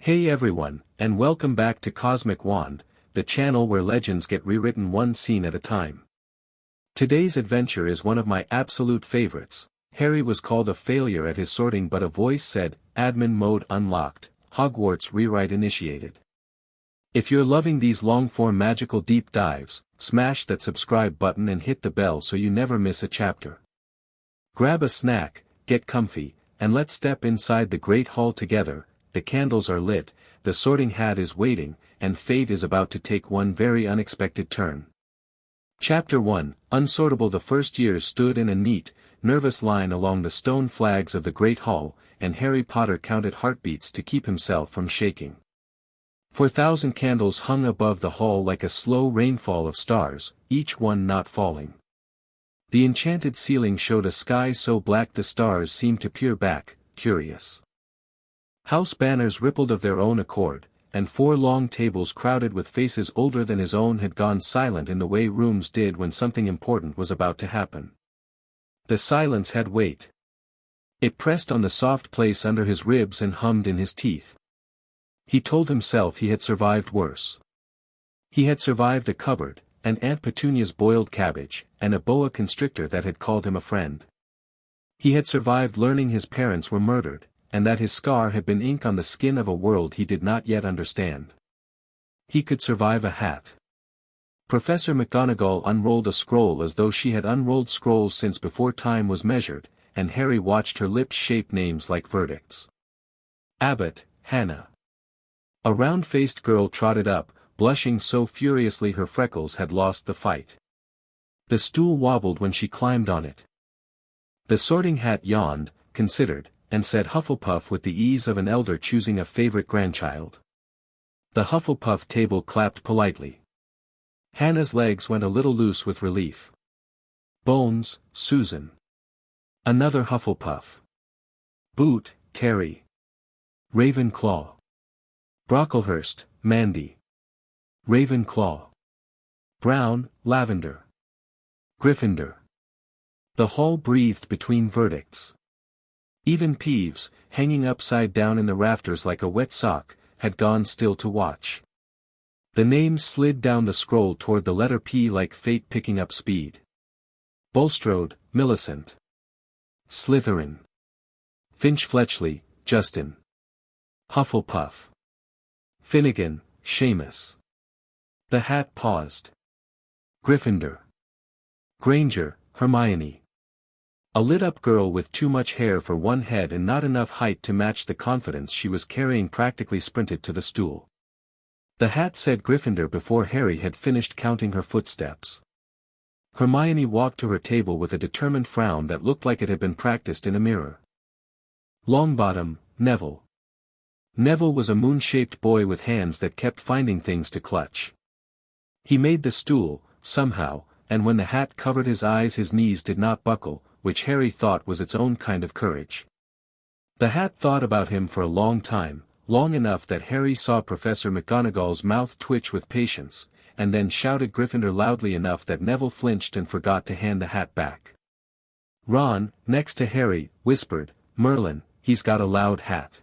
Hey everyone, and welcome back to Cosmic Wand, the channel where legends get rewritten one scene at a time. Today's adventure is one of my absolute favorites. Harry was called a failure at his sorting, but a voice said, "Admin mode unlocked, Hogwarts rewrite initiated." If you're loving these long-form magical deep dives, smash that subscribe button and hit the bell so you never miss a chapter. Grab a snack, get comfy, and let's step inside the Great Hall together. The candles are lit, the sorting hat is waiting, and fate is about to take one very unexpected turn. Chapter 1, Unsortable. The first year stood in a neat, nervous line along the stone flags of the Great Hall, and Harry Potter counted heartbeats to keep himself from shaking. 4,000 candles hung above the hall like a slow rainfall of stars, each one not falling. The enchanted ceiling showed a sky so black the stars seemed to peer back, curious. House banners rippled of their own accord, and 4 long tables crowded with faces older than his own had gone silent in the way rooms did when something important was about to happen. The silence had weight. It pressed on the soft place under his ribs and hummed in his teeth. He told himself he had survived worse. He had survived a cupboard, and Aunt Petunia's boiled cabbage, and a boa constrictor that had called him a friend. He had survived learning his parents were murdered, and that his scar had been ink on the skin of a world he did not yet understand. He could survive a hat. Professor McGonagall unrolled a scroll as though she had unrolled scrolls since before time was measured, and Harry watched her lips shape names like verdicts. Abbott, Hannah. A round-faced girl trotted up, blushing so furiously her freckles had lost the fight. The stool wobbled when she climbed on it. The sorting hat yawned, considered, and said Hufflepuff with the ease of an elder choosing a favorite grandchild. The Hufflepuff table clapped politely. Hannah's legs went a little loose with relief. Bones, Susan. Another Hufflepuff. Boot, Terry. Ravenclaw. Brocklehurst, Mandy. Ravenclaw. Brown, Lavender. Gryffindor. The hall breathed between verdicts. Even Peeves, hanging upside down in the rafters like a wet sock, had gone still to watch. The names slid down the scroll toward the letter P like fate picking up speed. Bulstrode, Millicent. Slytherin. Finch-Fletchley, Justin. Hufflepuff. Finnegan, Seamus. The hat paused. Gryffindor. Granger, Hermione. A lit-up girl with too much hair for one head and not enough height to match the confidence she was carrying practically sprinted to the stool. The hat said Gryffindor before Harry had finished counting her footsteps. Hermione walked to her table with a determined frown that looked like it had been practiced in a mirror. Longbottom, Neville. Neville was a moon-shaped boy with hands that kept finding things to clutch. He made the stool, somehow, and when the hat covered his eyes his knees did not buckle, which Harry thought was its own kind of courage. The hat thought about him for a long time, long enough that Harry saw Professor McGonagall's mouth twitch with patience, and then shouted Gryffindor loudly enough that Neville flinched and forgot to hand the hat back. Ron, next to Harry, whispered, "Merlin, he's got a loud hat."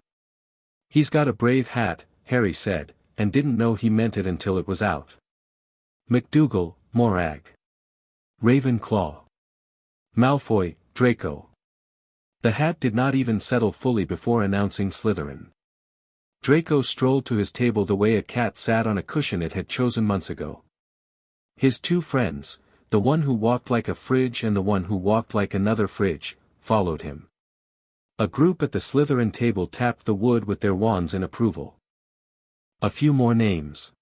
"He's got a brave hat," Harry said, and didn't know he meant it until it was out. McDougal, Morag. Ravenclaw. Malfoy, Draco. The hat did not even settle fully before announcing Slytherin. Draco strolled to his table the way a cat sat on a cushion it had chosen months ago. His 2 friends, the one who walked like a fridge and the one who walked like another fridge, followed him. A group at the Slytherin table tapped the wood with their wands in approval. A few more names.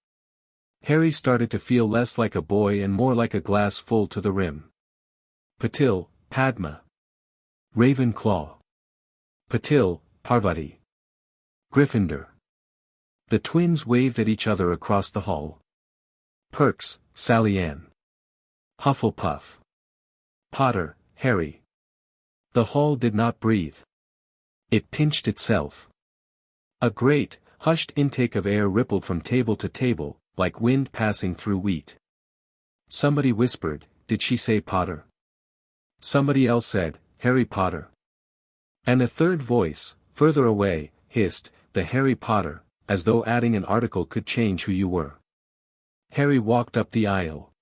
Harry started to feel less like a boy and more like a glass full to the rim. Patil, Padma. Ravenclaw. Patil, Parvati. Gryffindor. The twins waved at each other across the hall. Perks, Sally Ann. Hufflepuff. Potter, Harry. The hall did not breathe. It pinched itself. A great, hushed intake of air rippled from table to table, like wind passing through wheat. Somebody whispered, "Did she say Potter?" Somebody else said, "Harry Potter." And a third voice, further away, hissed, "The Harry Potter," as though adding an article could change who you were. Harry walked up the aisle.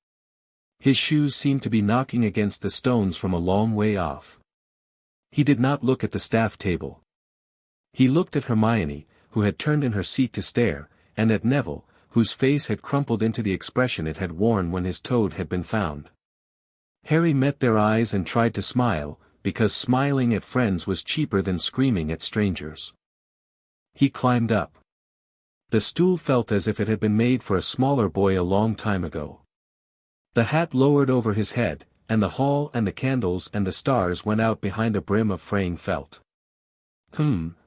His shoes seemed to be knocking against the stones from a long way off. He did not look at the staff table. He looked at Hermione, who had turned in her seat to stare, and at Neville, whose face had crumpled into the expression it had worn when his toad had been found. Harry met their eyes and tried to smile, because smiling at friends was cheaper than screaming at strangers. He climbed up. The stool felt as if it had been made for a smaller boy a long time ago. The hat lowered over his head, and the hall and the candles and the stars went out behind a brim of fraying felt.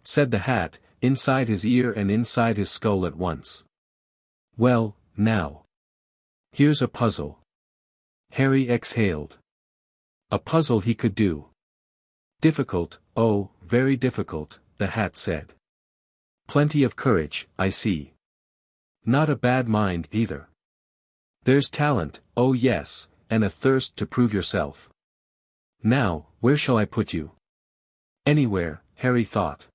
Said the hat, inside his ear and inside his skull at once. Well, now. Here's a puzzle. Harry exhaled. A puzzle he could do. Difficult, oh, very difficult, the hat said. Plenty of courage, I see. Not a bad mind, either. There's talent, oh yes, and a thirst to prove yourself. Now, where shall I put you? Anywhere, Harry thought.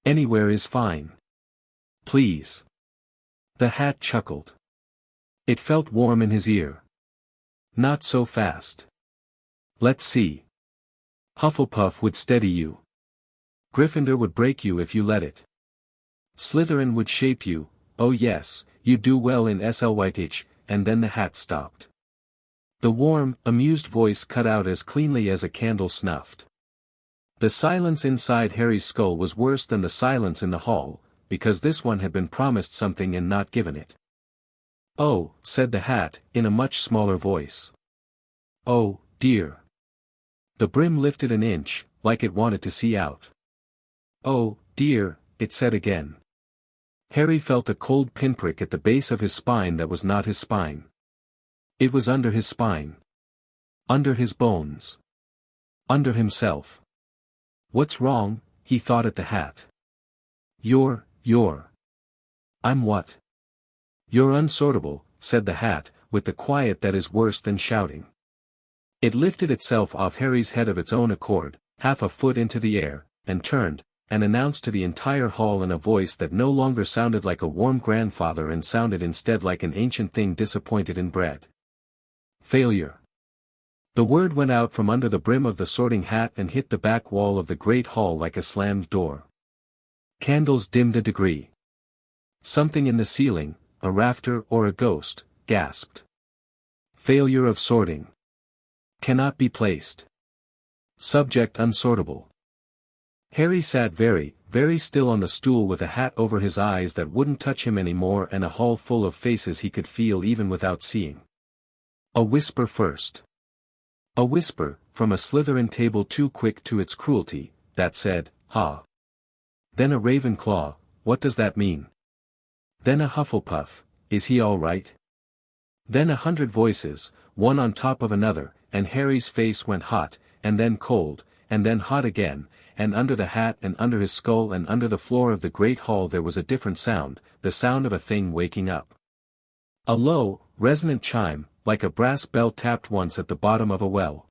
Anywhere is fine. Please. The hat chuckled. It felt warm in his ear. Not so fast. Let's see. Hufflepuff would steady you. Gryffindor would break you if you let it. Slytherin would shape you, oh yes, you do well in SLYH, and then the hat stopped. The warm, amused voice cut out as cleanly as a candle snuffed. The silence inside Harry's skull was worse than the silence in the hall, because this one had been promised something and not given it. Oh, said the hat, in a much smaller voice. Oh, dear. The brim lifted an inch, like it wanted to see out. Oh, dear, it said again. Harry felt a cold pinprick at the base of his spine that was not his spine. It was under his spine. Under his bones. Under himself. What's wrong? He thought at the hat. You're. I'm what? You're unsortable, said the hat, with the quiet that is worse than shouting. It lifted itself off Harry's head of its own accord, half a foot into the air, and turned, and announced to the entire hall in a voice that no longer sounded like a warm grandfather and sounded instead like an ancient thing disappointed in bread. Failure. The word went out from under the brim of the sorting hat and hit the back wall of the great hall like a slammed door. Candles dimmed a degree. Something in the ceiling, a rafter or a ghost, gasped. Failure of sorting. Cannot be placed. Subject unsortable. Harry sat very, very still on the stool with a hat over his eyes that wouldn't touch him anymore and a hall full of faces he could feel even without seeing. A whisper first. A whisper, from a Slytherin table too quick to its cruelty, that said, ha. Then a Ravenclaw, what does that mean? Then a Hufflepuff, is he all right? Then 100 voices, one on top of another, and Harry's face went hot, and then cold, and then hot again, and under the hat and under his skull and under the floor of the great hall there was a different sound, the sound of a thing waking up. A low, resonant chime, like a brass bell tapped once at the bottom of a well.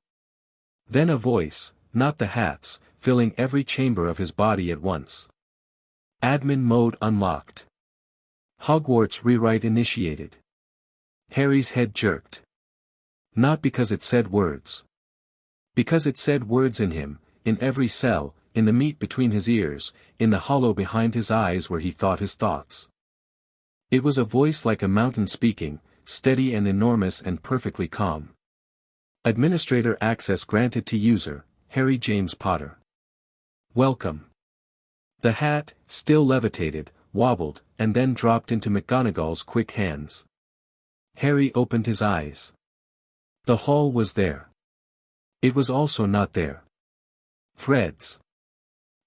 Then a voice, not the hat's, filling every chamber of his body at once. Admin mode unlocked. Hogwarts rewrite initiated. Harry's head jerked. Not because it said words. Because it said words in him, in every cell, in the meat between his ears, in the hollow behind his eyes where he thought his thoughts. It was a voice like a mountain speaking, steady and enormous and perfectly calm. Administrator access granted to user, Harry James Potter. Welcome. The hat, still levitated, wobbled, and then dropped into McGonagall's quick hands. Harry opened his eyes. The hall was there. It was also not there. Threads.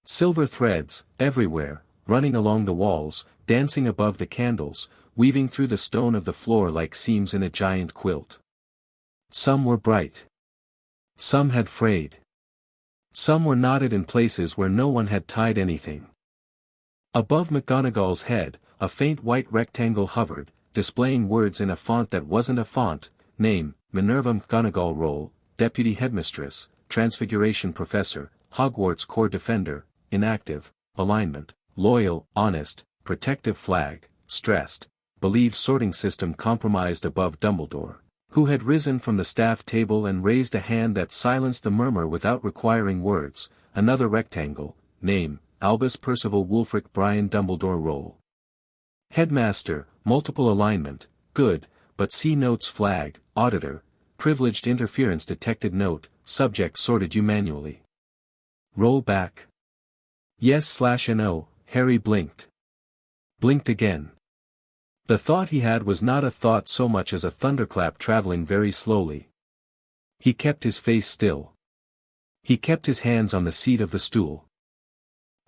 Silver threads, everywhere, running along the walls, dancing above the candles, weaving through the stone of the floor like seams in a giant quilt. Some were bright. Some had frayed. Some were knotted in places where no one had tied anything. Above McGonagall's head, a faint white rectangle hovered, displaying words in a font that wasn't a font, name, Minerva McGonagall role, Deputy Headmistress, Transfiguration Professor, Hogwarts Core Defender, Inactive, Alignment, Loyal, Honest, protective flag, stressed, believed sorting system compromised above Dumbledore, who had risen from the staff table and raised a hand that silenced the murmur without requiring words, another rectangle, name, Albus Percival Wulfric Brian Dumbledore Roll. Headmaster, multiple alignment, good, but see notes flag, auditor, privileged interference detected note, subject sorted you manually. Roll back. Yes/no, Harry blinked. Blinked again. The thought he had was not a thought so much as a thunderclap traveling very slowly. He kept his face still. He kept his hands on the seat of the stool.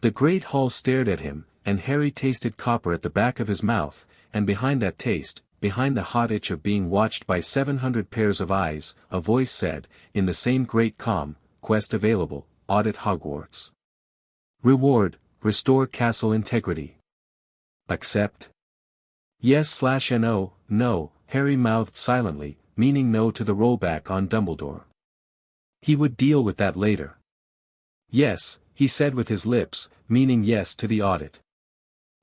The great hall stared at him, and Harry tasted copper at the back of his mouth, and behind that taste, behind the hot itch of being watched by 700 pairs of eyes, a voice said, in the same great calm, quest available, audit Hogwarts. Reward, restore castle integrity. Accept? Yes/no, no, Harry mouthed silently, meaning no to the rollback on Dumbledore. He would deal with that later. Yes, he said with his lips, meaning yes to the audit.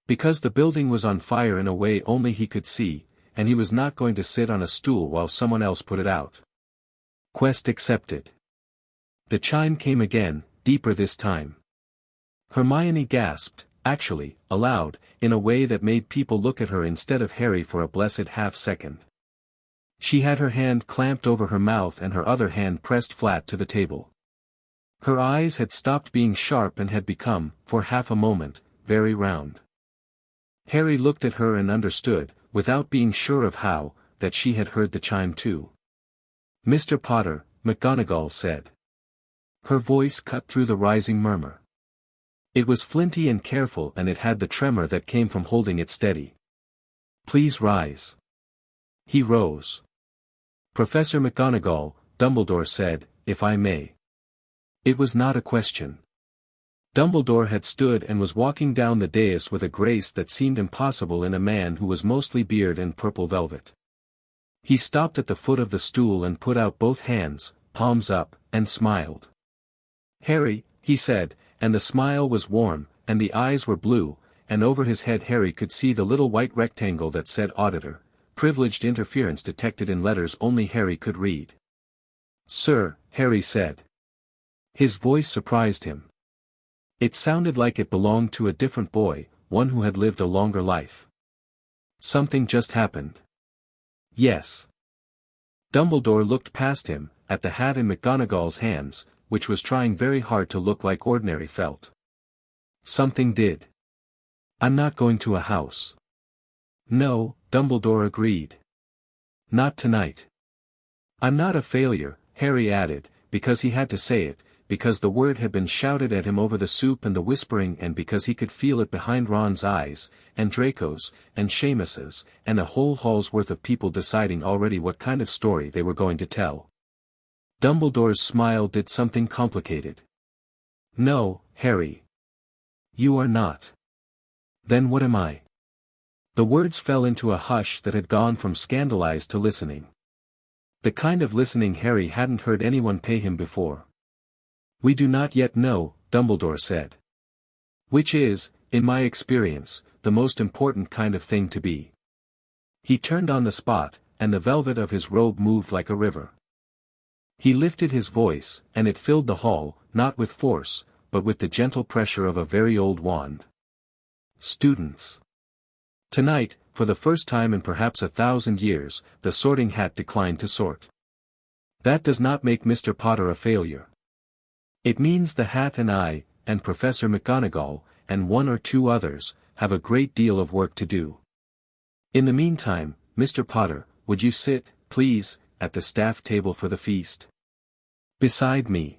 Because the building was on fire in a way only he could see, and he was not going to sit on a stool while someone else put it out. Quest accepted. The chime came again, deeper this time. Hermione gasped, actually, aloud, in a way that made people look at her instead of Harry for a blessed half-second. She had her hand clamped over her mouth and her other hand pressed flat to the table. Her eyes had stopped being sharp and had become, for half a moment, very round. Harry looked at her and understood, without being sure of how, that she had heard the chime too. Mr. Potter, McGonagall said. Her voice cut through the rising murmur. It was flinty and careful and it had the tremor that came from holding it steady. Please rise. He rose. Professor McGonagall, Dumbledore said, if I may. It was not a question. Dumbledore had stood and was walking down the dais with a grace that seemed impossible in a man who was mostly beard and purple velvet. He stopped at the foot of the stool and put out both hands, palms up, and smiled. Harry, he said, and the smile was warm, and the eyes were blue, and over his head Harry could see the little white rectangle that said auditor, privileged interference detected in letters only Harry could read. Sir, Harry said. His voice surprised him. It sounded like it belonged to a different boy, one who had lived a longer life. Something just happened. Yes. Dumbledore looked past him, at the hat in McGonagall's hands, which was trying very hard to look like ordinary felt. Something did. I'm not going to a house. No, Dumbledore agreed. Not tonight. I'm not a failure, Harry added, because he had to say it, because the word had been shouted at him over the soup and the whispering and because he could feel it behind Ron's eyes, and Draco's, and Seamus's, and a whole hall's worth of people deciding already what kind of story they were going to tell. Dumbledore's smile did something complicated. No, Harry. You are not. Then what am I? The words fell into a hush that had gone from scandalized to listening. The kind of listening Harry hadn't heard anyone pay him before. We do not yet know, Dumbledore said. Which is, in my experience, the most important kind of thing to be. He turned on the spot, and the velvet of his robe moved like a river. He lifted his voice, and it filled the hall, not with force, but with the gentle pressure of a very old wand. Students. Tonight, for the first time in perhaps 1,000 years, the sorting hat declined to sort. That does not make Mr. Potter a failure. It means the hat and I, and Professor McGonagall, and one or two others, have a great deal of work to do. In the meantime, Mr. Potter, would you sit, please, at the staff table for the feast? Beside me.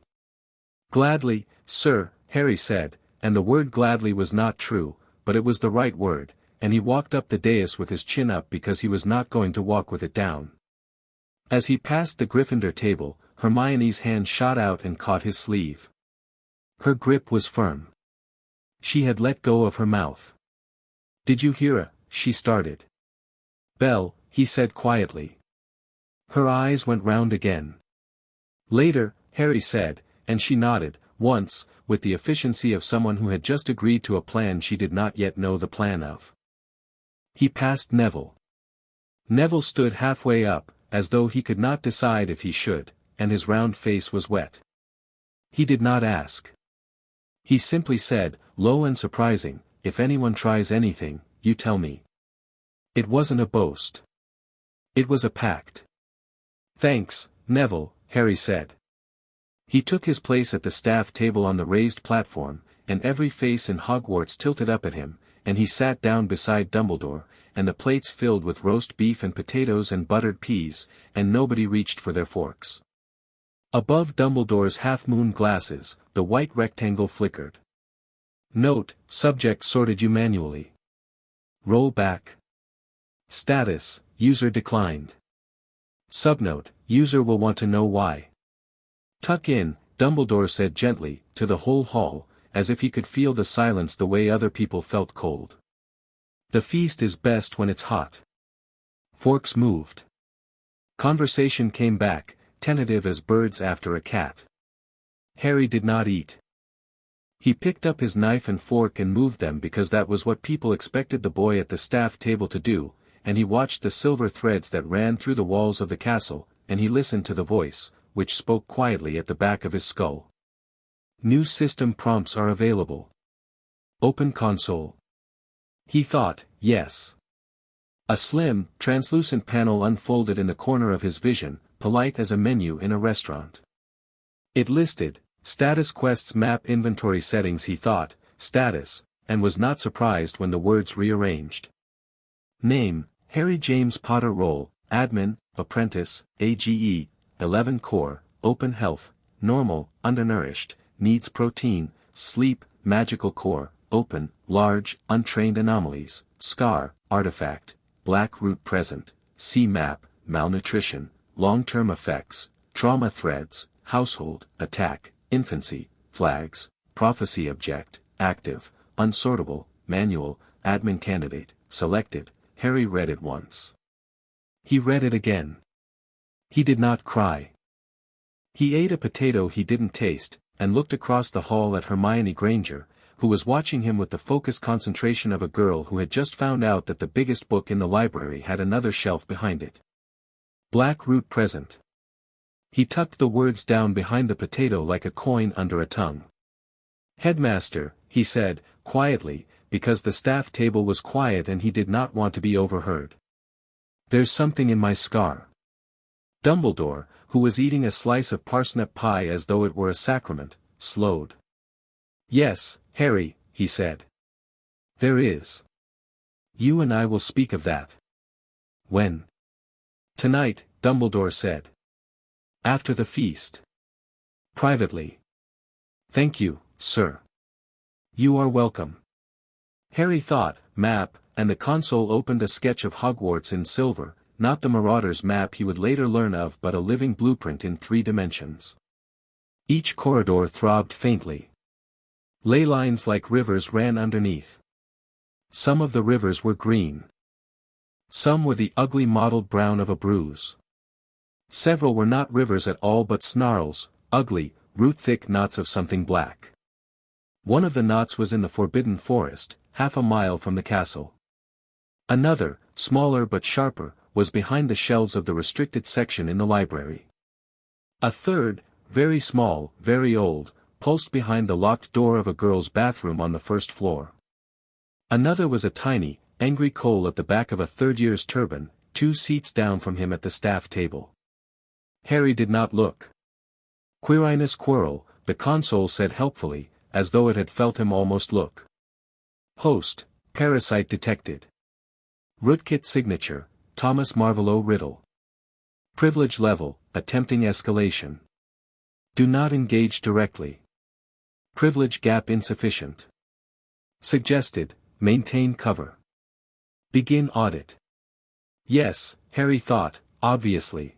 Gladly, sir, Harry said, and the word gladly was not true, but it was the right word, and he walked up the dais with his chin up because he was not going to walk with it down. As he passed the Gryffindor table, Hermione's hand shot out and caught his sleeve. Her grip was firm. She had let go of her mouth. Did you hear she started. Bell, he said quietly. Her eyes went round again. Later, Harry said, and she nodded, once, with the efficiency of someone who had just agreed to a plan she did not yet know the plan of. He passed Neville. Neville stood halfway up, as though he could not decide if he should, and his round face was wet. He did not ask. He simply said, low and surprising, "If anyone tries anything, you tell me." It wasn't a boast. It was a pact. "Thanks, Neville," Harry said. He took his place at the staff table on the raised platform, and every face in Hogwarts tilted up at him, and he sat down beside Dumbledore, and the plates filled with roast beef and potatoes and buttered peas, and nobody reached for their forks. Above Dumbledore's half-moon glasses, the white rectangle flickered. Note: subject sorted you manually. Roll back. Status: user declined. Subnote: user will want to know why. Tuck in, Dumbledore said gently, to the whole hall, as if he could feel the silence the way other people felt cold. The feast is best when it's hot. Forks moved. Conversation came back, tentative as birds after a cat. Harry did not eat. He picked up his knife and fork and moved them because that was what people expected the boy at the staff table to do, and he watched the silver threads that ran through the walls of the castle, and he listened to the voice, which spoke quietly at the back of his skull. New system prompts are available. Open console. He thought, yes. A slim, translucent panel unfolded in the corner of his vision, polite as a menu in a restaurant. It listed, status quests map inventory settings. He thought, status, and was not surprised when the words rearranged. Name, Harry James Potter. Role, admin, apprentice, AGE, 11 core, open health, normal, undernourished, needs protein, sleep, magical core, open, large, untrained anomalies, scar, artifact, black root present, C map, malnutrition, long-term effects, trauma threads, household, attack, infancy, flags, prophecy object, active, unsortable, manual, admin candidate, selected. Harry read it once. He read it again. He did not cry. He ate a potato he didn't taste, and looked across the hall at Hermione Granger, who was watching him with the focused concentration of a girl who had just found out that the biggest book in the library had another shelf behind it. Black root present. He tucked the words down behind the potato like a coin under a tongue. Headmaster, he said, quietly, because the staff table was quiet and he did not want to be overheard. There's something in my scar. Dumbledore, who was eating a slice of parsnip pie as though it were a sacrament, slowed. Yes, Harry, he said. There is. You and I will speak of that. When? Tonight, Dumbledore said. After the feast. Privately. Thank you, sir. You are welcome. Harry thought, map, and the console opened a sketch of Hogwarts in silver, not the Marauder's map he would later learn of but a living blueprint in 3 dimensions. Each corridor throbbed faintly. Ley lines like rivers ran underneath. Some of the rivers were green. Some were the ugly mottled brown of a bruise. Several were not rivers at all but snarls, ugly, root-thick knots of something black. One of the knots was in the Forbidden Forest, half a mile from the castle. Another, smaller but sharper, was behind the shelves of the restricted section in the library. A third, very small, very old, pulsed behind the locked door of a girl's bathroom on the first floor. Another was a tiny, angry coal at the back of a third-year's turban, 2 seats down from him at the staff table. Harry did not look. Quirinus Quirrell, the console said helpfully, as though it had felt him almost look. Host, parasite detected. Rootkit signature, Thomas Marvolo Riddle. Privilege level, attempting escalation. Do not engage directly. Privilege gap insufficient. Suggested, maintain cover. Begin audit. Yes, Harry thought, obviously.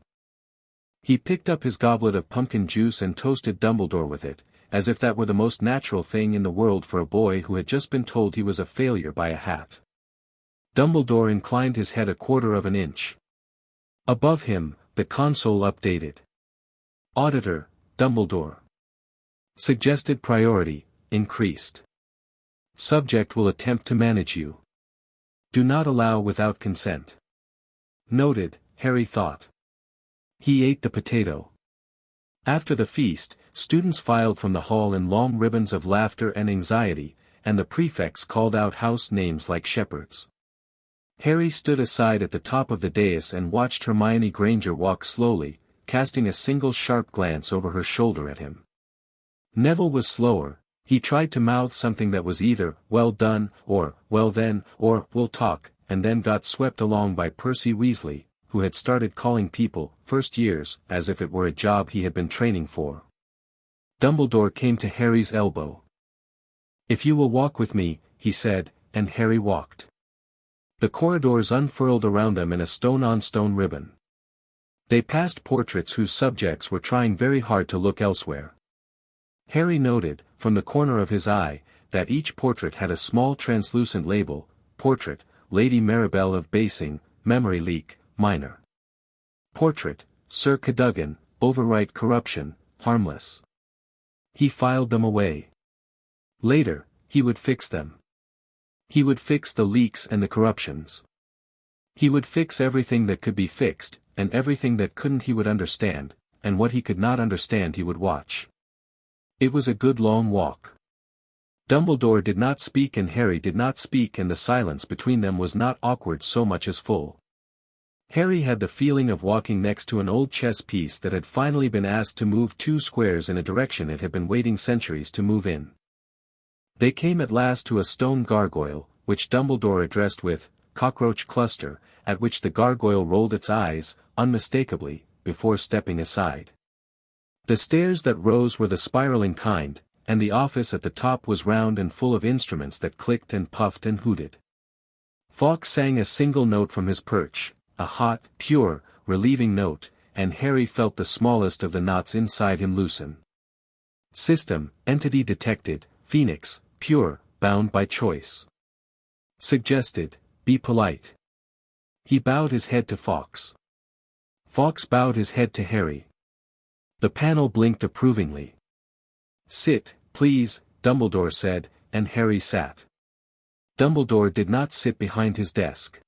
He picked up his goblet of pumpkin juice and toasted Dumbledore with it, as if that were the most natural thing in the world for a boy who had just been told he was a failure by a hat. Dumbledore inclined his head 1/4 of an inch. Above him, the console updated. Auditor, Dumbledore. Suggested priority, increased. Subject will attempt to manage you. Do not allow without consent. Noted, Harry thought. He ate the potato. After the feast, students filed from the hall in long ribbons of laughter and anxiety, and the prefects called out house names like shepherds. Harry stood aside at the top of the dais and watched Hermione Granger walk slowly, casting a single sharp glance over her shoulder at him. Neville was slower. He tried to mouth something that was either, "Well done," or, "Well then," or, "We'll talk," and then got swept along by Percy Weasley, who had started calling people, first years, as if it were a job he had been training for. Dumbledore came to Harry's elbow. "If you will walk with me," he said, and Harry walked. The corridors unfurled around them in a stone-on-stone ribbon. They passed portraits whose subjects were trying very hard to look elsewhere. Harry noted, from the corner of his eye, that each portrait had a small translucent label: Portrait, Lady Maribel of Basing, Memory Leak, Minor. Portrait, Sir Cadogan, Overwrite Corruption, Harmless. He filed them away. Later, he would fix them. He would fix the leaks and the corruptions. He would fix everything that could be fixed, and everything that couldn't he would understand, and what he could not understand he would watch. It was a good long walk. Dumbledore did not speak and Harry did not speak, and the silence between them was not awkward so much as full. Harry had the feeling of walking next to an old chess piece that had finally been asked to move 2 squares in a direction it had been waiting centuries to move in. They came at last to a stone gargoyle, which Dumbledore addressed with, "Cockroach Cluster," at which the gargoyle rolled its eyes, unmistakably, before stepping aside. The stairs that rose were the spiraling kind, and the office at the top was round and full of instruments that clicked and puffed and hooted. Fawkes sang a single note from his perch, a hot, pure, relieving note, and Harry felt the smallest of the knots inside him loosen. System, entity detected, Phoenix, pure, bound by choice. Suggested, be polite. He bowed his head to Fawkes. Fawkes bowed his head to Harry. The panel blinked approvingly. "Sit, please," Dumbledore said, and Harry sat. Dumbledore did not sit behind his desk.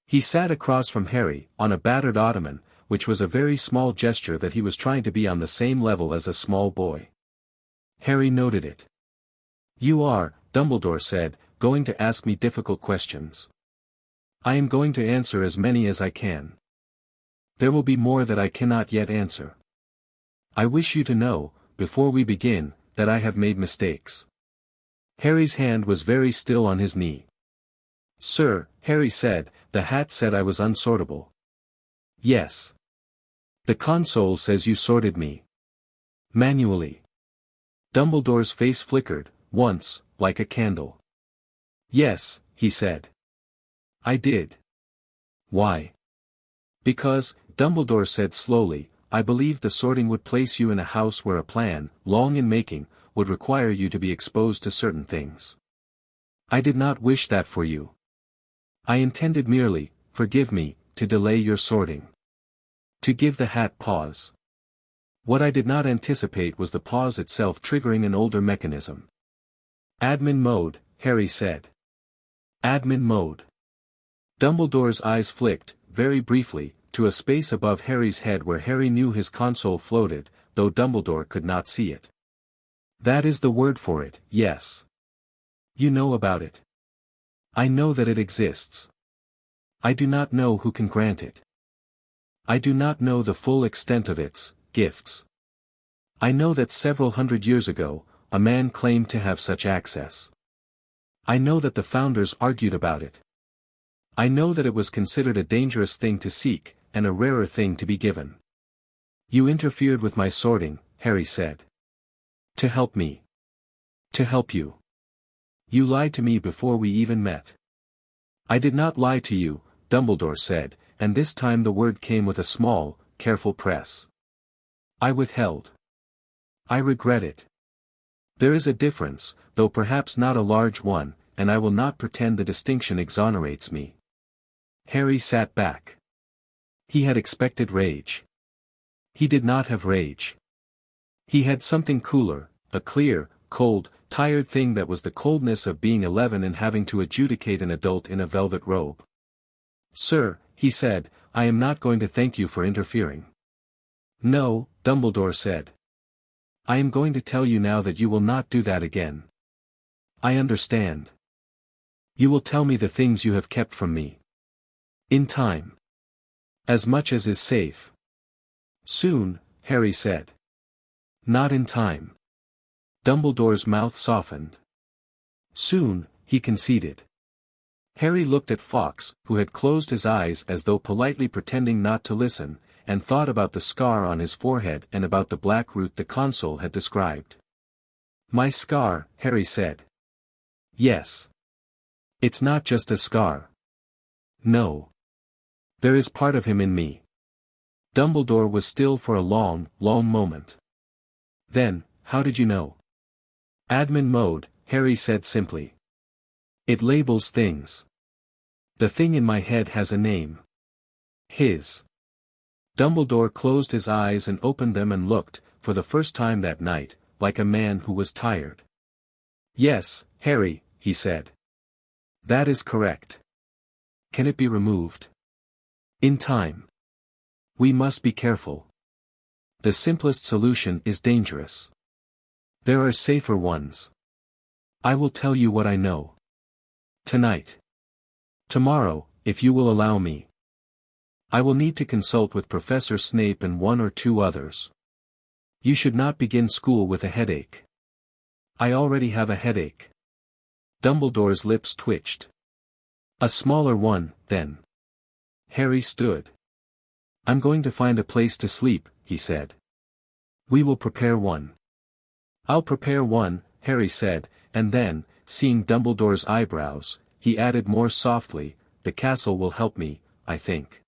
He sat across from Harry, on a battered ottoman, which was a very small gesture that he was trying to be on the same level as a small boy. Harry noted it. "You are," Dumbledore said, "going to ask me difficult questions. I am going to answer as many as I can. There will be more that I cannot yet answer. I wish you to know, before we begin, that I have made mistakes." Harry's hand was very still on his knee. "Sir," Harry said, "the hat said I was unsortable." "Yes. The console says you sorted me. Manually." Dumbledore's face flickered, once, like a candle. "Yes," he said. "I did." "Why?" "Because," Dumbledore said slowly, "I believed the sorting would place you in a house where a plan, long in making, would require you to be exposed to certain things. I did not wish that for you. I intended merely, forgive me, to delay your sorting. To give the hat pause. What I did not anticipate was the pause itself triggering an older mechanism." "Admin mode," Harry said. "Admin mode." Dumbledore's eyes flicked, very briefly, to a space above Harry's head where Harry knew his console floated, though Dumbledore could not see it. "That is the word for it, yes. You know about it." "I know that it exists. I do not know who can grant it. I do not know the full extent of its gifts. I know that several hundred years ago, a man claimed to have such access. I know that the founders argued about it. I know that it was considered a dangerous thing to seek, and a rarer thing to be given. You interfered with my sorting," Harry said. "To help me. To help you. You lied to me before we even met." "I did not lie to you," Dumbledore said, and this time the word came with a small, careful press. "I withheld. I regret it. There is a difference, though perhaps not a large one, and I will not pretend the distinction exonerates me." Harry sat back. He had expected rage. He did not have rage. He had something cooler, a clear, cold, tired thing that was the coldness of being 11 and having to adjudicate an adult in a velvet robe. "Sir," he said, "I am not going to thank you for interfering." "No," Dumbledore said. "I am going to tell you now that you will not do that again." "I understand. You will tell me the things you have kept from me. In time. As much as is safe." "Soon," Harry said. "Not in time." Dumbledore's mouth softened. "Soon," he conceded. Harry looked at Fawkes, who had closed his eyes as though politely pretending not to listen, and thought about the scar on his forehead and about the black root the consul had described. "My scar," Harry said. "Yes. It's not just a scar. No. There is part of him in me." Dumbledore was still for a long, long moment. "Then, how did you know?" "Admin mode," Harry said simply. "It labels things. The thing in my head has a name. His." Dumbledore closed his eyes and opened them and looked, for the first time that night, like a man who was tired. "Yes, Harry," he said. "That is correct. Can it be removed?" "In time. We must be careful. The simplest solution is dangerous. There are safer ones. I will tell you what I know. Tonight. Tomorrow, if you will allow me. I will need to consult with Professor Snape and one or two others. You should not begin school with a headache." "I already have a headache." Dumbledore's lips twitched. "A smaller one, then." Harry stood. "I'm going to find a place to sleep," he said. "We will prepare one." "I'll prepare one," Harry said, and then, seeing Dumbledore's eyebrows, he added more softly, "The castle will help me, I think."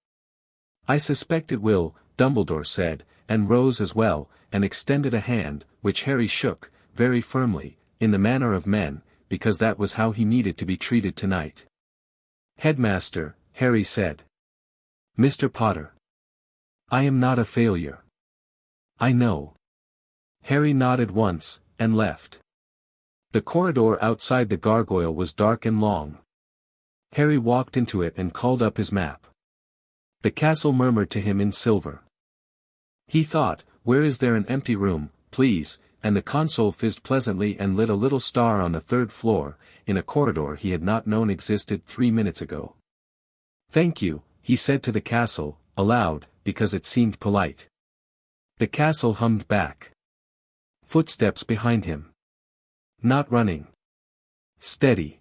"I suspect it will," Dumbledore said, and rose as well, and extended a hand, which Harry shook, very firmly, in the manner of men, because that was how he needed to be treated tonight. "Headmaster," Harry said. "Mr. Potter. I am not a failure. I know." Harry nodded once, and left. The corridor outside the gargoyle was dark and long. Harry walked into it and called up his map. The castle murmured to him in silver. He thought, "Where is there an empty room, please?" and the console fizzed pleasantly and lit a little star on the third floor, in a corridor he had not known existed 3 minutes ago. "Thank you," he said to the castle, aloud, because it seemed polite. The castle hummed back. Footsteps behind him. Not running. Steady.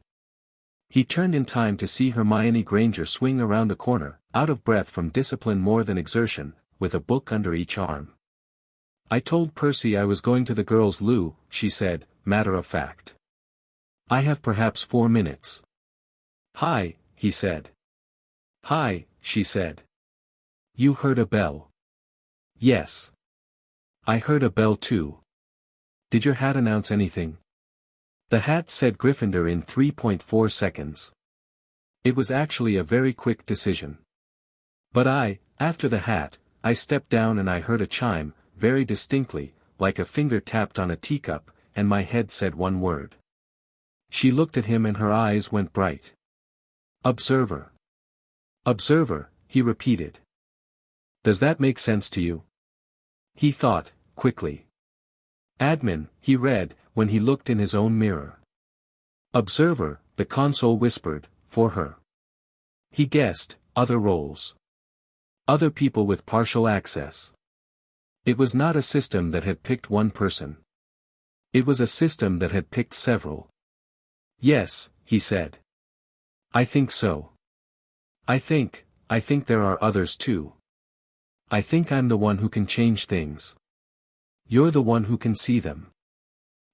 He turned in time to see Hermione Granger swing around the corner, out of breath from discipline more than exertion, with a book under each arm. "I told Percy I was going to the girls' loo," she said, matter of fact. "I have perhaps 4 minutes." "Hi," he said. "Hi," she said. "You heard a bell?" "Yes. I heard a bell too. Did your hat announce anything?" The hat said Gryffindor in 3.4 seconds. It was actually a very quick decision. But after the hat, I stepped down and I heard a chime, very distinctly, like a finger tapped on a teacup, and my head said one word. She looked at him and her eyes went bright. "Observer." "Observer," he repeated. "Does that make sense to you?" He thought, quickly. "Admin," he read, when he looked in his own mirror. "Observer," the console whispered, "for her." He guessed, other roles. Other people with partial access. It was not a system that had picked one person. It was a system that had picked several. "Yes," he said. "I think so. I think there are others too. I think I'm the one who can change things. You're the one who can see them."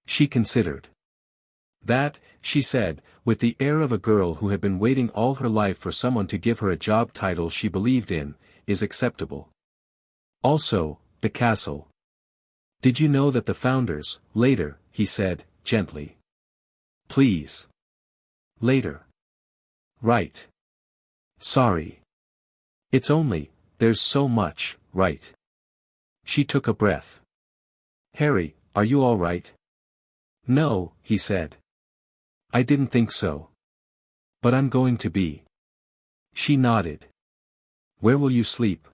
She considered. "That," she said, with the air of a girl who had been waiting all her life for someone to give her a job title she believed in, "is acceptable. Also, the castle. Did you know that the founders, later," he said, gently. "Please. Later. Right. Sorry. It's only, there's so much, right?" She took a breath. "Harry, are you all right?" No, he said. I didn't think so. But I'm going to be. She nodded. Where will you sleep?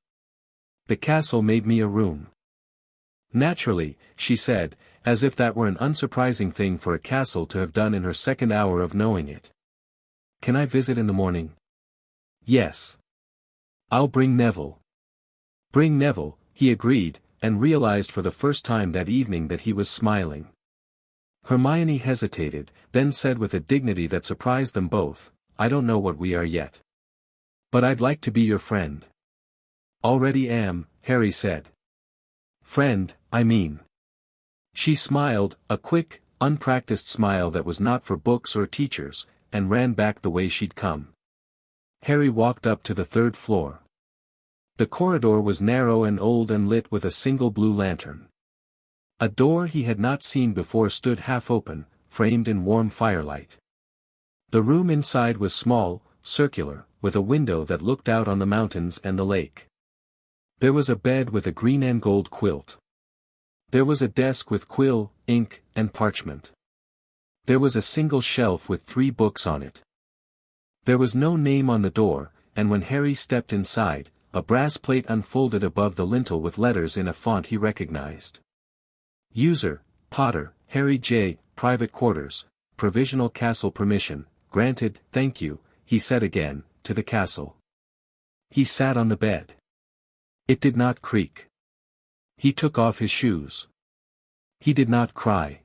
The castle made me a room. Naturally, she said, as if that were an unsurprising thing for a castle to have done in her second hour of knowing it. Can I visit in the morning? Yes. I'll bring Neville. Bring Neville, he agreed, and realized for the first time that evening that he was smiling. Hermione hesitated, then said with a dignity that surprised them both, I don't know what we are yet. But I'd like to be your friend. Already am, Harry said. Friend, I mean. She smiled, a quick, unpracticed smile that was not for books or teachers, and ran back the way she'd come. Harry walked up to the third floor. The corridor was narrow and old and lit with a single blue lantern. A door he had not seen before stood half open, framed in warm firelight. The room inside was small, circular, with a window that looked out on the mountains and the lake. There was a bed with a green and gold quilt. There was a desk with quill, ink, and parchment. There was a single shelf with 3 books on it. There was no name on the door, and when Harry stepped inside, a brass plate unfolded above the lintel with letters in a font he recognized. User, Potter, Harry J., Private Quarters, Provisional Castle Permission, granted, thank you, he said again, to the castle. He sat on the bed. It did not creak. He took off his shoes. He did not cry.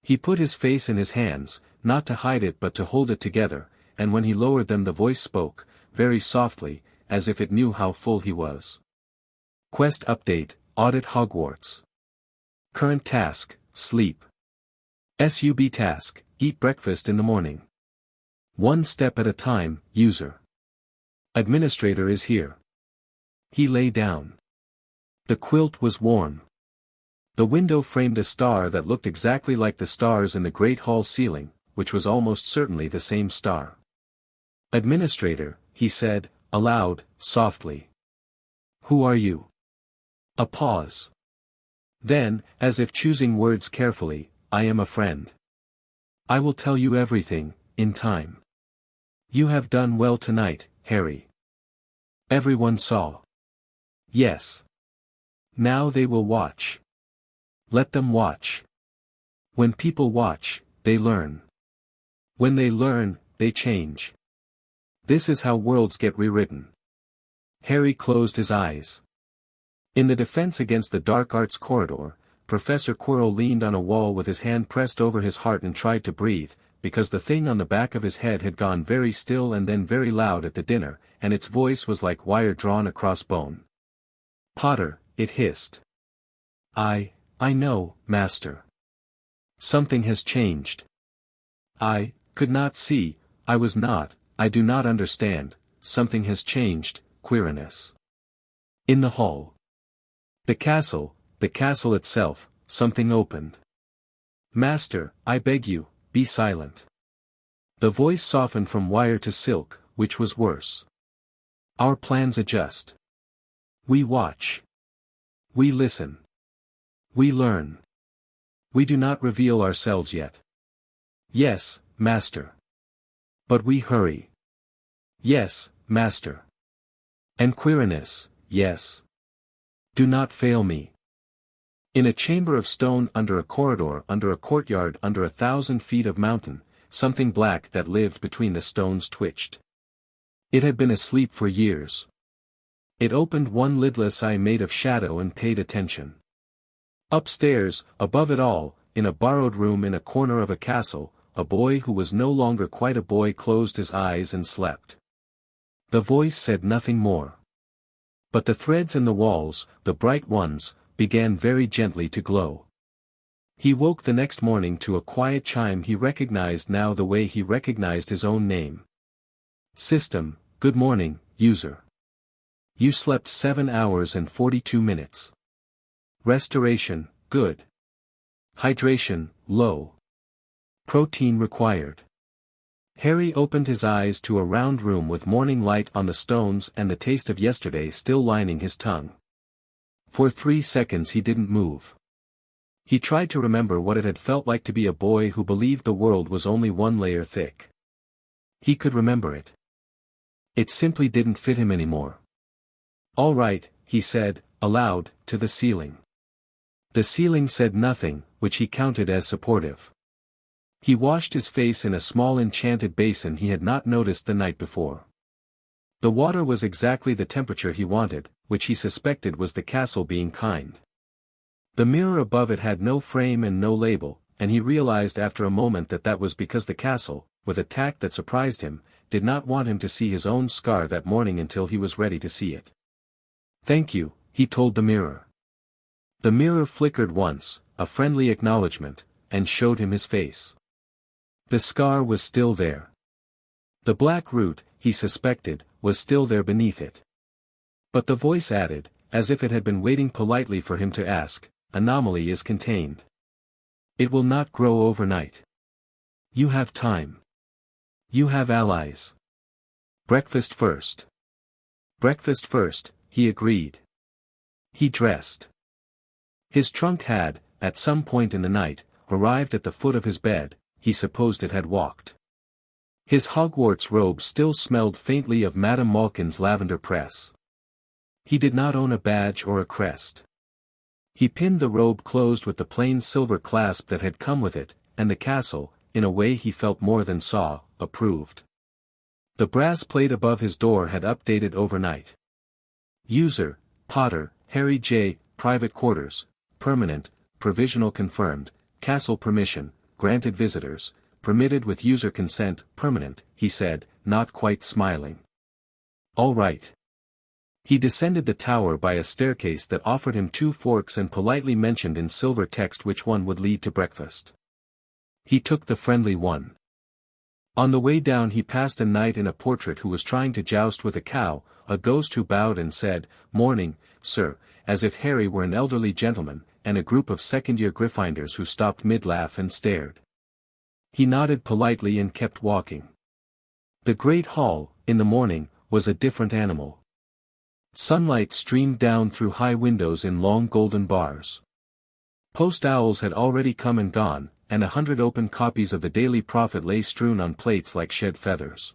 He put his face in his hands, not to hide it but to hold it together, and when he lowered them the voice spoke, very softly, as if it knew how full he was. Quest update, audit Hogwarts. Current task, sleep. SUB task, eat breakfast in the morning. 1 step at a time, user. Administrator is here. He lay down. The quilt was warm. The window framed a star that looked exactly like the stars in the great hall ceiling, which was almost certainly the same star. Administrator, he said, aloud, softly. Who are you? A pause. Then, as if choosing words carefully, I am a friend. I will tell you everything, in time. You have done well tonight, Harry. Everyone saw. Yes. Now they will watch. Let them watch. When people watch, they learn. When they learn, they change. This is how worlds get rewritten. Harry closed his eyes. In the defense against the dark arts corridor, Professor Quirrell leaned on a wall with his hand pressed over his heart and tried to breathe, because the thing on the back of his head had gone very still and then very loud at the dinner, and its voice was like wire drawn across bone. Potter, it hissed. I know, Master. Something has changed. I could not see, I do not understand, something has changed, Quirinus. In the hall. The castle itself, something opened. Master, I beg you, be silent. The voice softened from wire to silk, which was worse. Our plans adjust. We watch. We listen. We learn. We do not reveal ourselves yet. Yes, Master. But we hurry. Yes, Master. And Quirinus, yes. Do not fail me. In a chamber of stone under a corridor under a courtyard under 1,000 feet of mountain, something black that lived between the stones twitched. It had been asleep for years. It opened one lidless eye made of shadow and paid attention. Upstairs, above it all, in a borrowed room in a corner of a castle, a boy who was no longer quite a boy closed his eyes and slept. The voice said nothing more. But the threads in the walls, the bright ones, began very gently to glow. He woke the next morning to a quiet chime he recognized now the way he recognized his own name. System, good morning, user. You slept 7 hours and 42 minutes. Restoration, good. Hydration, low. Protein required. Harry opened his eyes to a round room with morning light on the stones and the taste of yesterday still lining his tongue. For 3 seconds he didn't move. He tried to remember what it had felt like to be a boy who believed the world was only one layer thick. He could remember it. It simply didn't fit him anymore. "All right," he said, aloud, to the ceiling. The ceiling said nothing, which he counted as supportive. He washed his face in a small enchanted basin he had not noticed the night before. The water was exactly the temperature he wanted, which he suspected was the castle being kind. The mirror above it had no frame and no label, and he realized after a moment that that was because the castle, with a tact that surprised him, did not want him to see his own scar that morning until he was ready to see it. "Thank you," he told the mirror. The mirror flickered once, a friendly acknowledgement, and showed him his face. The scar was still there. The black root, he suspected, was still there beneath it. But the voice added, as if it had been waiting politely for him to ask, "Anomaly is contained. It will not grow overnight. You have time. You have allies. Breakfast first." "Breakfast first," he agreed. He dressed. His trunk had, at some point in the night, arrived at the foot of his bed. He supposed it had walked. His Hogwarts robe still smelled faintly of Madame Malkin's lavender press. He did not own a badge or a crest. He pinned the robe closed with the plain silver clasp that had come with it, and the castle, in a way he felt more than saw, approved. The brass plate above his door had updated overnight. User, Potter, Harry J., private quarters, permanent, provisional confirmed, castle permission, granted visitors, permitted with user consent, permanent, he said, not quite smiling. "All right." He descended the tower by a staircase that offered him 2 forks and politely mentioned in silver text which one would lead to breakfast. He took the friendly one. On the way down he passed a knight in a portrait who was trying to joust with a cow, a ghost who bowed and said, "Morning, sir," as if Harry were an elderly gentleman, and a group of second-year Gryffindors who stopped mid-laugh and stared. He nodded politely and kept walking. The great hall, in the morning, was a different animal. Sunlight streamed down through high windows in long golden bars. Post owls had already come and gone, and 100 open copies of the Daily Prophet lay strewn on plates like shed feathers.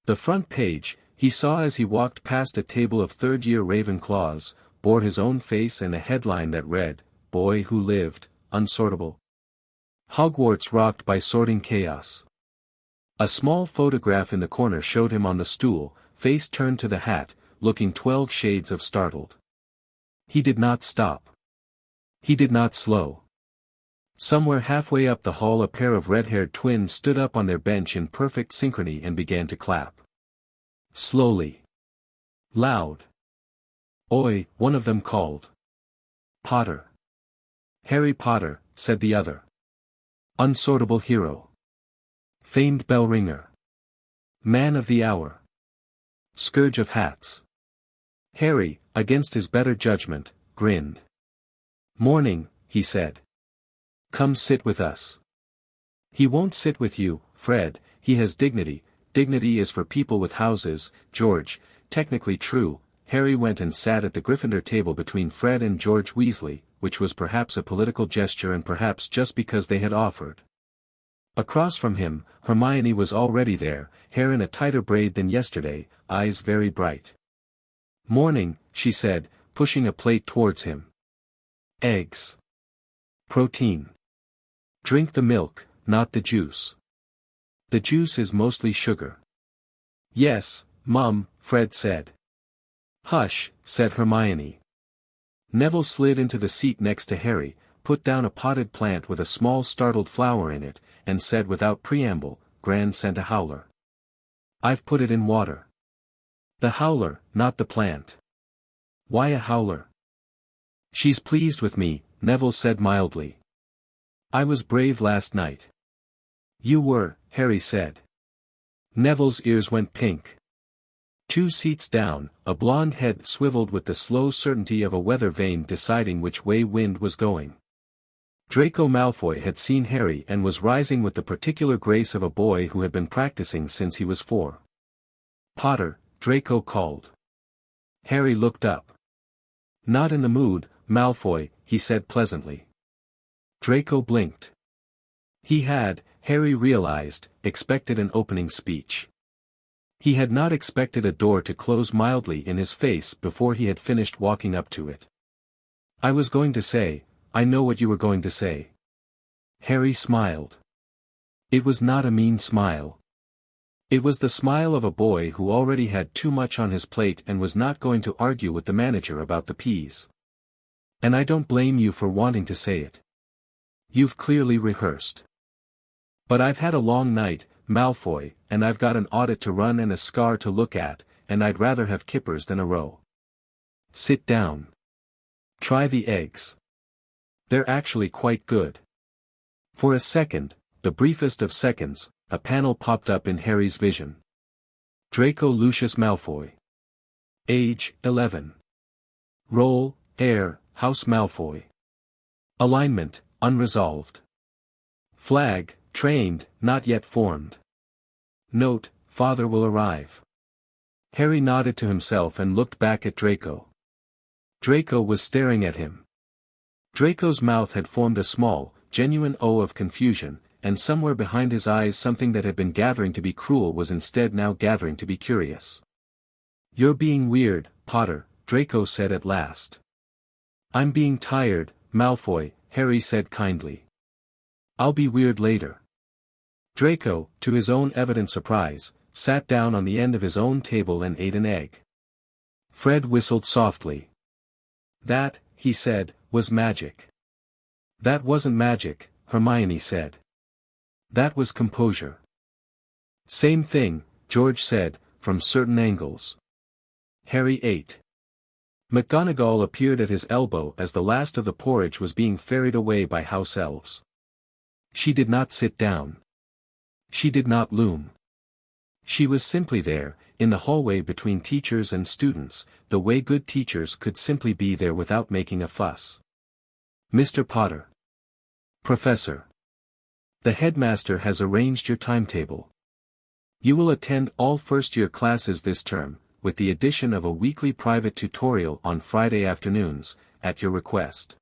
The front page, he saw as he walked past a table of third-year Ravenclaws, bore his own face and a headline that read, "Boy Who Lived, Unsortable. Hogwarts Rocked by Sorting Chaos." A small photograph in the corner showed him on the stool, face turned to the hat, looking 12 shades of startled. He did not stop. He did not slow. Somewhere halfway up the hall a pair of red-haired twins stood up on their bench in perfect synchrony and began to clap. Slowly. Loud. "Oi," one of them called. "Potter." "Harry Potter," said the other. "Unsortable hero. Famed bell ringer. Man of the hour. Scourge of hats." Harry, against his better judgment, grinned. "Morning," he said. "Come sit with us." "He won't sit with you, Fred, he has dignity. Dignity is for people with houses, George." Technically true, Harry went and sat at the Gryffindor table between Fred and George Weasley, which was perhaps a political gesture and perhaps just because they had offered. Across from him, Hermione was already there, hair in a tighter braid than yesterday, eyes very bright. "Morning," she said, pushing a plate towards him. "Eggs. Protein. Drink the milk, not the juice. The juice is mostly sugar." "Yes, Mum," Fred said. "Hush," said Hermione. Neville slid into the seat next to Harry, put down a potted plant with a small startled flower in it, and said without preamble, "Gran sent a howler. I've put it in water." "The howler, not the plant." "Why a howler?" "She's pleased with me," Neville said mildly. "I was brave last night." "You were," Harry said. Neville's ears went pink. 2 seats down, a blonde head swiveled with the slow certainty of a weather vane deciding which way wind was going. Draco Malfoy had seen Harry and was rising with the particular grace of a boy who had been practicing since he was 4. "Potter," Draco called. Harry looked up. "Not in the mood, Malfoy," he said pleasantly. Draco blinked. He had, Harry realized, expected an opening speech. He had not expected a door to close mildly in his face before he had finished walking up to it. I was going to say, I know what you were going to say. Harry smiled. It was not a mean smile. It was the smile of a boy who already had too much on his plate and was not going to argue with the manager about the peas. And I don't blame you for wanting to say it. You've clearly rehearsed. But I've had a long night, Malfoy, and I've got an audit to run and a scar to look at, and I'd rather have kippers than a row. Sit down. Try the eggs. They're actually quite good. For a second, the briefest of seconds, a panel popped up in Harry's vision. Draco Lucius Malfoy. Age, 11. Role, Heir, House Malfoy. Alignment, unresolved. Flag, trained, not yet formed. Note, father will arrive. Harry nodded to himself and looked back at Draco. Draco was staring at him. Draco's mouth had formed a small, genuine O of confusion, and somewhere behind his eyes something that had been gathering to be cruel was instead now gathering to be curious. You're being weird, Potter, Draco said at last. I'm being tired, Malfoy, Harry said kindly. I'll be weird later. Draco, to his own evident surprise, sat down on the end of his own table and ate an egg. Fred whistled softly. That, he said, was magic. That wasn't magic, Hermione said. That was composure. Same thing, George said, from certain angles. Harry ate. McGonagall appeared at his elbow as the last of the porridge was being ferried away by house elves. She did not sit down. She did not loom. She was simply there, in the hallway between teachers and students, the way good teachers could simply be there without making a fuss. Mr. Potter. Professor. The headmaster has arranged your timetable. You will attend all first-year classes this term, with the addition of a weekly private tutorial on Friday afternoons, at your request.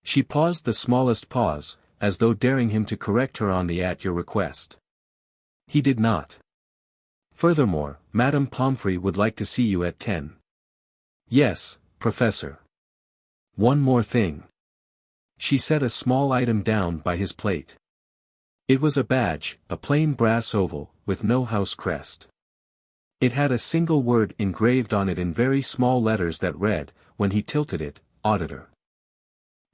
She paused the smallest pause, as though daring him to correct her on the at your request. He did not. Furthermore, Madame Pomfrey would like to see you at 10. Yes, Professor. One more thing. She set a small item down by his plate. It was a badge, a plain brass oval, with no house crest. It had a single word engraved on it in very small letters that read, when he tilted it, Auditor.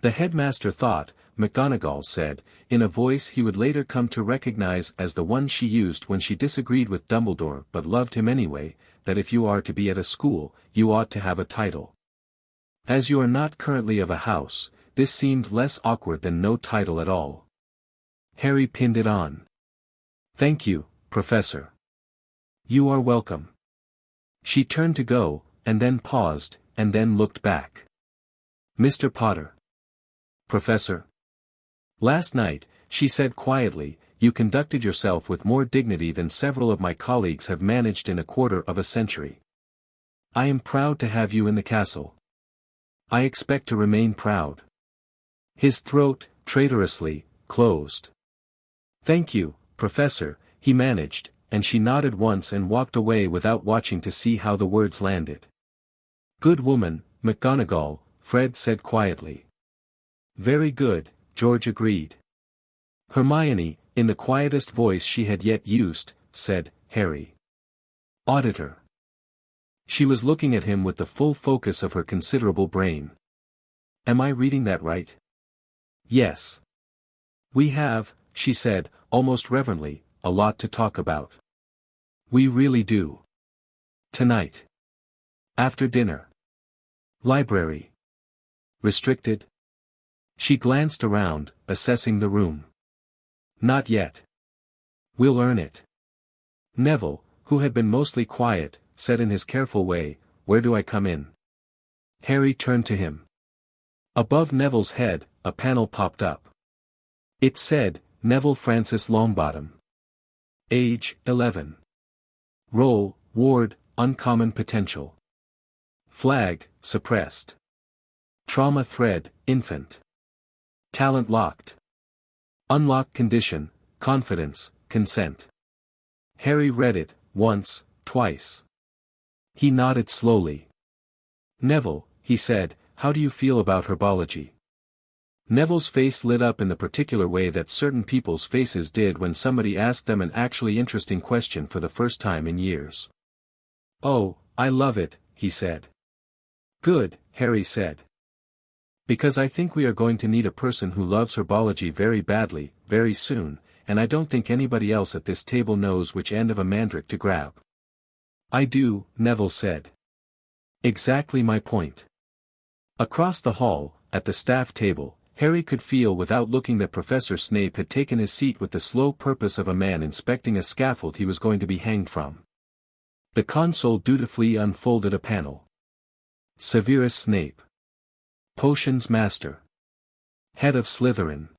The headmaster thought, McGonagall said, in a voice he would later come to recognize as the one she used when she disagreed with Dumbledore but loved him anyway, that if you are to be at a school, you ought to have a title. As you are not currently of a house, this seemed less awkward than no title at all. Harry pinned it on. Thank you, Professor. You are welcome. She turned to go, and then paused, and then looked back. Mr. Potter. Professor. Last night, she said quietly, you conducted yourself with more dignity than several of my colleagues have managed in a quarter of a century. I am proud to have you in the castle. I expect to remain proud. His throat, traitorously, closed. Thank you, Professor, he managed, and she nodded once and walked away without watching to see how the words landed. Good woman, McGonagall, Fred said quietly. Very good, George agreed. Hermione, in the quietest voice she had yet used, said, Harry. Auditor. She was looking at him with the full focus of her considerable brain. Am I reading that right? Yes. We have, she said, almost reverently, a lot to talk about. We really do. Tonight. After dinner. Library. Restricted? She glanced around, assessing the room. Not yet. We'll earn it. Neville, who had been mostly quiet, said in his careful way, Where do I come in? Harry turned to him. Above Neville's head, a panel popped up. It said, Neville Francis Longbottom. Age, 11. Role, Ward, Uncommon Potential. Flag, Suppressed. Trauma Thread, Infant. Talent locked. Unlock condition, confidence, consent. Harry read it, once, twice. He nodded slowly. Neville, he said, how do you feel about herbology? Neville's face lit up in the particular way that certain people's faces did when somebody asked them an actually interesting question for the first time in years. Oh, I love it, he said. Good, Harry said. Because I think we are going to need a person who loves herbology very badly, very soon, and I don't think anybody else at this table knows which end of a mandrake to grab. I do, Neville said. Exactly my point. Across the hall, at the staff table, Harry could feel without looking that Professor Snape had taken his seat with the slow purpose of a man inspecting a scaffold he was going to be hanged from. The console dutifully unfolded a panel. Severus Snape. Potions Master. Head of Slytherin.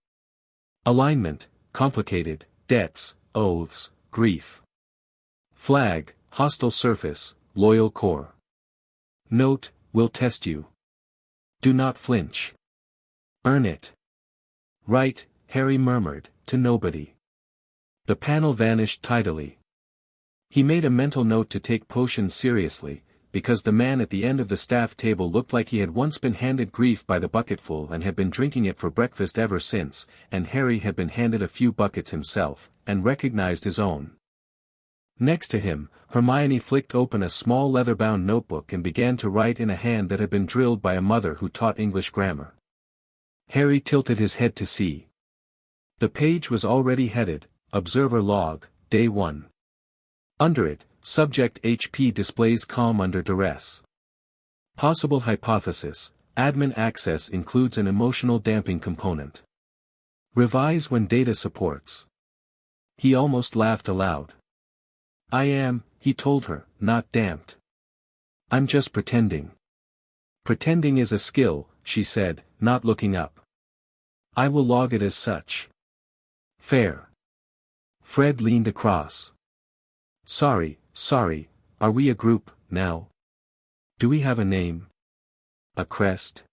Alignment, complicated, debts, oaths, grief. Flag, hostile surface, loyal core. Note, will test you. Do not flinch. Earn it. Right, Harry murmured, to nobody. The panel vanished tidily. He made a mental note to take potions seriously, because the man at the end of the staff table looked like he had once been handed grief by the bucketful and had been drinking it for breakfast ever since, and Harry had been handed a few buckets himself, and recognized his own. Next to him, Hermione flicked open a small leather-bound notebook and began to write in a hand that had been drilled by a mother who taught English grammar. Harry tilted his head to see. The page was already headed, Observer Log, Day 1. Under it, Subject HP displays calm under duress. Possible hypothesis, admin access includes an emotional damping component. Revise when data supports. He almost laughed aloud. I am, he told her, not damped. I'm just pretending. Pretending is a skill, she said, not looking up. I will log it as such. Fair. Fred leaned across. Sorry, are we a group, now? Do we have a name? A crest?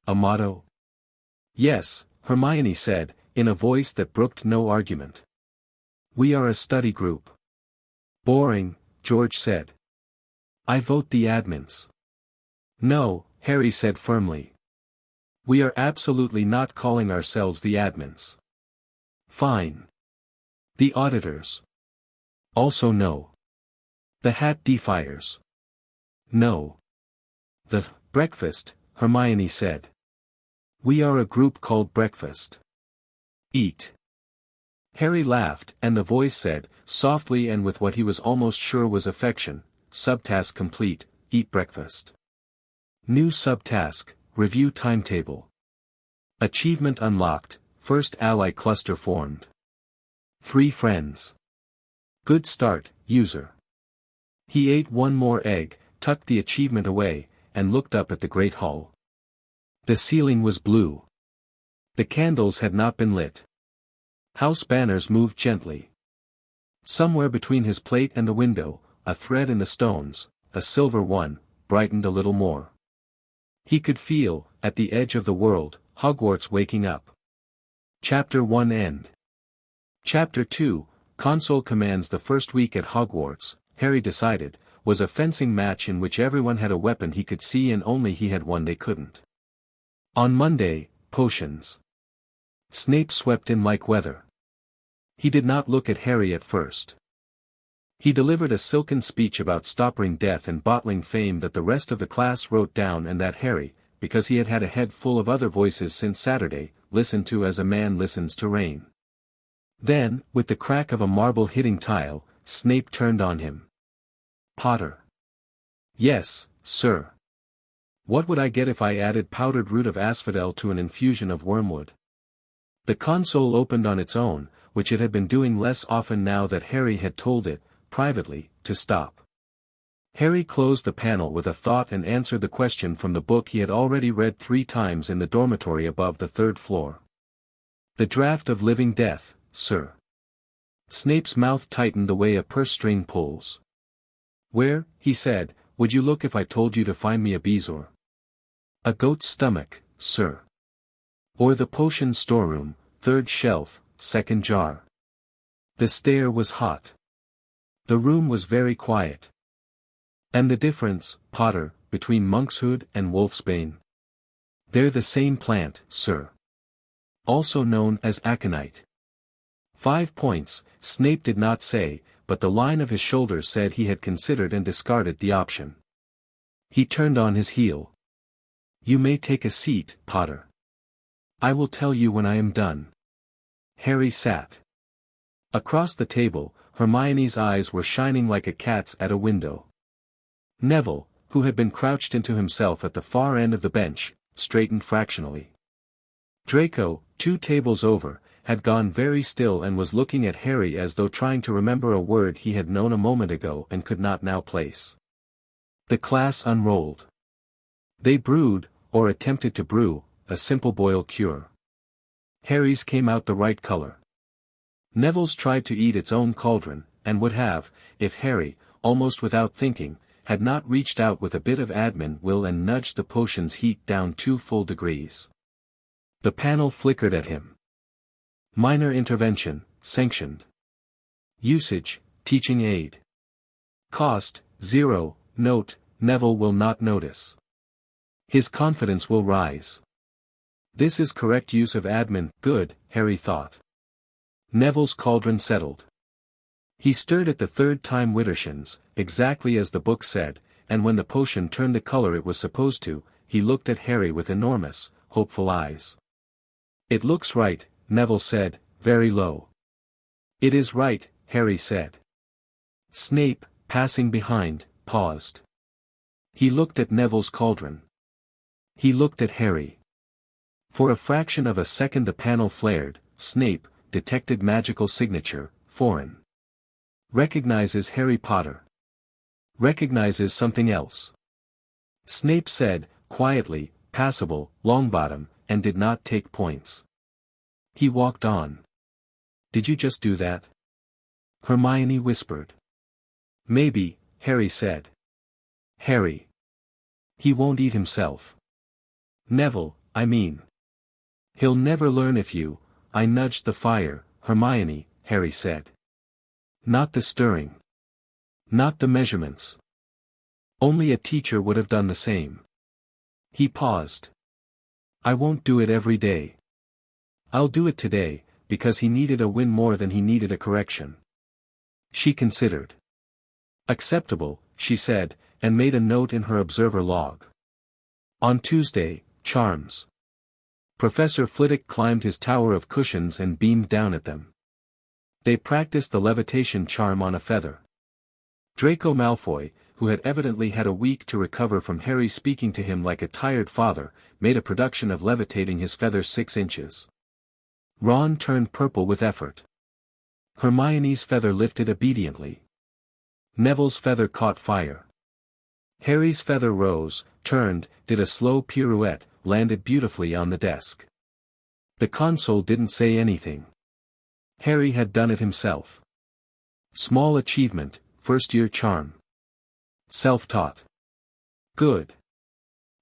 A motto? Yes, Hermione said, in a voice that brooked no argument. We are a study group. Boring, George said. I vote the admins. No, Harry said firmly. We are absolutely not calling ourselves the admins. Fine. The auditors. Also no. The hat defiers. No. The breakfast, Hermione said. We are a group called Breakfast. Eat. Harry laughed, and the voice said, softly and with what he was almost sure was affection, subtask complete, eat breakfast. New subtask, review timetable. Achievement unlocked, first ally cluster formed. 3 friends. Good start, user. He ate one more egg, tucked the achievement away, and looked up at the great hall. The ceiling was blue. The candles had not been lit. House banners moved gently. Somewhere between his plate and the window, a thread in the stones, a silver one, brightened a little more. He could feel, at the edge of the world, Hogwarts waking up. Chapter 1 End. Chapter 2, Console commands. The first week at Hogwarts, Harry decided, was a fencing match in which everyone had a weapon he could see and only he had one they couldn't. On Monday, potions. Snape swept in like weather. He did not look at Harry at first. He delivered a silken speech about stopping death and bottling fame that the rest of the class wrote down and that Harry, because he had had a head full of other voices since Saturday, listened to as a man listens to rain. Then, with the crack of a marble hitting tile, Snape turned on him. Potter. Yes, sir. What would I get if I added powdered root of asphodel to an infusion of wormwood? The console opened on its own, which it had been doing less often now that Harry had told it, privately, to stop. Harry closed the panel with a thought and answered the question from the book he had already read 3 times in the dormitory above the 3rd floor. The draft of living death, sir. Snape's mouth tightened the way a purse string pulls. Where, he said, would you look if I told you to find me a bezoar? A goat's stomach, sir. Or the potion storeroom, third shelf, second jar. The stair was hot. The room was very quiet. And the difference, Potter, between monkshood and wolfsbane? They're the same plant, sir. Also known as aconite. 5 points, Snape did not say, but the line of his shoulders said he had considered and discarded the option. He turned on his heel. You may take a seat, Potter. I will tell you when I am done. Harry sat. Across the table, Hermione's eyes were shining like a cat's at a window. Neville, who had been crouched into himself at the far end of the bench, straightened fractionally. Draco, 2 tables over, had gone very still and was looking at Harry as though trying to remember a word he had known a moment ago and could not now place. The class unrolled. They brewed, or attempted to brew, a simple boil cure. Harry's came out the right color. Neville's tried to eat its own cauldron, and would have, if Harry, almost without thinking, had not reached out with a bit of admin will and nudged the potion's heat down 2 full degrees. The panel flickered at him. Minor intervention, sanctioned. Usage, teaching aid. Cost, 0, note, Neville will not notice. His confidence will rise. This is correct use of admin, good, Harry thought. Neville's cauldron settled. He stirred it the 3rd time widdershins, exactly as the book said, and when the potion turned the color it was supposed to, he looked at Harry with enormous, hopeful eyes. It looks right, Neville said, very low. It is right, Harry said. Snape, passing behind, paused. He looked at Neville's cauldron. He looked at Harry. For a fraction of a second the panel flared. Snape, detected magical signature, foreign. Recognizes Harry Potter. Recognizes something else. Snape said, quietly, passable, Longbottom, and did not take points. He walked on. Did you just do that? Hermione whispered. Maybe, Harry said. Harry. He won't eat himself. Neville, I mean. He'll never learn if you. I nudged the fire, Hermione, Harry said. Not the stirring. Not the measurements. Only a teacher would have done the same. He paused. I won't do it every day. I'll do it today, because he needed a win more than he needed a correction. She considered. Acceptable, she said, and made a note in her observer log. On Tuesday, charms. Professor Flitwick climbed his tower of cushions and beamed down at them. They practiced the levitation charm on a feather. Draco Malfoy, who had evidently had a week to recover from Harry speaking to him like a tired father, made a production of levitating his feather 6 inches. Ron turned purple with effort. Hermione's feather lifted obediently. Neville's feather caught fire. Harry's feather rose, turned, did a slow pirouette, landed beautifully on the desk. The console didn't say anything. Harry had done it himself. Small achievement, first-year charm. Self-taught. Good.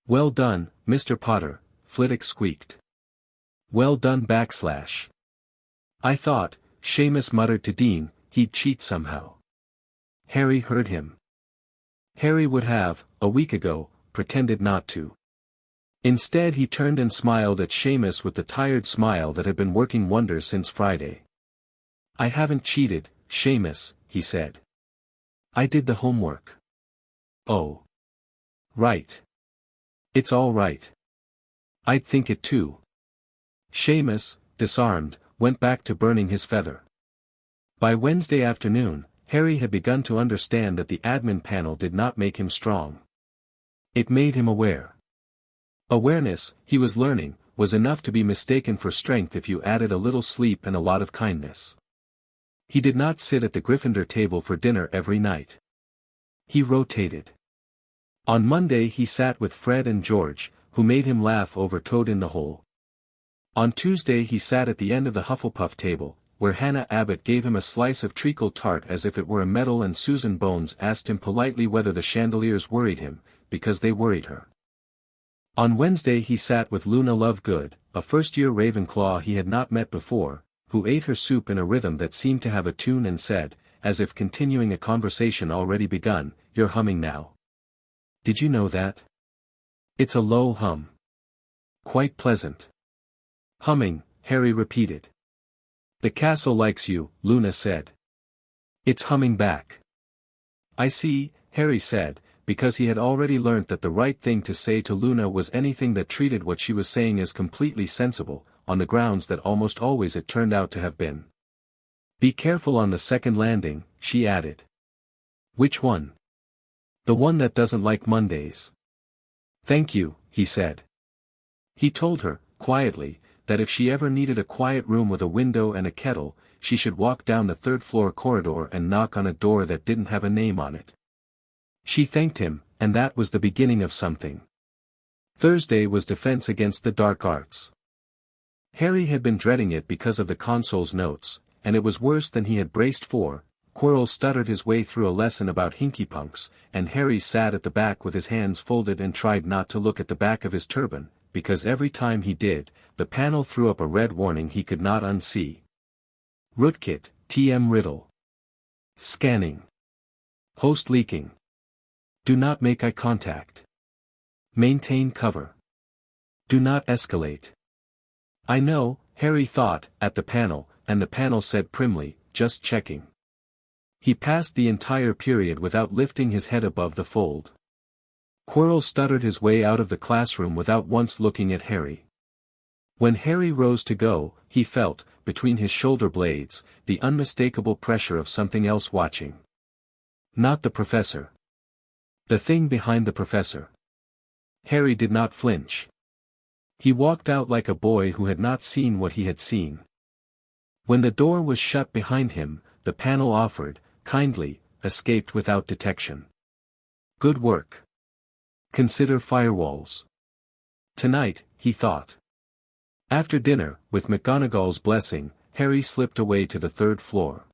Well done, Mr. Potter, Flitwick squeaked. Well done ! I thought, Seamus muttered to Dean, he'd cheat somehow. Harry heard him. Harry would have, a week ago, pretended not to. Instead he turned and smiled at Seamus with the tired smile that had been working wonders since Friday. I haven't cheated, Seamus, he said. I did the homework. Oh. Right. It's all right. I'd think it too. Seamus, disarmed, went back to burning his feather. By Wednesday afternoon, Harry had begun to understand that the admin panel did not make him strong. It made him aware. Awareness, he was learning, was enough to be mistaken for strength if you added a little sleep and a lot of kindness. He did not sit at the Gryffindor table for dinner every night. He rotated. On Monday he sat with Fred and George, who made him laugh over Toad in the Hole. On Tuesday he sat at the end of the Hufflepuff table, where Hannah Abbott gave him a slice of treacle tart as if it were a medal, and Susan Bones asked him politely whether the chandeliers worried him, because they worried her. On Wednesday he sat with Luna Lovegood, a first-year Ravenclaw he had not met before, who ate her soup in a rhythm that seemed to have a tune and said, as if continuing a conversation already begun, "You're humming now. Did you know that? It's a low hum. Quite pleasant." "Humming," Harry repeated. "The castle likes you," Luna said. "It's humming back." "I see," Harry said, because he had already learnt that the right thing to say to Luna was anything that treated what she was saying as completely sensible, on the grounds that almost always it turned out to have been. "Be careful on the second landing," she added. "Which one?" "The one that doesn't like Mondays." "Thank you," he said. He told her, quietly, that if she ever needed a quiet room with a window and a kettle, she should walk down the third-floor corridor and knock on a door that didn't have a name on it. She thanked him, and that was the beginning of something. Thursday was Defense Against the Dark Arts. Harry had been dreading it because of the console's notes, and it was worse than he had braced for. Quirrell stuttered his way through a lesson about hinkypunks, and Harry sat at the back with his hands folded and tried not to look at the back of his turban, because every time he did, the panel threw up a red warning he could not unsee. Rootkit, TM Riddle. Scanning. Host leaking. Do not make eye contact. Maintain cover. Do not escalate. "I know," Harry thought, at the panel, and the panel said primly, "Just checking." He passed the entire period without lifting his head above the fold. Quirrell stuttered his way out of the classroom without once looking at Harry. When Harry rose to go, he felt, between his shoulder blades, the unmistakable pressure of something else watching. Not the professor. The thing behind the professor. Harry did not flinch. He walked out like a boy who had not seen what he had seen. When the door was shut behind him, the panel offered, kindly, escaped without detection. Good work. Consider firewalls. Tonight, he thought. After dinner, with McGonagall's blessing, Harry slipped away to the third floor.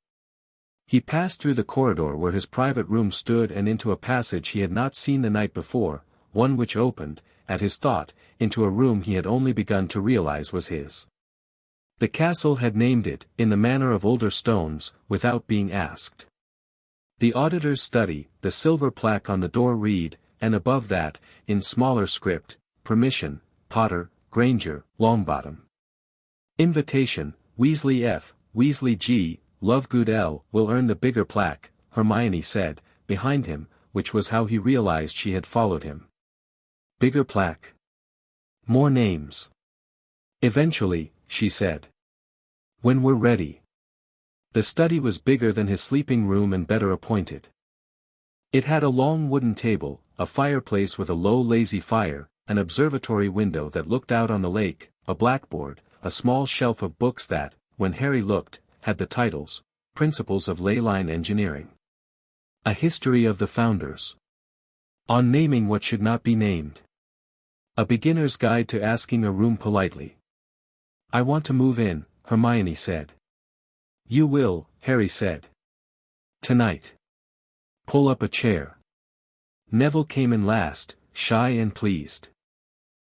He passed through the corridor where his private room stood and into a passage he had not seen the night before, one which opened, at his thought, into a room he had only begun to realize was his. The castle had named it, in the manner of older stones, without being asked. The auditor's study, the silver plaque on the door read, and above that, in smaller script, Permission, Potter, Granger, Longbottom. Invitation, Weasley F., Weasley G., Lovegood L. will earn the bigger plaque, Hermione said, behind him, which was how he realized she had followed him. Bigger plaque. More names. Eventually, she said. When we're ready. The study was bigger than his sleeping room and better appointed. It had a long wooden table, a fireplace with a low lazy fire, an observatory window that looked out on the lake, a blackboard, a small shelf of books that, when Harry looked, had the titles, Principles of Leyline Engineering. A History of the Founders. On Naming What Should Not Be Named. A Beginner's Guide to Asking a Room Politely. I want to move in, Hermione said. You will, Harry said. Tonight. Pull up a chair. Neville came in last, shy and pleased.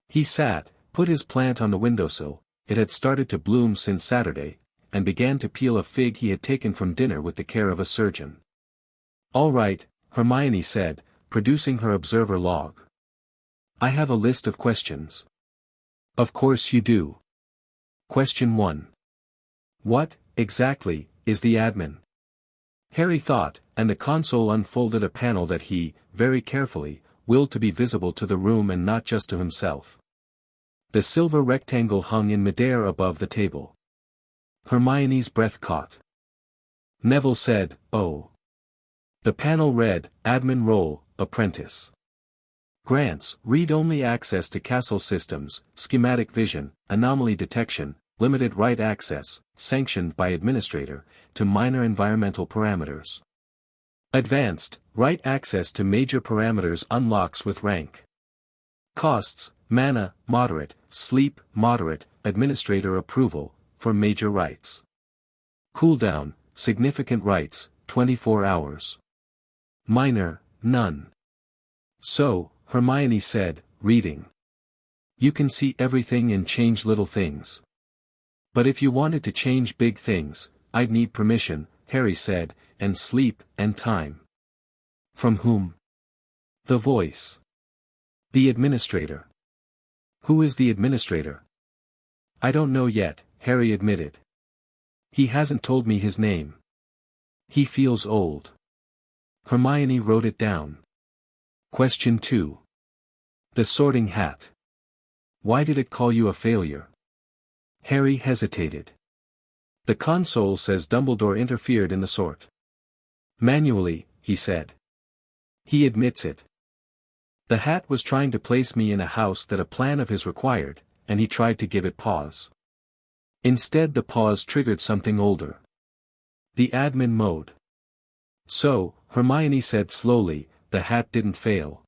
He sat, put his plant on the windowsill, it had started to bloom since Saturday, and began to peel a fig he had taken from dinner with the care of a surgeon. All right, Hermione said, producing her observer log. I have a list of questions. Of course you do. Question 1. What, exactly, is the admin? Harry thought, and the console unfolded a panel that he, very carefully, willed to be visible to the room and not just to himself. The silver rectangle hung in midair above the table. Hermione's breath caught. Neville said, oh. The panel read, Admin Role, Apprentice. Grants, read-only access to castle systems, schematic vision, anomaly detection, limited write access, sanctioned by administrator, to minor environmental parameters. Advanced, write access to major parameters unlocks with rank. Costs, mana, moderate, sleep, moderate, administrator approval, for major rights. Cooldown, significant rights, 24 hours. Minor, none. So, Hermione said, reading. You can see everything and change little things. But if you wanted to change big things, I'd need permission, Harry said, and sleep, and time. From whom? The voice. The administrator. Who is the administrator? I don't know yet, Harry admitted. He hasn't told me his name. He feels old. Hermione wrote it down. Question 2. The sorting hat. Why did it call you a failure? Harry hesitated. The console says Dumbledore interfered in the sort. Manually, he said. He admits it. The hat was trying to place me in a house that a plan of his required, and he tried to give it pause. Instead the pause triggered something older. The admin mode. So, Hermione said slowly, the hat didn't fail.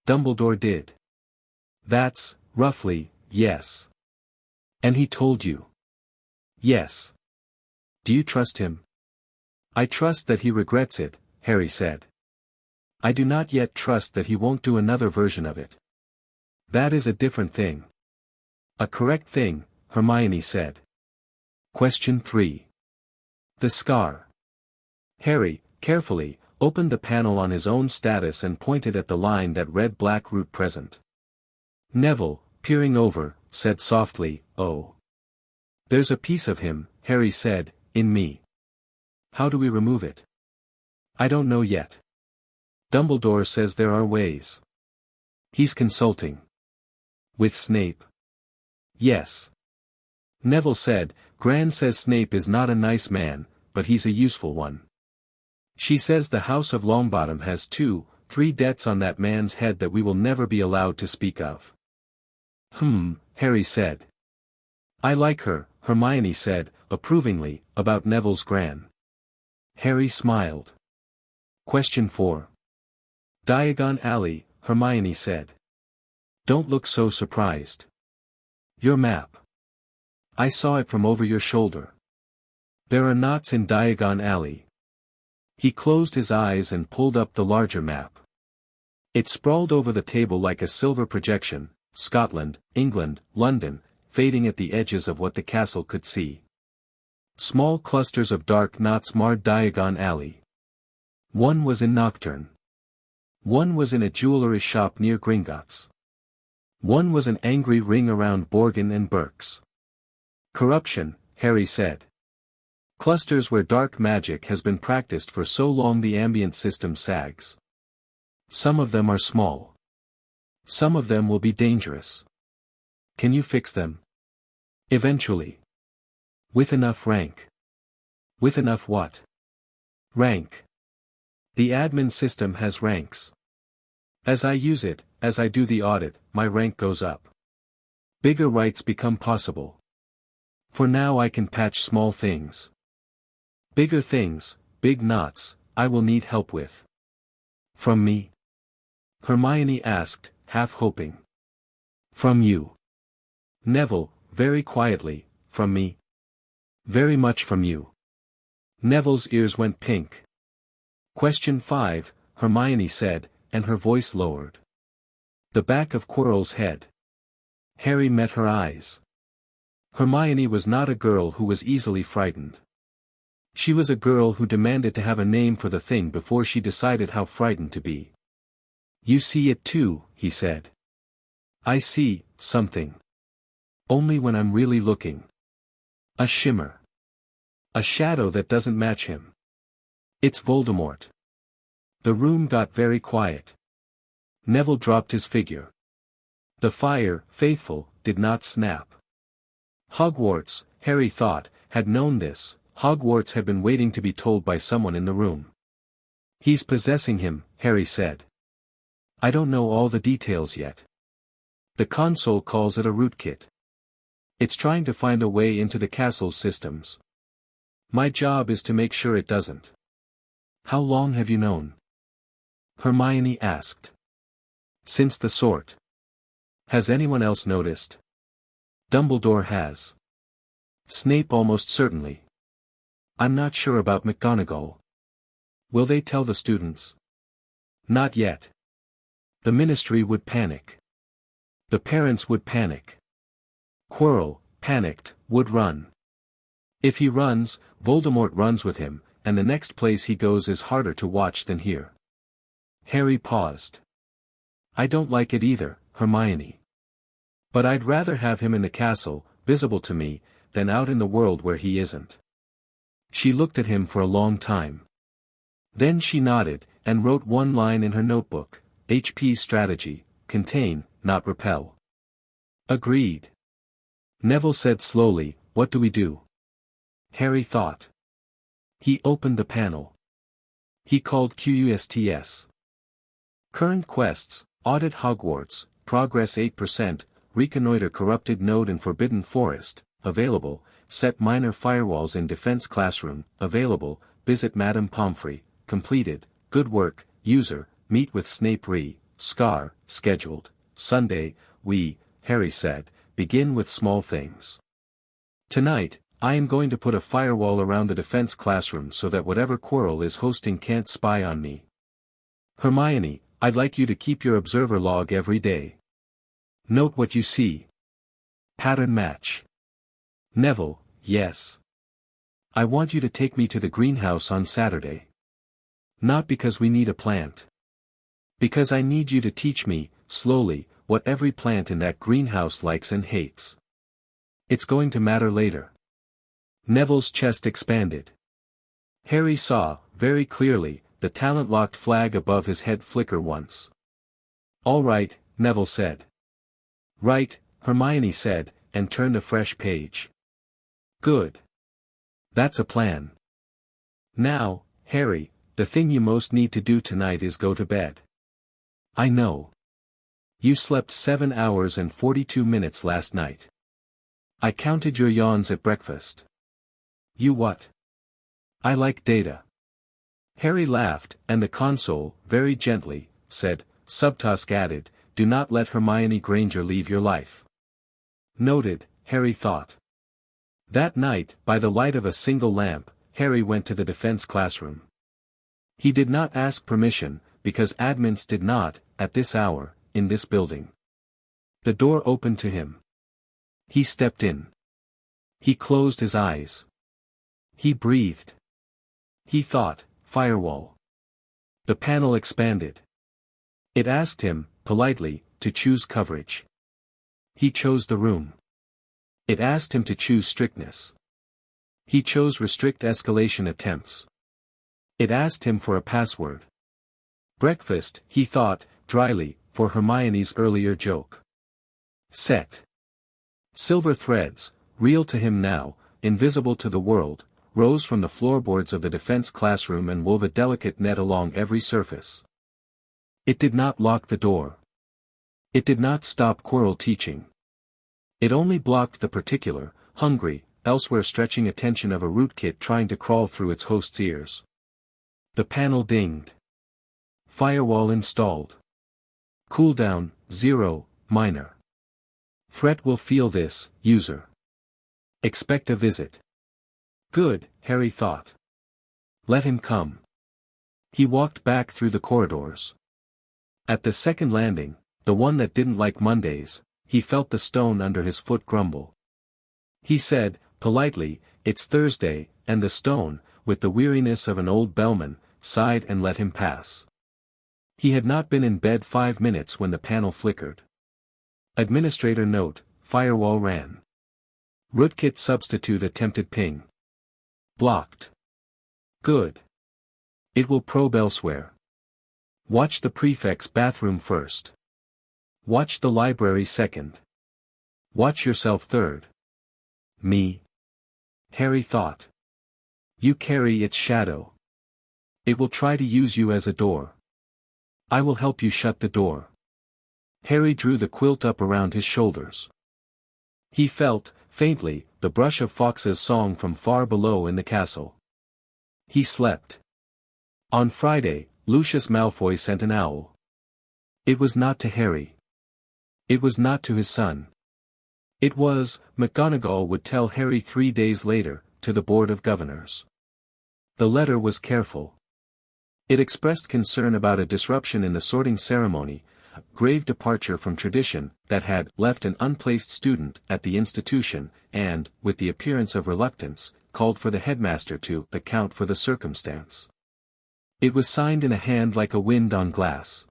Dumbledore did. That's, roughly, yes. And he told you? Yes. Do you trust him? I trust that he regrets it, Harry said. I do not yet trust that he won't do another version of it. That is a different thing. A correct thing, Hermione said. Question 3. The scar. Harry, carefully, opened the panel on his own status and pointed at the line that read Black Root Present. Neville, peering over, said softly, "Oh. There's a piece of him," Harry said, "in me. How do we remove it?" I don't know yet. Dumbledore says there are ways. He's consulting. With Snape? Yes. Neville said, Gran says Snape is not a nice man, but he's a useful one. She says the House of Longbottom has 2-3 debts on that man's head that we will never be allowed to speak of. Harry said. I like her, Hermione said, approvingly, about Neville's Gran. Harry smiled. Question 4. Diagon Alley, Hermione said. Don't look so surprised. Your map. I saw it from over your shoulder. There are knots in Diagon Alley. He closed his eyes and pulled up the larger map. It sprawled over the table like a silver projection, Scotland, England, London, fading at the edges of what the castle could see. Small clusters of dark knots marred Diagon Alley. One was in Nocturne. One was in a jewellery shop near Gringotts. One was an angry ring around Borgin and Berks. Corruption, Harry said. Clusters where dark magic has been practiced for so long the ambient system sags. Some of them are small. Some of them will be dangerous. Can you fix them? Eventually. With enough rank. With enough what? Rank. The admin system has ranks. As I use it, as I do the audit, my rank goes up. Bigger rights become possible. For now I can patch small things. Bigger things, big knots, I will need help with. From me? Hermione asked, half hoping. From you. Neville, very quietly, from me. Very much from you. Neville's ears went pink. Question 5, Hermione said, and her voice lowered. The back of Quirrell's head. Harry met her eyes. Hermione was not a girl who was easily frightened. She was a girl who demanded to have a name for the thing before she decided how frightened to be. You see it too, he said. I see, something. Only when I'm really looking. A shimmer. A shadow that doesn't match him. It's Voldemort. The room got very quiet. Neville dropped his figure. The fire, faithful, did not snap. Hogwarts, Harry thought, had known this. Hogwarts had been waiting to be told by someone in the room. He's possessing him, Harry said. I don't know all the details yet. The console calls it a rootkit. It's trying to find a way into the castle's systems. My job is to make sure it doesn't. How long have you known? Hermione asked. Since the sort. Has anyone else noticed? Dumbledore has. Snape almost certainly. I'm not sure about McGonagall. Will they tell the students? Not yet. The Ministry would panic. The parents would panic. Quirrell, panicked, would run. If he runs, Voldemort runs with him, and the next place he goes is harder to watch than here. Harry paused. I don't like it either, Hermione. But I'd rather have him in the castle, visible to me, than out in the world where he isn't. She looked at him for a long time. Then she nodded, and wrote one line in her notebook, HP's strategy, contain, not repel. Agreed. Neville said slowly, what do we do? Harry thought. He opened the panel. He called QUSTS. Current quests, audit Hogwarts, progress 8%, reconnoiter corrupted node in Forbidden Forest, available, set minor firewalls in defense classroom, available, visit Madame Pomfrey, completed, good work, user, meet with Snape Scar, scheduled, Sunday, Harry said, begin with small things. Tonight, I am going to put a firewall around the defense classroom so that whatever Quirrell is hosting can't spy on me. Hermione, I'd like you to keep your observer log every day. Note what you see. Pattern match. Neville, yes. I want you to take me to the greenhouse on Saturday. Not because we need a plant. Because I need you to teach me, slowly, what every plant in that greenhouse likes and hates. It's going to matter later. Neville's chest expanded. Harry saw, very clearly, the talent-locked flag above his head flicker once. All right, Neville said. Right, Hermione said, and turned a fresh page. Good. That's a plan. Now, Harry, the thing you most need to do tonight is go to bed. I know. You slept 7 hours and 42 minutes last night. I counted your yawns at breakfast. You what? I like data. Harry laughed, and the console, very gently, said, Subtusk added, do not let Hermione Granger leave your life. Noted, Harry thought. That night, by the light of a single lamp, Harry went to the defense classroom. He did not ask permission, because admins did not, at this hour, in this building. The door opened to him. He stepped in. He closed his eyes. He breathed. He thought, firewall. The panel expanded. It asked him, politely, to choose coverage. He chose the room. It asked him to choose strictness. He chose restrict escalation attempts. It asked him for a password. Breakfast, he thought, dryly, for Hermione's earlier joke. Set. Silver threads, real to him now, invisible to the world, rose from the floorboards of the defense classroom and wove a delicate net along every surface. It did not lock the door. It did not stop Quirrell teaching. It only blocked the particular, hungry, elsewhere stretching attention of a rootkit trying to crawl through its host's ears. The panel dinged. Firewall installed. Cooldown, 0, minor. Threat will feel this, user. Expect a visit. Good, Harry thought. Let him come. He walked back through the corridors. At the second landing, the one that didn't like Mondays, he felt the stone under his foot grumble. He said, politely, it's Thursday, and the stone, with the weariness of an old bellman, sighed and let him pass. He had not been in bed 5 minutes when the panel flickered. Administrator note, firewall ran. Rootkit substitute attempted ping. Blocked. Good. It will probe elsewhere. Watch the prefect's bathroom first. Watch the library second. Watch yourself third. Me? Harry thought. You carry its shadow. It will try to use you as a door. I will help you shut the door. Harry drew the quilt up around his shoulders. He felt, faintly, the brush of Fawkes's song from far below in the castle. He slept. On Friday, Lucius Malfoy sent an owl. It was not to Harry. It was not to his son. It was, McGonagall would tell Harry 3 days later, to the Board of Governors. The letter was careful. It expressed concern about a disruption in the sorting ceremony, grave departure from tradition, that had left an unplaced student at the institution, and, with the appearance of reluctance, called for the headmaster to account for the circumstance. It was signed in a hand like a wind on glass.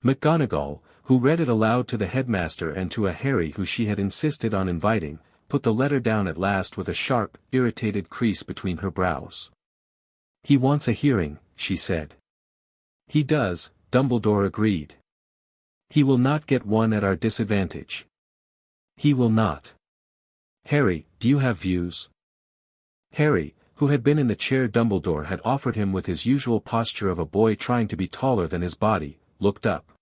McGonagall, who read it aloud to the headmaster and to a Harry who she had insisted on inviting, put the letter down at last with a sharp, irritated crease between her brows. "He wants a hearing," she said. "He does," Dumbledore agreed. "He will not get one at our disadvantage. He will not. Harry, do you have views?" Harry, who had been in the chair Dumbledore had offered him with his usual posture of a boy trying to be taller than his body, looked up.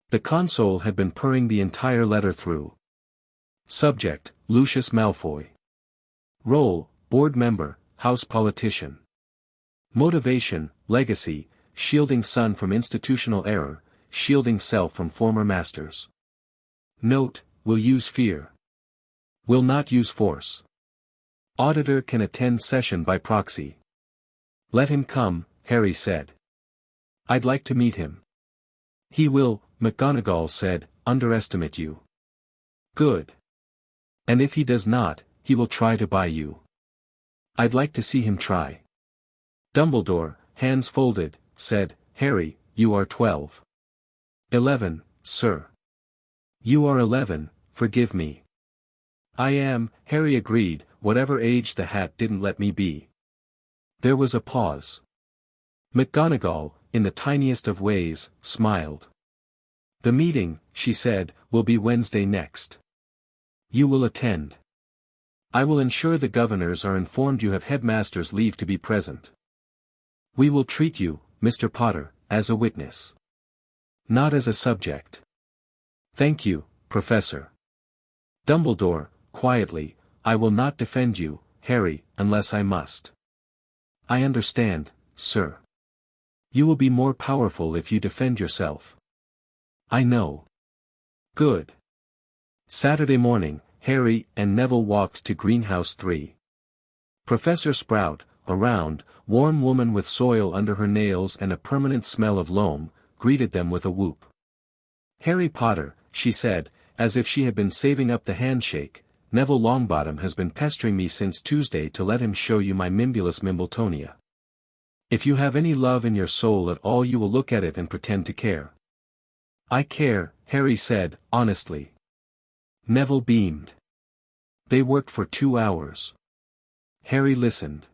The console had been purring the entire letter through. Subject, Lucius Malfoy. Role, board member, house politician. Motivation, legacy, shielding son from institutional error, shielding self from former masters. Note, will use fear. Will not use force. Auditor can attend session by proxy. Let him come, Harry said. I'd like to meet him. He will, McGonagall said, underestimate you. Good. And if he does not, he will try to buy you. I'd like to see him try. Dumbledore, hands folded, said, Harry, you are 12. 11, sir. You are 11, forgive me. I am, Harry agreed, whatever age the hat didn't let me be. There was a pause. McGonagall, in the tiniest of ways, smiled. The meeting, she said, will be Wednesday next. You will attend. I will ensure the governors are informed you have headmaster's leave to be present. We will treat you, Mr. Potter, as a witness. Not as a subject. Thank you, Professor. Dumbledore, quietly, I will not defend you, Harry, unless I must. I understand, sir. You will be more powerful if you defend yourself. I know. Good. Saturday morning, Harry and Neville walked to Greenhouse 3. Professor Sprout, a round, warm woman with soil under her nails and a permanent smell of loam, greeted them with a whoop. Harry Potter, she said, as if she had been saving up the handshake, Neville Longbottom has been pestering me since Tuesday to let him show you my Mimbulus Mimbletonia. If you have any love in your soul at all you will look at it and pretend to care. I care, Harry said, honestly. Neville beamed. They worked for 2 hours. Harry listened.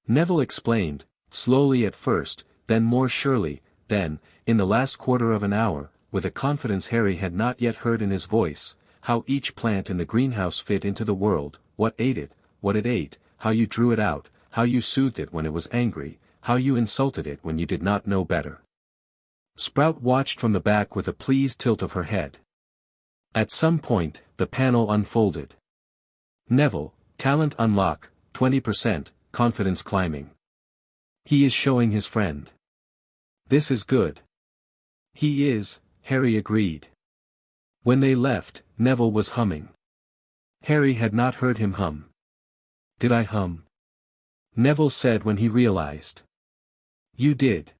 Neville explained, slowly at first, then more surely, then, in the last quarter of an hour, with a confidence Harry had not yet heard in his voice, how each plant in the greenhouse fit into the world, what ate it, what it ate, how you drew it out, how you soothed it when it was angry, how you insulted it when you did not know better. Sprout watched from the back with a pleased tilt of her head. At some point, the panel unfolded. Neville, talent unlock, 20%, confidence climbing. He is showing his friend. This is good. He is, Harry agreed. When they left, Neville was humming. Harry had not heard him hum. Did I hum? Neville said when he realized. You did.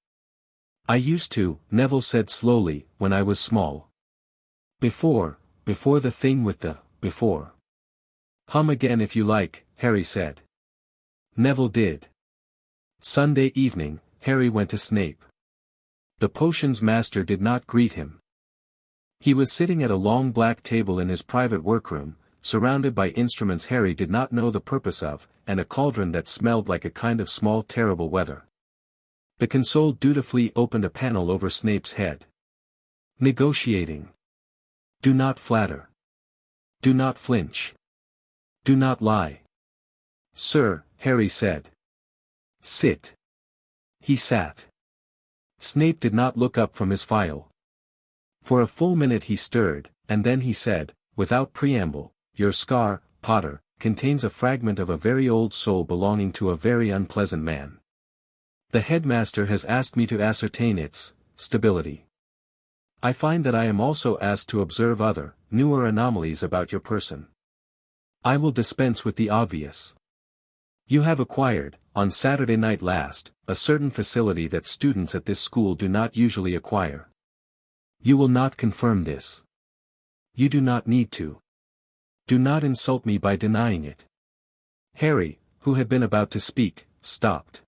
I used to, Neville said slowly, when I was small. Before the thing with the, before. Hum again if you like, Harry said. Neville did. Sunday evening, Harry went to Snape. The potions master did not greet him. He was sitting at a long black table in his private workroom, surrounded by instruments Harry did not know the purpose of, and a cauldron that smelled like a kind of small terrible weather. The console dutifully opened a panel over Snape's head. Negotiating. Do not flatter. Do not flinch. Do not lie. Sir, Harry said. Sit. He sat. Snape did not look up from his file. For a full minute he stirred, and then he said, without preamble, your scar, Potter, contains a fragment of a very old soul belonging to a very unpleasant man. The headmaster has asked me to ascertain its stability. I find that I am also asked to observe other, newer anomalies about your person. I will dispense with the obvious. You have acquired, on Saturday night last, a certain facility that students at this school do not usually acquire. You will not confirm this. You do not need to. Do not insult me by denying it. Harry, who had been about to speak, stopped.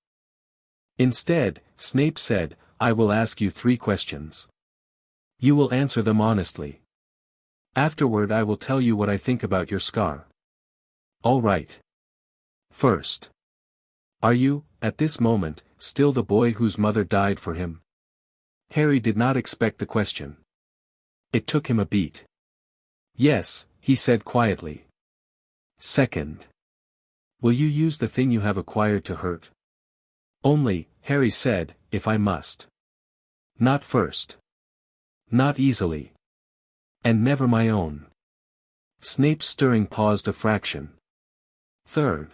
Instead, Snape said, I will ask you 3 questions. You will answer them honestly. Afterward I will tell you what I think about your scar. All right. First. Are you, at this moment, still the boy whose mother died for him? Harry did not expect the question. It took him a beat. Yes, he said quietly. Second. Will you use the thing you have acquired to hurt? Only, Harry said, if I must. Not first. Not easily. And never my own. Snape's stirring paused a fraction. Third.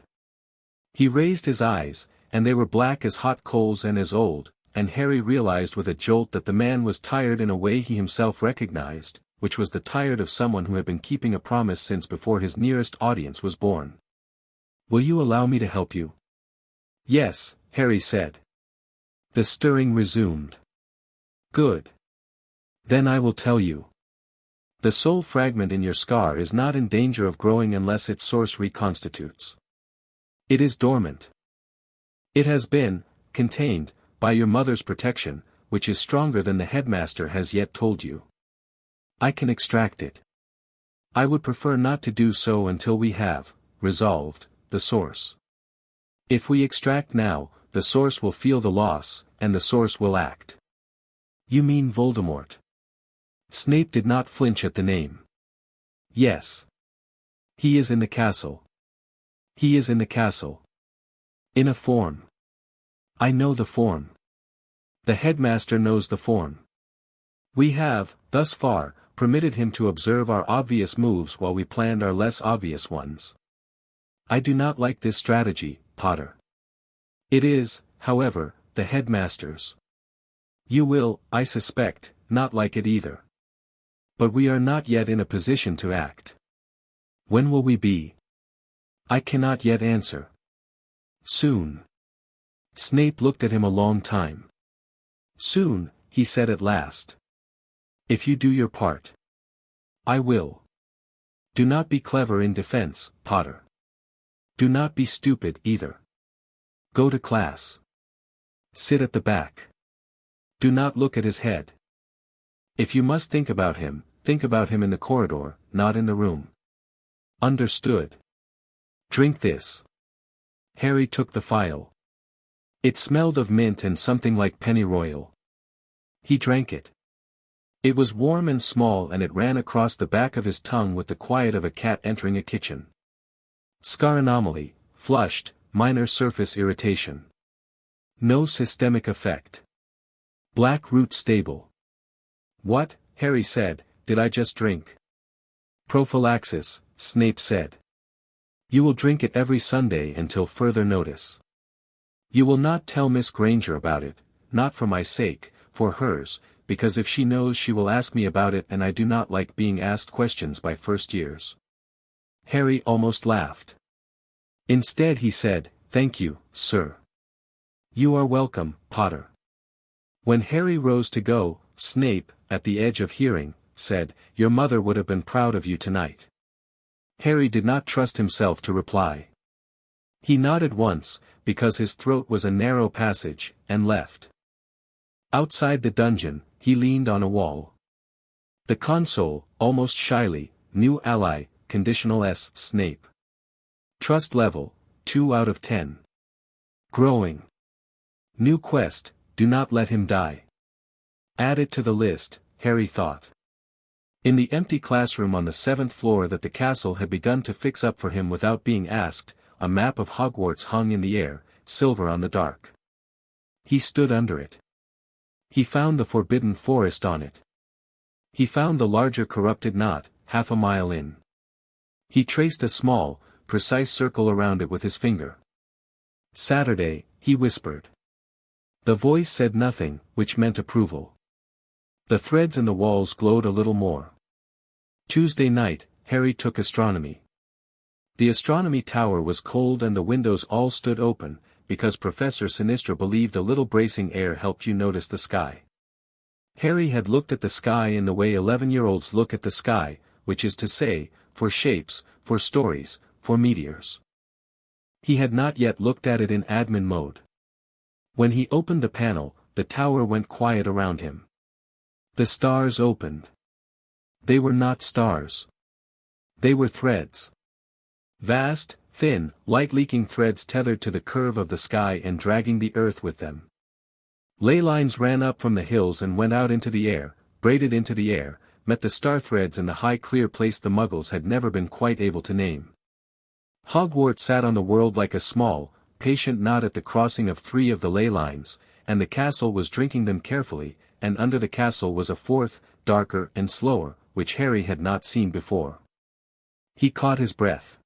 He raised his eyes, and they were black as hot coals and as old, and Harry realized with a jolt that the man was tired in a way he himself recognized, which was the tired of someone who had been keeping a promise since before his nearest audience was born. Will you allow me to help you? Yes, Harry said. The stirring resumed. Good. Then I will tell you. The soul fragment in your scar is not in danger of growing unless its source reconstitutes. It is dormant. It has been, contained, by your mother's protection, which is stronger than the headmaster has yet told you. I can extract it. I would prefer not to do so until we have, resolved, the source. If we extract now, the source will feel the loss, and the source will act. You mean Voldemort? Snape did not flinch at the name. Yes. He is in the castle. He is in the castle. In a form. I know the form. The headmaster knows the form. We have, thus far, permitted him to observe our obvious moves while we planned our less obvious ones. I do not like this strategy, Potter. It is, however, the headmaster's. You will, I suspect, not like it either. But we are not yet in a position to act. When will we be? I cannot yet answer. Soon. Snape looked at him a long time. Soon, he said at last. If you do your part. I will. Do not be clever in defense, Potter. Do not be stupid either. Go to class. Sit at the back. Do not look at his head. If you must think about him in the corridor, not in the room. Understood. Drink this. Harry took the phial. It smelled of mint and something like pennyroyal. He drank it. It was warm and small and it ran across the back of his tongue with the quiet of a cat entering a kitchen. Scar anomaly, flushed, minor surface irritation. No systemic effect. Black root stable. What, Harry said, did I just drink? Prophylaxis, Snape said. You will drink it every Sunday until further notice. You will not tell Miss Granger about it, not for my sake, for hers, because if she knows she will ask me about it and I do not like being asked questions by first years. Harry almost laughed. Instead he said, Thank you, sir. You are welcome, Potter. When Harry rose to go, Snape, at the edge of hearing, said, Your mother would have been proud of you tonight. Harry did not trust himself to reply. He nodded once, because his throat was a narrow passage, and left. Outside the dungeon, he leaned on a wall. The console, almost shyly, new ally, conditional S. Snape. Trust level, 2 out of 10. Growing. New quest, do not let him die. Add it to the list, Harry thought. In the empty classroom on the 7th floor that the castle had begun to fix up for him without being asked, a map of Hogwarts hung in the air, silver on the dark. He stood under it. He found the forbidden forest on it. He found the larger corrupted knot, half a mile in. He traced a small, precise circle around it with his finger. Saturday, he whispered. The voice said nothing, which meant approval. The threads in the walls glowed a little more. Tuesday night, Harry took astronomy. The astronomy tower was cold and the windows all stood open, because Professor Sinistra believed a little bracing air helped you notice the sky. Harry had looked at the sky in the way 11-year-olds look at the sky, which is to say, for shapes, for stories, for meteors. He had not yet looked at it in admin mode. When he opened the panel, the tower went quiet around him. The stars opened. They were not stars. They were threads. Vast, thin, light-leaking threads tethered to the curve of the sky and dragging the earth with them. Ley lines ran up from the hills and went out into the air, braided into the air, met the star threads in the high clear place the Muggles had never been quite able to name. Hogwarts sat on the world like a small, patient knot at the crossing of 3 of the ley lines, and the castle was drinking them carefully, and under the castle was a fourth, darker and slower, which Harry had not seen before. He caught his breath.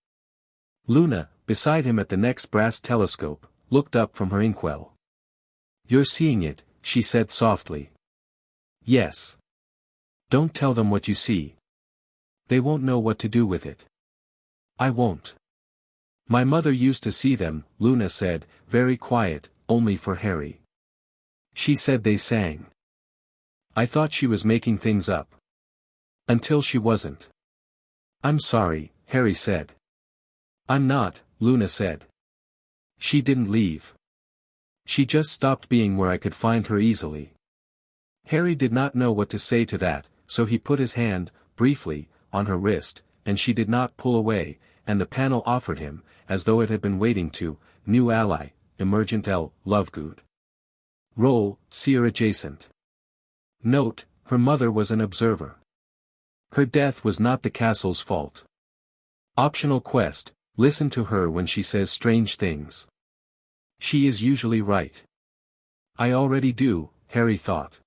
Luna, beside him at the next brass telescope, looked up from her inkwell. "You're seeing it," she said softly. "Yes. Don't tell them what you see. They won't know what to do with it." "I won't. My mother used to see them," Luna said, very quiet, only for Harry. "She said they sang. I thought she was making things up. Until she wasn't." "I'm sorry," Harry said. "I'm not," Luna said. "She didn't leave. She just stopped being where I could find her easily." Harry did not know what to say to that, so he put his hand, briefly, on her wrist, and she did not pull away, and the panel offered him, as though it had been waiting to, new ally, emergent L. Lovegood. Role, seer adjacent. Note, her mother was an observer. Her death was not the castle's fault. Optional quest, listen to her when she says strange things. She is usually right. I already do, Harry thought.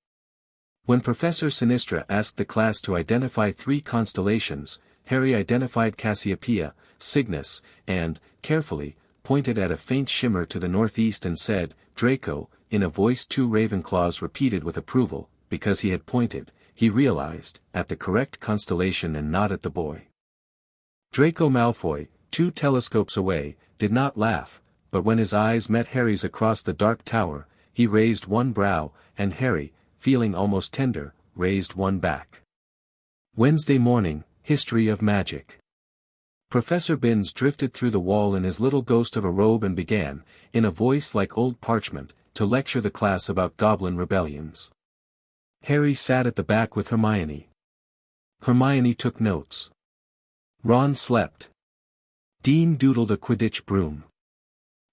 When Professor Sinistra asked the class to identify 3 constellations, Harry identified Cassiopeia, Cygnus, and, carefully, pointed at a faint shimmer to the northeast and said, "Draco," in a voice 2 Ravenclaws repeated with approval, because he had pointed, he realized, at the correct constellation and not at the boy. Draco Malfoy, 2 telescopes away, did not laugh, but when his eyes met Harry's across the dark tower, he raised one brow, and Harry, feeling almost tender, raised one back. Wednesday morning, History of Magic. Professor Binns drifted through the wall in his little ghost of a robe and began, in a voice like old parchment, to lecture the class about goblin rebellions. Harry sat at the back with Hermione. Hermione took notes. Ron slept. Dean doodled a Quidditch broom.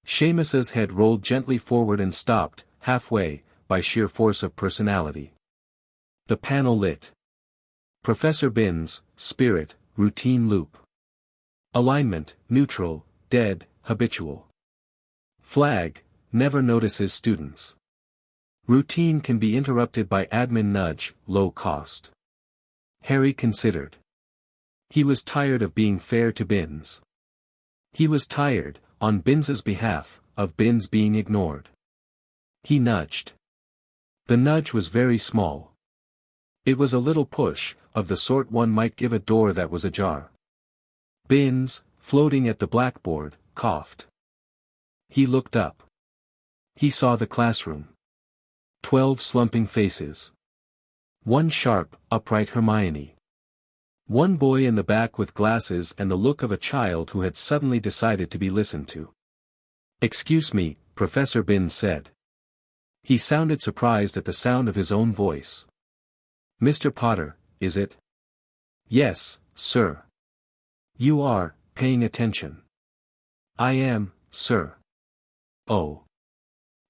Seamus's head rolled gently forward and stopped, halfway, by sheer force of personality. The panel lit. Professor Binns, spirit, routine loop. Alignment, neutral, dead, habitual. Flag, never notices students. Routine can be interrupted by admin nudge, low cost. Harry considered. He was tired of being fair to Binns. He was tired, on Binns's behalf, of Binns being ignored. He nudged. The nudge was very small. It was a little push, of the sort one might give a door that was ajar. Binns, floating at the blackboard, coughed. He looked up. He saw the classroom. 12 slumping faces. One sharp, upright Hermione. One boy in the back with glasses and the look of a child who had suddenly decided to be listened to. "Excuse me," Professor Binns said. He sounded surprised at the sound of his own voice. "Mr. Potter, is it?" "Yes, sir." "You are, paying attention." "I am, sir." "Oh."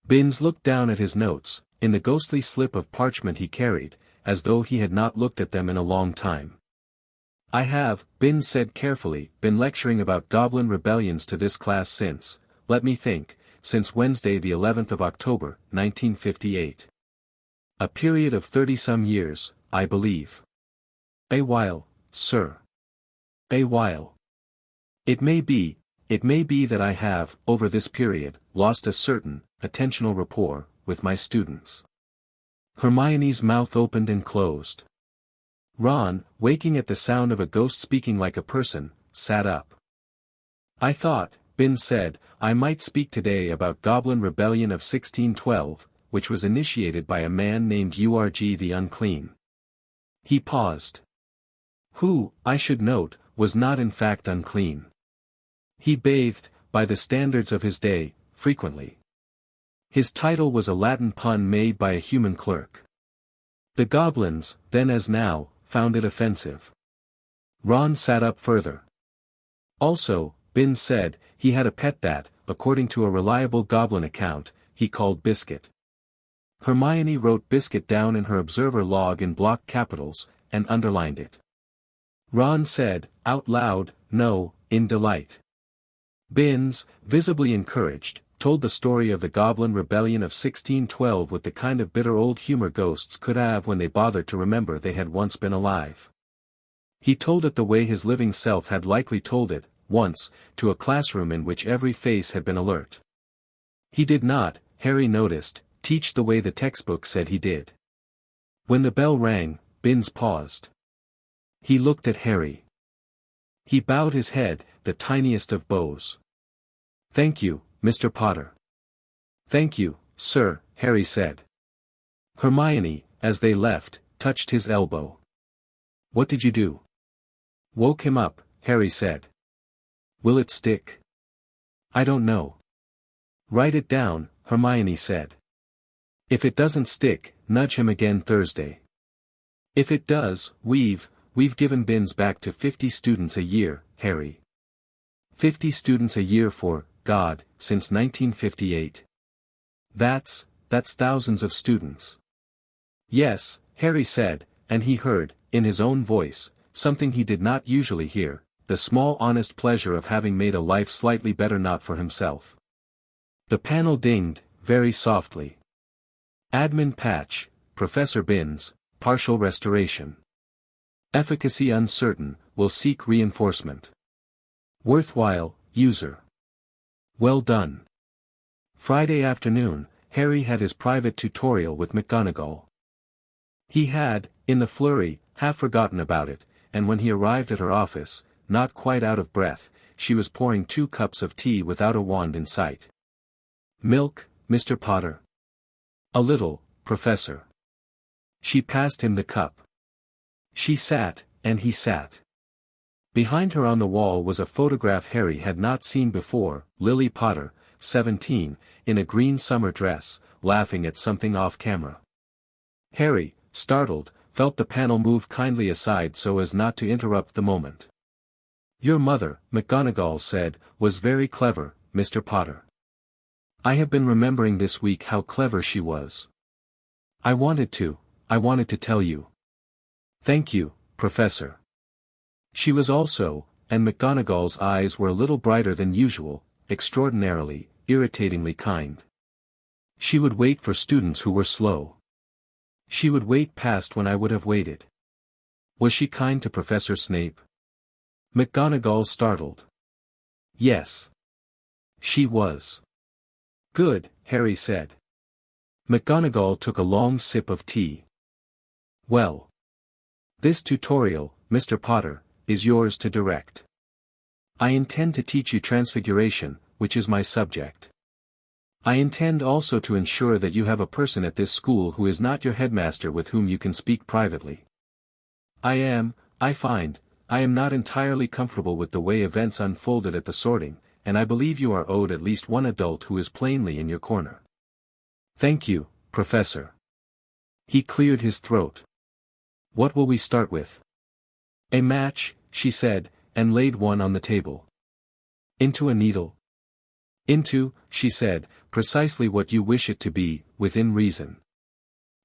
Binns looked down at his notes, in the ghostly slip of parchment he carried, as though he had not looked at them in a long time. "I have," Binns said carefully, "been lecturing about goblin rebellions to this class since, let me think, since Wednesday the 11th of October, 1958. A period of 30-some years, I believe." "A while, sir." "A while. It may be that I have, over this period, lost a certain, attentional rapport, with my students." Hermione's mouth opened and closed. Ron, waking at the sound of a ghost speaking like a person, sat up. "I thought," Binns said, "I might speak today about Goblin Rebellion of 1612, which was initiated by a man named Urg the Unclean. He paused. Who, I should note, was not in fact unclean. He bathed, by the standards of his day, frequently. His title was a Latin pun made by a human clerk. The goblins, then as now, found it offensive. Ron sat up further. Also, Binns said, he had a pet that, according to a reliable goblin account, he called Biscuit. Hermione wrote Biscuit down in her observer log in block capitals, and underlined it. Ron said, out loud, no, in delight. Binns, visibly encouraged, told the story of the Goblin Rebellion of 1612 with the kind of bitter old humor ghosts could have when they bothered to remember they had once been alive. He told it the way his living self had likely told it, once, to a classroom in which every face had been alert. He did not, Harry noticed, teach the way the textbook said he did. When the bell rang, Binns paused. He looked at Harry. He bowed his head, the tiniest of bows. Thank you, Mr. Potter. Thank you, sir, Harry said. Hermione, as they left, touched his elbow. What did you do? Woke him up, Harry said. Will it stick? I don't know. Write it down, Hermione said. If it doesn't stick, nudge him again Thursday. If it does, we've given Binns back to 50 students a year, Harry. 50 students a year for, God, since 1958. That's thousands of students. Yes, Harry said, and he heard, in his own voice, something he did not usually hear, the small honest pleasure of having made a life slightly better not for himself. The panel dinged, very softly. Admin patch, Professor Binns, partial restoration. Efficacy uncertain, will seek reinforcement. Worthwhile, user. Well done. Friday afternoon, Harry had his private tutorial with McGonagall. He had, in the flurry, half forgotten about it, and when he arrived at her office, not quite out of breath, she was pouring 2 cups of tea without a wand in sight. Milk, Mr. Potter? A little, Professor. She passed him the cup. She sat, and he sat. Behind her on the wall was a photograph Harry had not seen before, Lily Potter, 17, in a green summer dress, laughing at something off camera. Harry, startled, felt the panel move kindly aside so as not to interrupt the moment. Your mother, McGonagall said, was very clever, Mr. Potter. I have been remembering this week how clever she was. I wanted to tell you. Thank you, Professor. She was also, and McGonagall's eyes were a little brighter than usual, extraordinarily, irritatingly kind. She would wait for students who were slow. She would wait past when I would have waited. Was she kind to Professor Snape? McGonagall startled. Yes. She was. Good, Harry said. McGonagall took a long sip of tea. Well. This tutorial, Mr. Potter, is yours to direct. I intend to teach you Transfiguration, which is my subject. I intend also to ensure that you have a person at this school who is not your headmaster with whom you can speak privately. I find, I am not entirely comfortable with the way events unfolded at the sorting, and I believe you are owed at least one adult who is plainly in your corner. Thank you, Professor. He cleared his throat. What will we start with? A match, she said, and laid one on the table. Into a needle. Into, she said, precisely what you wish it to be, within reason.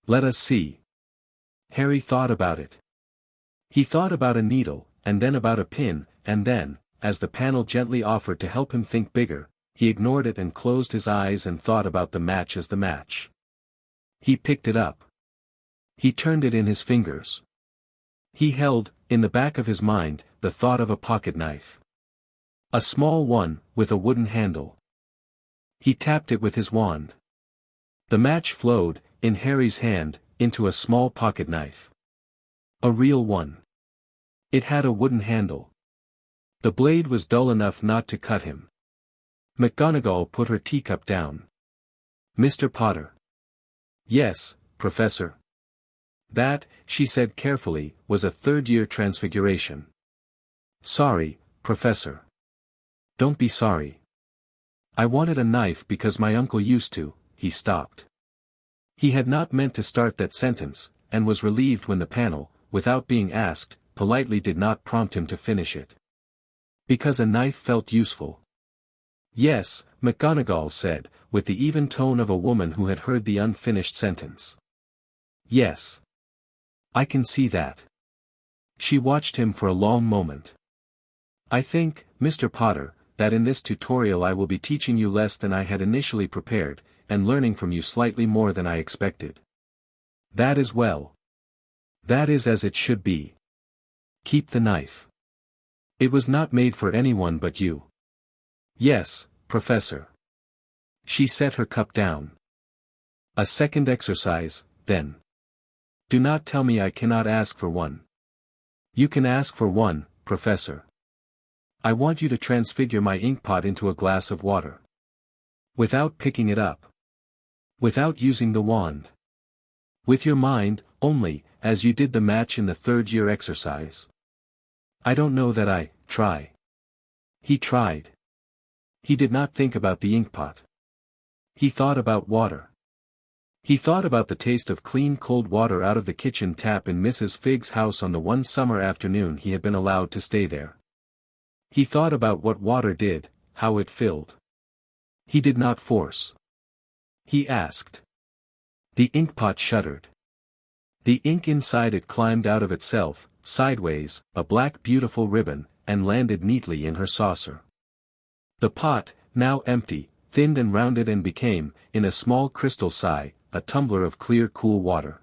Let us see. Harry thought about it. He thought about a needle, and then about a pin, and then, as the panel gently offered to help him think bigger, he ignored it and closed his eyes and thought about the match as the match. He picked it up. He turned it in his fingers. He held, in the back of his mind, the thought of a pocket knife. A small one, with a wooden handle. He tapped it with his wand. The match flowed, in Harry's hand, into a small pocket knife. A real one. It had a wooden handle. The blade was dull enough not to cut him. McGonagall put her teacup down. Mr. Potter. Yes, Professor. That, she said carefully, was a third-year transfiguration. Sorry, Professor. Don't be sorry. I wanted a knife because my uncle used to. He stopped. He had not meant to start that sentence, and was relieved when the panel, without being asked, politely did not prompt him to finish it. Because a knife felt useful. Yes, McGonagall said, with the even tone of a woman who had heard the unfinished sentence. Yes. I can see that. She watched him for a long moment. I think, Mr. Potter, that in this tutorial I will be teaching you less than I had initially prepared, and learning from you slightly more than I expected. That is well. That is as it should be. Keep the knife. It was not made for anyone but you. Yes, Professor. She set her cup down. A second exercise, then. Do not tell me I cannot ask for one. You can ask for one, Professor. I want you to transfigure my inkpot into a glass of water. Without picking it up. Without using the wand. With your mind, only, as you did the match in the third-year exercise. I don't know that I try. He tried. He did not think about the inkpot. He thought about water. He thought about the taste of clean cold water out of the kitchen tap in Mrs. Figg's house on the one summer afternoon he had been allowed to stay there. He thought about what water did, how it filled. He did not force. He asked. The inkpot shuddered. The ink inside it climbed out of itself, sideways, a black beautiful ribbon, and landed neatly in her saucer. The pot, now empty, thinned and rounded and became, in a small crystal sigh, a tumbler of clear cool water.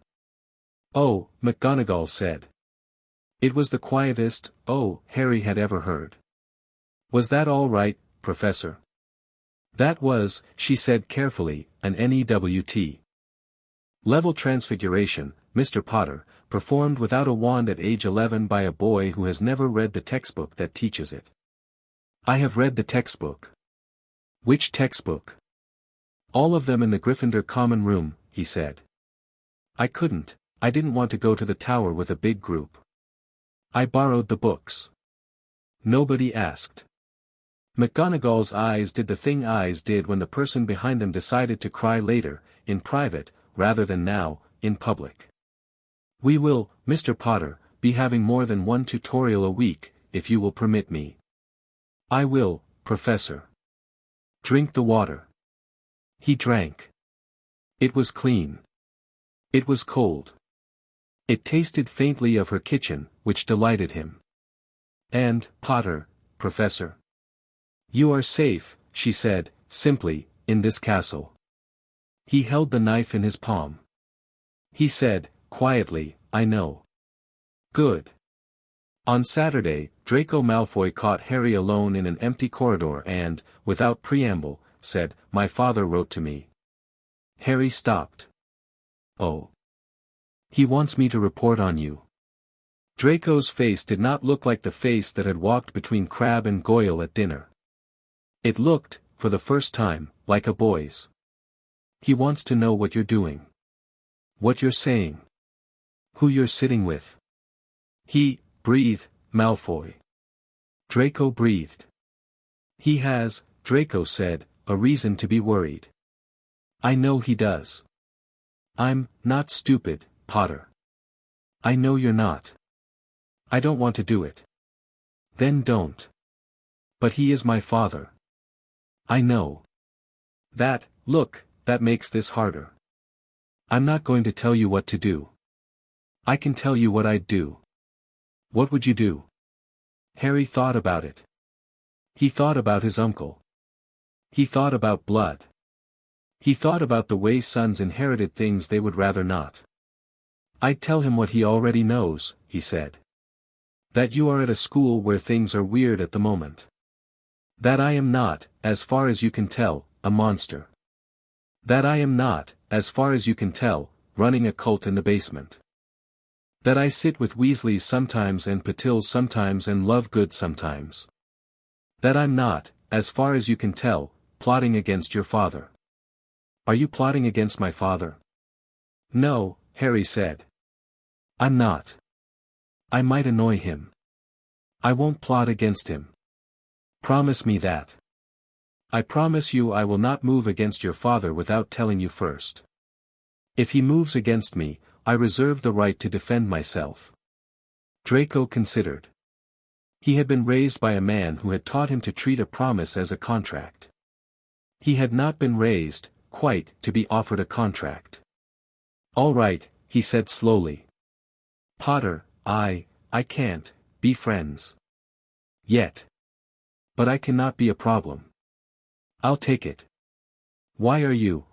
Oh, McGonagall said. It was the quietest, oh, Harry had ever heard. Was that all right, Professor? That was, she said carefully, an NEWT. Level transfiguration, Mr. Potter, performed without a wand at age 11 by a boy who has never read the textbook that teaches it. I have read the textbook. Which textbook? All of them in the Gryffindor common room, he said. I didn't want to go to the tower with a big group. I borrowed the books. Nobody asked. McGonagall's eyes did the thing eyes did when the person behind them decided to cry later, in private, rather than now, in public. We will, Mr. Potter, be having more than one tutorial a week, if you will permit me. I will, Professor. Drink the water. He drank. It was clean. It was cold. It tasted faintly of her kitchen, which delighted him. And, Potter, Professor. You are safe, she said, simply, in this castle. He held the knife in his palm. He said, quietly, I know. Good. On Saturday, Draco Malfoy caught Harry alone in an empty corridor and, without preamble, said, My father wrote to me. Harry stopped. Oh. He wants me to report on you. Draco's face did not look like the face that had walked between Crabbe and Goyle at dinner. It looked, for the first time, like a boy's. He wants to know what you're doing. What you're saying. Who you're sitting with. He, breathed, Malfoy. Draco breathed. He has, Draco said, a reason to be worried. I know he does. I'm not stupid, Potter. I know you're not. I don't want to do it. Then don't. But he is my father. I know. Look, that makes this harder. I'm not going to tell you what to do. I can tell you what I'd do. What would you do? Harry thought about it. He thought about his uncle. He thought about blood. He thought about the way sons inherited things they would rather not. I'd tell him what he already knows, he said. That you are at a school where things are weird at the moment. That I am not, as far as you can tell, a monster. That I am not, as far as you can tell, running a cult in the basement. That I sit with Weasleys sometimes and Patils sometimes and Lovegood sometimes. That I'm not, as far as you can tell, plotting against your father. Are you plotting against my father? No, Harry said. I'm not. I might annoy him. I won't plot against him. Promise me that. I promise you I will not move against your father without telling you first. If he moves against me, I reserve the right to defend myself. Draco considered. He had been raised by a man who had taught him to treat a promise as a contract. He had not been raised, quite, to be offered a contract. All right, he said slowly. Potter, I can't be friends. Yet. But I cannot be a problem. I'll take it. Why are you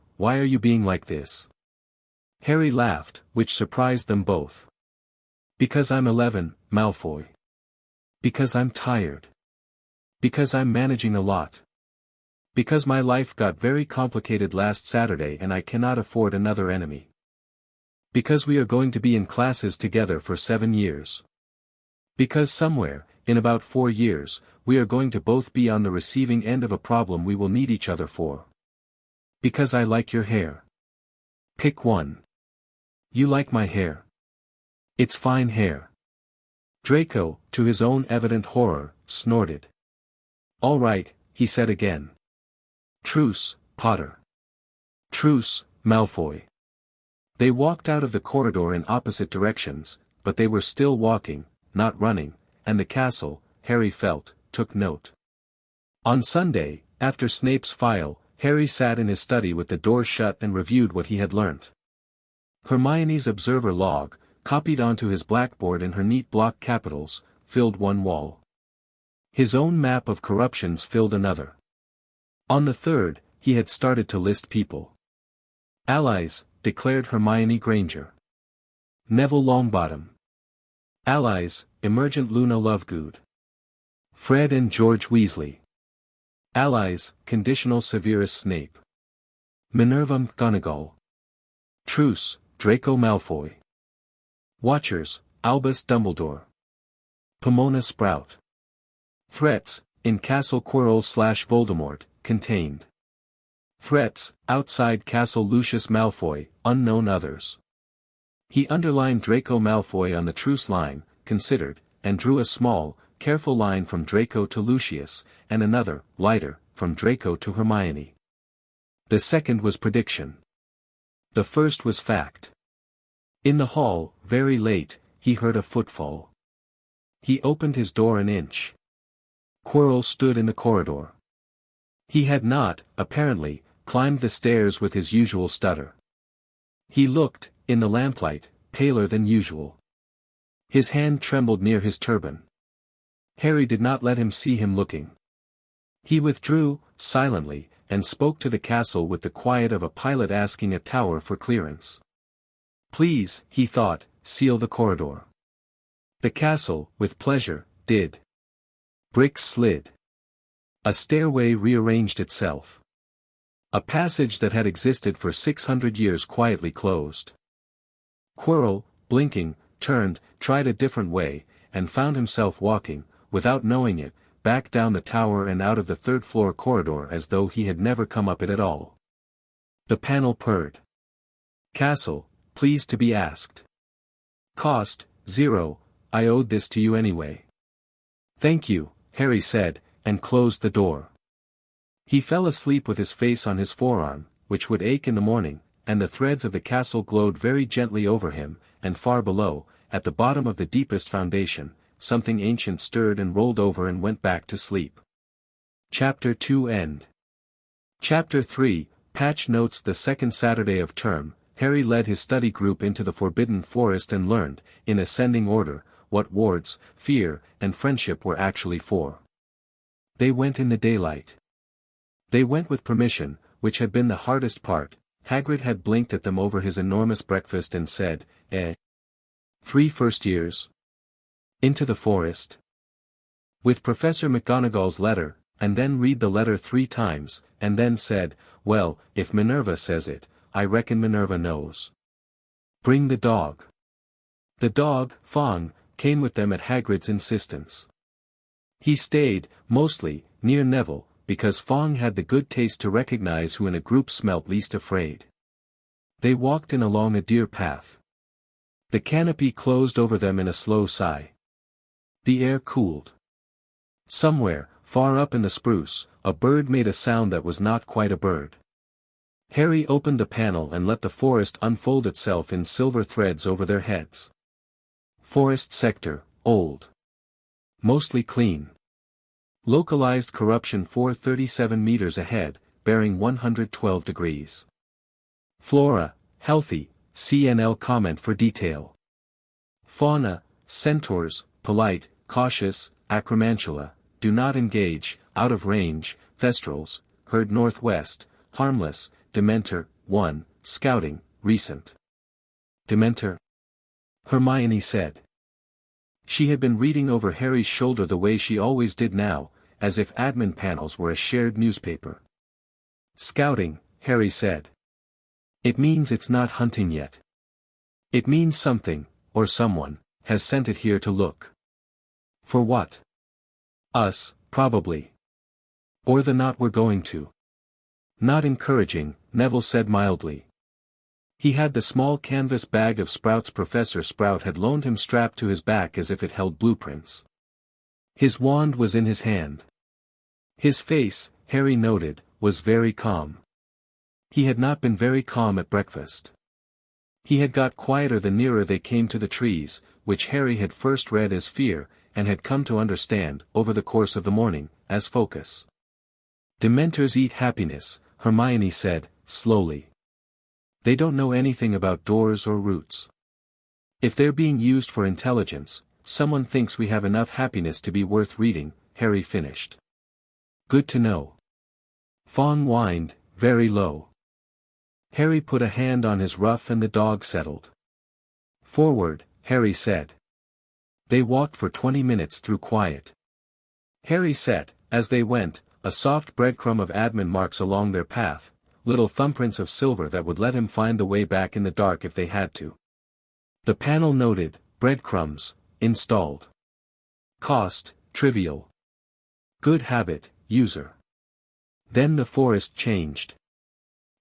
being like this? Harry laughed, which surprised them both. Because I'm 11, Malfoy. Because I'm tired. Because I'm managing a lot. Because my life got very complicated last Saturday and I cannot afford another enemy. Because we are going to be in classes together for 7 years. Because somewhere, in about 4 years, we are going to both be on the receiving end of a problem we will need each other for. Because I like your hair. Pick one. You like my hair. It's fine hair. Draco, to his own evident horror, snorted. All right, he said again. Truce, Potter. Truce, Malfoy. They walked out of the corridor in opposite directions, but they were still walking, not running, and the castle, Harry felt, took note. On Sunday, after Snape's file, Harry sat in his study with the door shut and reviewed what he had learnt. Hermione's observer log, copied onto his blackboard in her neat block capitals, filled one wall. His own map of corruptions filled another. On the third, he had started to list people. Allies, declared Hermione Granger. Neville Longbottom. Allies, Emergent Luna Lovegood. Fred and George Weasley. Allies, Conditional Severus Snape. Minerva McGonagall. Truce, Draco Malfoy. Watchers, Albus Dumbledore. Pomona Sprout. Threats, in Castle Quirrell/Voldemort, contained. Threats, outside Castle Lucius Malfoy, unknown others. He underlined Draco Malfoy on the truce line, considered, and drew a small, careful line from Draco to Lucius, and another, lighter, from Draco to Hermione. The second was prediction. The first was fact. In the hall, very late, he heard a footfall. He opened his door an inch. Quirrell stood in the corridor. He had not, apparently, climbed the stairs with his usual stutter. He looked, in the lamplight, paler than usual. His hand trembled near his turban. Harry did not let him see him looking. He withdrew, silently, and spoke to the castle with the quiet of a pilot asking a tower for clearance. Please, he thought, seal the corridor. The castle, with pleasure, did. Bricks slid. A stairway rearranged itself. A passage that had existed for 600 years quietly closed. Quirrell, blinking, turned, tried a different way, and found himself walking, without knowing it, back down the tower and out of the third-floor corridor as though he had never come up it at all. The panel purred. Castle, pleased to be asked. Cost, 0, I owed this to you anyway. Thank you, Harry said, and closed the door. He fell asleep with his face on his forearm, which would ache in the morning, and the threads of the castle glowed very gently over him, and far below, at the bottom of the deepest foundation, something ancient stirred and rolled over and went back to sleep. Chapter 2 End. Chapter 3, Patch notes. The second Saturday of term, Harry led his study group into the Forbidden Forest and learned, in ascending order, what wards, fear, and friendship were actually for. They went in the daylight. They went with permission, which had been the hardest part. Hagrid had blinked at them over his enormous breakfast and said, 3 first years? Into the forest? With Professor McGonagall's letter, and then read the letter 3 times, and then said, well, if Minerva says it, I reckon Minerva knows. Bring the dog. The dog, Fong, came with them at Hagrid's insistence. He stayed, mostly, near Neville, because Fong had the good taste to recognize who in a group smelt least afraid. They walked in along a deer path. The canopy closed over them in a slow sigh. The air cooled. Somewhere, far up in the spruce, a bird made a sound that was not quite a bird. Harry opened the panel and let the forest unfold itself in silver threads over their heads. Forest sector, old. Mostly clean. Localized corruption 437 meters ahead, bearing 112 degrees. Flora, healthy, CNL comment for detail. Fauna, centaurs, polite, cautious, acromantula, do not engage, out of range, thestrals, herd northwest, harmless, Dementor, 1, scouting, recent. Dementor? Hermione said. She had been reading over Harry's shoulder the way she always did now, as if admin panels were a shared newspaper. Scouting, Harry said. It means it's not hunting yet. It means something, or someone, has sent it here to look. For what? Us, probably. Or the not we're going to. Not encouraging, Neville said mildly. He had the small canvas bag of Sprout's Professor Sprout had loaned him strapped to his back as if it held blueprints. His wand was in his hand. His face, Harry noted, was very calm. He had not been very calm at breakfast. He had got quieter the nearer they came to the trees, which Harry had first read as fear, and had come to understand, over the course of the morning, as focus. Dementors eat happiness, Hermione said, slowly. They don't know anything about doors or roots. If they're being used for intelligence, someone thinks we have enough happiness to be worth reading, Harry finished. Good to know. Fawn whined, very low. Harry put a hand on his ruff and the dog settled. Forward, Harry said. They walked for 20 minutes through quiet. Harry set, as they went, a soft breadcrumb of admin marks along their path, little thumbprints of silver that would let him find the way back in the dark if they had to. The panel noted, breadcrumbs, installed. Cost, trivial. Good habit, user. Then the forest changed.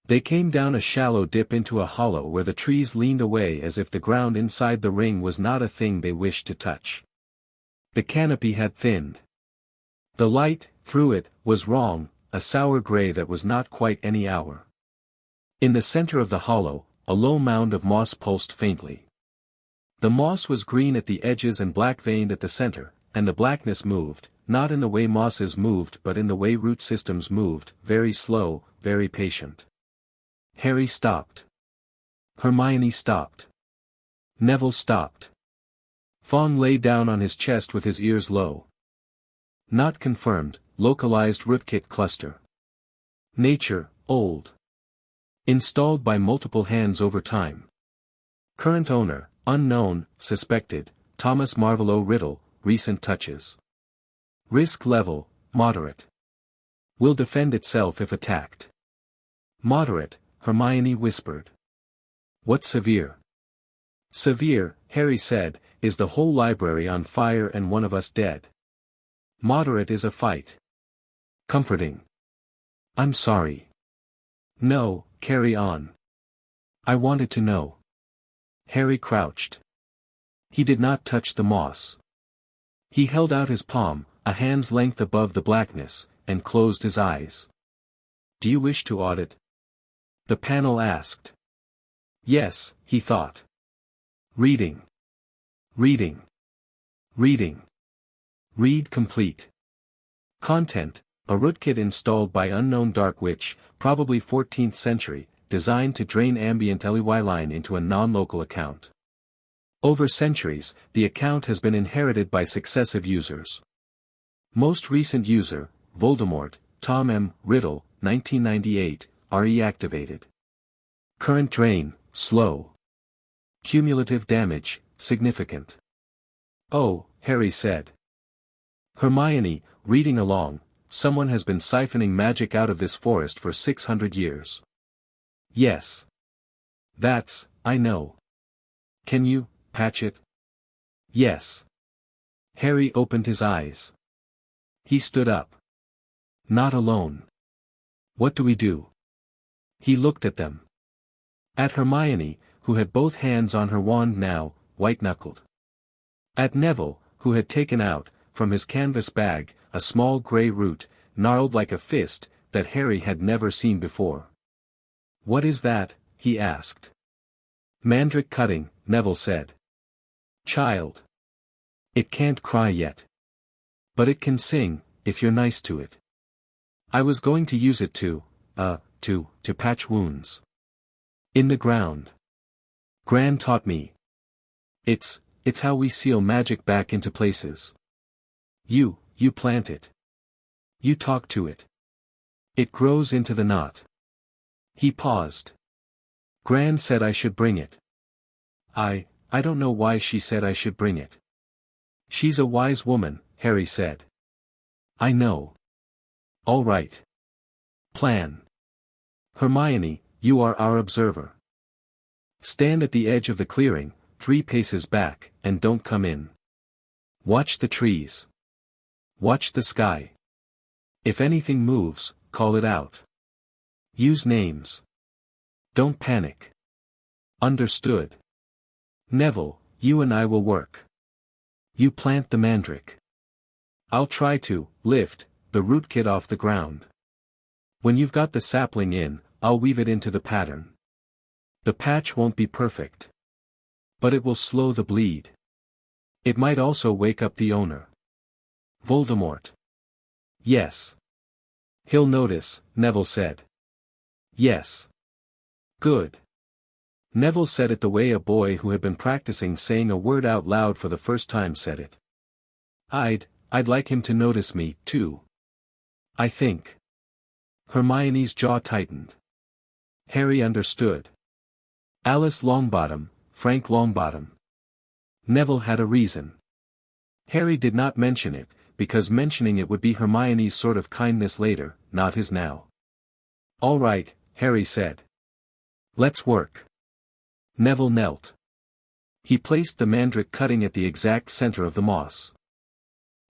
They came down a shallow dip into a hollow where the trees leaned away as if the ground inside the ring was not a thing they wished to touch. The canopy had thinned. The light, through it, was wrong, a sour gray that was not quite any hour. In the center of the hollow, a low mound of moss pulsed faintly. The moss was green at the edges and black-veined at the center, and the blackness moved, not in the way mosses moved but in the way root systems moved, very slow, very patient. Harry stopped. Hermione stopped. Neville stopped. Fawn lay down on his chest with his ears low. Not confirmed, localized rootkit cluster. Nature, old. Installed by multiple hands over time. Current owner, unknown, suspected, Thomas Marvolo Riddle, recent touches. Risk level, moderate. Will defend itself if attacked. Moderate, Hermione whispered. What severe? Severe, Harry said, is the whole library on fire and one of us dead. Moderate is a fight. Comforting. I'm sorry. No, carry on. I wanted to know. Harry crouched. He did not touch the moss. He held out his palm, a hand's length above the blackness, and closed his eyes. Do you wish to audit? The panel asked. Yes, he thought. Reading. Reading. Reading. Read complete. Content, a rootkit installed by unknown dark witch, probably 14th century, designed to drain ambient LEY line into a non-local account. Over centuries, the account has been inherited by successive users. Most recent user, Voldemort, Tom M. Riddle, 1998, reactivated. Current drain, slow. Cumulative damage, significant. Oh, Harry said. Hermione, reading along, someone has been siphoning magic out of this forest for 600 years. Yes. That's, I know. Can you, patch it? Yes. Harry opened his eyes. He stood up. Not alone. What do we do? He looked at them. At Hermione, who had both hands on her wand now, white-knuckled. At Neville, who had taken out, from his canvas bag, a small grey root, gnarled like a fist, that Harry had never seen before. "What is that?" he asked. "Mandrake cutting," Neville said. "Child. It can't cry yet. But it can sing, if you're nice to it. I was going to use it to patch wounds. In the ground. Gran taught me. It's how we seal magic back into places. You plant it. You talk to it. It grows into the knot." He paused. "Gran said I should bring it. I don't know why she said I should bring it. She's a wise woman," Harry said. "I know. All right. Plan. Hermione, you are our observer. Stand at the edge of the clearing, 3 paces back, and don't come in. Watch the trees. Watch the sky. If anything moves, call it out. Use names. Don't panic. Understood? Neville, you and I will work. You plant the mandrake. I'll try to lift the rootkit off the ground. When you've got the sapling in, I'll weave it into the pattern. The patch won't be perfect. But it will slow the bleed. It might also wake up the owner. Voldemort. Yes. He'll notice, Neville said. Yes. Good. Neville said it the way a boy who had been practicing saying a word out loud for the first time said it. I'd like him to notice me, too. I think. Hermione's jaw tightened. Harry understood. Alice Longbottom, Frank Longbottom. Neville had a reason. Harry did not mention it, because mentioning it would be Hermione's sort of kindness later, not his now. All right, Harry said. Let's work. Neville knelt. He placed the mandrake cutting at the exact center of the moss.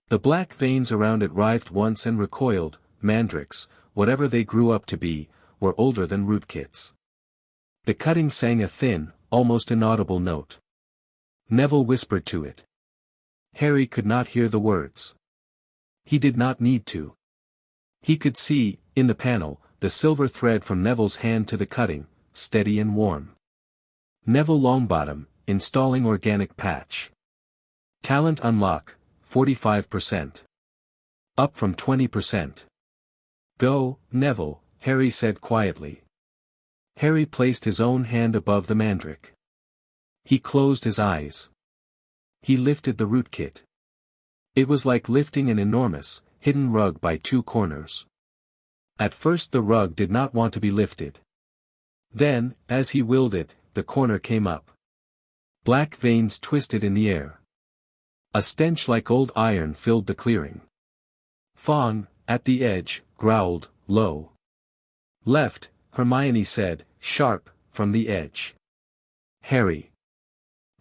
The black veins around it writhed once and recoiled. Mandrakes, whatever they grew up to be, were older than rootkits. The cutting sang a thin, almost inaudible note. Neville whispered to it. Harry could not hear the words. He did not need to. He could see, in the panel, the silver thread from Neville's hand to the cutting, steady and warm. Neville Longbottom, installing organic patch. Talent unlock, 45%. Up from 20%. Go, Neville, Harry said quietly. Harry placed his own hand above the mandrake. He closed his eyes. He lifted the rootkit. It was like lifting an enormous, hidden rug by 2 corners. At first the rug did not want to be lifted. Then, as he willed it, the corner came up. Black veins twisted in the air. A stench like old iron filled the clearing. Fawn, at the edge, growled, low. Left, Hermione said, sharp, from the edge. Harry.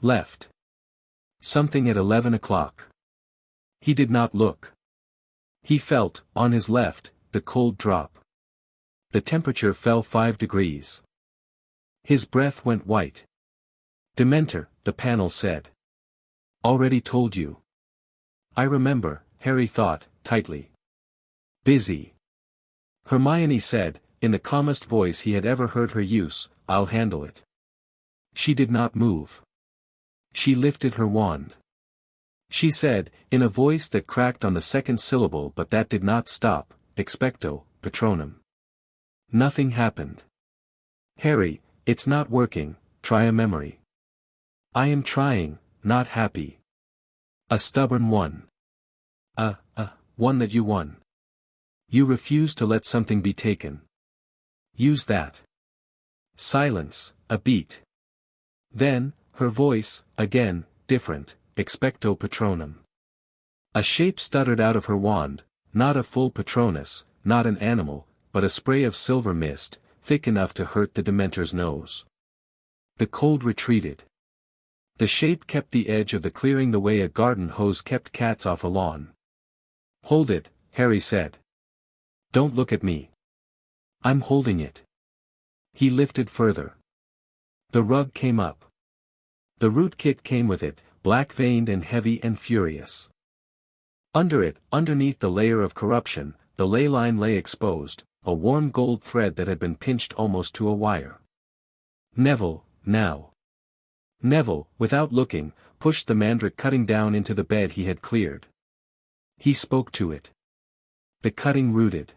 Left. Something at 11 o'clock. He did not look. He felt, on his left, the cold drop. The temperature fell 5 degrees. His breath went white. Dementor, the panel said. Already told you. I remember, Harry thought, tightly. Busy. Hermione said, in the calmest voice he had ever heard her use, I'll handle it. She did not move. She lifted her wand. She said, in a voice that cracked on the second syllable but that did not stop, expecto, patronum. Nothing happened. Harry, it's not working, try a memory. I am trying, not happy. A stubborn one. One that you won. You refuse to let something be taken. Use that. Silence, a beat. Then, her voice, again, different, expecto patronum. A shape stuttered out of her wand, not a full patronus, not an animal, but a spray of silver mist, thick enough to hurt the Dementor's nose. The cold retreated. The shape kept the edge of the clearing the way a garden hose kept cats off a lawn. Hold it, Harry said. Don't look at me. I'm holding it. He lifted further. The rug came up. The rootkit came with it, black-veined and heavy and furious. Under it, underneath the layer of corruption, the ley line lay exposed, a warm gold thread that had been pinched almost to a wire. Neville, now. Neville, without looking, pushed the mandrake cutting down into the bed he had cleared. He spoke to it. The cutting rooted.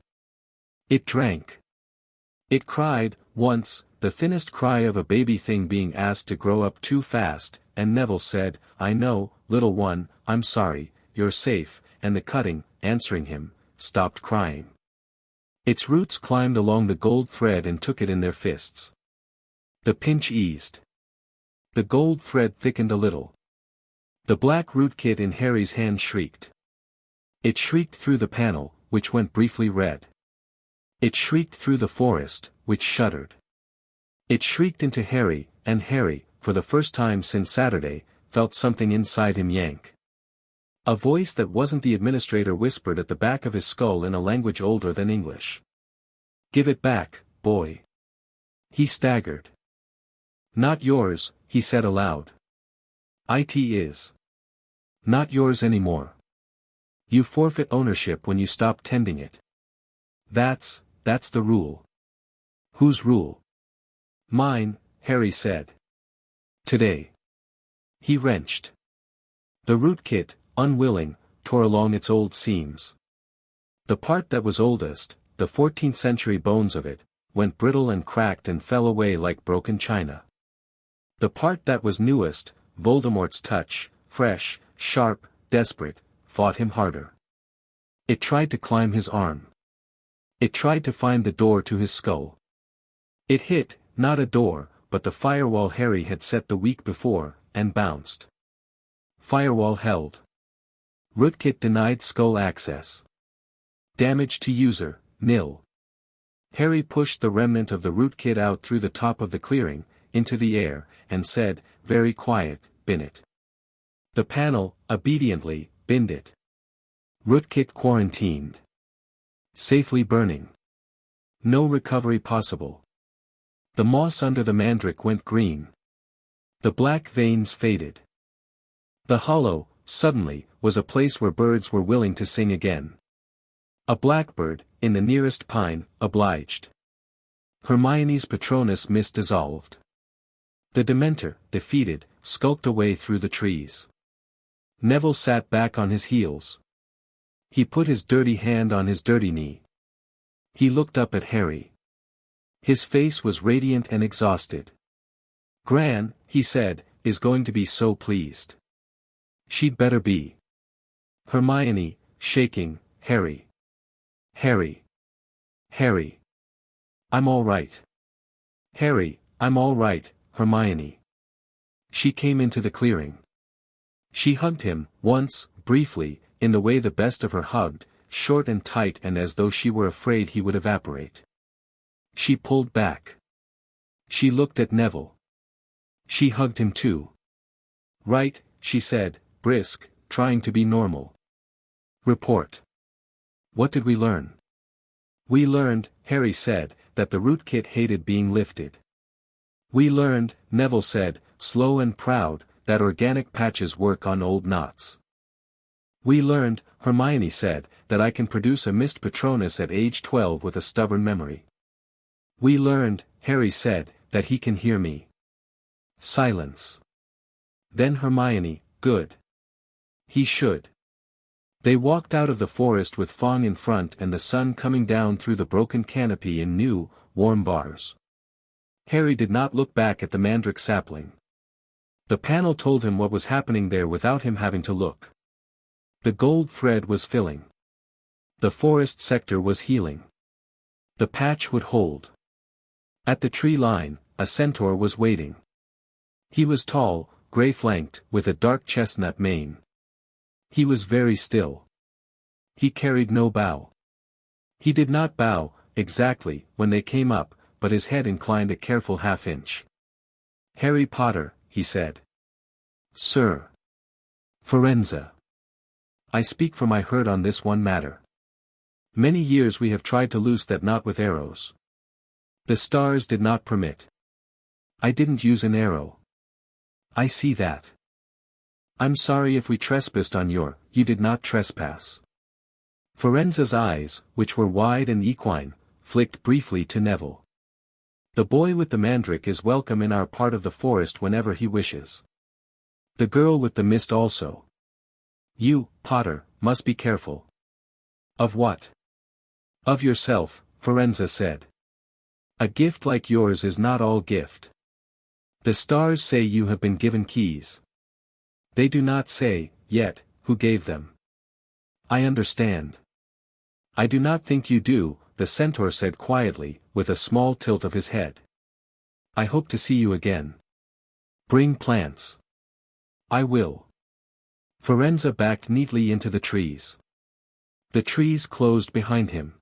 It drank. It cried, once, the thinnest cry of a baby thing being asked to grow up too fast, and Neville said, "I know, little one, I'm sorry, you're safe," and the cutting, answering him, stopped crying. Its roots climbed along the gold thread and took it in their fists. The pinch eased. The gold thread thickened a little. The black rootkit in Harry's hand shrieked. It shrieked through the panel, which went briefly red. It shrieked through the forest, which shuddered. It shrieked into Harry, and Harry, for the first time since Saturday, felt something inside him yank. A voice that wasn't the administrator whispered at the back of his skull in a language older than English. "Give it back, boy." He staggered. "Not yours," he said aloud. "It is. Not yours anymore. You forfeit ownership when you stop tending it. That's the rule." "Whose rule?" "Mine," Harry said. "Today." He wrenched. The rootkit, unwilling, tore along its old seams. The part that was oldest, the 14th century bones of it, went brittle and cracked and fell away like broken china. The part that was newest, Voldemort's touch, fresh, sharp, desperate, fought him harder. It tried to climb his arm. It tried to find the door to his skull. It hit, not a door, but the firewall Harry had set the week before, and bounced. Firewall held. Rootkit denied skull access. Damage to user, nil. Harry pushed the remnant of the rootkit out through the top of the clearing, into the air, and said, very quiet, "Bin it." The panel, obediently, binned it. Rootkit quarantined. Safely burning. No recovery possible. The moss under the mandrake went green. The black veins faded. The hollow, suddenly, was a place where birds were willing to sing again. A blackbird, in the nearest pine, obliged. Hermione's Patronus mist dissolved. The Dementor, defeated, skulked away through the trees. Neville sat back on his heels. He put his dirty hand on his dirty knee. He looked up at Harry. His face was radiant and exhausted. "Gran," he said, "is going to be so pleased. She'd better be." Hermione, shaking, "Harry. Harry. Harry. I'm all right. Harry, I'm all right, Hermione." She came into the clearing. She hugged him, once, briefly, in the way the best of her hugged, short and tight and as though she were afraid he would evaporate. She pulled back. She looked at Neville. She hugged him too. "Right," she said, brisk, trying to be normal. "Report. What did we learn?" "We learned," Harry said, "that the rootkit hated being lifted." "We learned," Neville said, slow and proud, "that organic patches work on old knots." "We learned," Hermione said, "that I can produce a mist Patronus at age 12 with a stubborn memory." "We learned," Harry said, "that he can hear me." Silence. Then Hermione, "Good. He should." They walked out of the forest with Fong in front and the sun coming down through the broken canopy in new, warm bars. Harry did not look back at the mandrake sapling. The panel told him what was happening there without him having to look. The gold thread was filling. The forest sector was healing. The patch would hold. At the tree line, a centaur was waiting. He was tall, gray-flanked, with a dark chestnut mane. He was very still. He carried no bow. He did not bow, exactly, when they came up, but his head inclined a careful half-inch. "Harry Potter," he said. "Sir. Forenza. I speak for my herd on this one matter. Many years we have tried to loose that knot with arrows. The stars did not permit. I didn't use an arrow. I see that. I'm sorry if we trespassed on you did not trespass. Firenze's eyes, which were wide and equine, flicked briefly to Neville. The boy with the mandrake is welcome in our part of the forest whenever he wishes. The girl with the mist also. You, Potter, must be careful. Of what? Of yourself, Firenze said. A gift like yours is not all gift. The stars say you have been given keys. They do not say, yet, who gave them. I understand. I do not think you do, the centaur said quietly, with a small tilt of his head. I hope to see you again. Bring plants. I will. Firenze backed neatly into the trees. The trees closed behind him.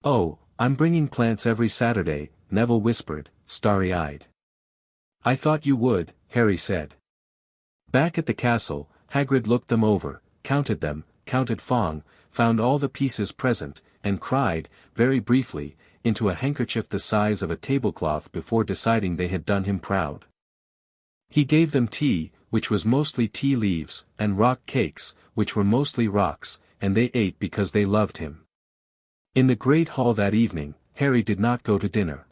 Oh, I'm bringing plants every Saturday, Neville whispered, starry-eyed. I thought you would, Harry said. Back at the castle, Hagrid looked them over, counted Fong, found all the pieces present, and cried, very briefly, into a handkerchief the size of a tablecloth before deciding they had done him proud. He gave them tea, which was mostly tea leaves, and rock cakes, which were mostly rocks, and they ate because they loved him. In the Great Hall that evening, Harry did not go to dinner.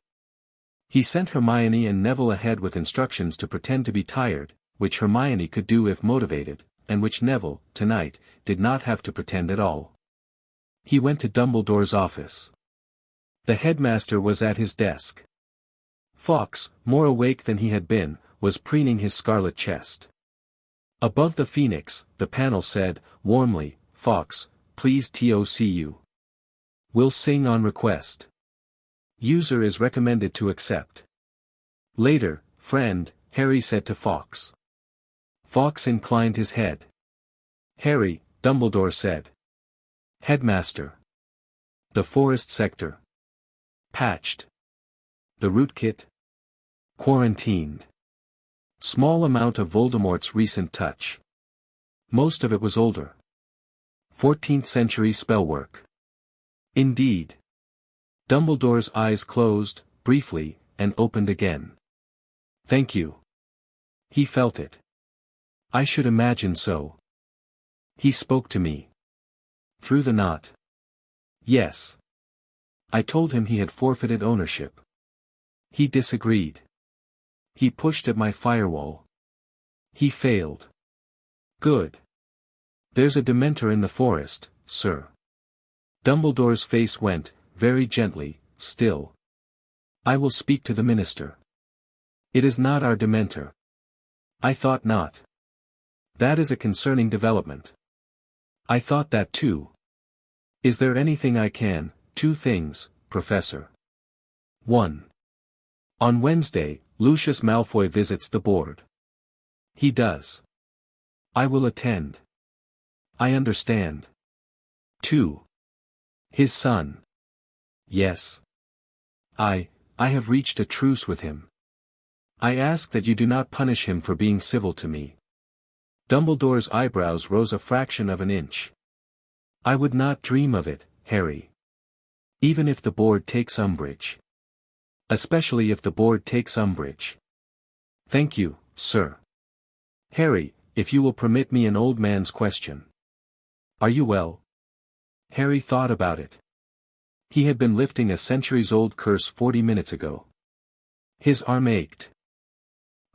He sent Hermione and Neville ahead with instructions to pretend to be tired, which Hermione could do if motivated, and which Neville, tonight, did not have to pretend at all. He went to Dumbledore's office. The headmaster was at his desk. Fawkes, more awake than he had been, was preening his scarlet chest. Above the phoenix, the panel said, warmly, Fawkes, please TOCU. Will sing on request. User is recommended to accept. Later, friend, Harry said to Fawkes. Fawkes inclined his head. Harry, Dumbledore said. Headmaster. The forest sector. Patched. The rootkit. Quarantined. Small amount of Voldemort's recent touch. Most of it was older. 14th century spellwork. Indeed. Dumbledore's eyes closed, briefly, and opened again. Thank you. He felt it. I should imagine so. He spoke to me. Through the knot. Yes. I told him he had forfeited ownership. He disagreed. He pushed at my firewall. He failed. Good. There's a Dementor in the forest, sir. Dumbledore's face went, very gently, still. I will speak to the minister. It is not our Dementor. I thought not. That is a concerning development. I thought that too. Is there anything I can? 2 things, Professor. 1. On Wednesday, Lucius Malfoy visits the board. He does. I will attend. I understand. 2. His son. Yes. I have reached a truce with him. I ask that you do not punish him for being civil to me. Dumbledore's eyebrows rose a fraction of an inch. I would not dream of it, Harry. Even if the board takes umbrage. Especially if the board takes umbrage. Thank you, sir. Harry, if you will permit me an old man's question. Are you well? Harry thought about it. He had been lifting a centuries-old curse 40 minutes ago. His arm ached.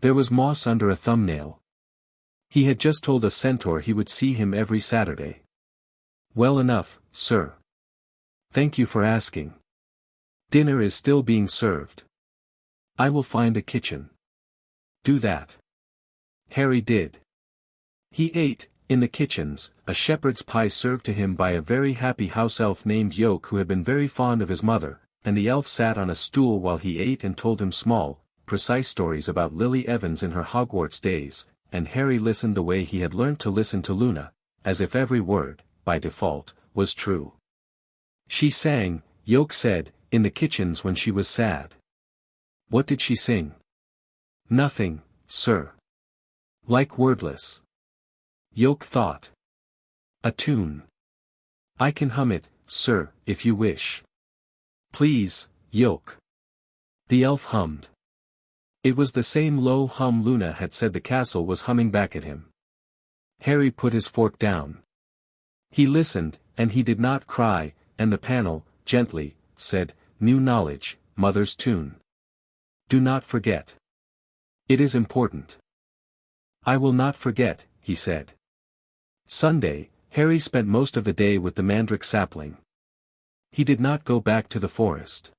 There was moss under a thumbnail. He had just told a centaur he would see him every Saturday. Well enough, sir. Thank you for asking. Dinner is still being served. I will find a kitchen. Do that. Harry did. He ate, in the kitchens, a shepherd's pie served to him by a very happy house elf named Yoke who had been very fond of his mother, and the elf sat on a stool while he ate and told him small, precise stories about Lily Evans in her Hogwarts days, and Harry listened the way he had learnt to listen to Luna, as if every word, by default, was true. She sang, Yoke said, in the kitchens when she was sad. What did she sing? Nothing, sir. Like wordless. Yoke thought. A tune. I can hum it, sir, if you wish. Please, Yoke. The elf hummed. It was the same low hum Luna had said the castle was humming back at him. Harry put his fork down. He listened, and he did not cry, and the panel, gently, said, "New knowledge, mother's tune. Do not forget. It is important." "I will not forget," he said. Sunday, Harry spent most of the day with the mandrake sapling. He did not go back to the forest.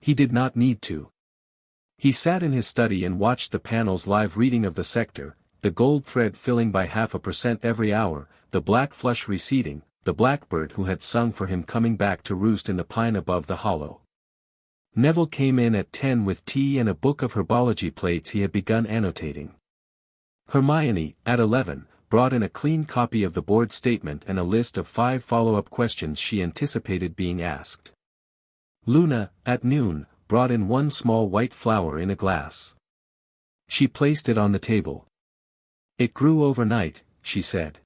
He did not need to. He sat in his study and watched the panel's live reading of the sector, the gold thread filling by 0.5% every hour, the black flush receding, the blackbird who had sung for him coming back to roost in the pine above the hollow. Neville came in at 10 with tea and a book of herbology plates he had begun annotating. Hermione, at 11, brought in a clean copy of the board statement and a list of 5 follow-up questions she anticipated being asked. Luna, at noon, brought in 1 small white flower in a glass. She placed it on the table. "It grew overnight," she said.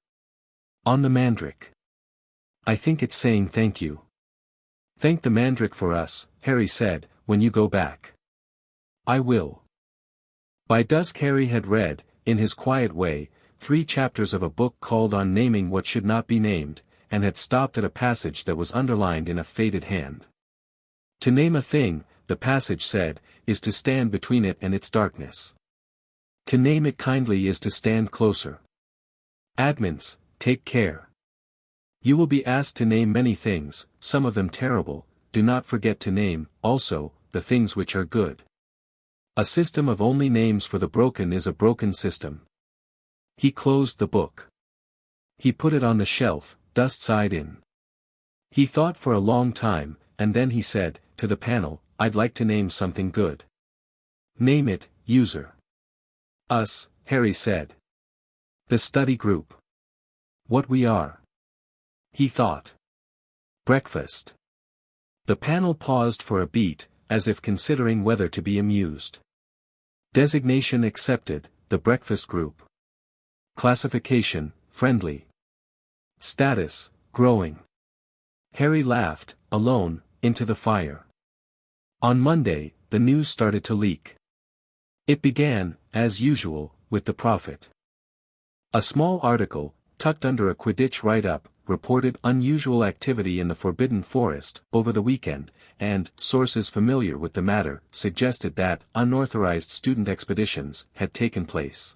"On the mandrake. I think it's saying thank you." "Thank the mandrake for us," Harry said, "when you go back." "I will." By dusk Harry had read, in his quiet way, 3 chapters of a book called On Naming What Should Not Be Named, and had stopped at a passage that was underlined in a faded hand. To name a thing, the passage said, is to stand between it and its darkness. To name it kindly is to stand closer. Admins, take care. You will be asked to name many things, some of them terrible. Do not forget to name, also, the things which are good. A system of only names for the broken is a broken system. He closed the book. He put it on the shelf, dust side in. He thought for a long time, and then he said, to the panel, "I'd like to name something good." "Name it, user." "Us," Harry said. "The study group. What we are." He thought. "Breakfast." The panel paused for a beat, as if considering whether to be amused. Designation accepted, the breakfast group. Classification, friendly. Status, growing. Harry laughed, alone, into the fire. On Monday, the news started to leak. It began, as usual, with the prophet. A small article, tucked under a Quidditch write-up, reported unusual activity in the Forbidden Forest over the weekend, and sources familiar with the matter suggested that unauthorized student expeditions had taken place.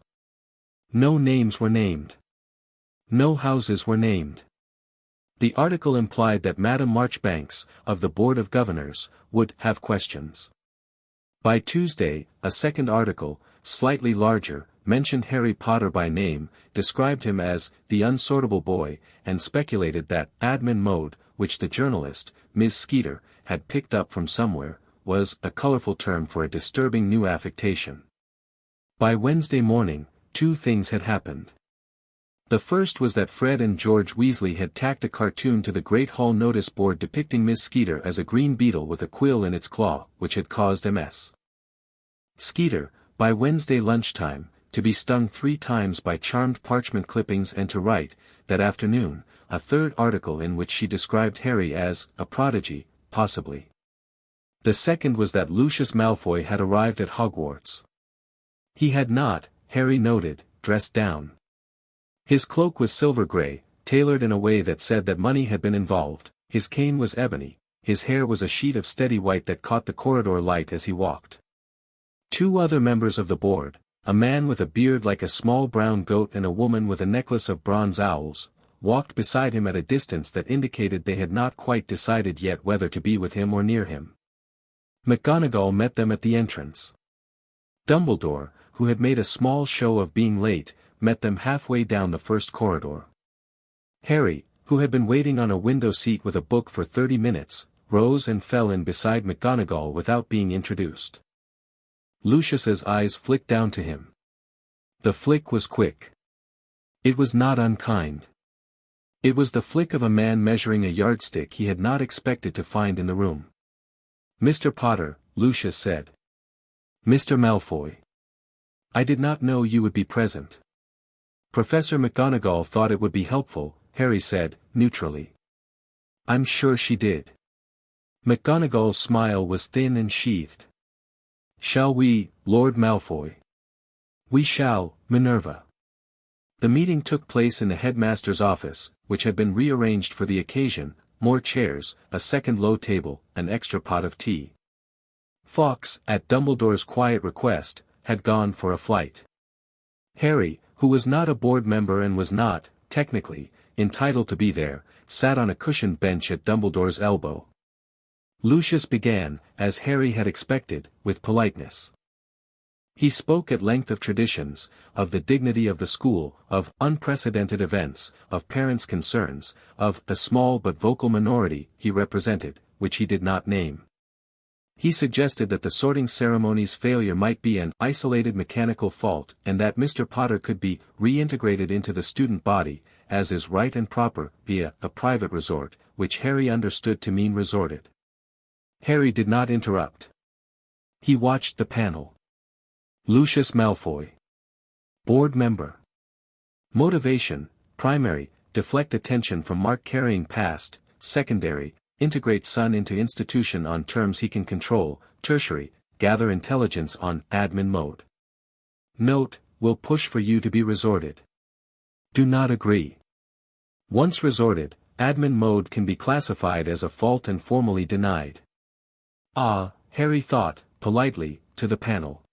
No names were named. No houses were named. The article implied that Madam Marchbanks, of the Board of Governors, would have questions. By Tuesday, a second article, slightly larger, mentioned Harry Potter by name, described him as the unsortable boy, and speculated that admin mode, which the journalist, Ms. Skeeter, had picked up from somewhere, was a colorful term for a disturbing new affectation. By Wednesday morning, 2 things had happened. The first was that Fred and George Weasley had tacked a cartoon to the Great Hall notice board depicting Miss Skeeter as a green beetle with a quill in its claw, which had caused MS. Skeeter, by Wednesday lunchtime, to be stung 3 times by charmed parchment clippings and to write, that afternoon, a third article in which she described Harry as a prodigy, possibly. The second was that Lucius Malfoy had arrived at Hogwarts. He had not, Harry noted, dressed down. His cloak was silver grey, tailored in a way that said that money had been involved, his cane was ebony, his hair was a sheet of steady white that caught the corridor light as he walked. 2 other members of the board, a man with a beard like a small brown goat and a woman with a necklace of bronze owls, walked beside him at a distance that indicated they had not quite decided yet whether to be with him or near him. McGonagall met them at the entrance. Dumbledore, who had made a small show of being late, met them halfway down the first corridor. Harry, who had been waiting on a window seat with a book for 30 minutes, rose and fell in beside McGonagall without being introduced. Lucius's eyes flicked down to him. The flick was quick. It was not unkind. It was the flick of a man measuring a yardstick he had not expected to find in the room. "Mr. Potter," Lucius said. "Mr. Malfoy. I did not know you would be present." Professor McGonagall thought it would be helpful, Harry said, neutrally. "I'm sure she did." McGonagall's smile was thin and sheathed. "Shall we, Lord Malfoy. We shall, Minerva. The meeting took place in the headmaster's office, which had been rearranged for the occasion, more chairs, a second low table, an extra pot of tea. Fawkes, at Dumbledore's quiet request, had gone for a flight. Harry, who was not a board member and was not, technically, entitled to be there, sat on a cushioned bench at Dumbledore's elbow. Lucius began, as Harry had expected, with politeness. He spoke at length of traditions, of the dignity of the school, of unprecedented events, of parents' concerns, of the small but vocal minority he represented, which he did not name. He suggested that the sorting ceremony's failure might be an isolated mechanical fault and that Mr. Potter could be reintegrated into the student body, as is right and proper, via a private resort, which Harry understood to mean resorted. Harry did not interrupt. He watched the panel. Lucius Malfoy. Board member. Motivation, primary, deflect attention from mark carrying past, secondary, integrate son into institution on terms he can control, tertiary, gather intelligence on admin mode. Note, will push for you to be resorted. Do not agree. Once resorted, admin mode can be classified as a fault and formally denied. Ah, Harry thought, politely, to the panel.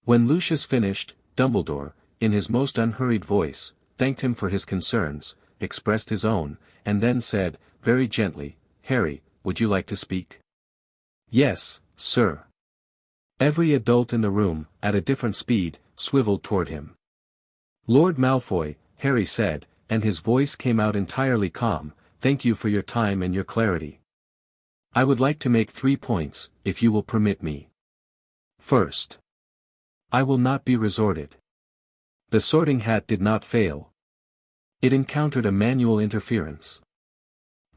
When Lucius finished, Dumbledore, in his most unhurried voice, thanked him for his concerns, expressed his own, and then said, very gently, Harry, would you like to speak? Yes, sir. Every adult in the room, at a different speed, swiveled toward him. Lord Malfoy, Harry said, and his voice came out entirely calm, thank you for your time and your clarity. I would like to make 3 points, if you will permit me. First. I will not be resorted. The sorting hat did not fail. It encountered a manual interference.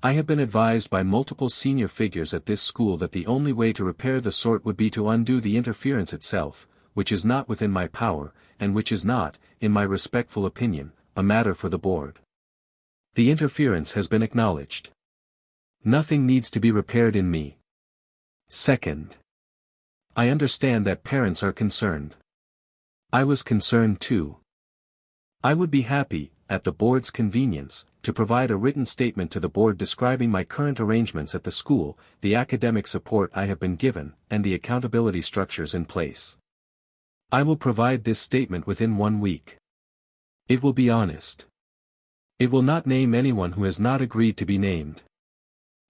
I have been advised by multiple senior figures at this school that the only way to repair the sort would be to undo the interference itself, which is not within my power, and which is not, in my respectful opinion, a matter for the board. The interference has been acknowledged. Nothing needs to be repaired in me. Second. I understand that parents are concerned. I was concerned too. I would be happy, at the board's convenience, to provide a written statement to the board describing my current arrangements at the school, the academic support I have been given, and the accountability structures in place. I will provide this statement within 1 week. It will be honest. It will not name anyone who has not agreed to be named.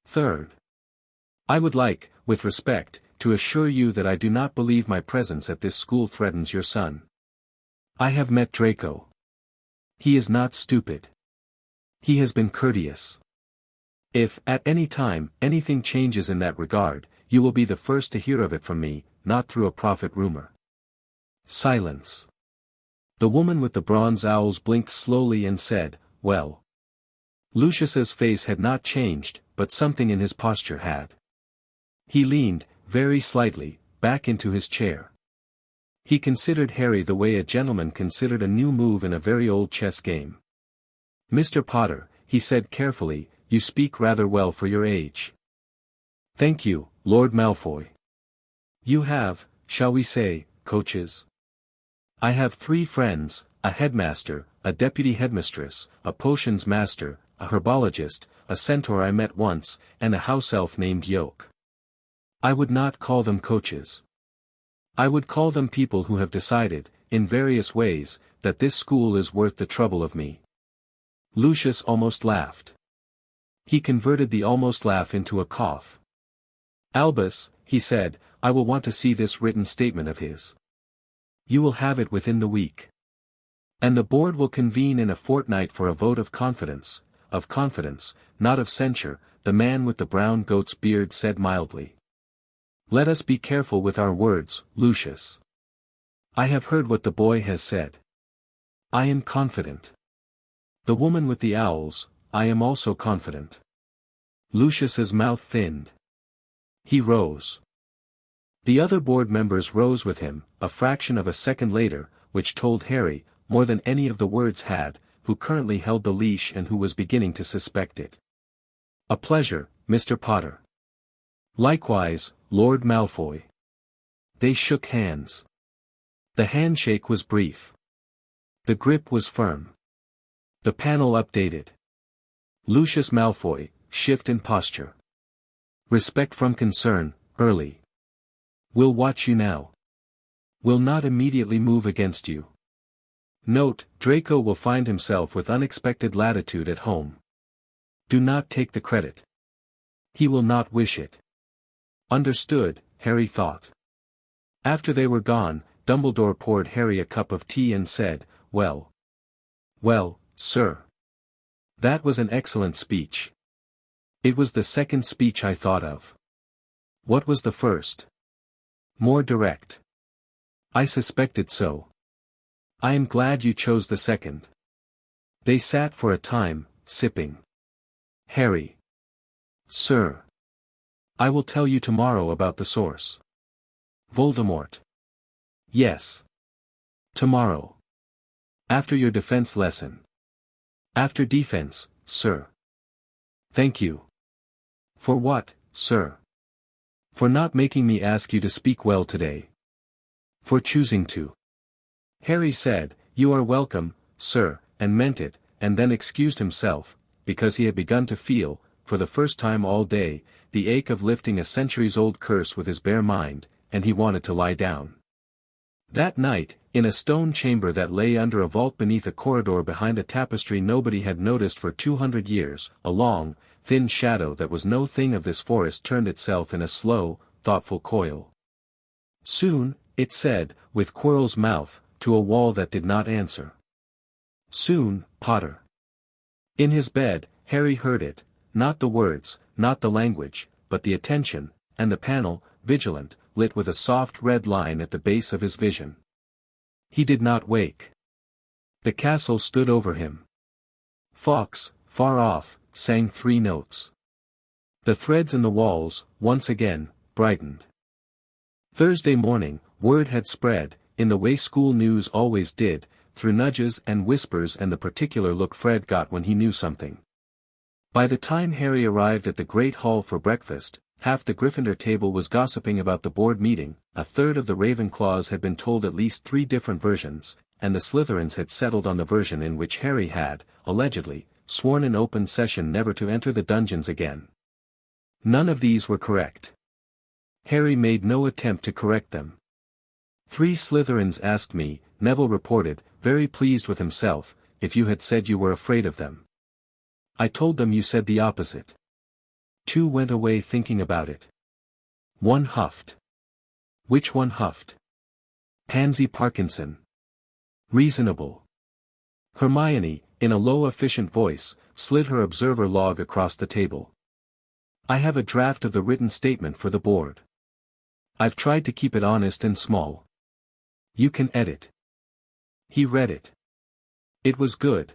Third. I would like, with respect, to assure you that I do not believe my presence at this school threatens your son. I have met Draco. He is not stupid. He has been courteous. If, at any time, anything changes in that regard, you will be the first to hear of it from me, not through a prophet rumor. Silence. The woman with the bronze owls blinked slowly and said, well. Lucius's face had not changed, but something in his posture had. He leaned, very slightly, back into his chair. He considered Harry the way a gentleman considered a new move in a very old chess game. Mr. Potter, he said carefully, you speak rather well for your age. Thank you, Lord Malfoy. You have, shall we say, coaches? I have 3 friends, a headmaster, a deputy headmistress, a potions master, a herbologist, a centaur I met once, and a house elf named Yoke. I would not call them coaches. I would call them people who have decided, in various ways, that this school is worth the trouble of me. Lucius almost laughed. He converted the almost laugh into a cough. Albus, he said, I will want to see this written statement of his. You will have it within the week. And the board will convene in a fortnight for a vote of confidence, not of censure, the man with the brown goat's beard said mildly. Let us be careful with our words, Lucius. I have heard what the boy has said. I am confident. The woman with the owls, I am also confident. Lucius's mouth thinned. He rose. The other board members rose with him, a fraction of a second later, which told Harry, more than any of the words had, who currently held the leash and who was beginning to suspect it. A pleasure, Mr. Potter. Likewise, Lord Malfoy. They shook hands. The handshake was brief. The grip was firm. The panel updated. Lucius Malfoy, shift in posture. Respect from concern, early. Will watch you now. Will not immediately move against you. Note, Draco will find himself with unexpected latitude at home. Do not take the credit. He will not wish it. Understood, Harry thought. After they were gone, Dumbledore poured Harry a cup of tea and said, "Well. Well, sir. That was an excellent speech. It was the second speech I thought of. What was the first? More direct. I suspected so. I am glad you chose the second." They sat for a time, sipping. Harry. "Sir. I will tell you tomorrow about the source." Voldemort. "Yes. Tomorrow. After your defense lesson." "After defense, sir." "Thank you." "For what, sir?" "For not making me ask you to speak well today." "For choosing to." Harry said, "You are welcome, sir," and meant it, and then excused himself, because he had begun to feel, for the first time all day, the ache of lifting a centuries-old curse with his bare mind, and he wanted to lie down. That night, in a stone chamber that lay under a vault beneath a corridor behind a tapestry nobody had noticed for 200 years, a long, thin shadow that was no thing of this forest turned itself in a slow, thoughtful coil. "Soon," it said, with Quirrell's mouth, to a wall that did not answer. "Soon, Potter." In his bed, Harry heard it, not the words, not the language, but the attention, and the panel, vigilant, lit with a soft red line at the base of his vision. He did not wake. The castle stood over him. Fawkes, far off, sang 3 notes. The threads in the walls, once again, brightened. Thursday morning, word had spread, in the way school news always did, through nudges and whispers and the particular look Fred got when he knew something. By the time Harry arrived at the great hall for breakfast, half the Gryffindor table was gossiping about the board meeting, a third of the Ravenclaws had been told at least 3 different versions, and the Slytherins had settled on the version in which Harry had, allegedly, sworn in open session never to enter the dungeons again. None of these were correct. Harry made no attempt to correct them. 3 Slytherins asked me, Neville reported, very pleased with himself, if you had said you were afraid of them. I told them you said the opposite. 2 went away thinking about it. 1 huffed. Which one huffed? Pansy Parkinson. Reasonable. Hermione, in a low efficient voice, slid her observer log across the table. I have a draft of the written statement for the board. I've tried to keep it honest and small. You can edit. He read it. It was good.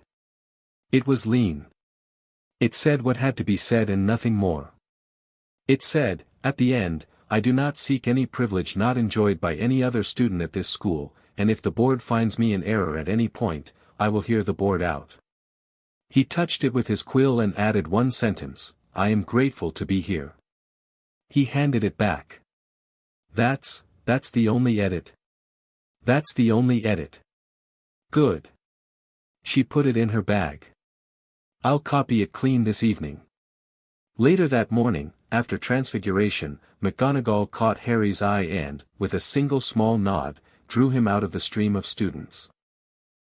It was lean. It said what had to be said and nothing more. It said, at the end, I do not seek any privilege not enjoyed by any other student at this school, and if the board finds me in error at any point, I will hear the board out. He touched it with his quill and added 1 sentence, I am grateful to be here. He handed it back. That's the only edit. That's the only edit. Good. She put it in her bag. I'll copy it clean this evening. Later that morning, after Transfiguration, McGonagall caught Harry's eye and, with a single small nod, drew him out of the stream of students.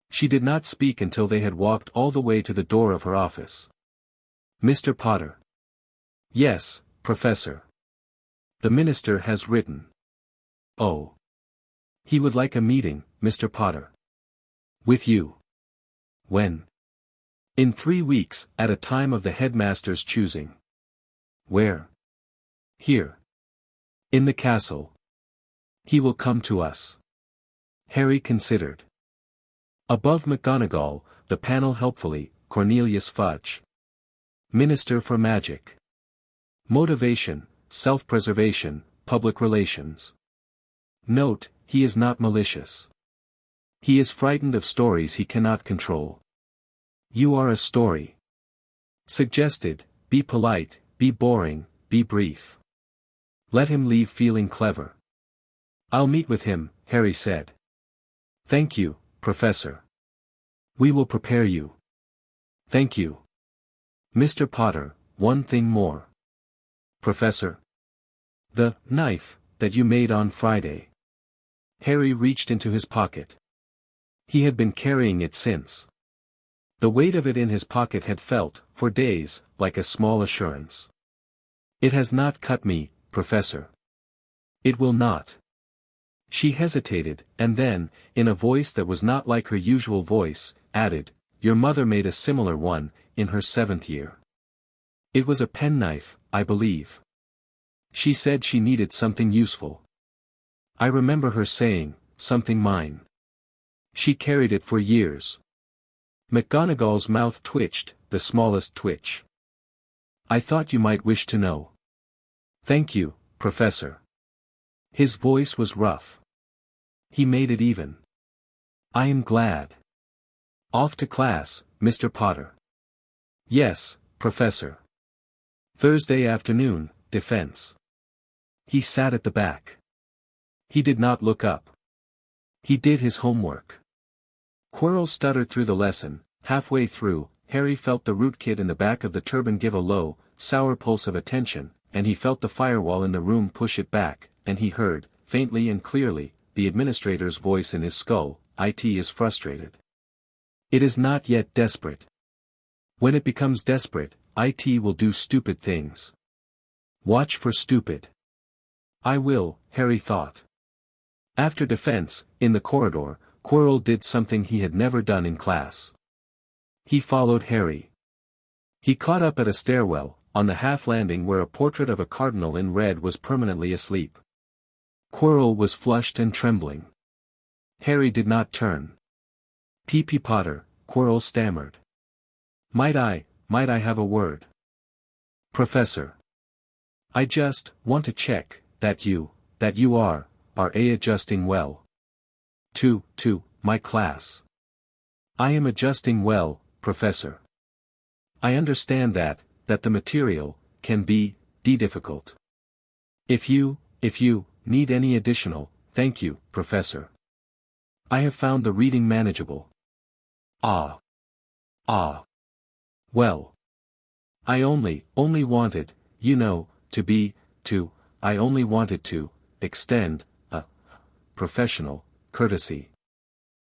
She did not speak until they had walked all the way to the door of her office. Mr. Potter. Yes, Professor. The minister has written. Oh. He would like a meeting, Mr. Potter. With you. When? In 3 weeks, at a time of the headmaster's choosing. Where? Here. In the castle. He will come to us. Harry considered. Above McGonagall, the panel helpfully, Cornelius Fudge. Minister for Magic. Motivation, self-preservation, public relations. Note, he is not malicious. He is frightened of stories he cannot control. You are a story. Suggested, be polite, be boring, be brief. Let him leave feeling clever. I'll meet with him, Harry said. Thank you, Professor. We will prepare you. Thank you. Mr. Potter, one thing more. Professor. The knife that you made on Friday. Harry reached into his pocket. He had been carrying it since. The weight of it in his pocket had felt, for days, like a small assurance. It has not cut me, Professor. It will not. She hesitated, and then, in a voice that was not like her usual voice, added, Your mother made a similar one, in her 7th year. It was a penknife, I believe. She said she needed something useful. I remember her saying, something mine. She carried it for years. McGonagall's mouth twitched, the smallest twitch. I thought you might wish to know. Thank you, Professor. His voice was rough. He made it even. I am glad. Off to class, Mr. Potter. Yes, Professor. Thursday afternoon, defense. He sat at the back. He did not look up. He did his homework. Quirrell stuttered through the lesson. Halfway through, Harry felt the rootkit in the back of the turban give a low, sour pulse of attention, and he felt the firewall in the room push it back, and he heard, faintly and clearly, the administrator's voice in his skull, "It is frustrated. It is not yet desperate. When it becomes desperate, it will do stupid things. Watch for stupid." I will, Harry thought. After defense, in the corridor, Quirrell did something he had never done in class. He followed Harry. He caught up at a stairwell, on the half-landing where a portrait of a cardinal in red was permanently asleep. Quirrell was flushed and trembling. Harry did not turn. P.P. Potter, Quirrell stammered. Might I have a word? Professor. I just want to check that you are adjusting well. To my class. I am adjusting well, Professor. I understand that the material can be difficult. If you need any additional, thank you, Professor. I have found the reading manageable. Ah. Well. I only wanted, I only wanted to extend a professional courtesy.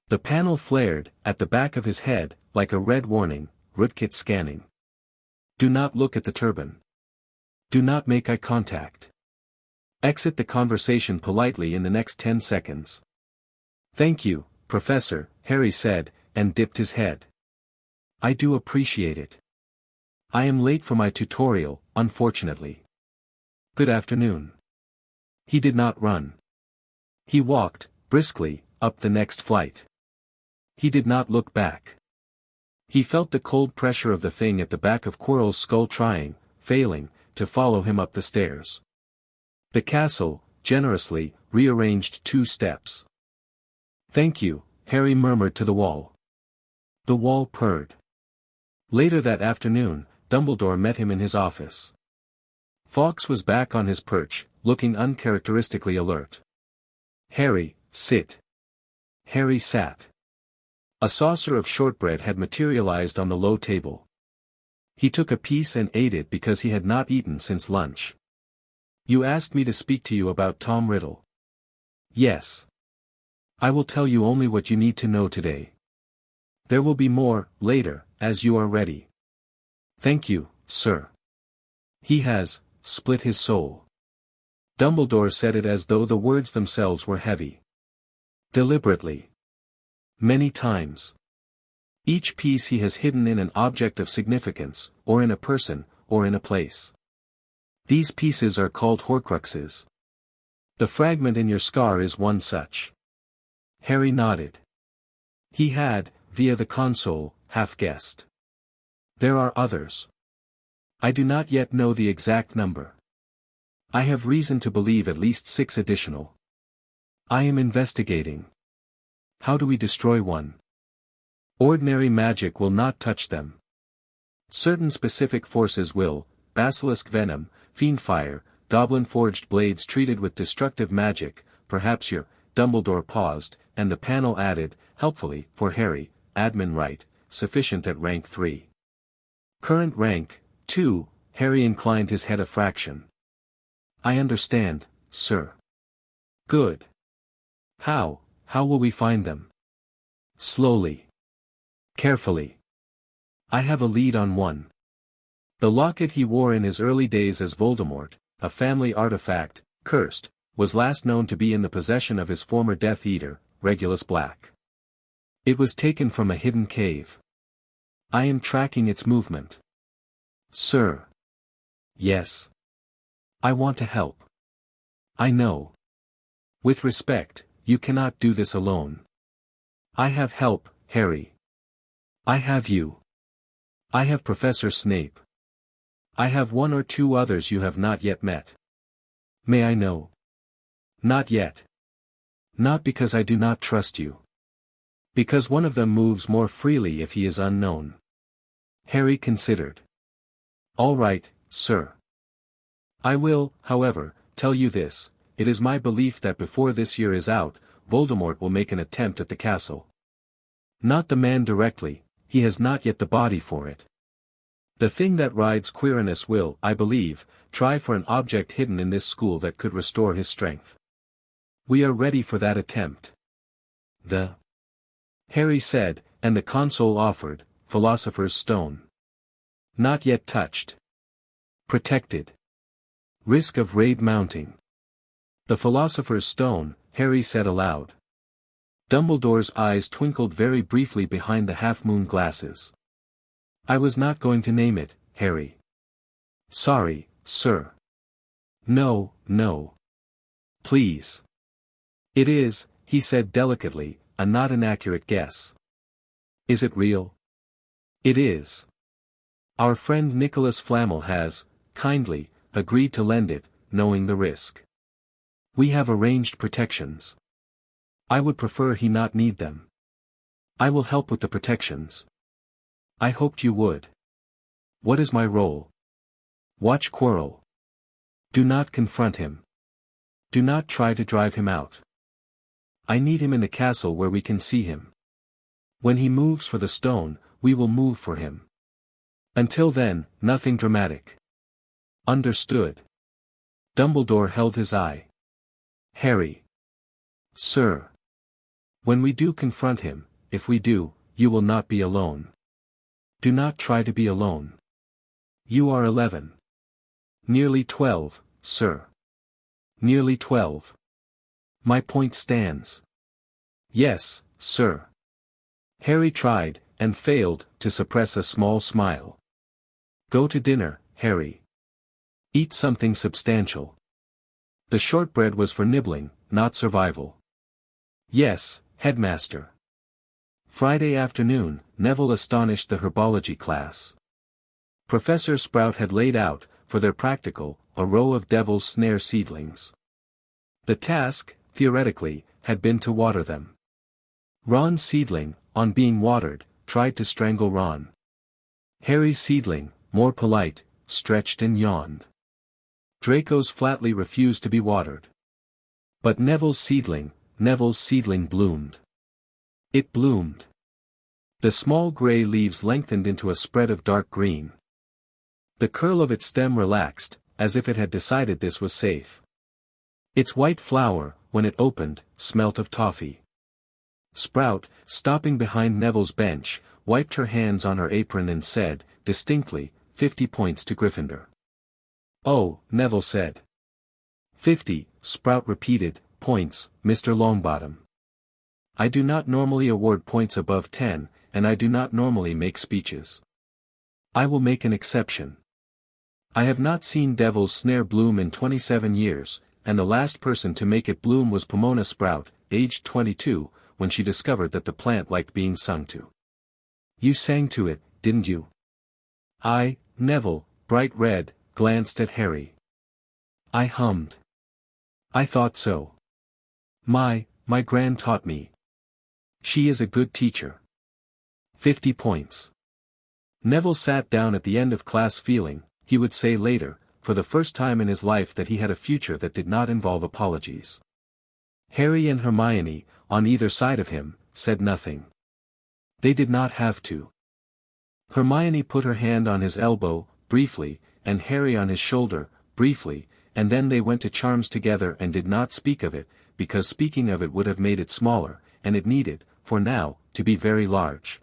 The panel flared, at the back of his head, like a red warning, rootkit scanning. Do not look at the turban. Do not make eye contact. Exit the conversation politely in the next 10 seconds. Thank you, Professor, Harry said, and dipped his head. I do appreciate it. I am late for my tutorial, unfortunately. Good afternoon. He did not run. He walked, briskly, up the next flight. He did not look back. He felt the cold pressure of the thing at the back of Quirrell's skull failing, to follow him up the stairs. The castle, generously, rearranged 2 steps. Thank you, Harry murmured to the wall. The wall purred. Later that afternoon, Dumbledore met him in his office. Fawkes was back on his perch, looking uncharacteristically alert. Harry, sit. Harry sat. A saucer of shortbread had materialized on the low table. He took a piece and ate it because he had not eaten since lunch. You asked me to speak to you about Tom Riddle. Yes. I will tell you only what you need to know today. There will be more, later, as you are ready. Thank you, sir. He has split his soul. Dumbledore said it as though the words themselves were heavy. Deliberately. Many times. Each piece he has hidden in an object of significance, or in a person, or in a place. These pieces are called Horcruxes. The fragment in your scar is one such. Harry nodded. He had, via the console, half-guessed. There are others. I do not yet know the exact number. I have reason to believe at least 6 additional. I am investigating. How do we destroy one? Ordinary magic will not touch them. Certain specific forces will: basilisk venom, fiend fire, goblin-forged blades treated with destructive magic, perhaps your, Dumbledore paused, and the panel added, helpfully, for Harry, admin right, sufficient at rank 3. Current rank, 2, Harry inclined his head a fraction. I understand, sir. Good. How will we find them? Slowly. Carefully. I have a lead on one. The locket he wore in his early days as Voldemort, a family artifact, cursed, was last known to be in the possession of his former Death Eater, Regulus Black. It was taken from a hidden cave. I am tracking its movement. Sir. Yes. I want to help. I know. With respect, you cannot do this alone. I have help, Harry. I have you. I have Professor Snape. I have one or two others you have not yet met. May I know? Not yet. Not because I do not trust you. Because one of them moves more freely if he is unknown. Harry considered. All right, sir. I will, however, tell you this, it is my belief that before this year is out, Voldemort will make an attempt at the castle. Not the man directly, he has not yet the body for it. The thing that rides Quirinus will, I believe, try for an object hidden in this school that could restore his strength. We are ready for that attempt. Harry said, and the console offered, Philosopher's Stone. Not yet touched. Protected. Risk of raid mounting. The Philosopher's Stone, Harry said aloud. Dumbledore's eyes twinkled very briefly behind the half-moon glasses. I was not going to name it, Harry. Sorry, sir. No. Please. It is, he said delicately, a not inaccurate guess. Is it real? It is. Our friend Nicholas Flamel has, kindly, agreed to lend it, knowing the risk. We have arranged protections. I would prefer he not need them. I will help with the protections. I hoped you would. What is my role? Watch Quirrell. Do not confront him. Do not try to drive him out. I need him in the castle where we can see him. When he moves for the stone, we will move for him. Until then, nothing dramatic. Understood. Dumbledore held his eye. Harry. Sir. When we do confront him, if we do, you will not be alone. Do not try to be alone. You are 11. Nearly 12, sir. Nearly 12. My point stands. Yes, sir. Harry tried, and failed, to suppress a small smile. Go to dinner, Harry. Eat something substantial. The shortbread was for nibbling, not survival. Yes, headmaster. Friday afternoon, Neville astonished the herbology class. Professor Sprout had laid out, for their practical, a row of devil's snare seedlings. The task, theoretically, had been to water them. Ron's seedling, on being watered, tried to strangle Ron. Harry's seedling, more polite, stretched and yawned. Draco's flatly refused to be watered. But Neville's seedling bloomed. It bloomed. The small grey leaves lengthened into a spread of dark green. The curl of its stem relaxed, as if it had decided this was safe. Its white flower, when it opened, smelt of toffee. Sprout, stopping behind Neville's bench, wiped her hands on her apron and said, distinctly, 50 points to Gryffindor. Oh, Neville said. 50, Sprout repeated, points, Mr. Longbottom. I do not normally award points above 10, and I do not normally make speeches. I will make an exception. I have not seen Devil's Snare bloom in 27 years, and the last person to make it bloom was Pomona Sprout, aged 22, when she discovered that the plant liked being sung to. You sang to it, didn't you? Neville, bright red, glanced at Harry. I hummed. I thought so. My gran taught me. She is a good teacher. 50 points. Neville sat down at the end of class feeling, he would say later, for the first time in his life that he had a future that did not involve apologies. Harry and Hermione, on either side of him, said nothing. They did not have to. Hermione put her hand on his elbow, briefly, and Harry on his shoulder, briefly, and then they went to charms together and did not speak of it, because speaking of it would have made it smaller, and it needed, for now, to be very large.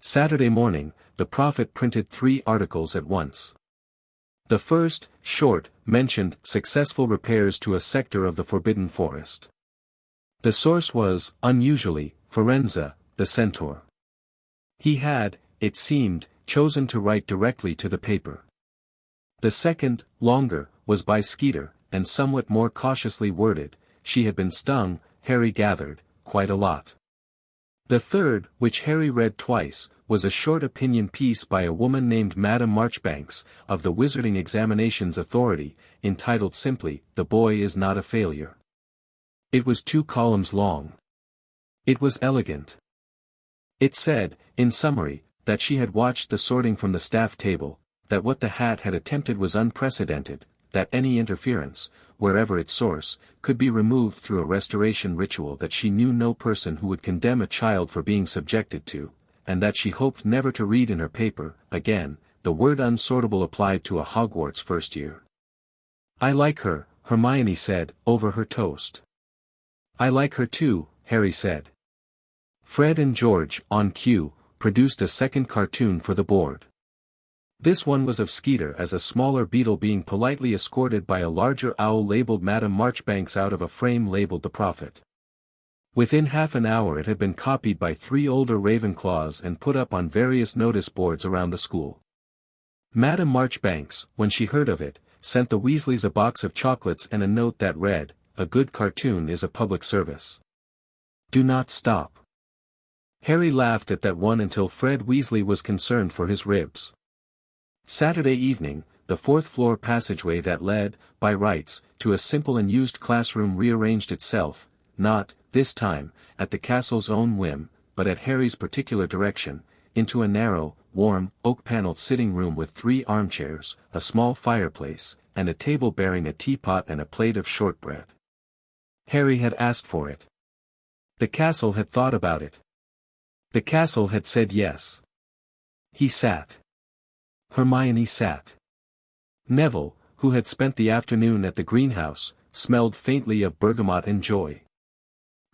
Saturday morning, the Prophet printed 3 articles at once. The first, short, mentioned successful repairs to a sector of the Forbidden Forest. The source was, unusually, Firenze, the centaur. He had, it seemed, chosen to write directly to the paper. The second, longer, was by Skeeter, and somewhat more cautiously worded. She had been stung, Harry gathered, quite a lot. The third, which Harry read twice, was a short opinion piece by a woman named Madame Marchbanks, of the Wizarding Examinations Authority, entitled simply, "The Boy is Not a Failure." It was 2 columns long. It was elegant. It said, in summary, that she had watched the sorting from the staff table, that what the hat had attempted was unprecedented, that any interference, wherever its source, could be removed through a restoration ritual that she knew no person who would condemn a child for being subjected to, and that she hoped never to read in her paper, again, the word unsortable applied to a Hogwarts first year. "I like her," Hermione said, over her toast. "I like her too," Harry said. Fred and George, on cue, produced a second cartoon for the board. This one was of Skeeter as a smaller beetle being politely escorted by a larger owl labeled Madame Marchbanks out of a frame labeled The Prophet. Within half an hour it had been copied by 3 older Ravenclaws and put up on various notice boards around the school. Madame Marchbanks, when she heard of it, sent the Weasleys a box of chocolates and a note that read, "A good cartoon is a public service. Do not stop." Harry laughed at that one until Fred Weasley was concerned for his ribs. Saturday evening, the 4th-floor passageway that led, by rights, to a simple and used classroom rearranged itself, not, this time, at the castle's own whim, but at Harry's particular direction, into a narrow, warm, oak-paneled sitting room with 3 armchairs, a small fireplace, and a table bearing a teapot and a plate of shortbread. Harry had asked for it. The castle had thought about it. The castle had said yes. He sat. Hermione sat. Neville, who had spent the afternoon at the greenhouse, smelled faintly of bergamot and joy.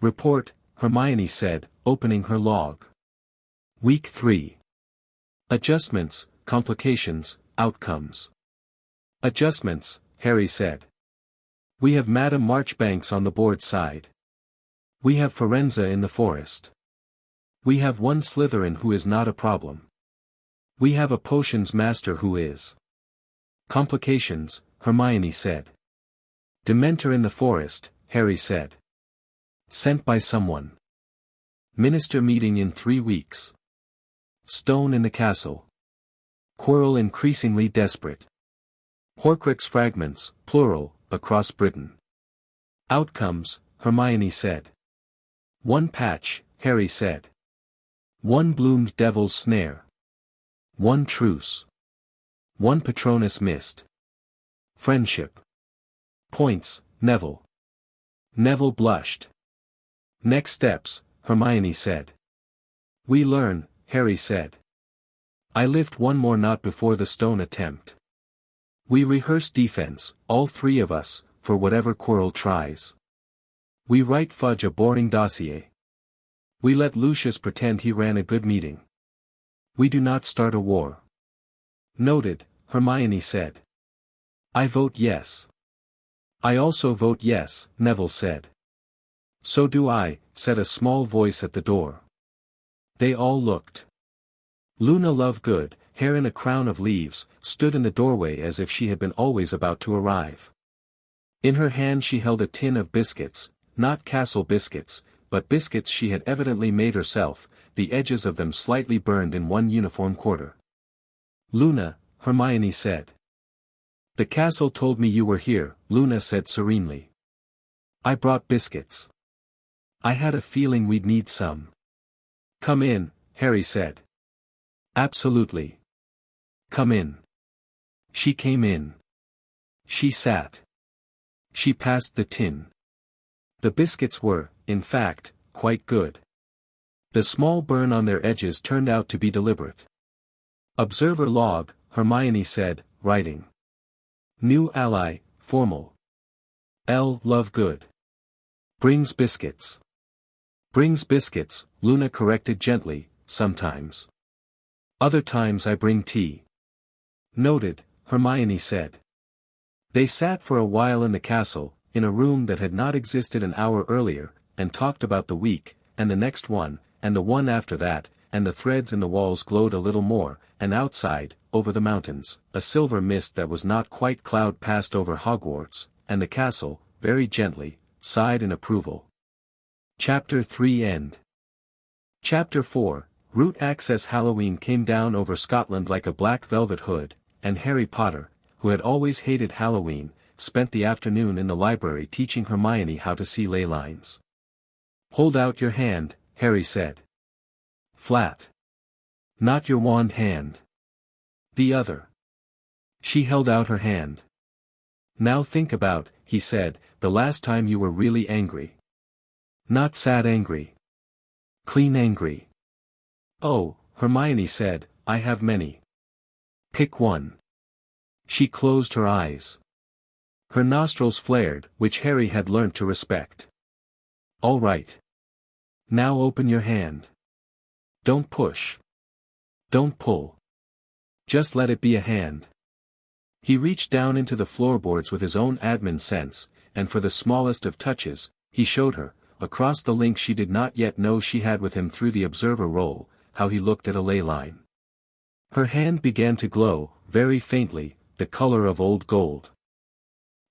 "Report," Hermione said, opening her log. Week 3. Adjustments, complications, outcomes. Adjustments, Harry said. We have Madame Marchbanks on the board side. We have Firenze in the forest. We have one Slytherin who is not a problem. We have a potions master who is. Complications, Hermione said. Dementor in the forest, Harry said. Sent by someone. Minister meeting in 3 weeks. Stone in the castle. Quirrell increasingly desperate. Horcrux fragments, plural, across Britain. Outcomes, Hermione said. One patch, Harry said. One bloomed devil's snare. One truce. One Patronus missed. Friendship. Points, Neville. Neville blushed. Next steps, Hermione said. We learn, Harry said. I lift one more knot before the stone attempt. We rehearse defense, all 3 of us, for whatever Quirrell tries. We write Fudge a boring dossier. We let Lucius pretend he ran a good meeting. We do not start a war. Noted, Hermione said. I vote yes. I also vote yes, Neville said. So do I, said a small voice at the door. They all looked. Luna Lovegood, hair in a crown of leaves, stood in the doorway as if she had been always about to arrive. In her hand she held a tin of biscuits, not castle biscuits, but biscuits she had evidently made herself, the edges of them slightly burned in one uniform quarter. Luna, Hermione said. The castle told me you were here, Luna said serenely. I brought biscuits. I had a feeling we'd need some. Come in, Harry said. Absolutely. Come in. She came in. She sat. She passed the tin. The biscuits were, in fact, quite good. The small burn on their edges turned out to be deliberate. Observer log, Hermione said, writing. New ally, formal. L. Love good. Brings biscuits. Brings biscuits, Luna corrected gently, sometimes. Other times I bring tea. Noted, Hermione said. They sat for a while in the castle, in a room that had not existed an hour earlier, and talked about the week, and the next one, and the one after that, and the threads in the walls glowed a little more, and outside, over the mountains, a silver mist that was not quite cloud passed over Hogwarts, and the castle, very gently, sighed in approval. Chapter 3 End. Chapter 4, Root Access. Halloween came down over Scotland like a black velvet hood, and Harry Potter, who had always hated Halloween, spent the afternoon in the library teaching Hermione how to see ley lines. Hold out your hand, Harry said. Flat. Not your wand hand. The other. She held out her hand. Now think about, he said, the last time you were really angry. Not sad angry. Clean angry. Oh, Hermione said, I have many. Pick one. She closed her eyes. Her nostrils flared, which Harry had learnt to respect. All right. Now open your hand. Don't push. Don't pull. Just let it be a hand. He reached down into the floorboards with his own admin sense, and for the smallest of touches, he showed her, across the link she did not yet know she had with him through the observer role, how he looked at a ley line. Her hand began to glow, very faintly, the color of old gold.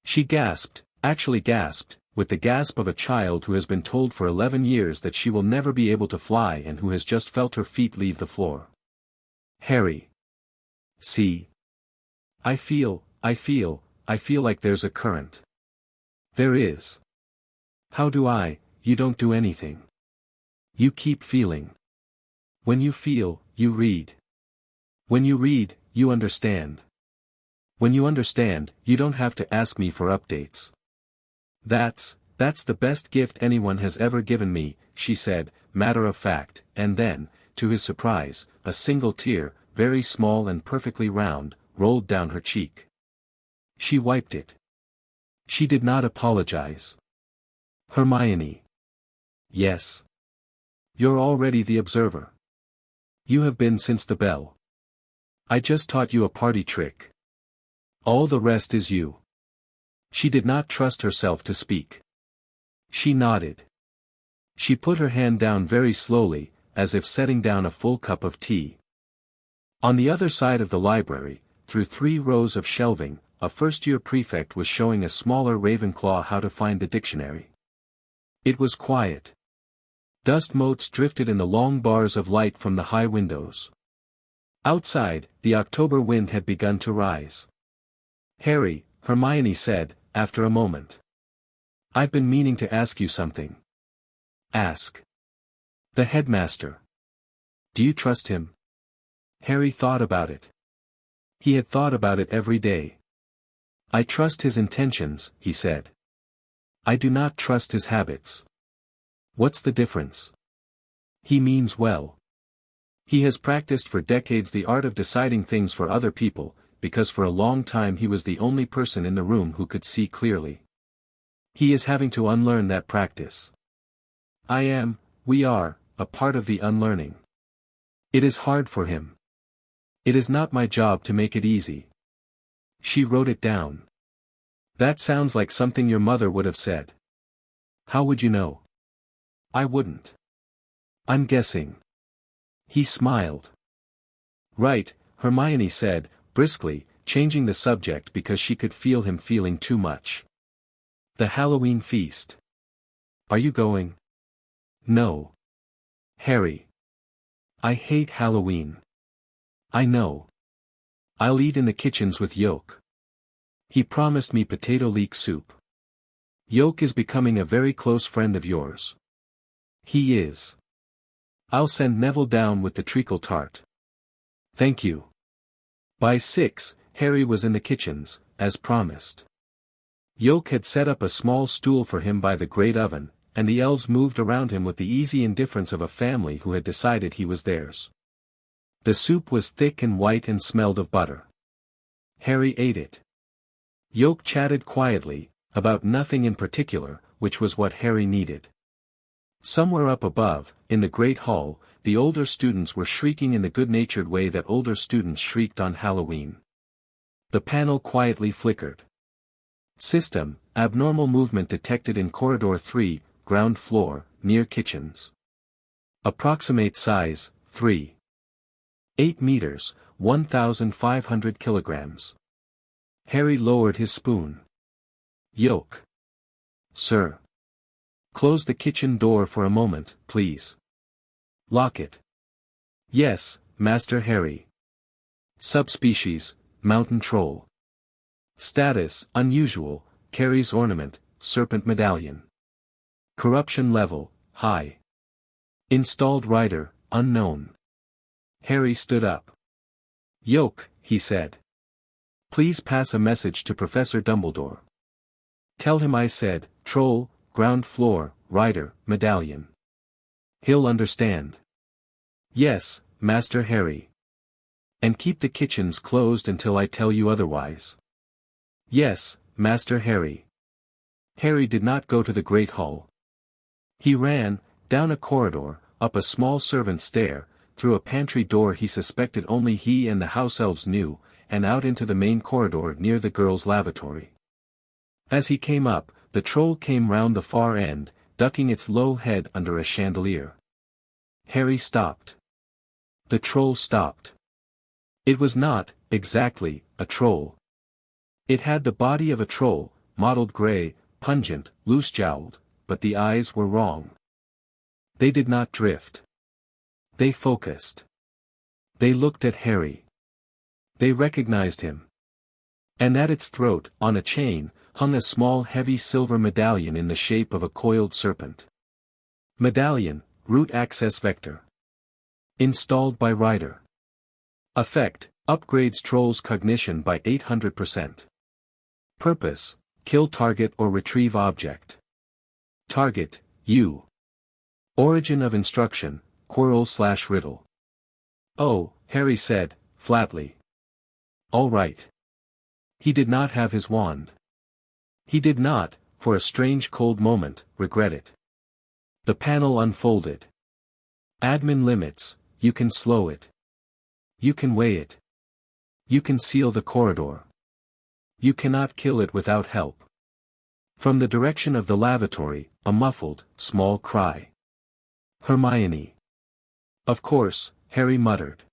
She gasped, actually gasped, with the gasp of a child who has been told for 11 years that she will never be able to fly and who has just felt her feet leave the floor. Harry. See. I feel like there's a current. There is. How do I? You don't do anything. You keep feeling. When you feel, you read. When you read, you understand. When you understand, you don't have to ask me for updates. That's the best gift anyone has ever given me, she said, matter of fact, and then, to his surprise, a single tear, very small and perfectly round, rolled down her cheek. She wiped it. She did not apologize. Hermione. Yes. You're already the observer. You have been since the bell. I just taught you a party trick. All the rest is you. She did not trust herself to speak. She nodded. She put her hand down very slowly, as if setting down a full cup of tea. On the other side of the library, through 3 rows of shelving, a first-year prefect was showing a smaller Ravenclaw how to find the dictionary. It was quiet. Dust motes drifted in the long bars of light from the high windows. Outside, the October wind had begun to rise. Harry, Hermione said, after a moment. I've been meaning to ask you something. Ask. The headmaster. Do you trust him? Harry thought about it. He had thought about it every day. I trust his intentions, he said. I do not trust his habits. What's the difference? He means well. He has practiced for decades the art of deciding things for other people, because for a long time he was the only person in the room who could see clearly. He is having to unlearn that practice. We are, a part of the unlearning. It is hard for him. It is not my job to make it easy. She wrote it down. That sounds like something your mother would have said. How would you know? I wouldn't. I'm guessing. He smiled. Right, Hermione said, briskly, changing the subject because she could feel him feeling too much. The Halloween feast. Are you going? No. Harry. I hate Halloween. I know. I'll eat in the kitchens with Yolk. He promised me potato leek soup. Yolk is becoming a very close friend of yours. He is. I'll send Neville down with the treacle tart. Thank you. By 6, Harry was in the kitchens, as promised. Yoke had set up a small stool for him by the great oven, and the elves moved around him with the easy indifference of a family who had decided he was theirs. The soup was thick and white and smelled of butter. Harry ate it. Yoke chatted quietly, about nothing in particular, which was what Harry needed. Somewhere up above, in the great hall, the older students were shrieking in the good-natured way that older students shrieked on Halloween. The panel quietly flickered. System, abnormal movement detected in corridor 3, ground floor, near kitchens. Approximate size, 3.8 meters, 1,500 kilograms. Harry lowered his spoon. Yoke. Sir. Close the kitchen door for a moment, please. Lock it. Yes, Master Harry. Subspecies, mountain troll. Status, unusual, carries ornament, serpent medallion. Corruption level, high. Installed rider, unknown. Harry stood up. Yoke, he said. Please pass a message to Professor Dumbledore. Tell him I said, troll, ground floor, rider, medallion. He'll understand. Yes, Master Harry. And keep the kitchens closed until I tell you otherwise. Yes, Master Harry. Harry did not go to the great hall. He ran, down a corridor, up a small servant stair, through a pantry door he suspected only he and the house elves knew, and out into the main corridor near the girls' lavatory. As he came up, the troll came round the far end, ducking its low head under a chandelier. Harry stopped. The troll stopped. It was not, exactly, a troll. It had the body of a troll, mottled grey, pungent, loose-jowled, but the eyes were wrong. They did not drift. They focused. They looked at Harry. They recognized him. And at its throat, on a chain, hung a small heavy silver medallion in the shape of a coiled serpent. Medallion, root access vector. Installed by Rider. Effect, upgrades troll's cognition by 800%. Purpose, kill target or retrieve object. Target, you. Origin of instruction, quirrell/riddle. Oh, Harry said, flatly. All right. He did not have his wand. He did not, for a strange cold moment, regret it. The panel unfolded. Admin limits, you can slow it. You can weigh it. You can seal the corridor. You cannot kill it without help. From the direction of the lavatory, a muffled, small cry. Hermione. Of course, Harry muttered.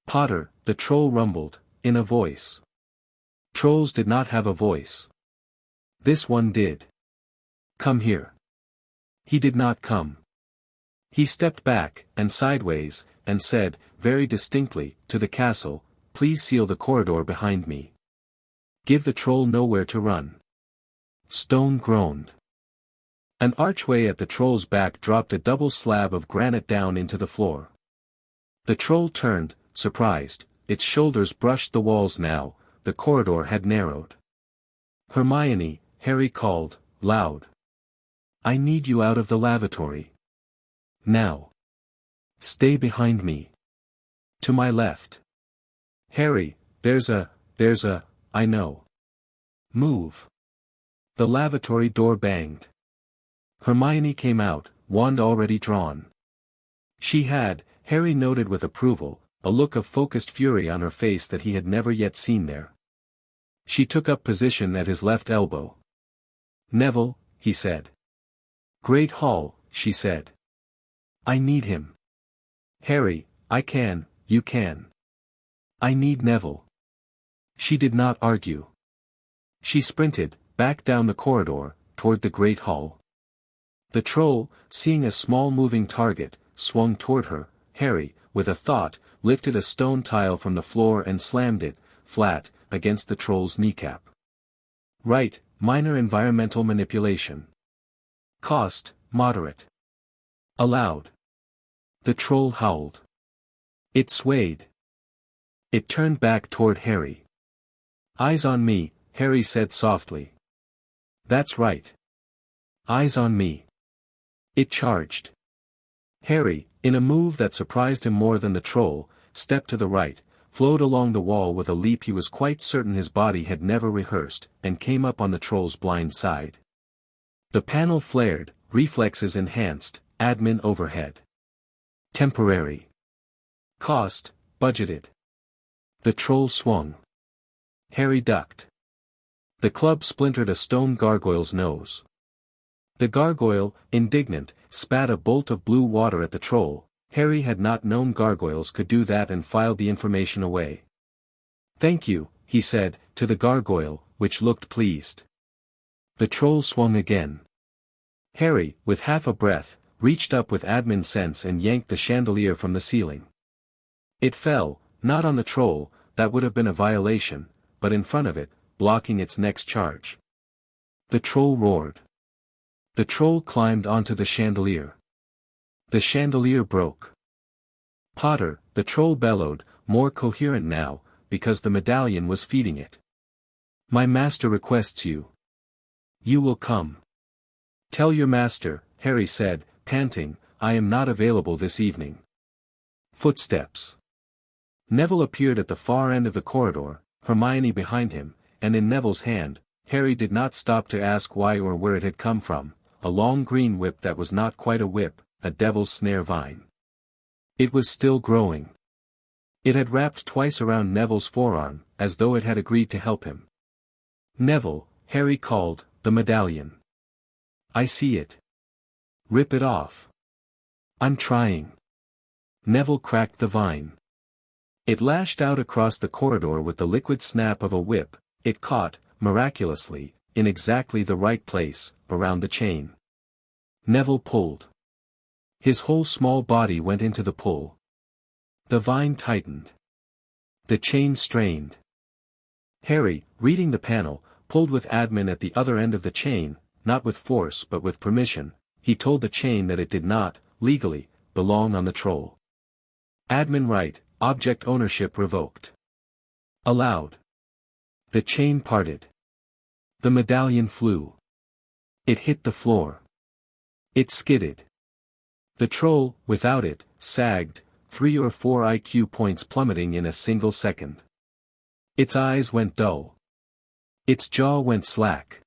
Potter, the troll rumbled, in a voice. Trolls did not have a voice. This one did. Come here. He did not come. He stepped back, and sideways, and said, very distinctly, to the castle, please seal the corridor behind me. Give the troll nowhere to run. Stone groaned. An archway at the troll's back dropped a double slab of granite down into the floor. The troll turned, surprised, its shoulders brushed the walls now, the corridor had narrowed. Hermione, Harry called, loud. I need you out of the lavatory. Now. Stay behind me. To my left. Harry, there's a, I know. Move. The lavatory door banged. Hermione came out, wand already drawn. She had, Harry noted with approval, a look of focused fury on her face that he had never yet seen there. She took up position at his left elbow. Neville, he said. Great Hall, she said. I need him. Harry, I can, you can. I need Neville. She did not argue. She sprinted, back down the corridor, toward the Great Hall. The troll, seeing a small moving target, swung toward her. Harry, with a thought, lifted a stone tile from the floor and slammed it, flat, against the troll's kneecap. Right, minor environmental manipulation. Cost, moderate. Allowed. The troll howled. It swayed. It turned back toward Harry. Eyes on me, Harry said softly. That's right. Eyes on me. It charged. Harry, in a move that surprised him more than the troll, stepped to the right, flowed along the wall with a leap he was quite certain his body had never rehearsed, and came up on the troll's blind side. The panel flared, reflexes enhanced, admin overhead. Temporary. Cost, budgeted. The troll swung. Harry ducked. The club splintered a stone gargoyle's nose. The gargoyle, indignant, spat a bolt of blue water at the troll. Harry had not known gargoyles could do that and filed the information away. "Thank you," he said, to the gargoyle, which looked pleased. The troll swung again. Harry, with half a breath, reached up with admin sense and yanked the chandelier from the ceiling. It fell, not on the troll, that would have been a violation, but in front of it, blocking its next charge. The troll roared. The troll climbed onto the chandelier. The chandelier broke. "Potter," the troll bellowed, more coherent now, because the medallion was feeding it. "My master requests you. You will come." "Tell your master," Harry said, panting, "I am not available this evening." Footsteps. Neville appeared at the far end of the corridor, Hermione behind him, and in Neville's hand. Harry did not stop to ask why or where it had come from, a long green whip that was not quite a whip, a devil's snare vine. It was still growing. It had wrapped twice around Neville's forearm, as though it had agreed to help him. "Neville," Harry called, "the medallion. I see it. Rip it off." "I'm trying." Neville cracked the vine. It lashed out across the corridor with the liquid snap of a whip. It caught, miraculously, in exactly the right place, around the chain. Neville pulled. His whole small body went into the pull. The vine tightened. The chain strained. Harry, reading the panel, pulled with admin at the other end of the chain, not with force but with permission. He told the chain that it did not, legally, belong on the troll. Admin right, object ownership revoked. Allowed. The chain parted. The medallion flew. It hit the floor. It skidded. The troll, without it, sagged, 3 or 4 IQ points plummeting in a single second. Its eyes went dull. Its jaw went slack.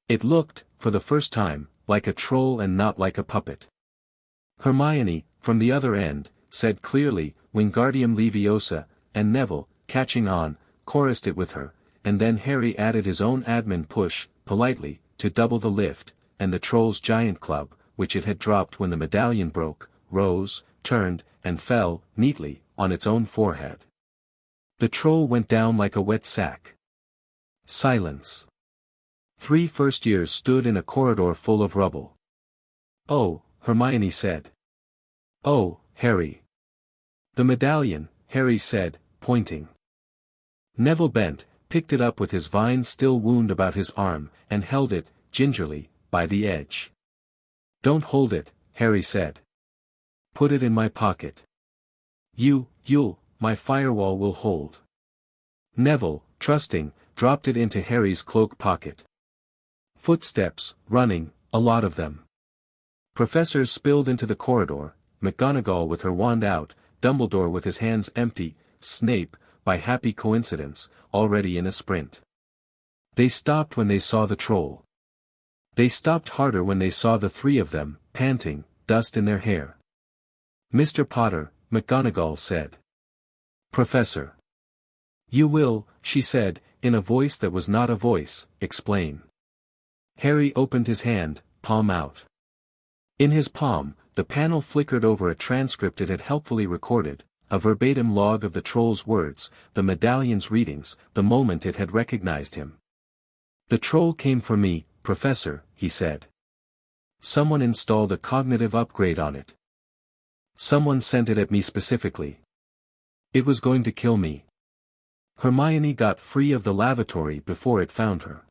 It looked, for the first time, like a troll and not like a puppet. Hermione, from the other end, said clearly, "Wingardium Leviosa," and Neville, catching on, chorused it with her, and then Harry added his own admin push, politely, to double the lift, and the troll's giant club, which it had dropped when the medallion broke, rose, turned, and fell, neatly, on its own forehead. The troll went down like a wet sack. Silence. 3 first-years stood in a corridor full of rubble. "Oh," Hermione said. "Oh, Harry." "The medallion," Harry said, pointing. Neville bent, picked it up with his vine still wound about his arm, and held it, gingerly, by the edge. "Don't hold it," Harry said. "Put it in my pocket. You'll, my firewall will hold." Neville, trusting, dropped it into Harry's cloak pocket. Footsteps, running, a lot of them. Professors spilled into the corridor, McGonagall with her wand out, Dumbledore with his hands empty, Snape, by happy coincidence, already in a sprint. They stopped when they saw the troll. They stopped harder when they saw the 3 of them, panting, dust in their hair. "Mr. Potter," McGonagall said. "Professor." "You will," she said, in a voice that was not a voice, "explain." Harry opened his hand, palm out. In his palm, the panel flickered over a transcript it had helpfully recorded, a verbatim log of the troll's words, the medallion's readings, the moment it had recognized him. "The troll came for me, Professor," he said. "Someone installed a cognitive upgrade on it. Someone sent it at me specifically. It was going to kill me. Hermione got free of the lavatory before it found her.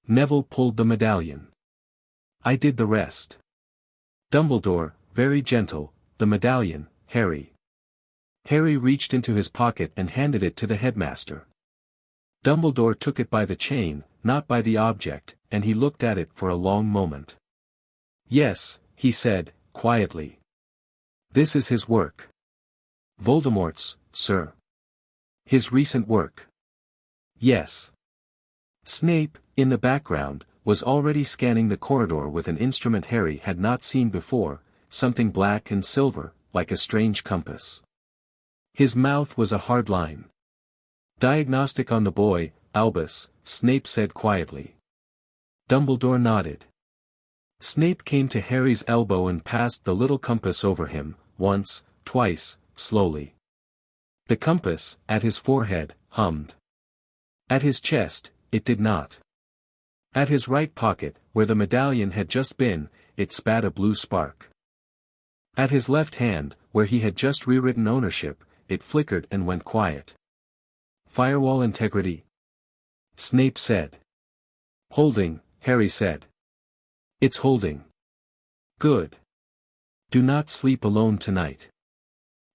Neville pulled the medallion. I did the rest. Dumbledore, very gentle, the medallion, Harry." Harry reached into his pocket and handed it to the headmaster. Dumbledore took it by the chain, not by the object, and he looked at it for a long moment. Yes, he said, quietly. This is his work. Voldemort's, sir. His recent work. Yes. Snape, in the background, was already scanning the corridor with an instrument Harry had not seen before, something black and silver, like a strange compass. His mouth was a hard line. Diagnostic on the boy, Albus, Snape said quietly. Dumbledore nodded. Snape came to Harry's elbow and passed the little compass over him, once, twice, slowly. The compass, at his forehead, hummed. At his chest, it did not. At his right pocket, where the medallion had just been, it spat a blue spark. At his left hand, where he had just rewritten ownership, it flickered and went quiet. Firewall integrity? Snape said. Holding, Harry said. It's holding. Good. Do not sleep alone tonight.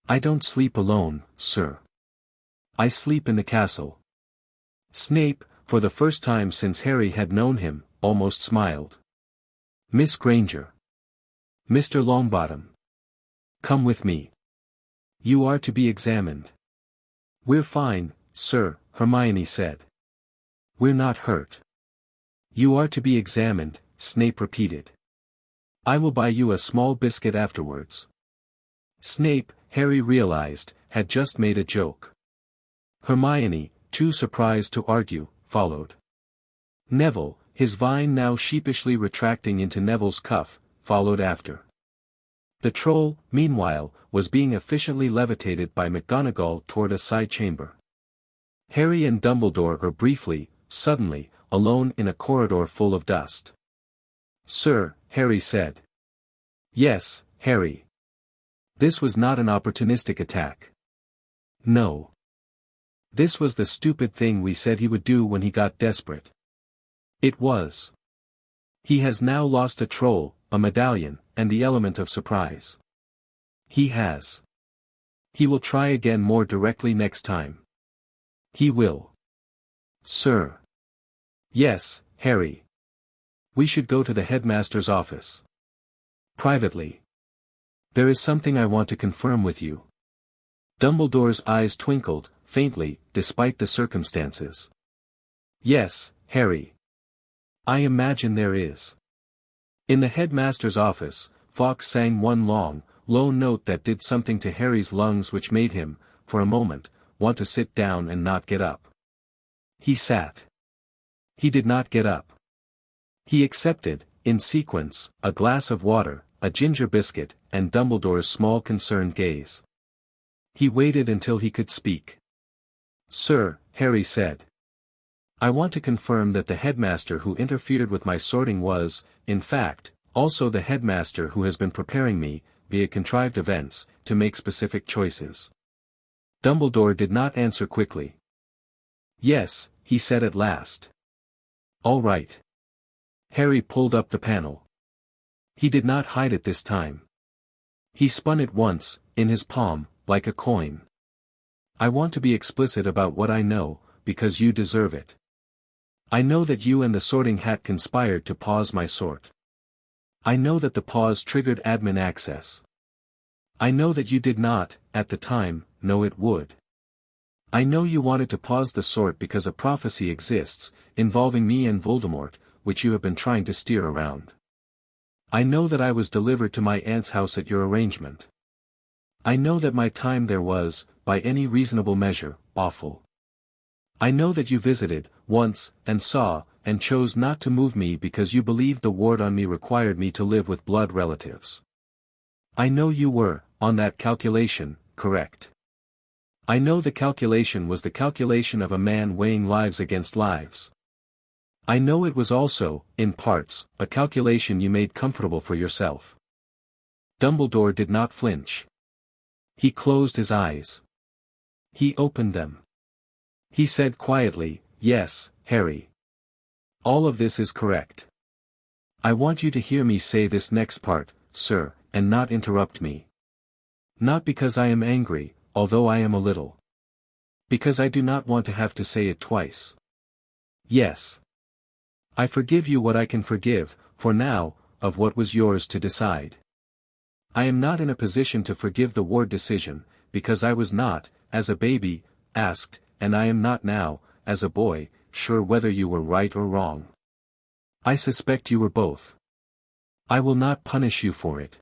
I don't sleep alone, sir. I sleep in the castle. Snape, for the first time since Harry had known him, almost smiled. Miss Granger. Mr. Longbottom. Come with me. You are to be examined. We're fine, sir, Hermione said. We're not hurt. You are to be examined, Snape repeated. I will buy you a small biscuit afterwards. Snape, Harry realized, had just made a joke. Hermione, too surprised to argue, followed. Neville, his vine now sheepishly retracting into Neville's cuff, followed after. The troll, meanwhile, was being efficiently levitated by McGonagall toward a side chamber. Harry and Dumbledore were briefly, suddenly, alone in a corridor full of dust. Sir, Harry said. Yes, Harry. This was not an opportunistic attack. No. This was the stupid thing we said he would do when he got desperate. It was. He has now lost a troll, a medallion, and the element of surprise. He has. He will try again more directly next time. He will. Sir. Yes, Harry. We should go to the headmaster's office. Privately. There is something I want to confirm with you. Dumbledore's eyes twinkled, faintly, despite the circumstances. Yes, Harry. I imagine there is. In the headmaster's office, Fawkes sang one long, low note that did something to Harry's lungs which made him, for a moment, want to sit down and not get up. He sat. He did not get up. He accepted, in sequence, a glass of water, a ginger biscuit, and Dumbledore's small concerned gaze. He waited until he could speak. Sir, Harry said. I want to confirm that the headmaster who interfered with my sorting was, in fact, also the headmaster who has been preparing me, via contrived events, to make specific choices. Dumbledore did not answer quickly. Yes, he said at last. All right. Harry pulled up the panel. He did not hide it this time. He spun it once, in his palm, like a coin. I want to be explicit about what I know, because you deserve it. I know that you and the Sorting Hat conspired to pause my sort. I know that the pause triggered admin access. I know that you did not, at the time, know it would. I know you wanted to pause the sort because a prophecy exists, involving me and Voldemort, which you have been trying to steer around. I know that I was delivered to my aunt's house at your arrangement. I know that my time there was, by any reasonable measure, awful. I know that you visited, once, and saw, and chose not to move me because you believed the ward on me required me to live with blood relatives. I know you were, on that calculation, correct. I know the calculation was the calculation of a man weighing lives against lives. I know it was also, in parts, a calculation you made comfortable for yourself. Dumbledore did not flinch. He closed his eyes. He opened them. He said quietly, Yes, Harry. All of this is correct. I want you to hear me say this next part, sir, and not interrupt me. Not because I am angry, although I am a little. Because I do not want to have to say it twice. Yes. I forgive you what I can forgive, for now, of what was yours to decide. I am not in a position to forgive the ward decision, because I was not, as a baby, asked, and I am not now, as a boy, sure whether you were right or wrong. I suspect you were both. I will not punish you for it.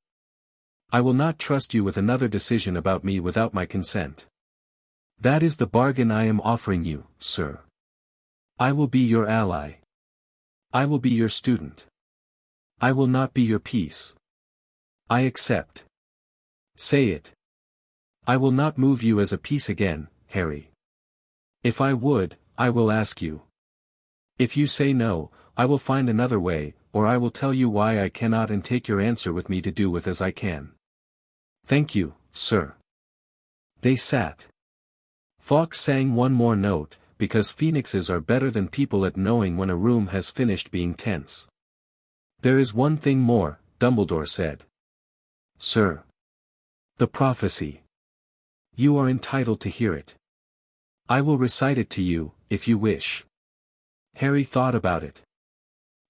I will not trust you with another decision about me without my consent. That is the bargain I am offering you, sir. I will be your ally. I will be your student. I will not be your piece. I accept. Say it. I will not move you as a piece again, Harry. If I would, I will ask you. If you say no, I will find another way, or I will tell you why I cannot and take your answer with me to do with as I can. Thank you, sir. They sat. Fawkes sang one more note, because phoenixes are better than people at knowing when a room has finished being tense. There is one thing more, Dumbledore said. Sir. The prophecy. You are entitled to hear it. I will recite it to you, if you wish. Harry thought about it.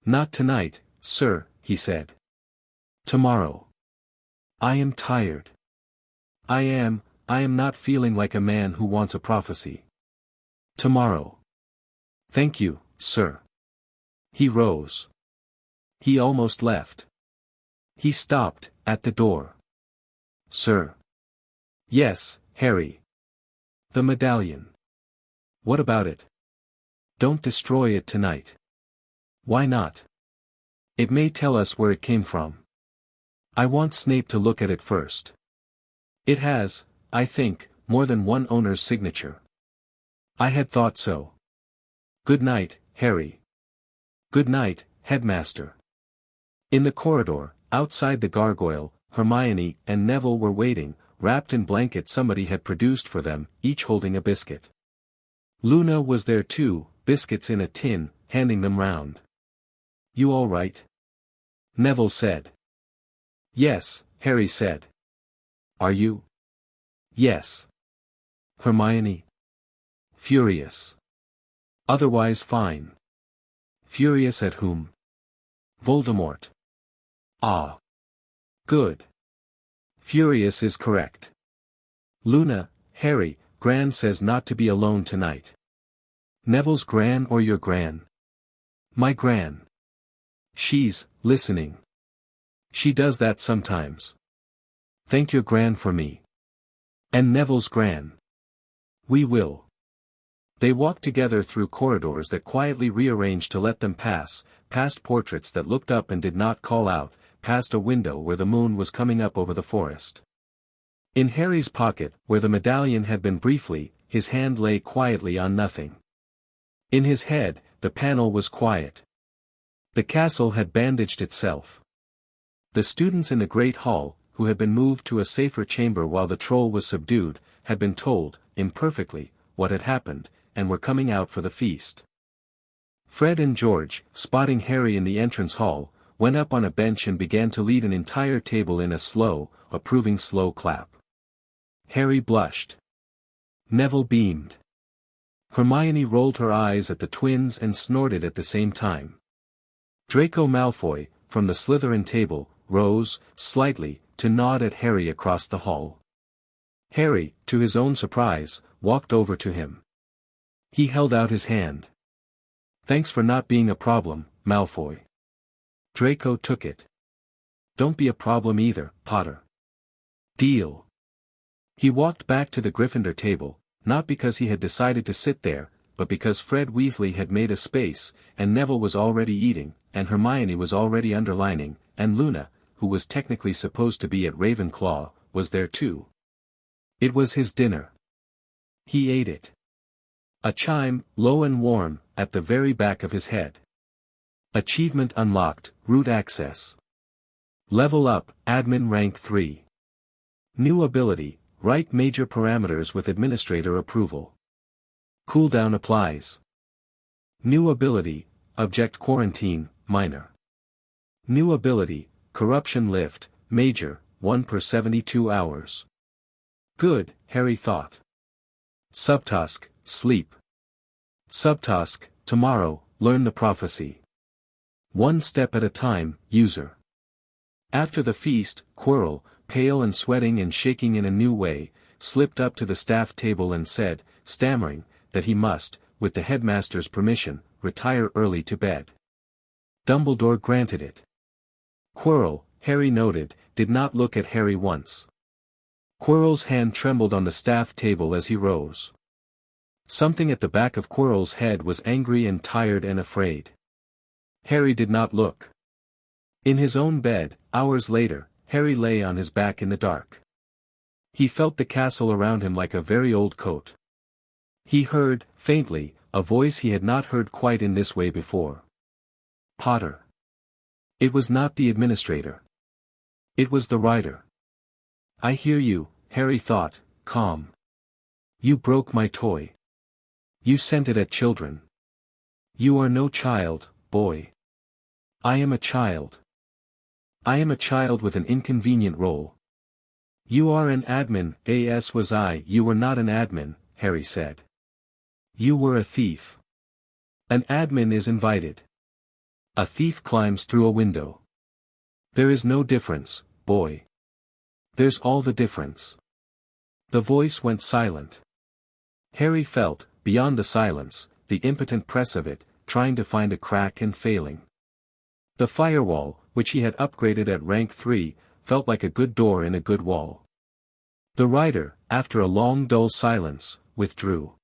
Not tonight, sir, he said. Tomorrow. I am tired. I am not feeling like a man who wants a prophecy. Tomorrow. Thank you, sir. He rose. He almost left. He stopped, at the door. Sir. Yes, Harry. The medallion. What about it? Don't destroy it tonight. Why not? It may tell us where it came from. I want Snape to look at it first. It has, I think, more than one owner's signature. I had thought so. Good night, Harry. Good night, headmaster. In the corridor, outside the gargoyle, Hermione and Neville were waiting, wrapped in blankets somebody had produced for them, each holding a biscuit. Luna was there too, biscuits in a tin, handing them round. You all right? Neville said. Yes, Harry said. Are you? Yes. Hermione? Furious. Otherwise fine. Furious at whom? Voldemort. Ah. Good. Furious is correct. Luna, Harry, Gran says not to be alone tonight. Neville's Gran or your Gran? My Gran. She's listening. She does that sometimes. Thank your Gran for me. And Neville's Gran. We will. They walked together through corridors that quietly rearranged to let them pass, past portraits that looked up and did not call out, past a window where the moon was coming up over the forest. In Harry's pocket, where the medallion had been briefly, his hand lay quietly on nothing. In his head, the panel was quiet. The castle had bandaged itself. The students in the great hall, who had been moved to a safer chamber while the troll was subdued, had been told, imperfectly, what had happened, and were coming out for the feast. Fred and George, spotting Harry in the entrance hall, went up on a bench and began to lead an entire table in a slow, approving slow clap. Harry blushed. Neville beamed. Hermione rolled her eyes at the twins and snorted at the same time. Draco Malfoy, from the Slytherin table, rose, slightly, to nod at Harry across the hall. Harry, to his own surprise, walked over to him. He held out his hand. Thanks for not being a problem, Malfoy. Draco took it. Don't be a problem either, Potter. Deal. He walked back to the Gryffindor table, not because he had decided to sit there, but because Fred Weasley had made a space, and Neville was already eating, and Hermione was already underlining, and Luna, who was technically supposed to be at Ravenclaw, was there too. It was his dinner. He ate it. A chime, low and warm, at the very back of his head. Achievement unlocked, root access. Level up, admin rank 3. New ability, write major parameters with administrator approval. Cooldown applies. New ability, object quarantine, minor. New ability, corruption lift, major, 1 per 72 hours. Good, Harry thought. Subtask, sleep. Subtask, tomorrow, learn the prophecy. One step at a time, user. After the feast, Quirrell, pale and sweating and shaking in a new way, slipped up to the staff table and said, stammering, that he must, with the headmaster's permission, retire early to bed. Dumbledore granted it. Quirrell, Harry noted, did not look at Harry once. Quirrell's hand trembled on the staff table as he rose. Something at the back of Quirrell's head was angry and tired and afraid. Harry did not look. In his own bed, hours later, Harry lay on his back in the dark. He felt the castle around him like a very old coat. He heard, faintly, a voice he had not heard quite in this way before. Potter. It was not the administrator. It was the writer. I hear you, Harry thought, calm. You broke my toy. You sent it at children. You are no child, boy. I am a child. I am a child with an inconvenient role. You are an admin, as was I. You were not an admin, Harry said. You were a thief. An admin is invited. A thief climbs through a window. There is no difference, boy. There's all the difference. The voice went silent. Harry felt, beyond the silence, the impotent press of it, trying to find a crack and failing. The firewall, which he had upgraded at rank 3, felt like a good door in a good wall. The writer, after a long dull silence, withdrew.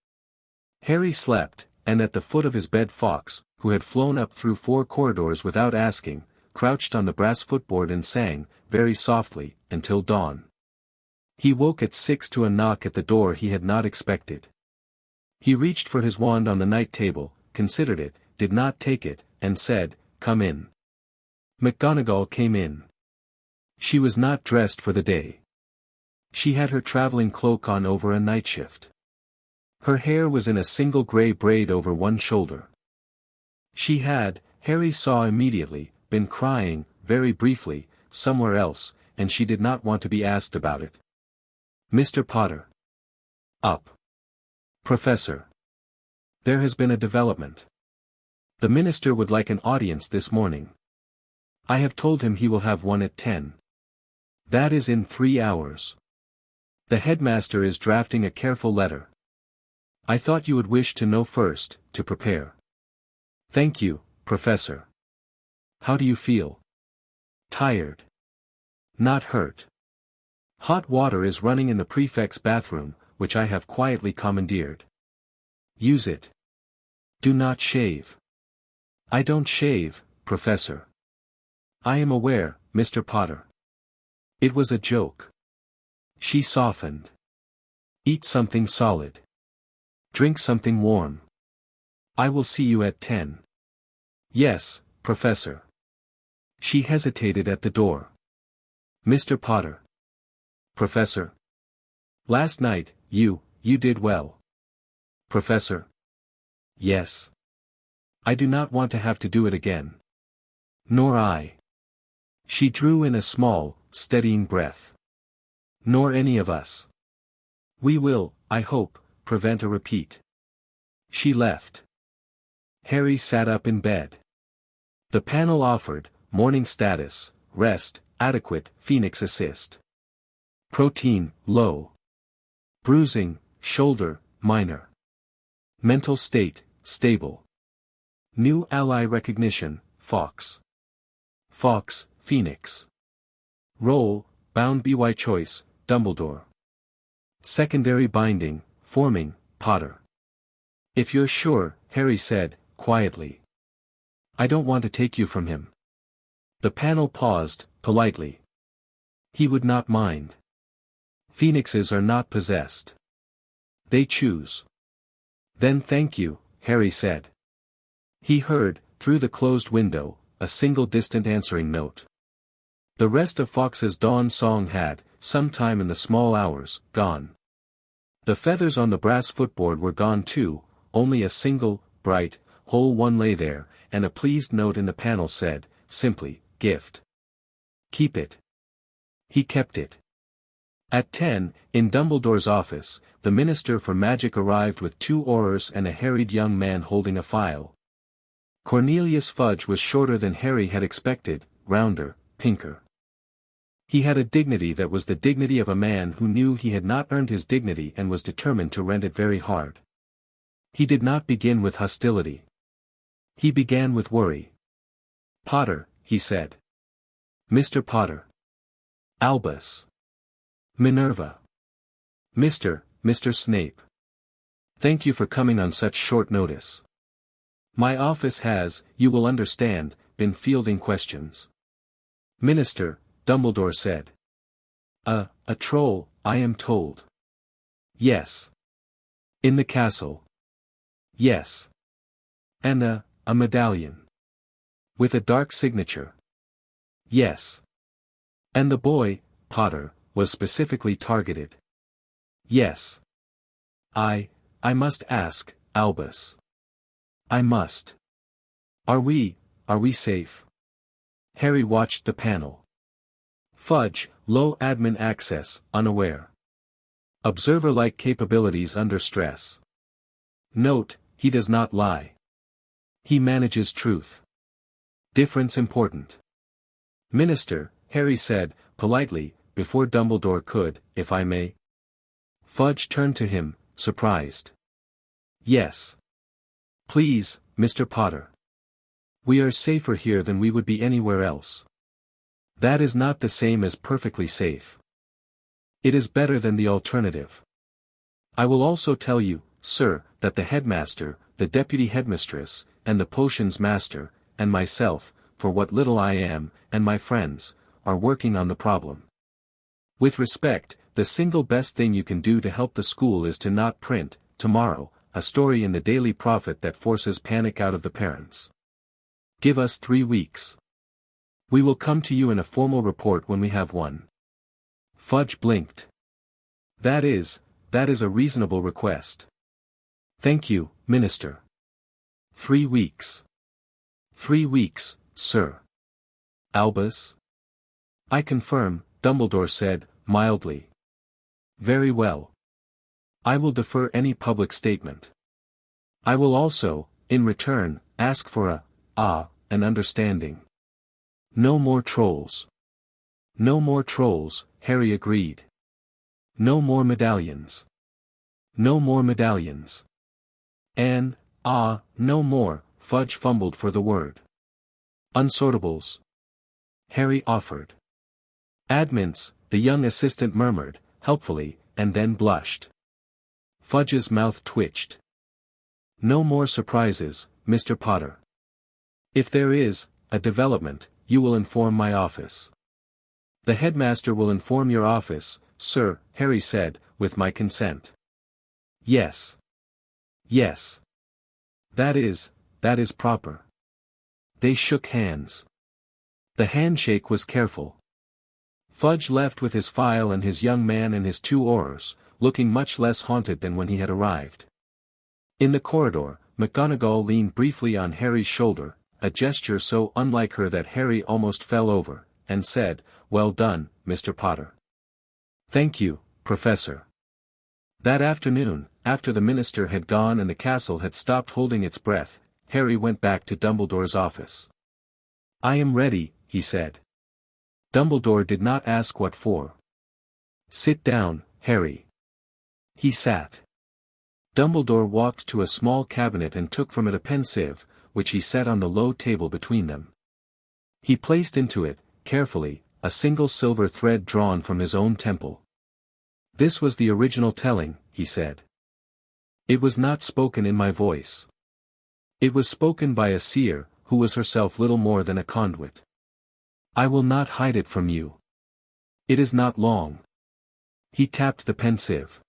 Harry slept, and at the foot of his bed Fawkes, who had flown up through 4 corridors without asking, crouched on the brass footboard and sang, very softly, until dawn. He woke at 6 to a knock at the door he had not expected. He reached for his wand on the night table, considered it, did not take it, and said, "Come in." McGonagall came in. She was not dressed for the day. She had her traveling cloak on over a night shift. Her hair was in a single grey braid over one shoulder. She had, Harry saw immediately, been crying, very briefly, somewhere else, and she did not want to be asked about it. Mr. Potter. Up. Professor. There has been a development. The minister would like an audience this morning. I have told him he will have one at 10. That is in 3 hours. The headmaster is drafting a careful letter. I thought you would wish to know first, to prepare. Thank you, Professor. How do you feel? Tired. Not hurt. Hot water is running in the prefect's bathroom, which I have quietly commandeered. Use it. Do not shave. I don't shave, Professor. I am aware, Mr. Potter. It was a joke. She softened. Eat something solid. Drink something warm. I will see you at 10. Yes, Professor. She hesitated at the door. Mr. Potter. Professor. Last night, you did well. Professor. Yes. I do not want to have to do it again. Nor I. She drew in a small, steadying breath. Nor any of us. We will, I hope, prevent a repeat. She left. Harry sat up in bed. The panel offered, morning status, rest, adequate, Phoenix assist. Protein, low. Bruising, shoulder, minor. Mental state, stable. New ally recognition, Fawkes. Fawkes, Phoenix. Role, bound by choice, Dumbledore. Secondary binding, forming, Potter. If you're sure, Harry said, quietly. I don't want to take you from him. The panel paused, politely. He would not mind. Phoenixes are not possessed. They choose. Then thank you, Harry said. He heard, through the closed window, a single distant answering note. The rest of Fawkes's dawn song had, sometime in the small hours, gone. The feathers on the brass footboard were gone too, only a single, bright, whole one lay there, and a pleased note in the panel said, simply, gift. Keep it. He kept it. At 10, in Dumbledore's office, the Minister for Magic arrived with 2 Aurors and a harried young man holding a file. Cornelius Fudge was shorter than Harry had expected, rounder, pinker. He had a dignity that was the dignity of a man who knew he had not earned his dignity and was determined to rent it very hard. He did not begin with hostility. He began with worry. "Potter," he said. "Mr. Potter." "Albus." "Minerva." Mr. Snape. "Thank you for coming on such short notice. My office has, you will understand, been fielding questions." "Minister," Dumbledore said. A troll, I am told." "Yes." "In the castle." "Yes." "And a medallion. With a dark signature." "Yes." "And the boy, Potter, was specifically targeted." "Yes." I must ask, Albus. I must. Are we safe?" Harry watched the panel. Fudge, low admin access, unaware. Observer-like capabilities under stress. Note, he does not lie. He manages truth. Difference important. "Minister," Harry said, politely, before Dumbledore could, "If I may." Fudge turned to him, surprised. "Yes. Please, Mr. Potter. We are safer here than we would be anywhere else." "That is not the same as perfectly safe. It is better than the alternative. I will also tell you, sir, that the headmaster, the deputy headmistress, and the potions master, and myself, for what little I am, and my friends, are working on the problem. With respect, the single best thing you can do to help the school is to not print, tomorrow, a story in the Daily Prophet that forces panic out of the parents. Give us 3 weeks. We will come to you in a formal report when we have one." Fudge blinked. That is a reasonable request. "Thank you, Minister." 3 weeks. 3 weeks, sir." "Albus?" "I confirm," Dumbledore said, mildly. "Very well. I will defer any public statement. I will also, in return, ask for an understanding. No more trolls." "No more trolls," Harry agreed. "No more medallions." "No more medallions." And, no more," Fudge fumbled for the word. "Unsortables," Harry offered. "Admints," the young assistant murmured, helpfully, and then blushed. Fudge's mouth twitched. "No more surprises, Mr. Potter. If there is a development, you will inform my office." "The headmaster will inform your office, sir," Harry said, "with my consent." "Yes. Yes. That is proper." They shook hands. The handshake was careful. Fudge left with his file and his young man and his 2 Aurors, looking much less haunted than when he had arrived. In the corridor, McGonagall leaned briefly on Harry's shoulder, a gesture so unlike her that Harry almost fell over, and said, "Well done, Mr. Potter." "Thank you, Professor." That afternoon, after the minister had gone and the castle had stopped holding its breath, Harry went back to Dumbledore's office. "I am ready," he said. Dumbledore did not ask what for. "Sit down, Harry." He sat. Dumbledore walked to a small cabinet and took from it a pensieve, which he set on the low table between them. He placed into it, carefully, a single silver thread drawn from his own temple. "This was the original telling," he said. "It was not spoken in my voice. It was spoken by a seer, who was herself little more than a conduit. I will not hide it from you. It is not long." He tapped the pensieve.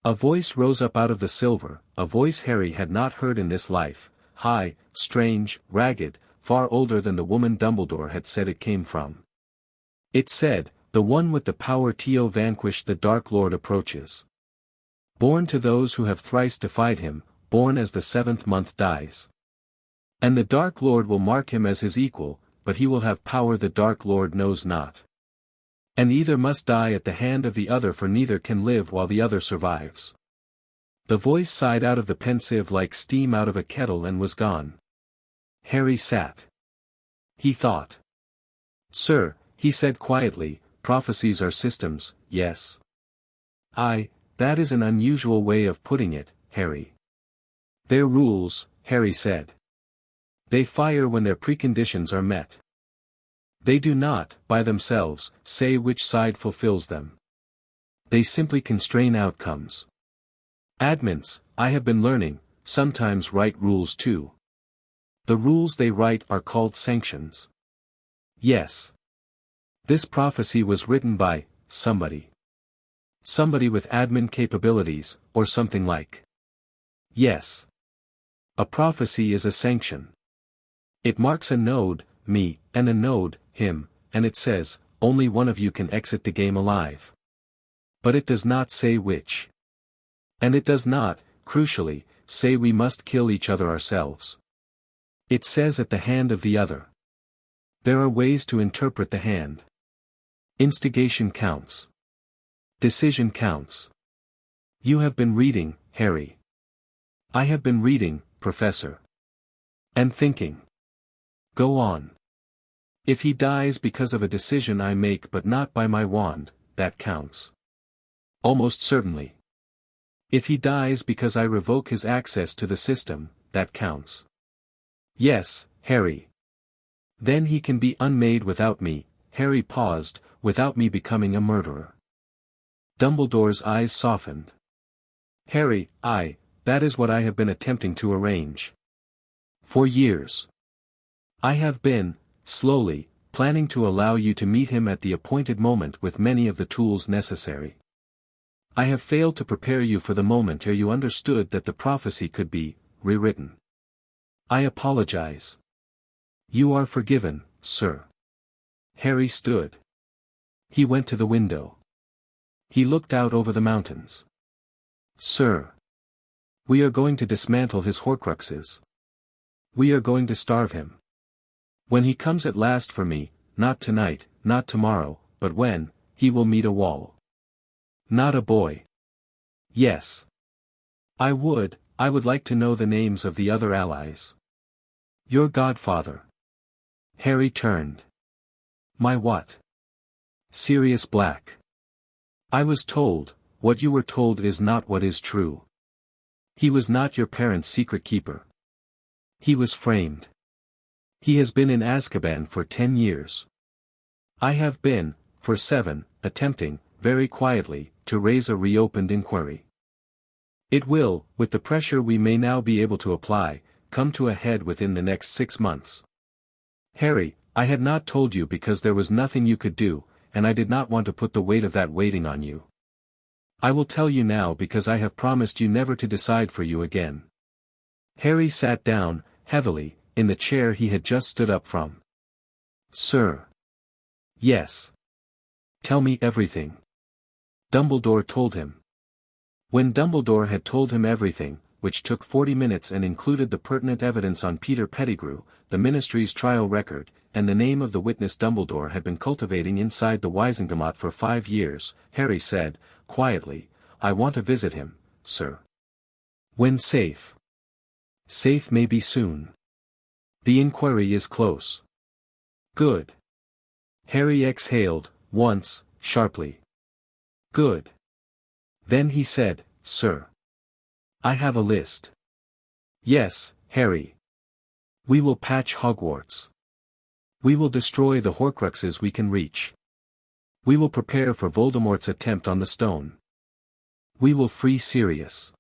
A voice rose up out of the silver, a voice Harry had not heard in this life, high, strange, ragged, far older than the woman Dumbledore had said it came from. It said, "The one with the power to vanquish the Dark Lord approaches. Born to those who have thrice defied him, born as the 7th month dies. And the Dark Lord will mark him as his equal, but he will have power the Dark Lord knows not. And either must die at the hand of the other, for neither can live while the other survives. The voice sighed out of the pensive like steam out of a kettle and was gone. Harry sat. He thought. Sir, he said quietly, prophecies are systems, yes. That is an unusual way of putting it, Harry. They're rules, Harry said. They fire when their preconditions are met. They do not, by themselves, say which side fulfills them. They simply constrain outcomes. Admins, I have been learning, sometimes write rules too. The rules they write are called sanctions. Yes. This prophecy was written by somebody. Somebody with admin capabilities, or something like. Yes. A prophecy is a sanction. It marks a node, me, and a node, him, and it says, only one of you can exit the game alive. But it does not say which. And it does not, crucially, say we must kill each other ourselves. It says at the hand of the other. There are ways to interpret the hand. Instigation counts. Decision counts. You have been reading, Harry. I have been reading, Professor. And thinking. Go on. If he dies because of a decision I make but not by my wand, that counts. Almost certainly. If he dies because I revoke his access to the system, that counts. Yes, Harry. Then he can be unmade without me, Harry paused, without me becoming a murderer. Dumbledore's eyes softened. Harry, that is what I have been attempting to arrange. For years. I have been, slowly, planning to allow you to meet him at the appointed moment with many of the tools necessary. I have failed to prepare you for the moment ere you understood that the prophecy could be rewritten. I apologize. You are forgiven, sir. Harry stood. He went to the window. He looked out over the mountains. Sir. We are going to dismantle his Horcruxes. We are going to starve him. When he comes at last for me, not tonight, not tomorrow, but when, he will meet a wall. Not a boy. Yes. I would like to know the names of the other allies. Your godfather. Harry turned. My what? Sirius Black. I was told, what you were told is not what is true. He was not your parents' secret keeper. He was framed. He has been in Azkaban for 10 years. I have been, for 7, attempting, very quietly, to raise a reopened inquiry. It will, with the pressure we may now be able to apply, come to a head within the next 6 months. Harry, I had not told you because there was nothing you could do, and I did not want to put the weight of that waiting on you. I will tell you now because I have promised you never to decide for you again. Harry sat down, heavily, in the chair he had just stood up from. Sir. Yes. Tell me everything. Dumbledore told him. When Dumbledore had told him everything, which took 40 minutes and included the pertinent evidence on Peter Pettigrew, the Ministry's trial record, and the name of the witness Dumbledore had been cultivating inside the Wizengamot for 5 years, Harry said, quietly, I want to visit him, sir. When safe. Safe may be soon. The inquiry is close. Good. Harry exhaled, once, sharply. Good. Then he said, Sir. I have a list. Yes, Harry. We will patch Hogwarts. We will destroy the Horcruxes we can reach. We will prepare for Voldemort's attempt on the stone. We will free Sirius.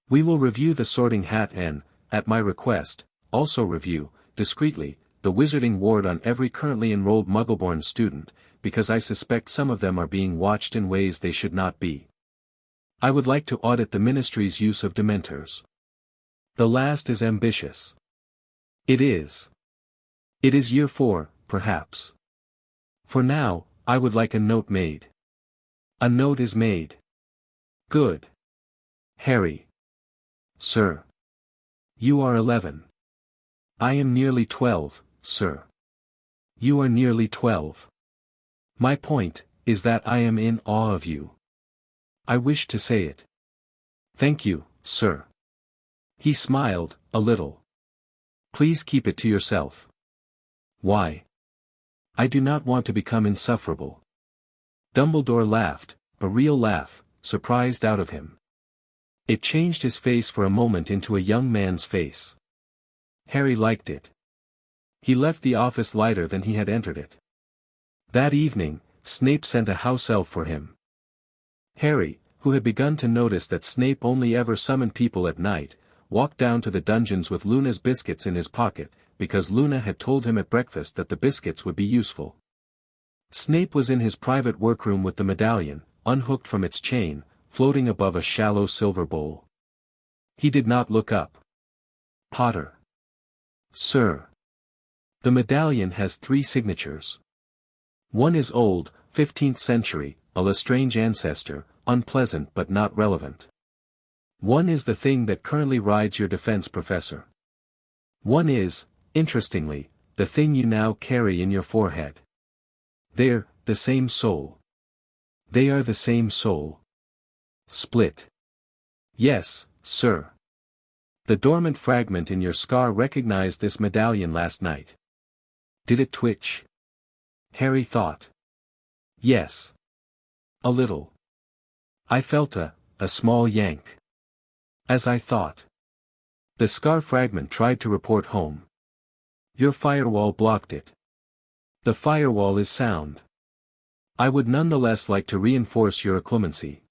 We will review the Sorting Hat and, at my request, also review, discreetly, the Wizarding Ward on every currently enrolled Muggleborn student, because I suspect some of them are being watched in ways they should not be. I would like to audit the Ministry's use of Dementors. The last is ambitious. It is. It is year 4, perhaps. For now, I would like a note made. A note is made. Good. Harry. Sir. You are 11. I am nearly 12, sir. You are nearly 12. My point, is that I am in awe of you. I wish to say it. Thank you, sir. He smiled, a little. Please keep it to yourself. Why? I do not want to become insufferable. Dumbledore laughed, a real laugh, surprised out of him. It changed his face for a moment into a young man's face. Harry liked it. He left the office lighter than he had entered it. That evening, Snape sent a house elf for him. Harry, who had begun to notice that Snape only ever summoned people at night, walked down to the dungeons with Luna's biscuits in his pocket, because Luna had told him at breakfast that the biscuits would be useful. Snape was in his private workroom with the medallion, unhooked from its chain, floating above a shallow silver bowl. He did not look up. Potter. Sir. The medallion has 3 signatures. One is old, 15th century, a Lestrange ancestor, unpleasant but not relevant. One is the thing that currently rides your defense professor. One is, interestingly, the thing you now carry in your forehead. They're the same soul. They are the same soul. Split. Yes, sir. The dormant fragment in your scar recognized this medallion last night. Did it twitch? Harry thought. Yes. A little. I felt a small yank. As I thought. The scar fragment tried to report home. Your firewall blocked it. The firewall is sound. I would nonetheless like to reinforce your clemency.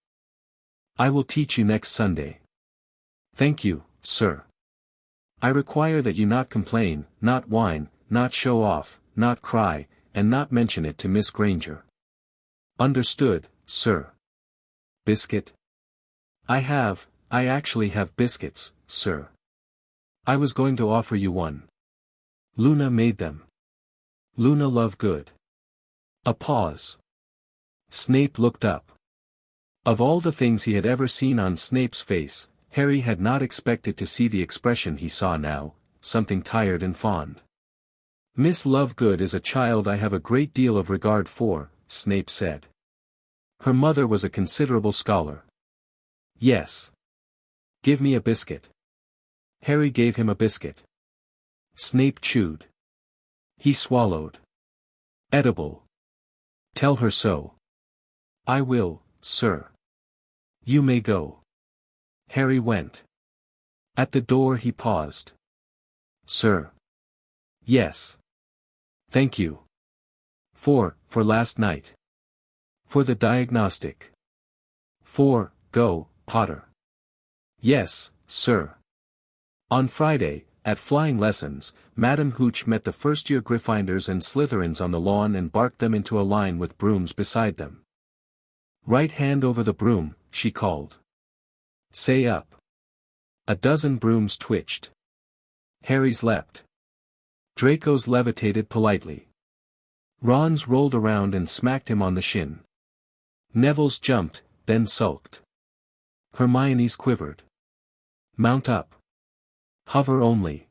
I will teach you next Sunday. Thank you, sir. I require that you not complain, not whine, not show off, not cry, and not mention it to Miss Granger. Understood, sir. Biscuit? I actually have biscuits, sir. I was going to offer you one. Luna made them. Luna Lovegood. A pause. Snape looked up. Of all the things he had ever seen on Snape's face, Harry had not expected to see the expression he saw now, something tired and fond. Miss Lovegood is a child I have a great deal of regard for, Snape said. Her mother was a considerable scholar. Yes. Give me a biscuit. Harry gave him a biscuit. Snape chewed. He swallowed. Edible. Tell her so. I will, sir. You may go. Harry went. At the door he paused. Sir. Yes. Thank you. For last night. For the diagnostic. Go, Potter. Yes, sir. On Friday, at flying lessons, Madame Hooch met the first-year Gryffindors and Slytherins on the lawn and barked them into a line with brooms beside them. Right hand over the broom, she called. Say up. A dozen brooms twitched. Harry's leapt. Draco's levitated politely. Ron's rolled around and smacked him on the shin. Neville's jumped, then sulked. Hermione's quivered. Mount up. Hover only.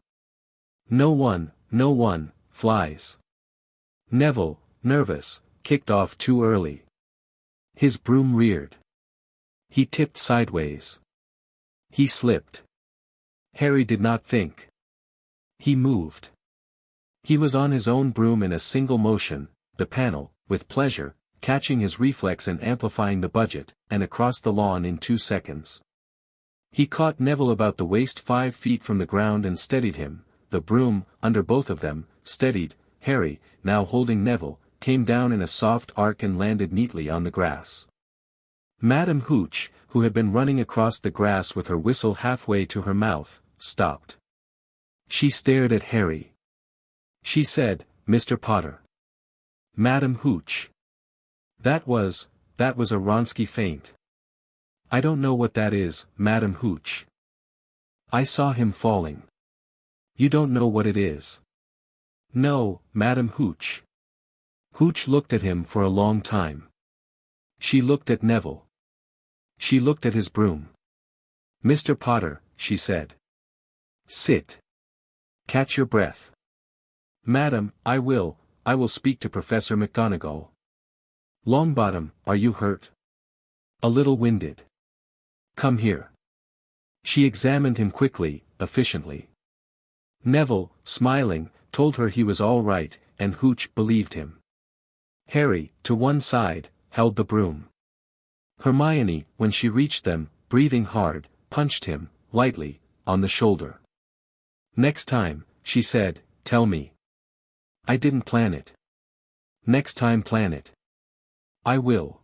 No one, flies. Neville, nervous, kicked off too early. His broom reared. He tipped sideways. He slipped. Harry did not think. He moved. He was on his own broom in a single motion, the panel, with pleasure, catching his reflex and amplifying the budget, and across the lawn in 2 seconds. He caught Neville about the waist 5 feet from the ground and steadied him. The broom, under both of them, steadied. Harry, now holding Neville, came down in a soft arc and landed neatly on the grass. Madame Hooch, who had been running across the grass with her whistle halfway to her mouth, stopped. She stared at Harry. She said, Mr. Potter. Madame Hooch. That was a Wronski feint. I don't know what that is, Madame Hooch. I saw him falling. You don't know what it is. No, Madame Hooch. Hooch looked at him for a long time. She looked at Neville. She looked at his broom. Mr. Potter, she said. Sit. Catch your breath. Madam, I will speak to Professor McGonagall. Longbottom, are you hurt? A little winded. Come here. She examined him quickly, efficiently. Neville, smiling, told her he was all right, and Hooch believed him. Harry, to one side, held the broom. Hermione, when she reached them, breathing hard, punched him, lightly, on the shoulder. Next time, she said, tell me. I didn't plan it. Next time plan it. I will.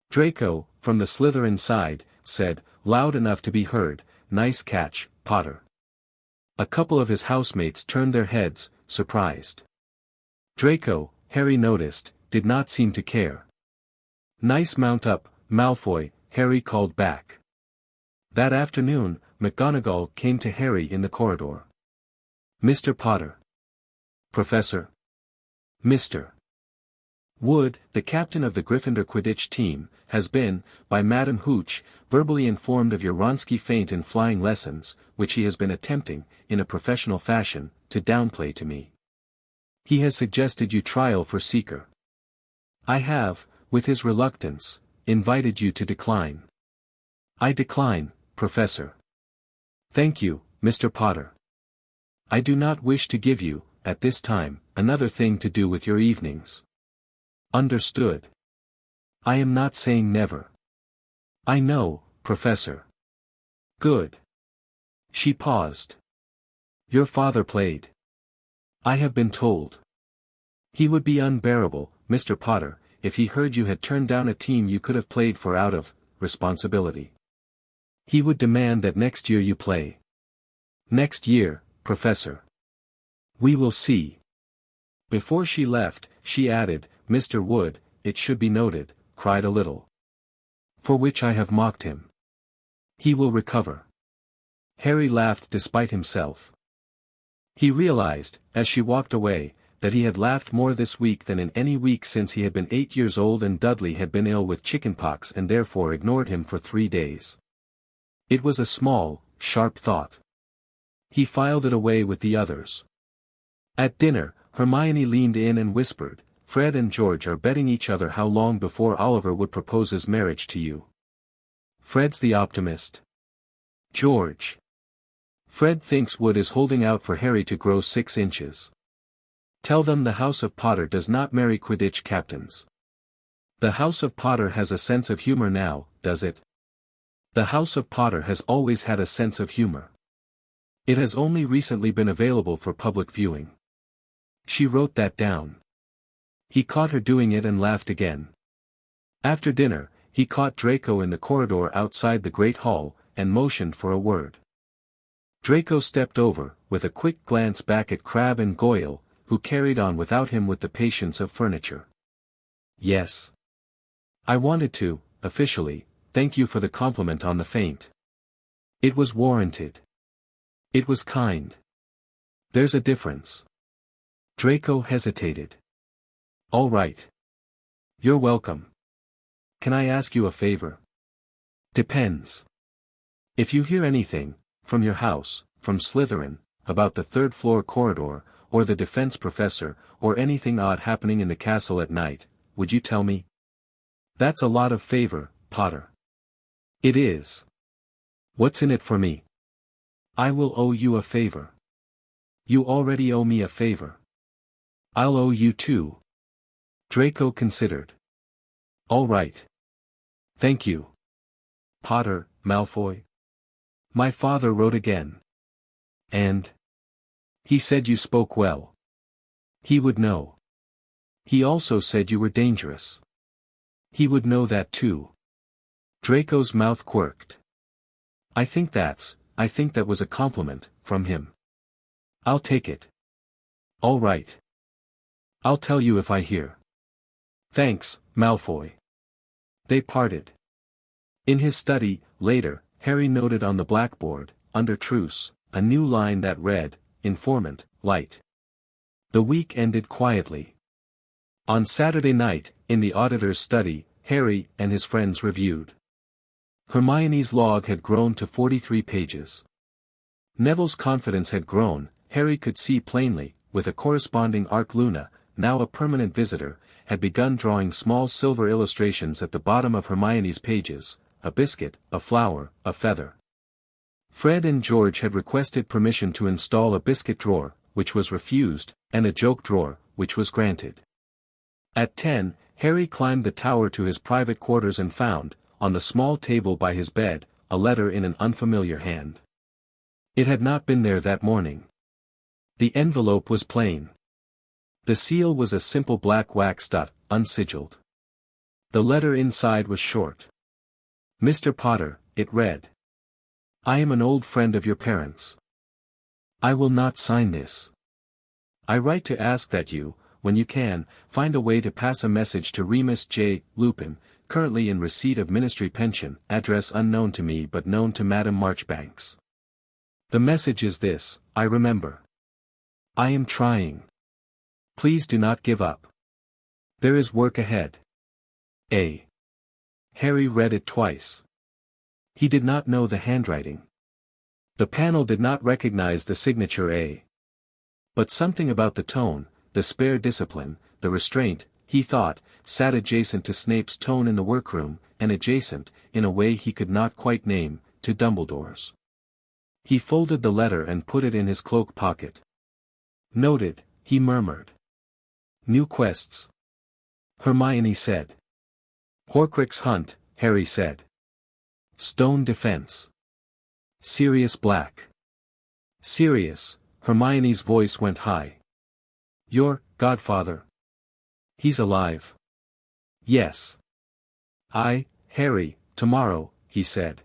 Draco, from the Slytherin side, said, loud enough to be heard, nice catch, Potter. A couple of his housemates turned their heads, surprised. Draco, Harry noticed, did not seem to care. Nice mount up, Malfoy, Harry called back. That afternoon, McGonagall came to Harry in the corridor. Mr. Potter. Professor. Mr. Wood, the captain of the Gryffindor Quidditch team, has been, by Madam Hooch, verbally informed of your Wronski feint in flying lessons, which he has been attempting, in a professional fashion, to downplay to me. He has suggested you trial for Seeker. I have, with his reluctance, invited you to decline. I decline, Professor. Thank you, Mr. Potter. I do not wish to give you, at this time, another thing to do with your evenings. Understood. I am not saying never. I know, Professor. Good. She paused. Your father played. I have been told. He would be unbearable, Mr. Potter, if he heard you had turned down a team you could have played for out of responsibility. He would demand that next year you play. Next year, Professor. We will see. Before she left, she added, Mr. Wood, it should be noted, cried a little. For which I have mocked him. He will recover. Harry laughed despite himself. He realized, as she walked away, that he had laughed more this week than in any week since he had been 8 years old and Dudley had been ill with chickenpox and therefore ignored him for 3 days. It was a small, sharp thought. He filed it away with the others. At dinner, Hermione leaned in and whispered, Fred and George are betting each other how long before Oliver would propose his marriage to you. Fred's the optimist. George. Fred thinks Wood is holding out for Harry to grow 6 inches. Tell them the House of Potter does not marry Quidditch captains. The House of Potter has a sense of humor now, does it? The House of Potter has always had a sense of humor. It has only recently been available for public viewing. She wrote that down. He caught her doing it and laughed again. After dinner, he caught Draco in the corridor outside the Great Hall, and motioned for a word. Draco stepped over, with a quick glance back at Crabbe and Goyle, who carried on without him with the patience of furniture. Yes. I wanted to, officially, thank you for the compliment on the feint. It was warranted. It was kind. There's a difference. Draco hesitated. All right. You're welcome. Can I ask you a favor? Depends. If you hear anything, from your house, from Slytherin, about the 3rd floor corridor, or the defense professor, or anything odd happening in the castle at night, would you tell me? That's a lot of favor, Potter. It is. What's in it for me? I will owe you a favor. You already owe me a favor. I'll owe you too. Draco considered. All right. Thank you. Potter, Malfoy. My father wrote again. And? He said you spoke well. He would know. He also said you were dangerous. He would know that too. Draco's mouth quirked. I think that was a compliment, from him. I'll take it. All right. I'll tell you if I hear. Thanks, Malfoy. They parted. In his study, later, Harry noted on the blackboard, under truce, a new line that read, Informant, light. The week ended quietly. On Saturday night, in the auditor's study, Harry and his friends reviewed. Hermione's log had grown to 43 pages. Neville's confidence had grown, Harry could see plainly, with a corresponding Arc Luna, now a permanent visitor, had begun drawing small silver illustrations at the bottom of Hermione's pages: a biscuit, a flower, a feather. Fred and George had requested permission to install a biscuit drawer, which was refused, and a joke drawer, which was granted. At 10, Harry climbed the tower to his private quarters and found, on the small table by his bed, a letter in an unfamiliar hand. It had not been there that morning. The envelope was plain. The seal was a simple black wax dot, unsigilled. The letter inside was short. "Mr. Potter," it read. "I am an old friend of your parents. I will not sign this. I write to ask that you, when you can, find a way to pass a message to Remus J. Lupin, currently in receipt of ministry pension, address unknown to me but known to Madame Marchbanks. The message is this: I remember. I am trying. Please do not give up. There is work ahead. A." Harry read it twice. He did not know the handwriting. The panel did not recognize the signature A. But something about the tone, the spare discipline, the restraint, he thought, sat adjacent to Snape's tone in the workroom, and adjacent, in a way he could not quite name, to Dumbledore's. He folded the letter and put it in his cloak pocket. "Noted," he murmured. "New quests." Hermione said. "Horcrux hunt," Harry said. "Stone defense." "Sirius Black." "Sirius," Hermione's voice went high. "Your godfather? He's alive?" "Yes." Harry, tomorrow," he said.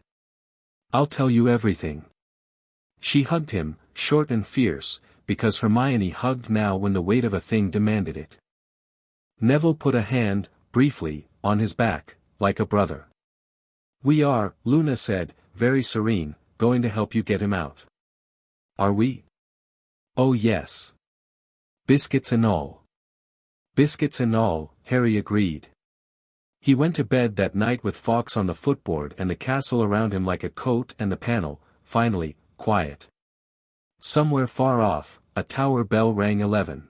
"I'll tell you everything." She hugged him, short and fierce, because Hermione hugged now when the weight of a thing demanded it. Neville put a hand, briefly, on his back, like a brother. "We are," Luna said, very serene, "going to help you get him out." "Are we?" "Oh yes. Biscuits and all." "Biscuits and all," Harry agreed. He went to bed that night with Fawkes on the footboard and the castle around him like a coat and the panel, finally, quiet. Somewhere far off, a tower bell rang 11.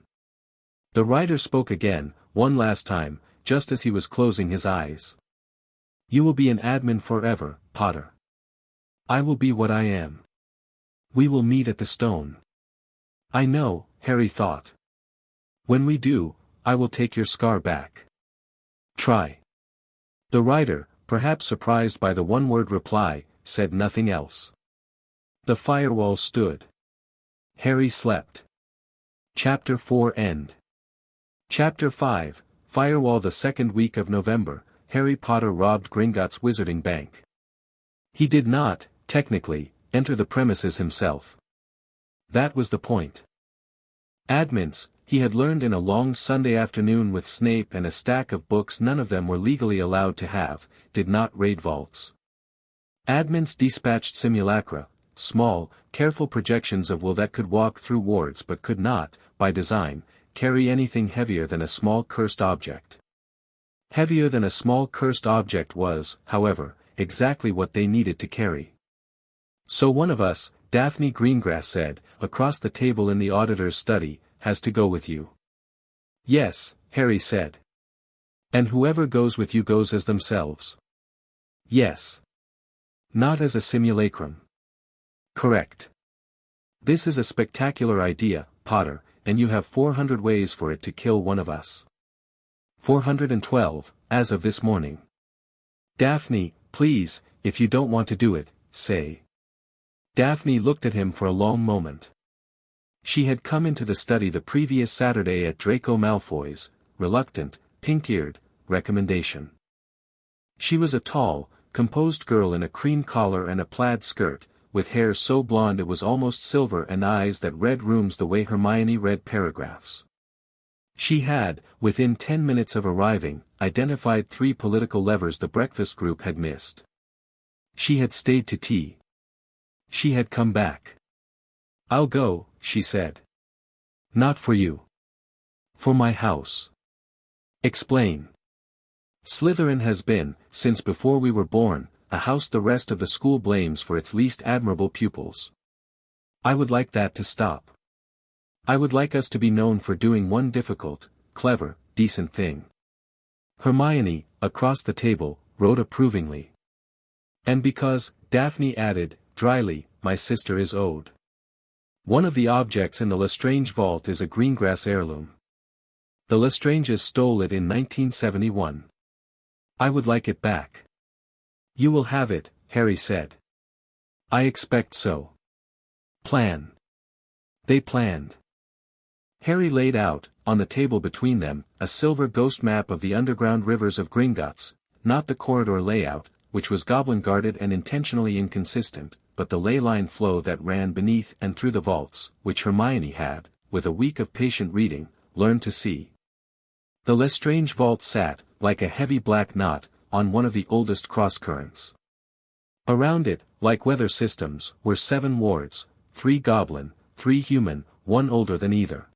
The writer spoke again, one last time, just as he was closing his eyes. "You will be an admin forever, Potter. I will be what I am. We will meet at the stone." "I know," Harry thought. "When we do, I will take your scar back. Try." The writer, perhaps surprised by the one-word reply, said nothing else. The firewall stood. Harry slept. Chapter 4 End. Chapter 5, Firewall. The second week of November, Harry Potter robbed Gringotts Wizarding Bank. He did not, technically, enter the premises himself. That was the point. Admins, he had learned in a long Sunday afternoon with Snape and a stack of books none of them were legally allowed to have, did not raid vaults. Admins dispatched simulacra, small, careful projections of will that could walk through wards but could not, by design, carry anything heavier than a small cursed object. Heavier than a small cursed object was, however, exactly what they needed to carry. "So one of us," Daphne Greengrass said, across the table in the auditor's study, "has to go with you." "Yes," Harry said. "And whoever goes with you goes as themselves." "Yes. Not as a simulacrum." "Correct. This is a spectacular idea, Potter, and you have 400 ways for it to kill one of us. 412, as of this morning. Daphne, please, if you don't want to do it, say." Daphne looked at him for a long moment. She had come into the study the previous Saturday at Draco Malfoy's, reluctant, pink-eared, recommendation. She was a tall, composed girl in a cream collar and a plaid skirt, with hair so blonde it was almost silver and eyes that read rooms the way Hermione read paragraphs. She had, within 10 minutes of arriving, identified 3 political levers the breakfast group had missed. She had stayed to tea. She had come back. "I'll go," she said. "Not for you. For my house." "Explain." "Slytherin has been, since before we were born, a house the rest of the school blames for its least admirable pupils. I would like that to stop. I would like us to be known for doing one difficult, clever, decent thing. Hermione, across the table, wrote approvingly. And because, Daphne added, dryly, my sister is owed. One of the objects in the Lestrange vault is a greengrass heirloom. The Lestranges stole it in 1971. I would like it back. You will have it, Harry said. I expect so. Plan. They planned. Harry laid out, on the table between them, a silver ghost map of the underground rivers of Gringotts, not the corridor layout, which was goblin-guarded and intentionally inconsistent, but the ley-line flow that ran beneath and through the vaults, which Hermione had, with a week of patient reading, learned to see. The Lestrange vault sat, like a heavy black knot, on one of the oldest cross-currents. Around it, like weather systems, were 7 wards, 3 goblin, 3 human, 1 older than either.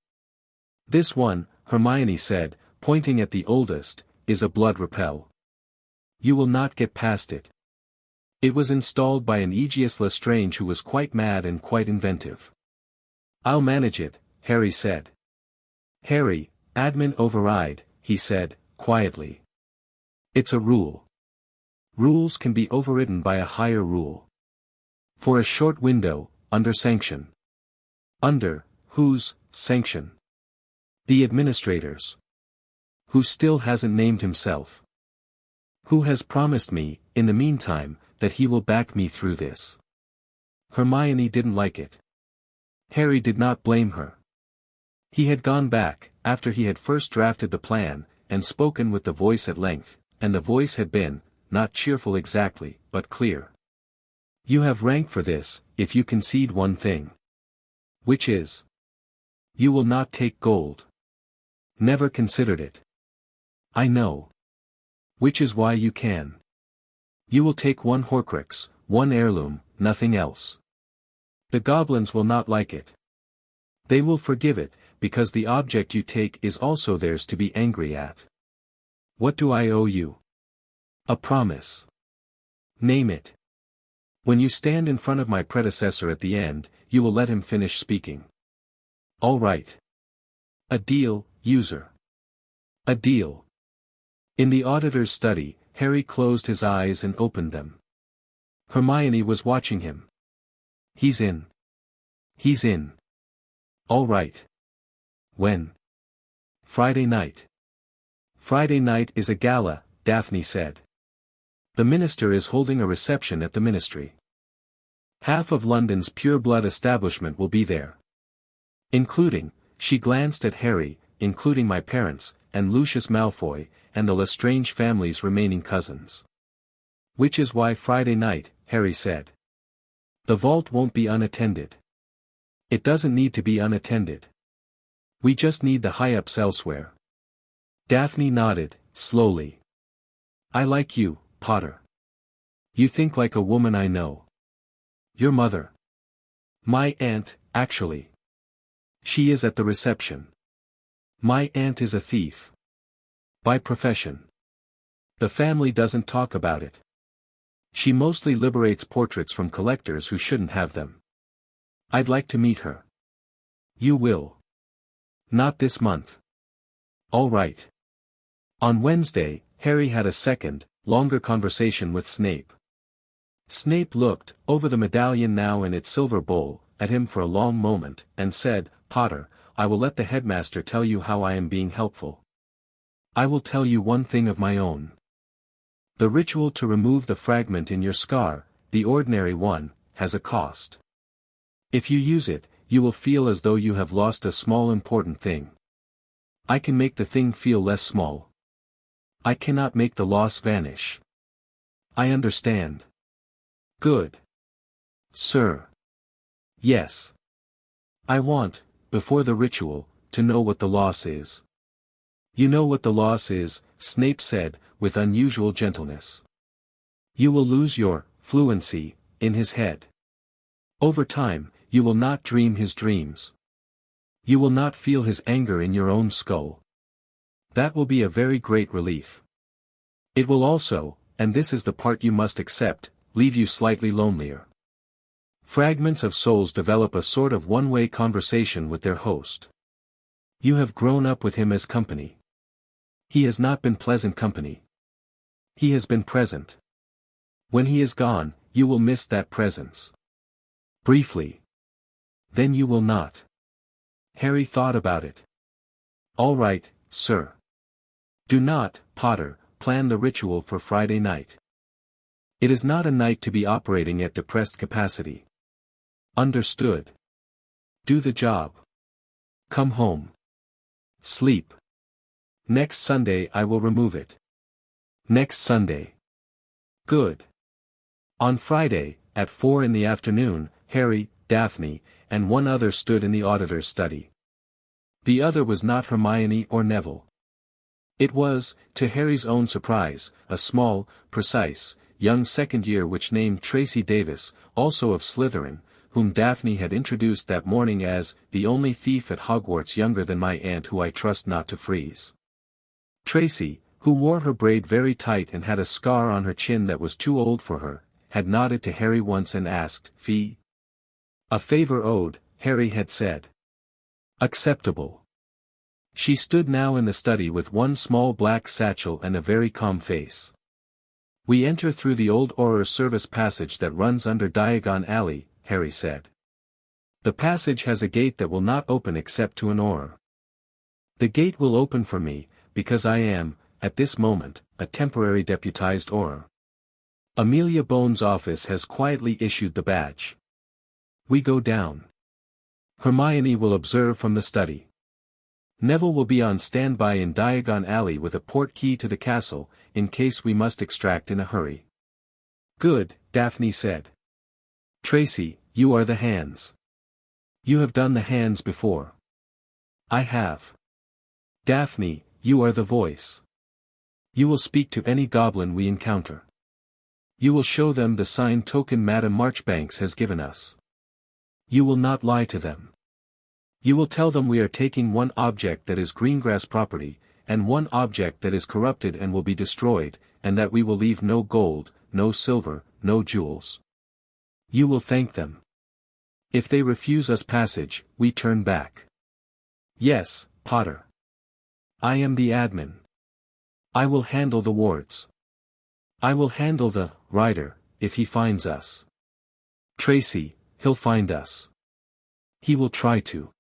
This one, Hermione said, pointing at the oldest, is a blood repel. You will not get past it. It was installed by an Aegius Lestrange who was quite mad and quite inventive. I'll manage it, Harry said. Harry, admin override, he said, quietly. It's a rule. Rules can be overridden by a higher rule. For a short window, under sanction. Under, whose, sanction? The administrator's. Who still hasn't named himself. Who has promised me, in the meantime, that he will back me through this. Hermione didn't like it. Harry did not blame her. He had gone back, after he had first drafted the plan, and spoken with the voice at length, and the voice had been, not cheerful exactly, but clear. You have rank for this, if you concede one thing. Which is? You will not take gold. Never considered it. I know. Which is why you can. You will take 1 Horcrux, 1 heirloom, nothing else. The goblins will not like it. They will forgive it, because the object you take is also theirs to be angry at. What do I owe you? A promise. Name it. When you stand in front of my predecessor at the end, you will let him finish speaking. All right. A deal, user. A deal. In the auditor's study, Harry closed his eyes and opened them. Hermione was watching him. He's in. He's in. All right. When? Friday night. Friday night is a gala, Daphne said. The minister is holding a reception at the ministry. Half of London's pure-blood establishment will be there. Including, she glanced at Harry, including my parents, and Lucius Malfoy, and the Lestrange family's remaining cousins. Which is why Friday night, Harry said. The vault won't be unattended. It doesn't need to be unattended. We just need the high-ups elsewhere. Daphne nodded, slowly. I like you, Potter. You think like a woman I know. Your mother. My aunt, actually. She is at the reception. My aunt is a thief. By profession. The family doesn't talk about it. She mostly liberates portraits from collectors who shouldn't have them. I'd like to meet her. You will. Not this month. All right. On Wednesday, Harry had a second, longer conversation with Snape. Snape looked, over the medallion now in its silver bowl, at him for a long moment, and said, Potter, I will let the headmaster tell you how I am being helpful. I will tell you one thing of my own. The ritual to remove the fragment in your scar, the ordinary one, has a cost. If you use it, you will feel as though you have lost a small important thing. I can make the thing feel less small. I cannot make the loss vanish. I understand. Good. Sir. Yes. I want, before the ritual, to know what the loss is. You know what the loss is, Snape said, with unusual gentleness. You will lose your fluency in his head. Over time, you will not dream his dreams. You will not feel his anger in your own skull. That will be a very great relief. It will also, and this is the part you must accept, leave you slightly lonelier. Fragments of souls develop a sort of one-way conversation with their host. You have grown up with him as company. He has not been pleasant company. He has been present. When he is gone, you will miss that presence. Briefly. Then you will not. Harry thought about it. All right, sir. Do not, Potter, plan the ritual for Friday night. It is not a night to be operating at depressed capacity. Understood. Do the job. Come home. Sleep. Next Sunday I will remove it. Next Sunday. Good. On Friday, at 4 in the afternoon, Harry, Daphne, and one other stood in the auditor's study. The other was not Hermione or Neville. It was, to Harry's own surprise, a small, precise, young second-year witch named Tracy Davis, also of Slytherin, whom Daphne had introduced that morning as, the only thief at Hogwarts younger than my aunt who I trust not to freeze. Tracy, who wore her braid very tight and had a scar on her chin that was too old for her, had nodded to Harry once and asked, "Fee?" A favor owed, Harry had said. Acceptable. She stood now in the study with one small black satchel and a very calm face. We enter through the old Auror service passage that runs under Diagon Alley, Harry said. The passage has a gate that will not open except to an Auror. The gate will open for me, because I am, at this moment, a temporary deputized Auror. Amelia Bones' office has quietly issued the badge. We go down. Hermione will observe from the study. Neville will be on standby in Diagon Alley with a portkey to the castle, in case we must extract in a hurry. Good, Daphne said. Tracy, you are the hands. You have done the hands before. I have. Daphne, you are the voice. You will speak to any goblin we encounter. You will show them the signed token Madame Marchbanks has given us. You will not lie to them. You will tell them we are taking one object that is Greengrass property, and one object that is corrupted and will be destroyed, and that we will leave no gold, no silver, no jewels. You will thank them. If they refuse us passage, we turn back. Yes, Potter. I am the admin. I will handle the wards. I will handle the rider, if he finds us. Tracy, he'll find us. He will try to.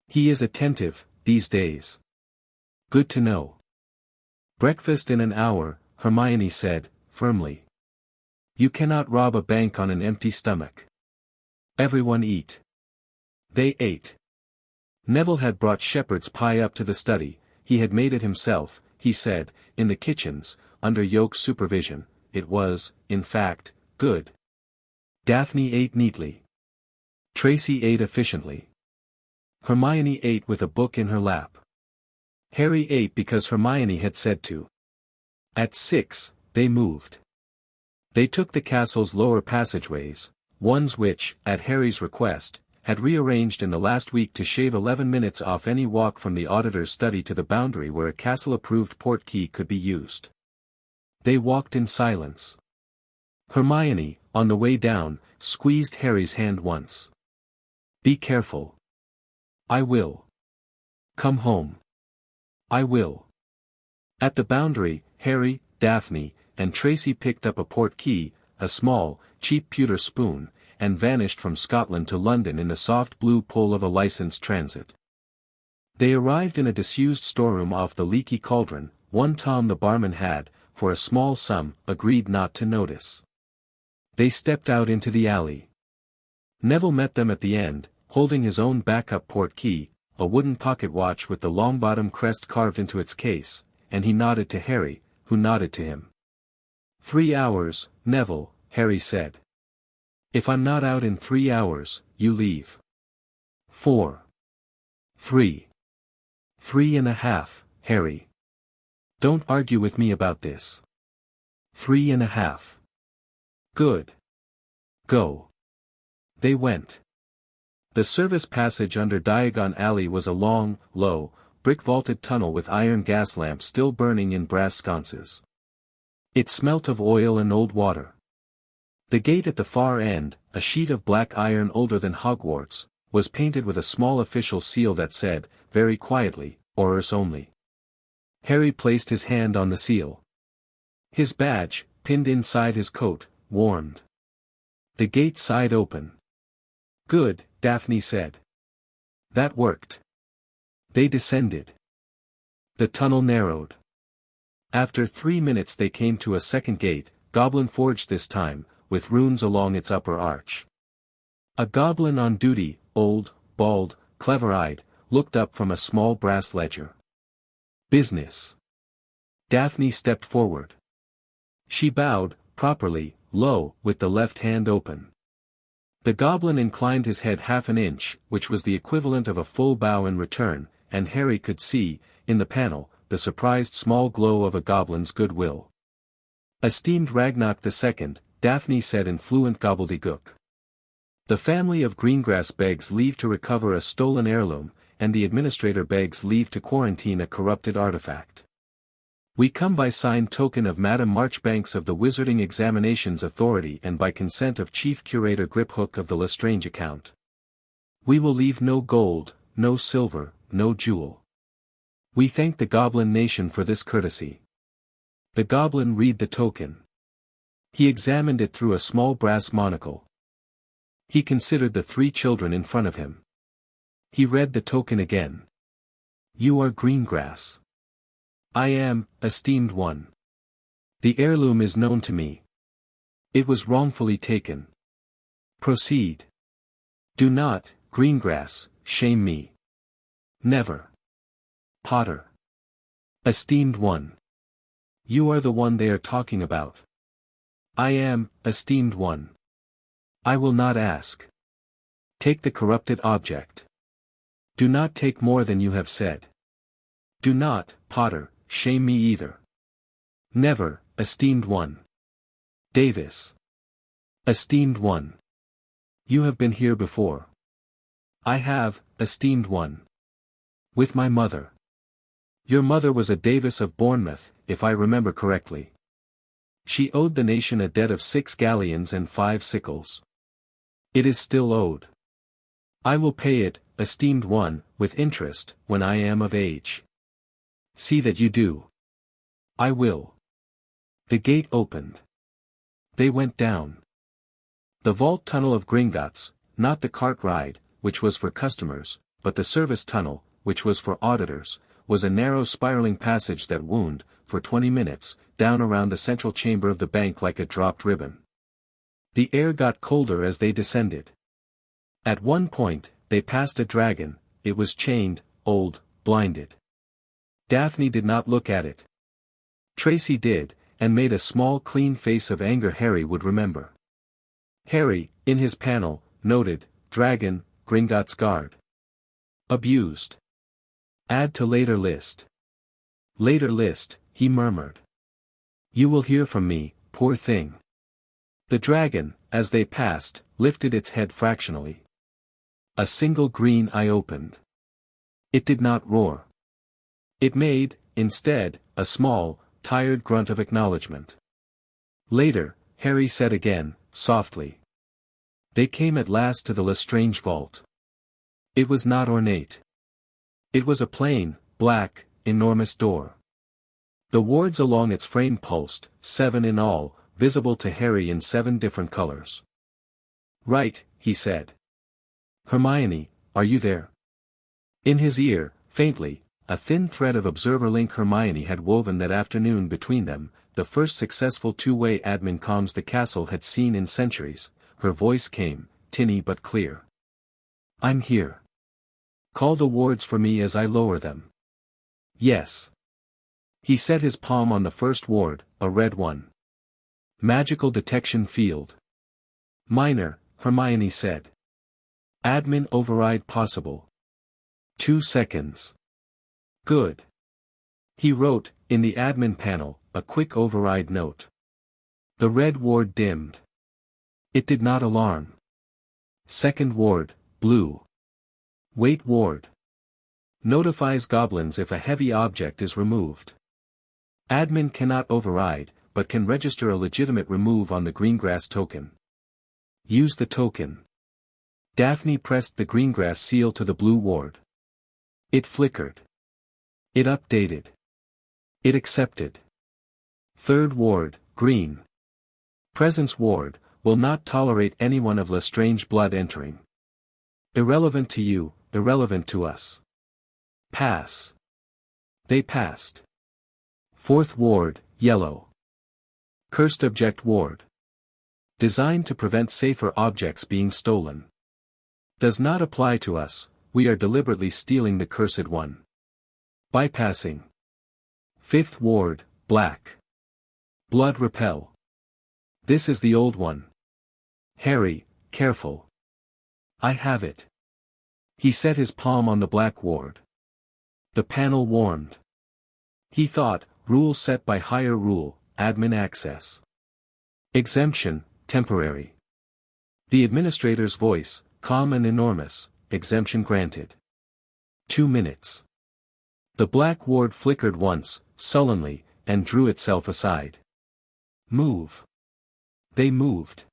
He is attentive, these days. Good to know. Breakfast in an hour, Hermione said, firmly. You cannot rob a bank on an empty stomach. Everyone eat. They ate. Neville had brought shepherd's pie up to the study, he had made it himself, he said, in the kitchens, under Yoke's supervision. It was, in fact, good. Daphne ate neatly. Tracy ate efficiently. Hermione ate with a book in her lap. Harry ate because Hermione had said to. At 6, they moved. They took the castle's lower passageways, ones which, at Harry's request, had rearranged in the last week to shave 11 minutes off any walk from the auditor's study to the boundary where a castle-approved portkey could be used. They walked in silence. Hermione, on the way down, squeezed Harry's hand once. Be careful. I will. Come home. I will. At the boundary, Harry, Daphne, and Tracy picked up a portkey, a small, cheap pewter spoon, and vanished from Scotland to London in the soft blue pull of a licensed transit. They arrived in a disused storeroom off the Leaky Cauldron. One Tom the barman had, for a small sum, agreed not to notice. They stepped out into the alley. Neville met them at the end, holding his own backup portkey, a wooden pocket watch with the Longbottom crest carved into its case, and he nodded to Harry, who nodded to him. 3 hours, Neville, Harry said. If I'm not out in 3 hours, you leave. 4. 3. 3.5, Harry. Don't argue with me about this. 3.5. Good. Go. They went. The service passage under Diagon Alley was a long, low, brick-vaulted tunnel with iron gas lamps still burning in brass sconces. It smelt of oil and old water. The gate at the far end, a sheet of black iron older than Hogwarts, was painted with a small official seal that said, very quietly, Aurors only. Harry placed his hand on the seal. His badge, pinned inside his coat, warmed. The gate sighed open. "Good," Daphne said. "That worked." They descended. The tunnel narrowed. After 3 minutes they came to a second gate, goblin forged this time, with runes along its upper arch. A goblin on duty, old, bald, clever-eyed, looked up from a small brass ledger. "Business." Daphne stepped forward. She bowed, properly, low, with the left hand open. The goblin inclined his head half an inch, which was the equivalent of a full bow in return, and Harry could see, in the panel, the surprised small glow of a goblin's goodwill. "Esteemed Ragnarok II," Daphne said in fluent gobbledygook. "The family of Greengrass begs leave to recover a stolen heirloom, and the administrator begs leave to quarantine a corrupted artifact. We come by signed token of Madame Marchbanks of the Wizarding Examinations Authority and by consent of Chief Curator Griphook of the Lestrange account. We will leave no gold, no silver, no jewel. We thank the Goblin Nation for this courtesy." The goblin read the token. He examined it through a small brass monocle. He considered the 3 children in front of him. He read the token again. "You are Greengrass. I am, esteemed one. The heirloom is known to me. It was wrongfully taken. Proceed. Do not, Greengrass, shame me. Never. Potter. Esteemed one. You are the one they are talking about. I am, esteemed one. I will not ask. Take the corrupted object. Do not take more than you have said. Do not, Potter, shame me either. Never, esteemed one. Davis. Esteemed one. You have been here before. I have, esteemed one. With my mother. Your mother was a Davis of Bournemouth, if I remember correctly. She owed the nation a debt of 6 galleons and 5 sickles. It is still owed. I will pay it, esteemed one, with interest, when I am of age. See that you do. I will. The gate opened. They went down. The vault tunnel of Gringotts, not the cart ride, which was for customers, but the service tunnel, which was for auditors, was a narrow spiraling passage that wound, for 20 minutes, down around the central chamber of the bank like a dropped ribbon. The air got colder as they descended. At one point, they passed a dragon. It was chained, old, blinded. Daphne did not look at it. Tracy did, and made a small clean face of anger Harry would remember. Harry, in his panel, noted, Dragon, Gringotts Guard. Abused. Add to later list. Later list, he murmured. You will hear from me, poor thing. The dragon, as they passed, lifted its head fractionally. A single green eye opened. It did not roar. It made, instead, a small, tired grunt of acknowledgement. Later, Harry said again, softly. They came at last to the Lestrange vault. It was not ornate. It was a plain, black, enormous door. The wards along its frame pulsed, 7 in all, visible to Harry in 7 different colors. Right, he said. Hermione, are you there? In his ear, faintly, a thin thread of observer link Hermione had woven that afternoon between them, the first successful two-way admin comms the castle had seen in centuries. Her voice came, tinny but clear. I'm here. Call the wards for me as I lower them. Yes. He set his palm on the first ward, a red one. Magical detection field. Minor, Hermione said. Admin override possible. 2 seconds. Good. He wrote, in the admin panel, a quick override note. The red ward dimmed. It did not alarm. Second ward, blue. Wait ward. Notifies goblins if a heavy object is removed. Admin cannot override, but can register a legitimate remove on the Greengrass token. Use the token. Daphne pressed the Greengrass seal to the blue ward. It flickered. It updated. It accepted. Third ward, green. Presence ward, will not tolerate anyone of Lestrange blood entering. Irrelevant to you, irrelevant to us. Pass. They passed. Fourth ward, yellow. Cursed object ward. Designed to prevent safer objects being stolen. Does not apply to us, we are deliberately stealing the cursed one. Bypassing. Fifth ward, black. Blood repel. This is the old one. Harry, careful. I have it. He set his palm on the black ward. The panel warmed. He thought, rule set by higher rule, admin access. Exemption, temporary. The administrator's voice, calm and enormous, exemption granted. 2 minutes. The black ward flickered once, sullenly, and drew itself aside. Move. They moved.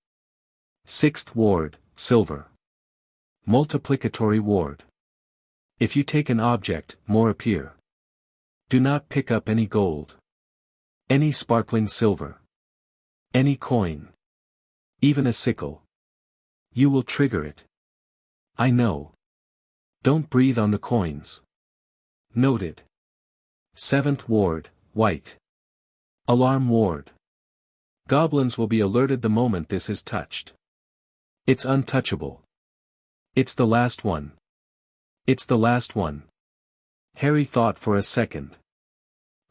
Sixth ward, silver. Multiplicatory ward. If you take an object, more appear. Do not pick up any gold. Any sparkling silver. Any coin. Even a sickle. You will trigger it. I know. Don't breathe on the coins. Noted. Seventh ward, white. Alarm ward. Goblins will be alerted the moment this is touched. It's untouchable. It's the last one. It's the last one. Harry thought for a second.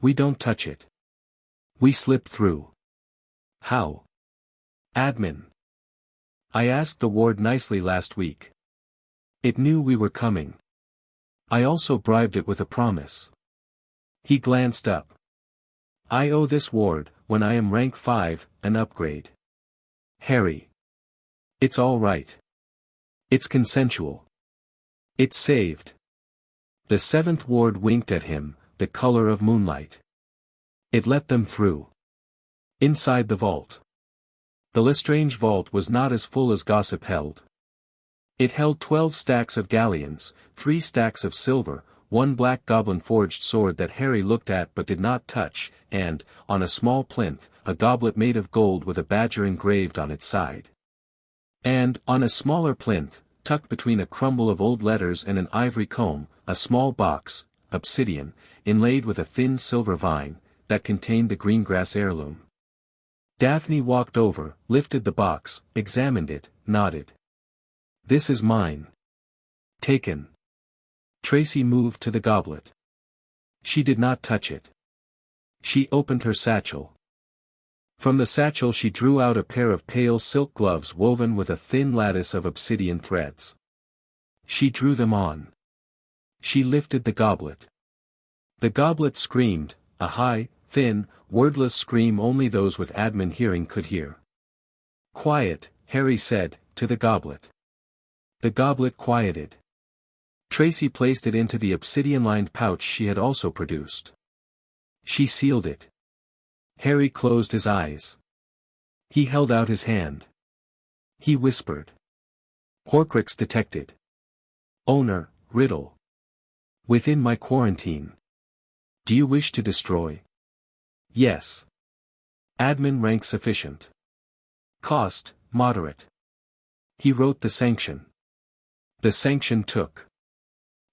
We don't touch it. We slip through. How? Admin. I asked the ward nicely last week. It knew we were coming. I also bribed it with a promise. He glanced up. I owe this ward, when I am rank 5, an upgrade. Harry. It's all right. It's consensual. It's saved. The seventh ward winked at him, the color of moonlight. It let them through. Inside the vault. The Lestrange vault was not as full as gossip held. It held 12 stacks of galleons, 3 stacks of silver, 1 black goblin-forged sword that Harry looked at but did not touch, and, on a small plinth, a goblet made of gold with a badger engraved on its side. And, on a smaller plinth, tucked between a crumble of old letters and an ivory comb, a small box, obsidian, inlaid with a thin silver vine, that contained the greengrass heirloom. Daphne walked over, lifted the box, examined it, nodded. This is mine. Taken. Tracy moved to the goblet. She did not touch it. She opened her satchel. From the satchel she drew out a pair of pale silk gloves woven with a thin lattice of obsidian threads. She drew them on. She lifted the goblet. The goblet screamed, a high, thin, wordless scream only those with admin hearing could hear. Quiet, Harry said, to the goblet. The goblet quieted. Tracy placed it into the obsidian-lined pouch she had also produced. She sealed it. Harry closed his eyes. He held out his hand. He whispered. Horcrux detected. Owner, Riddle. Within my quarantine. Do you wish to destroy? Yes. Admin rank sufficient. Cost, moderate. He wrote the sanction. The sanction took.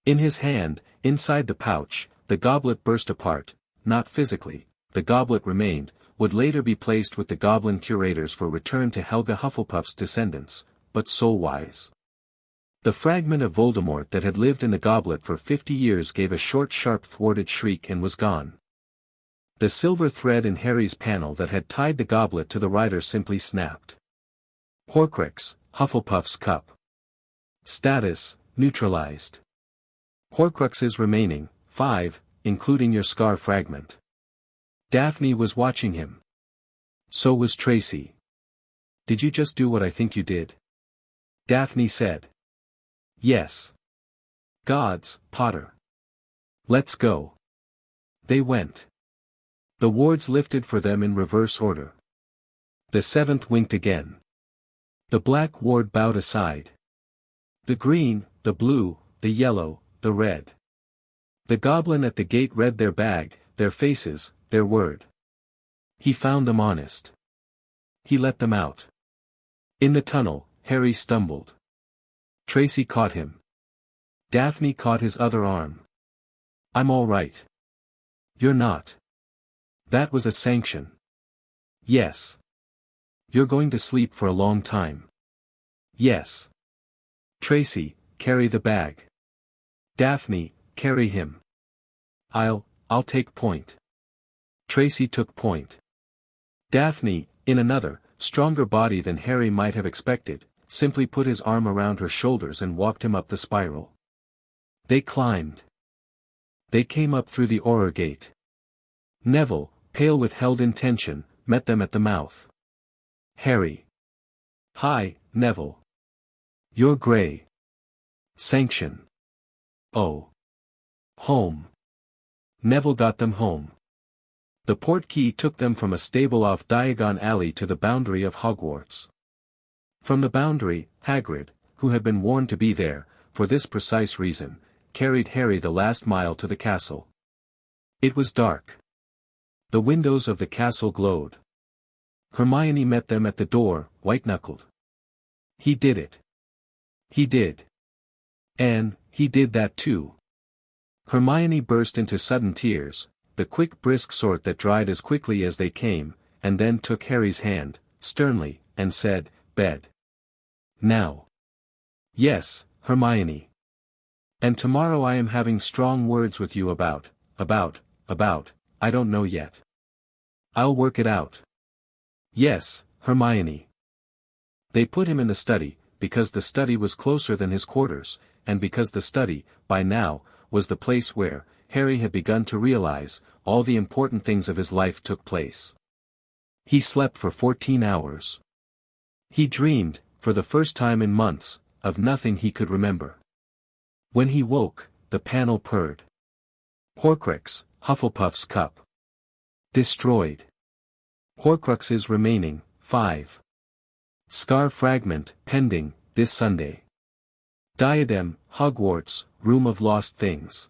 In his hand, inside the pouch, the goblet burst apart, not physically, the goblet remained, would later be placed with the goblin curators for return to Helga Hufflepuff's descendants, but soul-wise. The fragment of Voldemort that had lived in the goblet for 50 years gave a short sharp thwarted shriek and was gone. The silver thread in Harry's panel that had tied the goblet to the rider simply snapped. Horcrux, Hufflepuff's cup. Status, neutralized. Horcruxes remaining, 5, including your scar fragment. Daphne was watching him. So was Tracy. Did you just do what I think you did? Daphne said. Yes. Gods, Potter. Let's go. They went. The wards lifted for them in reverse order. The seventh winked again. The black ward bowed aside. The green, the blue, the yellow, the red. The goblin at the gate read their bag, their faces, their word. He found them honest. He let them out. In the tunnel, Harry stumbled. Tracy caught him. Daphne caught his other arm. "I'm all right." "You're not." "That was a sanction." "Yes." "You're going to sleep for a long time." "Yes." "Tracy, carry the bag." "Daphne, carry him." I'll take point." Tracy took point. Daphne, in another, stronger body than Harry might have expected, simply put his arm around her shoulders and walked him up the spiral. They climbed. They came up through the Auror gate. Neville, pale with held intention, met them at the mouth. "Harry." "Hi, Neville." "You're grey." "Sanction." "Oh. Home." Neville got them home. The portkey took them from a stable off Diagon Alley to the boundary of Hogwarts. From the boundary, Hagrid, who had been warned to be there, for this precise reason, carried Harry the last mile to the castle. It was dark. The windows of the castle glowed. Hermione met them at the door, white-knuckled. "He did it." "He did." "And, he did that too." Hermione burst into sudden tears, the quick brisk sort that dried as quickly as they came, and then took Harry's hand, sternly, and said, "Bed. Now." "Yes, Hermione. And tomorrow I am having strong words with you about, I don't know yet. I'll work it out." "Yes, Hermione." They put him in the study, because the study was closer than his quarters, and because the study, by now, was the place where, Harry had begun to realize, all the important things of his life took place. He slept for 14 hours. He dreamed, for the first time in months, of nothing he could remember. When he woke, the panel purred. Horcrux, Hufflepuff's cup. Destroyed. Horcruxes remaining, 5. Scar fragment, pending, this Sunday. Diadem, Hogwarts, Room of Lost Things.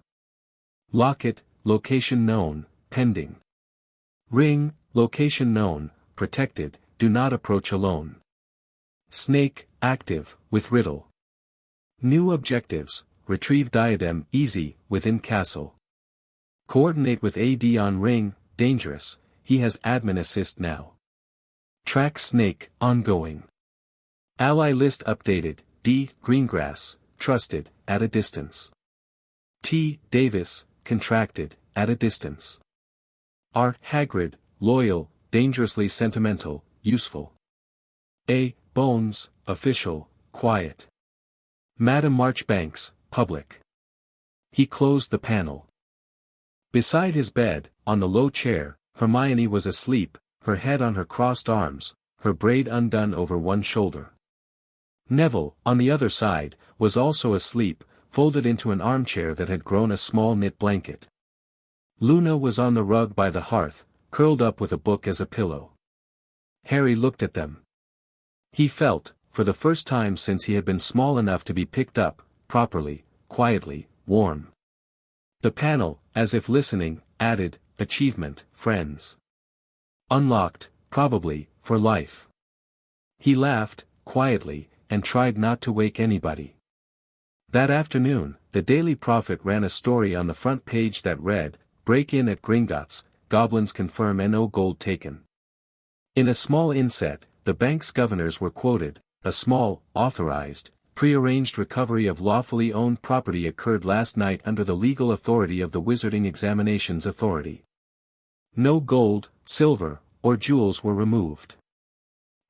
Locket, location known, pending. Ring, location known, protected, do not approach alone. Snake, active, with riddle. New objectives, retrieve diadem, easy, within castle. Coordinate with AD on ring, dangerous, he has admin assist now. Track snake, ongoing. Ally list updated, D, Greengrass, trusted, at a distance. T, Davis, contracted, at a distance. R, Hagrid, loyal, dangerously sentimental, useful. A, Bones, official, quiet. Madam Marchbanks, public. He closed the panel. Beside his bed, on the low chair, Hermione was asleep, her head on her crossed arms, her braid undone over one shoulder. Neville, on the other side, was also asleep, folded into an armchair that had grown a small knit blanket. Luna was on the rug by the hearth, curled up with a book as a pillow. Harry looked at them. He felt, for the first time since he had been small enough to be picked up, properly, quietly, warm. The panel, as if listening, added, achievement, friends. Unlocked, probably, for life. He laughed, quietly, and tried not to wake anybody. That afternoon, the Daily Prophet ran a story on the front page that read, "Break-in at Gringotts, Goblins confirm no gold taken." In a small inset, the bank's governors were quoted, "A small, authorized, pre-arranged recovery of lawfully owned property occurred last night under the legal authority of the Wizarding Examinations Authority. No gold, silver, or jewels were removed.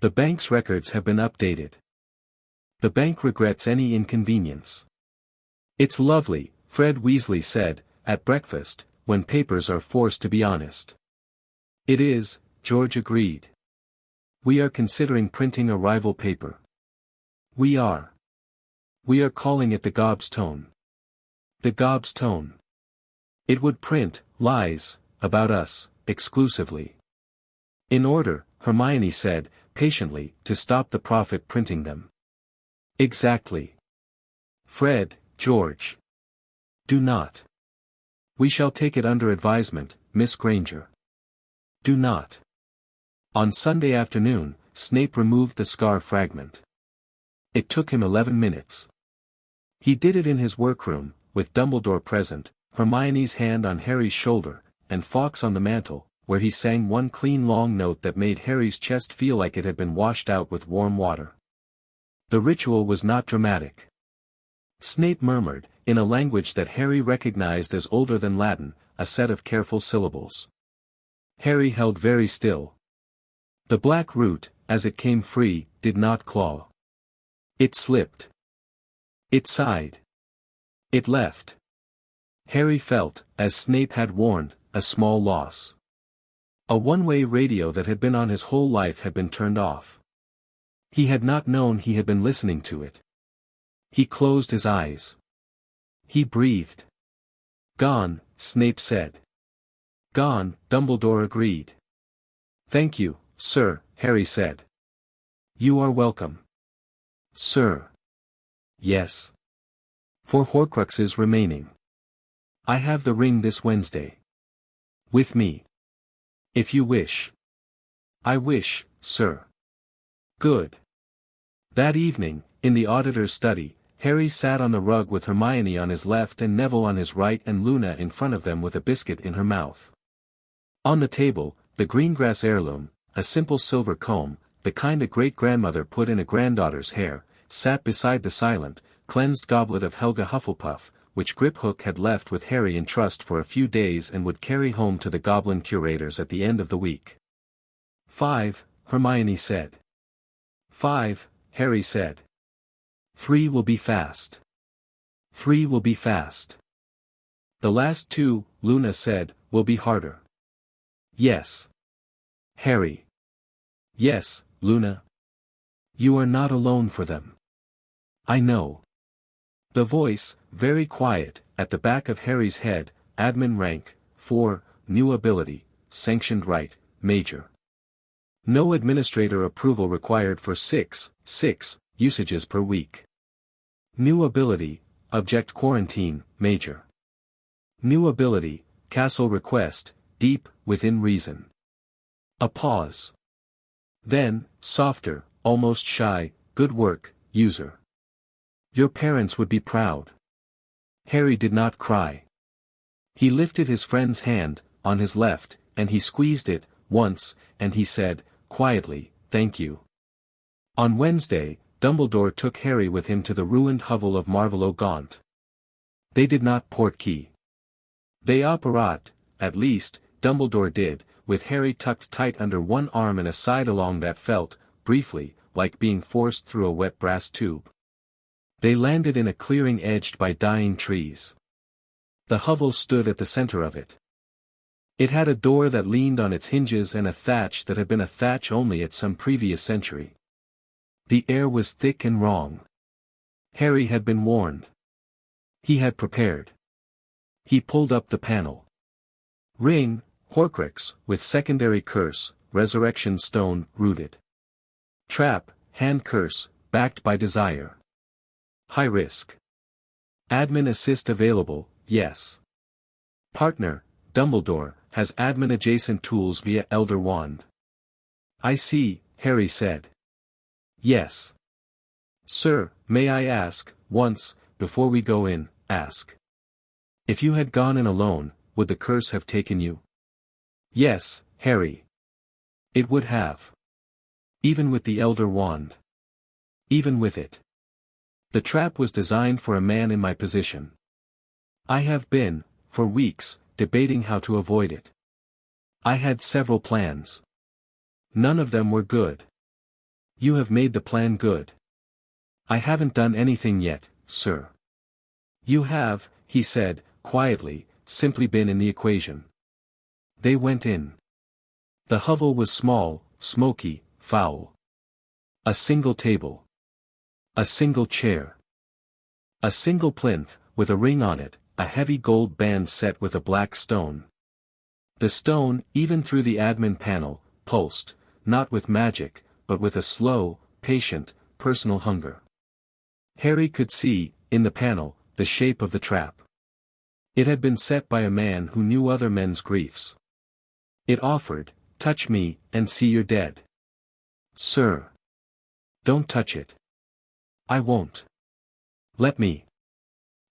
The bank's records have been updated. The bank regrets any inconvenience." "It's lovely," Fred Weasley said, at breakfast, "when papers are forced to be honest." "It is," George agreed. "We are considering printing a rival paper." "We are. We are calling it the Gobstone." "The Gobstone." "It would print lies about us, exclusively." "In order," Hermione said, patiently, "to stop the Prophet printing them." "Exactly. Fred, George. Do not. We shall take it under advisement," Miss Granger. Do not. On Sunday afternoon, Snape removed the scar fragment. It took him 11 minutes. He did it in his workroom, with Dumbledore present, Hermione's hand on Harry's shoulder, and Fawkes on the mantel, where he sang one clean long note that made Harry's chest feel like it had been washed out with warm water. The ritual was not dramatic. Snape murmured, in a language that Harry recognized as older than Latin, a set of careful syllables. Harry held very still. The black root, as it came free, did not claw. It slipped. It sighed. It left. Harry felt, as Snape had warned, a small loss. A one-way radio that had been on his whole life had been turned off. He had not known he had been listening to it. He closed his eyes. He breathed. Gone, Snape said. Gone, Dumbledore agreed. Thank you, sir, Harry said. You are welcome. Sir. Yes. 4 Horcruxes remaining. I have the ring this Wednesday. With me. If you wish. I wish, sir. Good. That evening, in the auditor's study, Harry sat on the rug with Hermione on his left and Neville on his right and Luna in front of them with a biscuit in her mouth. On the table, the Greengrass heirloom, a simple silver comb, the kind a great-grandmother put in a granddaughter's hair, sat beside the silent, cleansed goblet of Helga Hufflepuff, which Griphook had left with Harry in trust for a few days and would carry home to the goblin curators at the end of the week. 5, Hermione said. 5, Harry said. 3 will be fast. 3 will be fast. The last 2, Luna said, will be harder. Yes. Harry. Yes, Luna. You are not alone for them. I know. The voice, very quiet, at the back of Harry's head, admin rank, 4, new ability, sanctioned right, major. No administrator approval required for 6 usages per week. New ability, object quarantine, major. New ability, castle request, deep, within reason. A pause. Then, softer, almost shy, good work, user. Your parents would be proud. Harry did not cry. He lifted his friend's hand, on his left, and he squeezed it, once, and he said, quietly, thank you. On Wednesday, Dumbledore took Harry with him to the ruined hovel of Marvolo Gaunt. They did not portkey. They opérat, at least, Dumbledore did, with Harry tucked tight under one arm and a side along that felt, briefly, like being forced through a wet brass tube. They landed in a clearing edged by dying trees. The hovel stood at the center of it. It had a door that leaned on its hinges and a thatch that had been a thatch only at some previous century. The air was thick and wrong. Harry had been warned. He had prepared. He pulled up the panel. Ring, Horcrux, with secondary curse, resurrection stone, rooted. Trap, hand curse, backed by desire. High risk. Admin assist available, yes. Partner, Dumbledore, has admin adjacent tools via Elder Wand. I see, Harry said. Yes. Sir, may I ask, once, before we go in, ask. If you had gone in alone, would the curse have taken you? Yes, Harry. It would have. Even with the Elder Wand. Even with it. The trap was designed for a man in my position. I have been, for weeks, debating how to avoid it. I had several plans. None of them were good. You have made the plan good. I haven't done anything yet, sir. You have, he said, quietly, simply been in the equation. They went in. The hovel was small, smoky, foul. A single table. A single chair. A single plinth, with a ring on it, a heavy gold band set with a black stone. The stone, even through the admin panel, pulsed, not with magic, but with a slow, patient, personal hunger. Harry could see, in the panel, the shape of the trap. It had been set by a man who knew other men's griefs. It offered, touch me, and see you're dead. Sir. Don't touch it. I won't. Let me.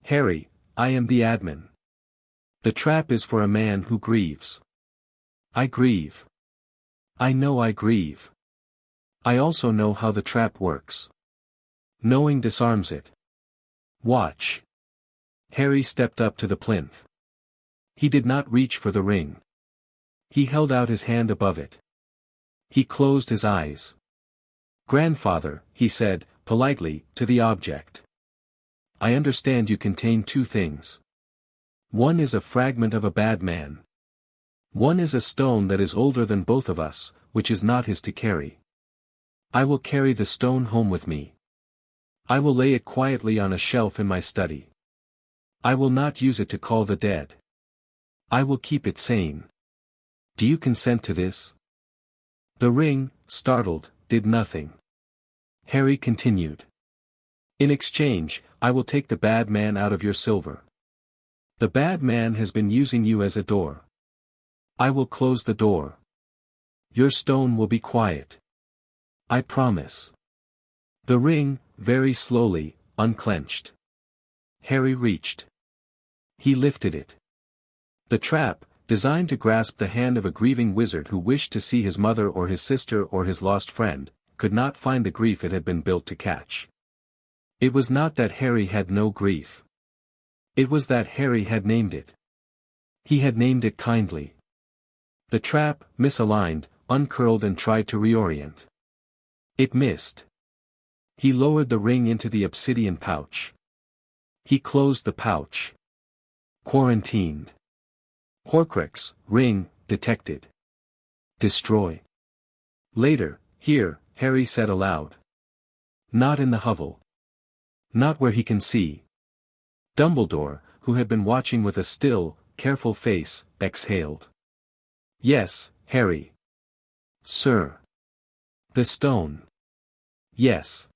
Harry, I am the admin. The trap is for a man who grieves. I grieve. I know I grieve. I also know how the trap works. Knowing disarms it. Watch. Harry stepped up to the plinth. He did not reach for the ring. He held out his hand above it. He closed his eyes. Grandfather, he said, politely, to the object. I understand you contain two things. One is a fragment of a bad man. One is a stone that is older than both of us, which is not his to carry. I will carry the stone home with me. I will lay it quietly on a shelf in my study. I will not use it to call the dead. I will keep it sane. Do you consent to this? The ring, startled, did nothing. Harry continued. In exchange, I will take the bad man out of your silver. The bad man has been using you as a door. I will close the door. Your stone will be quiet. I promise. The ring, very slowly, unclenched. Harry reached. He lifted it. The trap, designed to grasp the hand of a grieving wizard who wished to see his mother or his sister or his lost friend, could not find the grief it had been built to catch. It was not that Harry had no grief. It was that Harry had named it. He had named it kindly. The trap, misaligned, uncurled and tried to reorient. It missed. He lowered the ring into the obsidian pouch. He closed the pouch. Quarantined. Horcrux, ring, detected. Destroy. Later, here, Harry said aloud. Not in the hovel. Not where he can see. Dumbledore, who had been watching with a still, careful face, exhaled. Yes, Harry. Sir. The stone. Yes.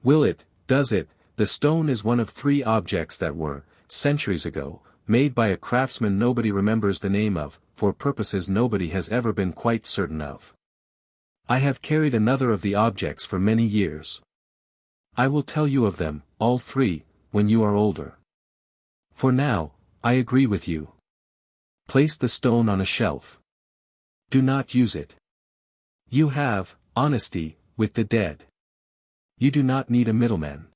Will it, does it, the stone is one of 3 objects that were, centuries ago, made by a craftsman nobody remembers the name of, for purposes nobody has ever been quite certain of. I have carried another of the objects for many years. I will tell you of them, all 3, when you are older. For now, I agree with you. Place the stone on a shelf. Do not use it. You have, honesty, with the dead. You do not need a middleman.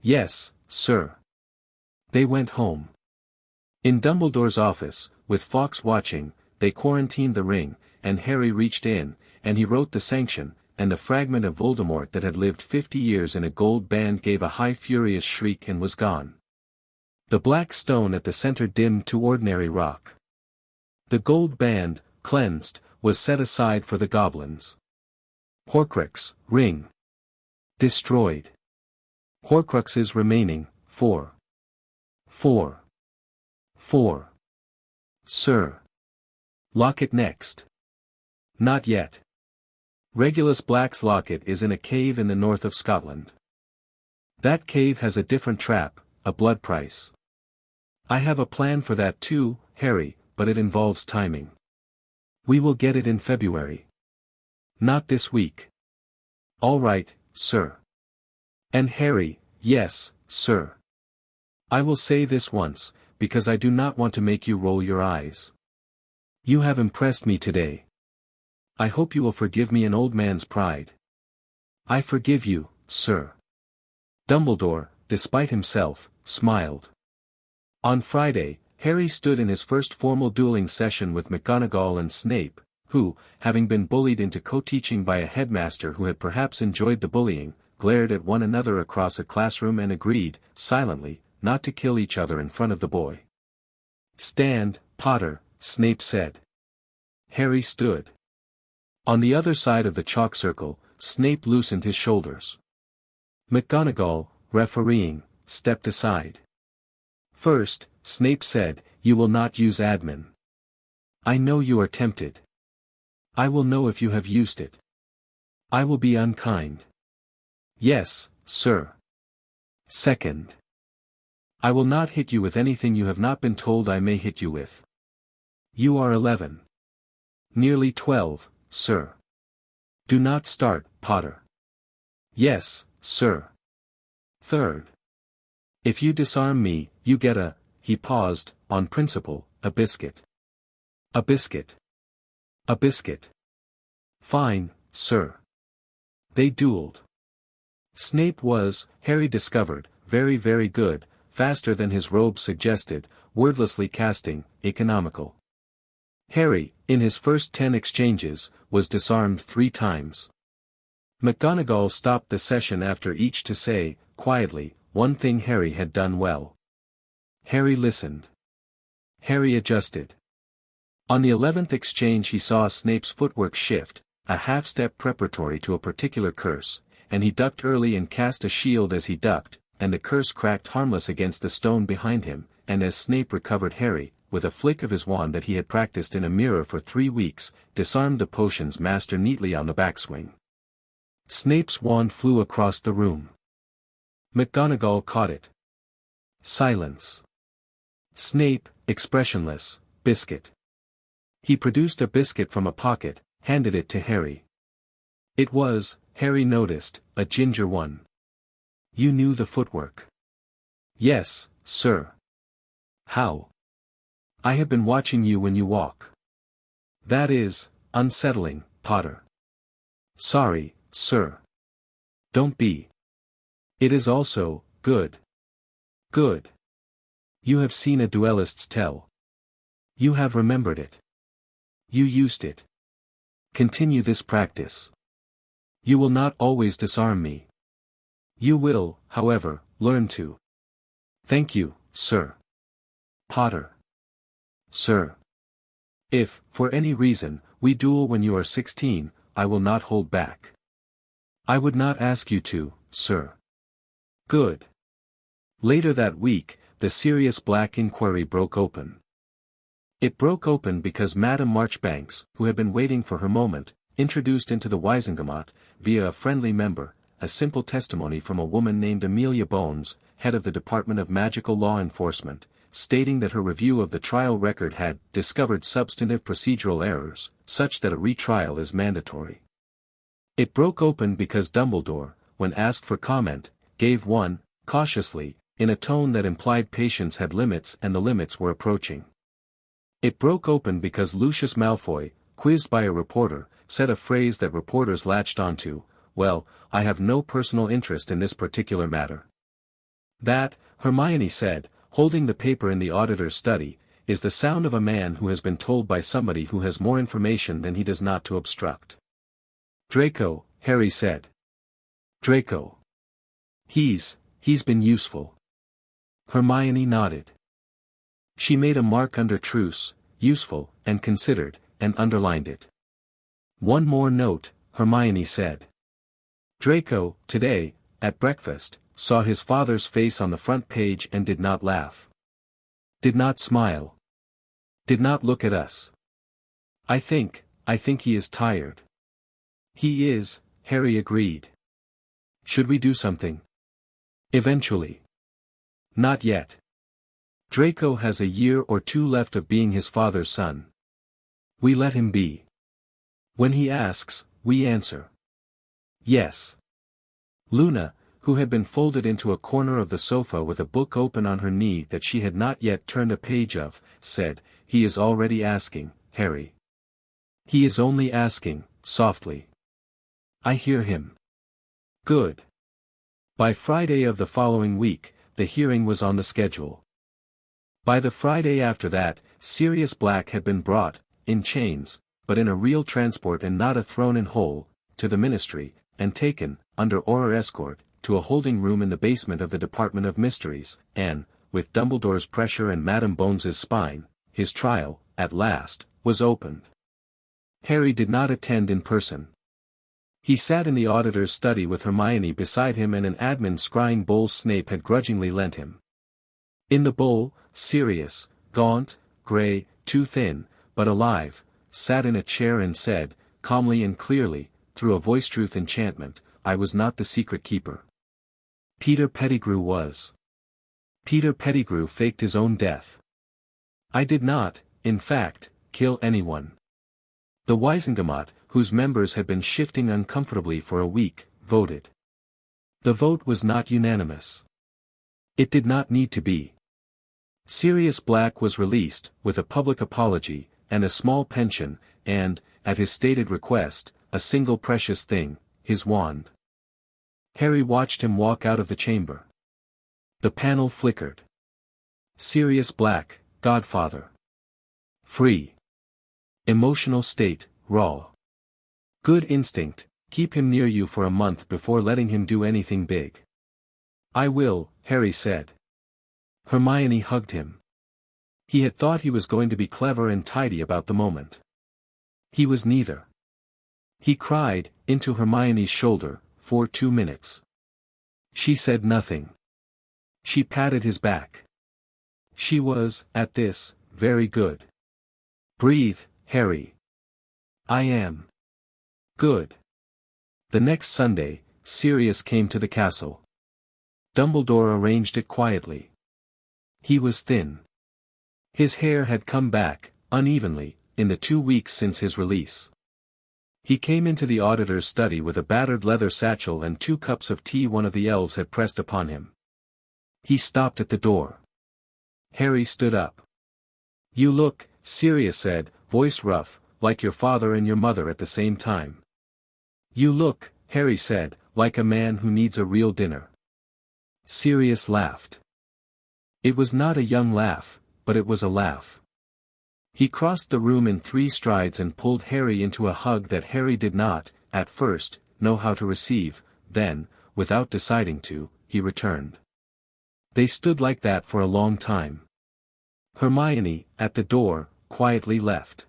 Yes, sir. They went home. In Dumbledore's office, with Fawkes watching, they quarantined the ring, and Harry reached in, and he wrote the sanction, and a fragment of Voldemort that had lived 50 years in a gold band gave a high furious shriek and was gone. The black stone at the center dimmed to ordinary rock. The gold band, cleansed, was set aside for the goblins. Horcrux, ring. Destroyed. Horcruxes remaining, 4. 4. 4. Sir. Locket next. Not yet. Regulus Black's locket is in a cave in the north of Scotland. That cave has a different trap, a blood price. I have a plan for that too, Harry, but it involves timing. We will get it in February. Not this week. All right, sir. And Harry, yes, sir. I will say this once, because I do not want to make you roll your eyes. You have impressed me today. I hope you will forgive me an old man's pride. I forgive you, sir. Dumbledore, despite himself, smiled. On Friday, Harry stood in his first formal dueling session with McGonagall and Snape, who, having been bullied into co-teaching by a headmaster who had perhaps enjoyed the bullying, glared at one another across a classroom and agreed, silently, not to kill each other in front of the boy. Stand, Potter, Snape said. Harry stood. On the other side of the chalk circle, Snape loosened his shoulders. McGonagall, refereeing, stepped aside. First, Snape said, you will not use admin. I know you are tempted. I will know if you have used it. I will be unkind. Yes, sir. Second. I will not hit you with anything you have not been told I may hit you with. You are 11. Nearly 12, sir. Do not start, Potter. Yes, sir. Third. If you disarm me, you get a, he paused, on principle, a biscuit. A biscuit. A biscuit. Fine, sir. They dueled. Snape was, Harry discovered, very very good, faster than his robe suggested, wordlessly casting, economical. Harry, in his first 10 exchanges, was disarmed 3 times. McGonagall stopped the session after each to say, quietly, one thing Harry had done well. Harry listened. Harry adjusted. On the 11th exchange he saw Snape's footwork shift, a half-step preparatory to a particular curse, and he ducked early and cast a shield as he ducked, and the curse cracked harmless against the stone behind him, and as Snape recovered Harry, with a flick of his wand that he had practiced in a mirror for 3 weeks, disarmed the potions master neatly on the backswing. Snape's wand flew across the room. McGonagall caught it. Silence. Snape, expressionless, biscuit. He produced a biscuit from a pocket, handed it to Harry. It was, Harry noticed, a ginger one. You knew the footwork. Yes, sir. How? I have been watching you when you walk. That is, unsettling, Potter. Sorry, sir. Don't be. It is also, good. Good. You have seen a duellist's tell. You have remembered it. You used it. Continue this practice. You will not always disarm me. You will, however, learn to. Thank you, sir. Potter. Sir. If, for any reason, we duel when you are 16, I will not hold back. I would not ask you to, sir. Good. Later that week, the Sirius Black inquiry broke open. It broke open because Madame Marchbanks, who had been waiting for her moment, introduced into the Wizengamot, via a friendly member, a simple testimony from a woman named Amelia Bones, head of the Department of Magical Law Enforcement, stating that her review of the trial record had discovered substantive procedural errors, such that a retrial is mandatory. It broke open because Dumbledore, when asked for comment, gave one, cautiously, in a tone that implied patience had limits and the limits were approaching. It broke open because Lucius Malfoy, quizzed by a reporter, said a phrase that reporters latched onto, well, I have no personal interest in this particular matter. That, Hermione said, holding the paper in the auditor's study, is the sound of a man who has been told by somebody who has more information than he does not to obstruct. Draco, Harry said. Draco. He's been useful. Hermione nodded. She made a mark under truce, useful, and considered, and underlined it. One more note, Hermione said. Draco, today, at breakfast, saw his father's face on the front page and did not laugh. Did not smile. Did not look at us. I think he is tired. He is, Harry agreed. Should we do something? Eventually. Not yet. Draco has a year or 2 left of being his father's son. We let him be. When he asks, we answer. Yes. Luna, who had been folded into a corner of the sofa with a book open on her knee that she had not yet turned a page of, said, He is already asking, Harry. He is only asking, softly. I hear him. Good. By Friday of the following week, the hearing was on the schedule. By the Friday after that, Sirius Black had been brought, in chains, but in a real transport and not a thrown-in hole, to the Ministry, and taken, under Auror escort, to a holding room in the basement of the Department of Mysteries, and, with Dumbledore's pressure and Madame Bones's spine, his trial, at last, was opened. Harry did not attend in person. He sat in the auditor's study with Hermione beside him and an admin scrying bowl Snape had grudgingly lent him. In the bowl, Sirius, gaunt, grey, too thin, but alive, sat in a chair and said, calmly and clearly, through a voice-truth enchantment, I was not the secret keeper. Peter Pettigrew was. Peter Pettigrew faked his own death. I did not, in fact, kill anyone. The Wisengamot, whose members had been shifting uncomfortably for a week, voted. The vote was not unanimous. It did not need to be. Sirius Black was released, with a public apology, and a small pension, and, at his stated request, a single precious thing, his wand. Harry watched him walk out of the chamber. The panel flickered. Sirius Black, Godfather. Free. Emotional state, raw. Good instinct, keep him near you for a month before letting him do anything big. I will, Harry said. Hermione hugged him. He had thought he was going to be clever and tidy about the moment. He was neither. He cried, into Hermione's shoulder, for 2 minutes. She said nothing. She patted his back. She was, at this, very good. Breathe, Harry. I am. Good. The next Sunday, Sirius came to the castle. Dumbledore arranged it quietly. He was thin. His hair had come back, unevenly, in the 2 weeks since his release. He came into the auditor's study with a battered leather satchel and 2 cups of tea one of the elves had pressed upon him. He stopped at the door. Harry stood up. You look, Sirius said, voice rough, like your father and your mother at the same time. You look, Harry said, like a man who needs a real dinner. Sirius laughed. It was not a young laugh, but it was a laugh. He crossed the room in 3 strides and pulled Harry into a hug that Harry did not, at first, know how to receive, then, without deciding to, he returned. They stood like that for a long time. Hermione, at the door, quietly left.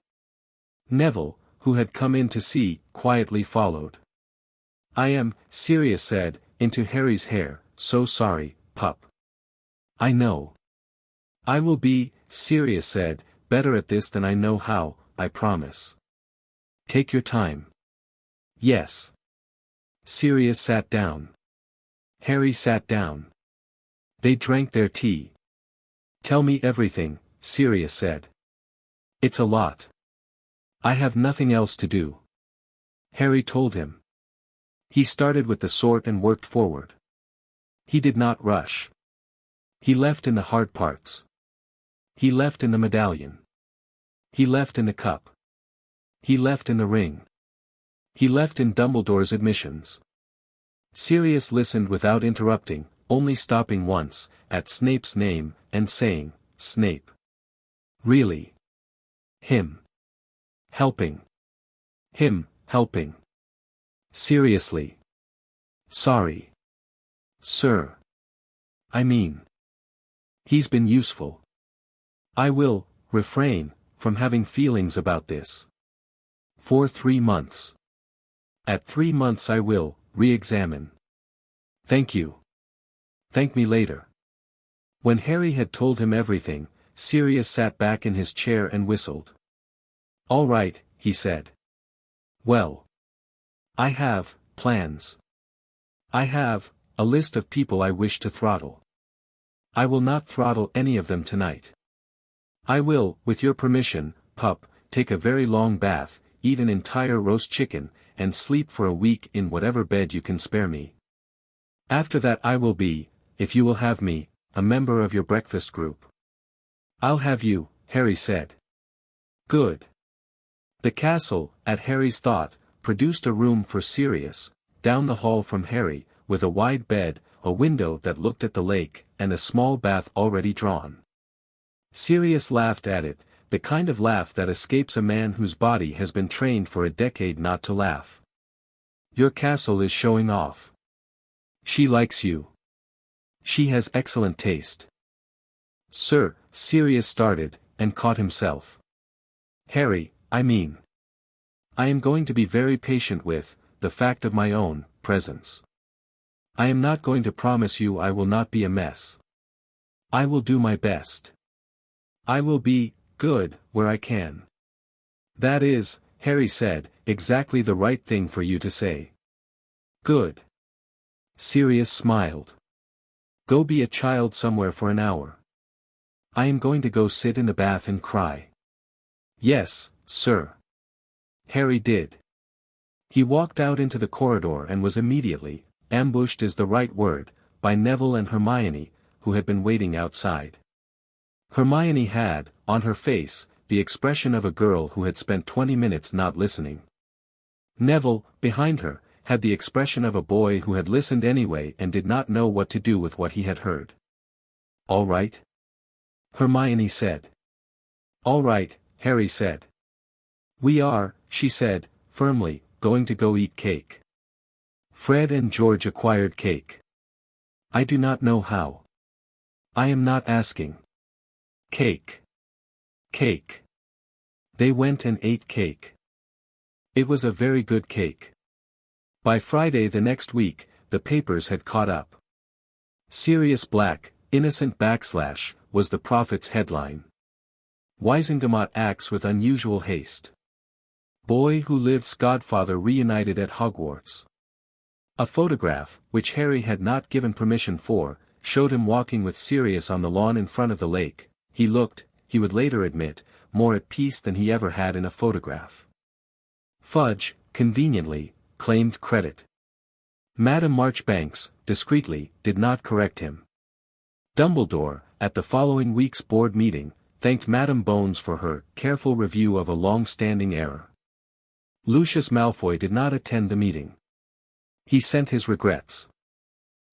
Neville, who had come in to see, quietly followed. I am, Sirius said, into Harry's hair, so sorry, pup. I know. I will be, Sirius said, better at this than I know how, I promise. Take your time. Yes. Sirius sat down. Harry sat down. They drank their tea. Tell me everything, Sirius said. It's a lot. I have nothing else to do. Harry told him. He started with the sort and worked forward. He did not rush. He left in the hard parts. He left in the medallion. He left in the cup. He left in the ring. He left in Dumbledore's admissions. Sirius listened without interrupting, only stopping once, at Snape's name, and saying, Snape. Really? Him. Helping. Him, helping. Seriously. Sorry. Sir. I mean. He's been useful. I will, refrain, from having feelings about this. For 3 months. At 3 months I will, re-examine. Thank you. Thank me later. When Harry had told him everything, Sirius sat back in his chair and whistled. All right, he said. Well. I have, plans. I have, a list of people I wish to throttle. I will not throttle any of them tonight. I will, with your permission, pup, take a very long bath, eat an entire roast chicken, and sleep for a week in whatever bed you can spare me. After that I will be, if you will have me, a member of your breakfast group. I'll have you, Harry said. Good. The castle, at Harry's thought, produced a room for Sirius, down the hall from Harry, with a wide bed, a window that looked at the lake, and a small bath already drawn. Sirius laughed at it, the kind of laugh that escapes a man whose body has been trained for a decade not to laugh. Your castle is showing off. She likes you. She has excellent taste. Sir, Sirius started, and caught himself. Harry, I mean. I am going to be very patient with, the fact of my own, presence. I am not going to promise you I will not be a mess. I will do my best. I will be, good, where I can. That is, Harry said, exactly the right thing for you to say. Good. Sirius smiled. Go be a child somewhere for an hour. I am going to go sit in the bath and cry. Yes, sir. Harry did. He walked out into the corridor and was immediately, ambushed is the right word, by Neville and Hermione, who had been waiting outside. Hermione had, on her face, the expression of a girl who had spent 20 minutes not listening. Neville, behind her, had the expression of a boy who had listened anyway and did not know what to do with what he had heard. "All right?" Hermione said. "All right," Harry said. "We are," she said, firmly, "going to go eat cake." Fred and George acquired cake. "I do not know how." "I am not asking." "Cake. Cake." They went and ate cake. It was a very good cake. By Friday the next week, the papers had caught up. "Sirius Black, Innocent / was the prophet's headline. Wisingamot acts with unusual haste. Boy who lived's godfather reunited at Hogwarts. A photograph, which Harry had not given permission for, showed him walking with Sirius on the lawn in front of the lake. He looked, he would later admit, more at peace than he ever had in a photograph. Fudge, conveniently, claimed credit. Madame Marchbanks, discreetly, did not correct him. Dumbledore, at the following week's board meeting, thanked Madame Bones for her careful review of a long-standing error. Lucius Malfoy did not attend the meeting. He sent his regrets.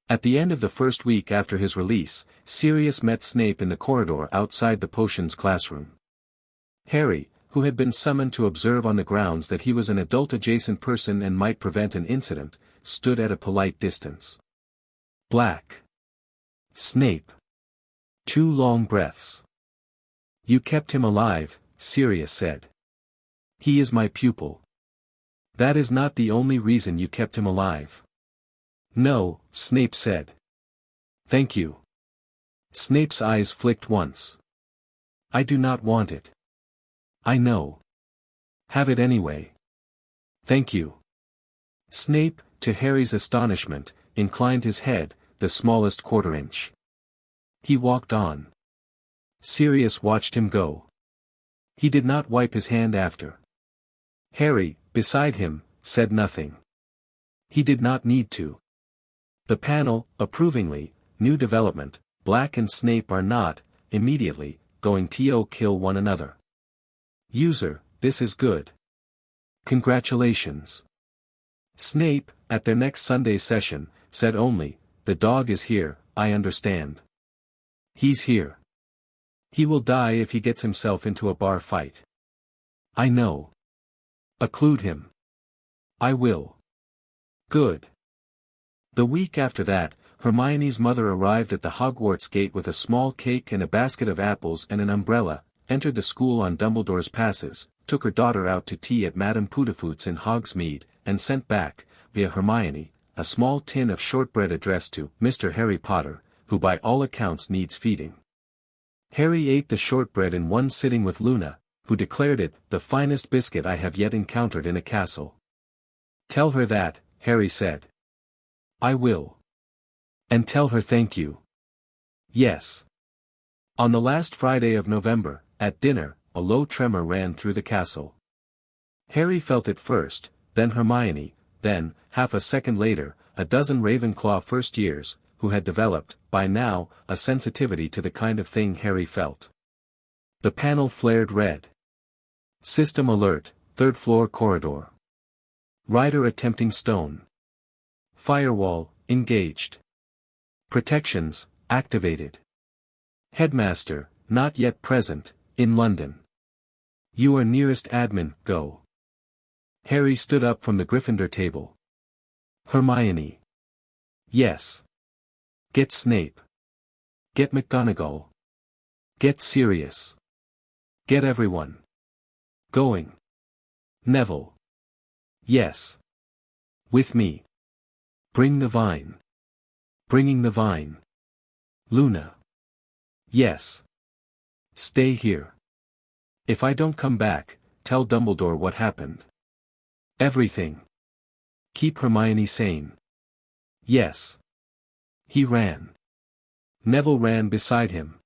At the end of the first week after his release, Sirius met Snape in the corridor outside the potions classroom. Harry, who had been summoned to observe on the grounds that he was an adult-adjacent person and might prevent an incident, stood at a polite distance. "Black." "Snape." 2 long breaths. "You kept him alive," Sirius said. "He is my pupil." "That is not the only reason you kept him alive." "No," Snape said. "Thank you." Snape's eyes flicked once. "I do not want it." "I know. Have it anyway." "Thank you." Snape, to Harry's astonishment, inclined his head, the smallest quarter-inch. He walked on. Sirius watched him go. He did not wipe his hand after. Harry, beside him, said nothing. He did not need to. The panel, approvingly, new development, Black and Snape are not, immediately, going to kill one another. User, this is good. Congratulations. Snape, at their next Sunday session, said only, "The dog is here, I understand." "He's here. He will die if he gets himself into a bar fight." "I know. Occlude him." "I will." "Good." The week after that, Hermione's mother arrived at the Hogwarts gate with a small cake and a basket of apples and an umbrella, entered the school on Dumbledore's passes, took her daughter out to tea at Madame Putafoot's in Hogsmeade, and sent back, via Hermione, a small tin of shortbread addressed to Mr. Harry Potter, who by all accounts needs feeding. Harry ate the shortbread in one sitting with Luna, who declared it the finest biscuit I have yet encountered in a castle. "Tell her that," Harry said. "I will. And tell her thank you." "Yes." On the last Friday of November, at dinner, a low tremor ran through the castle. Harry felt it first, then Hermione, then, half a second later, a dozen Ravenclaw first-years, who had developed, by now, a sensitivity to the kind of thing Harry felt. The panel flared red. System alert, 3rd floor corridor. Rider attempting stone. Firewall, engaged. Protections, activated. Headmaster, not yet present, in London. You are nearest admin, go. Harry stood up from the Gryffindor table. Hermione. Yes. Get Snape. Get McGonagall. Get Sirius. Get everyone. Going. Neville. Yes. With me. Bring the vine. Bringing the vine. Luna. Yes. Stay here. If I don't come back, tell Dumbledore what happened. Everything. Keep Hermione sane. Yes. He ran. Neville ran beside him.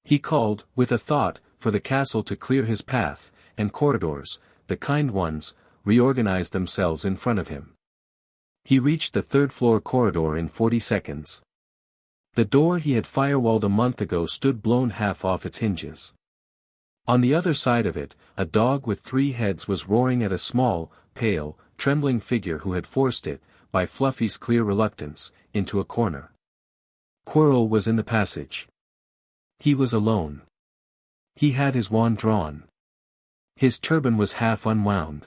He called, with a thought, for the castle to clear his path, and corridors, the kind ones, reorganized themselves in front of him. He reached the third-floor corridor in 40 seconds. The door he had firewalled a month ago stood blown half off its hinges. On the other side of it, a dog with 3 heads was roaring at a small, pale, trembling figure who had forced it, by Fluffy's clear reluctance, into a corner. Quirrell was in the passage. He was alone. He had his wand drawn. His turban was half unwound.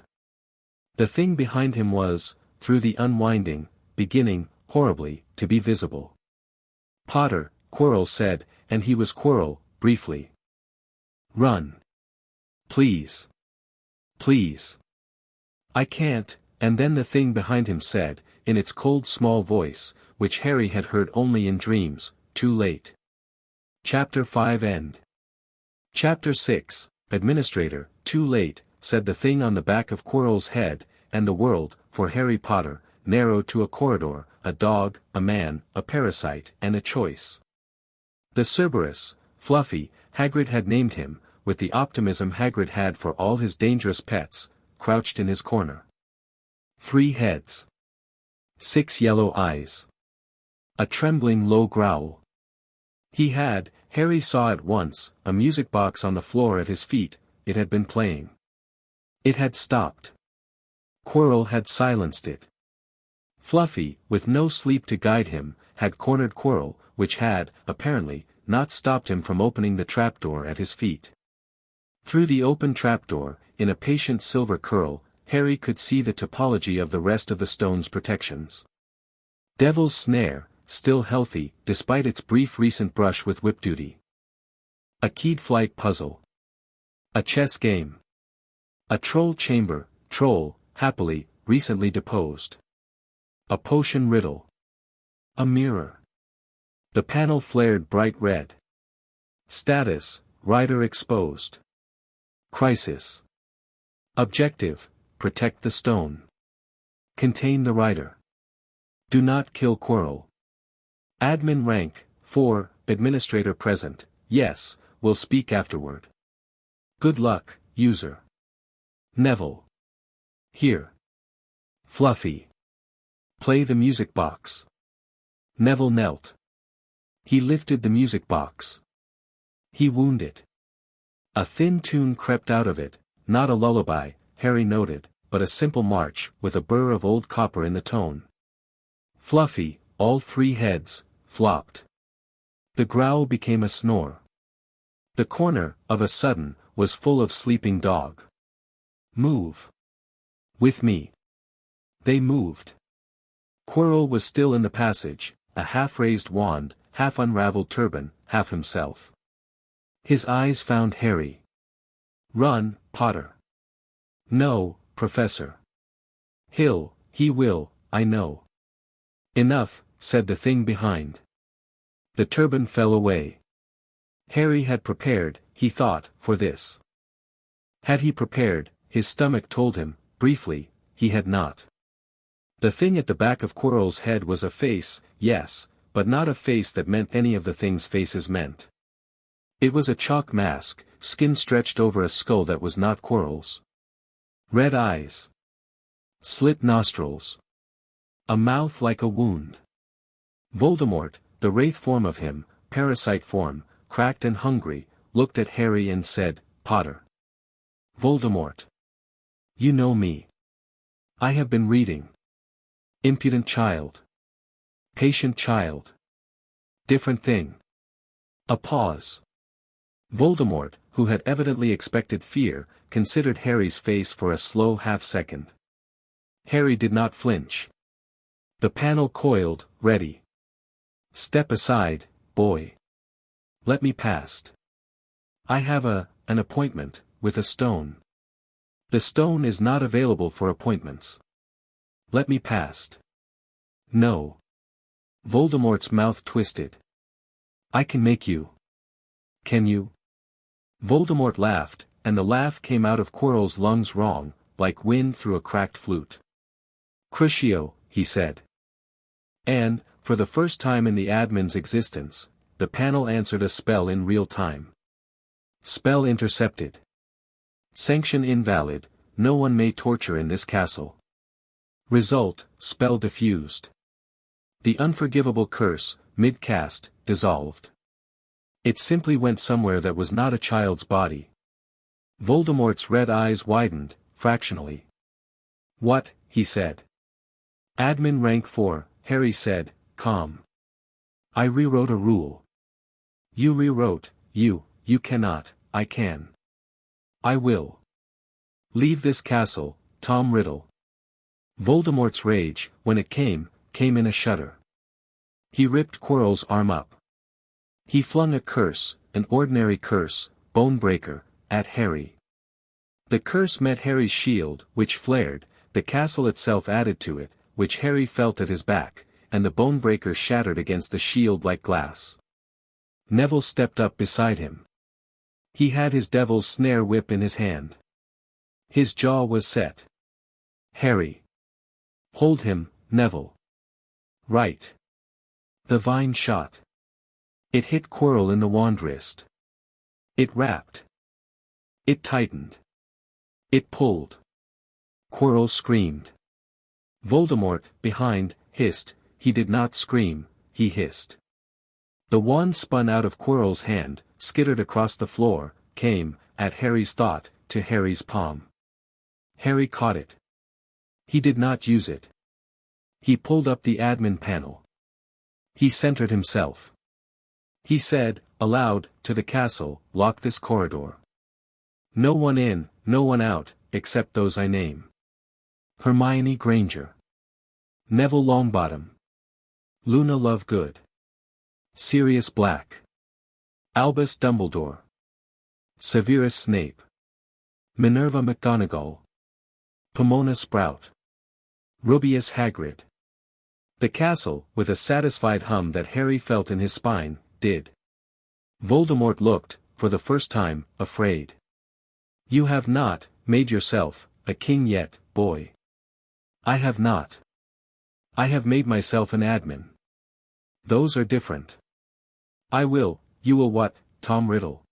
The thing behind him was, through the unwinding, beginning, horribly, to be visible. "Potter," Quirrell said, and he was Quirrell, briefly. "Run. Please. Please. I can't," and then the thing behind him said, in its cold small voice, which Harry had heard only in dreams, "Too late." Chapter 5 End. Chapter 6, Administrator, "Too late," said the thing on the back of Quirrell's head, and the world, for Harry Potter, narrowed to a corridor, a dog, a man, a parasite, and a choice. The Cerberus, Fluffy, Hagrid had named him, with the optimism Hagrid had for all his dangerous pets, crouched in his corner. 3 heads. 6 yellow eyes. A trembling low growl. He had, Harry saw at once, a music box on the floor at his feet. It had been playing. It had stopped. Quirrell had silenced it. Fluffy, with no sleep to guide him, had cornered Quirrell, which had, apparently, not stopped him from opening the trapdoor at his feet. Through the open trapdoor, in a patient silver curl, Harry could see the topology of the rest of the stone's protections. Devil's Snare, still healthy, despite its brief recent brush with whip duty. A keyed flight puzzle. A chess game. A troll chamber, troll, happily, recently deposed. A potion riddle. A mirror. The panel flared bright red. Status, Rider exposed. Crisis. Objective, protect the stone. Contain the Rider. Do not kill Quirrell. Admin rank, 4, Administrator present, yes, will speak afterward. Good luck, user. Neville. Here. Fluffy. Play the music box. Neville knelt. He lifted the music box. He wound it. A thin tune crept out of it, not a lullaby, Harry noted, but a simple march, with a burr of old copper in the tone. Fluffy, all 3 heads, flopped. The growl became a snore. The corner, of a sudden, was full of sleeping dog. Move. With me. They moved. Quirrell was still in the passage, a half-raised wand, half-unraveled turban, half himself. His eyes found Harry. Run, Potter. No, Professor. He will, I know. Enough, said the thing behind. The turban fell away. Harry had prepared, he thought, for this. Had he prepared, his stomach told him, briefly, he had not. The thing at the back of Quirrell's head was a face, yes, but not a face that meant any of the things faces meant. It was a chalk mask, skin stretched over a skull that was not Quirrell's. Red eyes. Slit nostrils. A mouth like a wound. Voldemort, the wraith form of him, parasite form, cracked and hungry, looked at Harry and said, Potter. Voldemort. You know me. I have been reading. Impudent child. Patient child. Different thing. A pause. Voldemort, who had evidently expected fear, considered Harry's face for a slow half-second. Harry did not flinch. The panel coiled, ready. Step aside, boy. Let me past. I have an appointment, with a stone. The stone is not available for appointments. Let me past. No. Voldemort's mouth twisted. I can make you. Can you? Voldemort laughed, and the laugh came out of Quirrell's lungs wrong, like wind through a cracked flute. Crucio, he said. And, for the first time in the admin's existence, the panel answered a spell in real time. Spell intercepted. Sanction invalid, no one may torture in this castle. Result, spell diffused. The unforgivable curse, mid-cast, dissolved. It simply went somewhere that was not a child's body. Voldemort's red eyes widened, fractionally. What, he said. Admin rank 4, Harry said, calm. I rewrote a rule. You rewrote, you cannot, I can. I will. Leave this castle, Tom Riddle. Voldemort's rage, when it came in a shudder. He ripped Quirrell's arm up. He flung a curse, an ordinary curse, Bonebreaker, at Harry. The curse met Harry's shield, which flared, the castle itself added to it, which Harry felt at his back, and the Bonebreaker shattered against the shield like glass. Neville stepped up beside him. He had his devil's snare whip in his hand. His jaw was set. Harry. Hold him, Neville. Right. The vine shot. It hit Quirrell in the wand wrist. It wrapped. It tightened. It pulled. Quirrell screamed. Voldemort, behind, hissed. He did not scream, he hissed. The wand spun out of Quirrell's hand, skittered across the floor, came, at Harry's thought, to Harry's palm. Harry caught it. He did not use it. He pulled up the admin panel. He centered himself. He said, aloud, to the castle, lock this corridor. No one in, no one out, except those I name. Hermione Granger. Neville Longbottom. Luna Lovegood. Sirius Black. Albus Dumbledore. Severus Snape. Minerva McGonagall. Pomona Sprout. Rubeus Hagrid. The castle, with a satisfied hum that Harry felt in his spine, did. Voldemort looked, for the first time, afraid. You have not made yourself a king yet, boy. I have not. I have made myself an admin. Those are different. I will, you will what, Tom Riddle?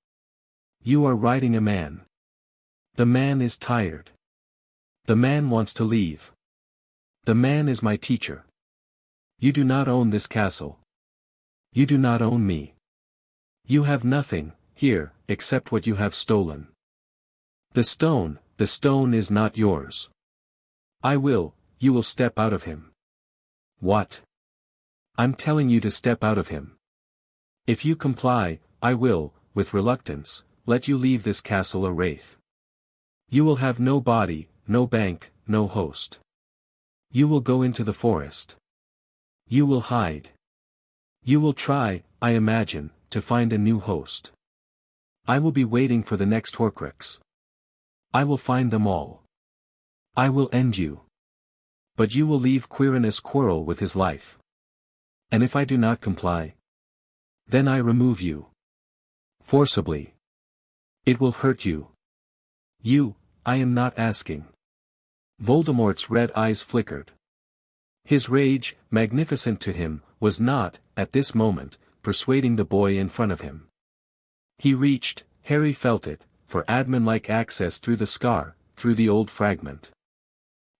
You are riding a man. The man is tired. The man wants to leave. The man is my teacher. You do not own this castle. You do not own me. You have nothing, here, except what you have stolen. The stone is not yours. You will step out of him. What? I'm telling you to step out of him. If you comply, I will, with reluctance, let you leave this castle a wraith. You will have no body, no bank, no host. You will go into the forest. You will hide. You will try, I imagine, to find a new host. I will be waiting for the next Horcrux. I will find them all. I will end you. But you will leave Quirinus Quirrell with his life. And if I do not comply, then I remove you. Forcibly. It will hurt you. I am not asking. Voldemort's red eyes flickered. His rage, magnificent to him, was not, at this moment, persuading the boy in front of him. He reached, Harry felt it, for admin-like access through the scar, through the old fragment.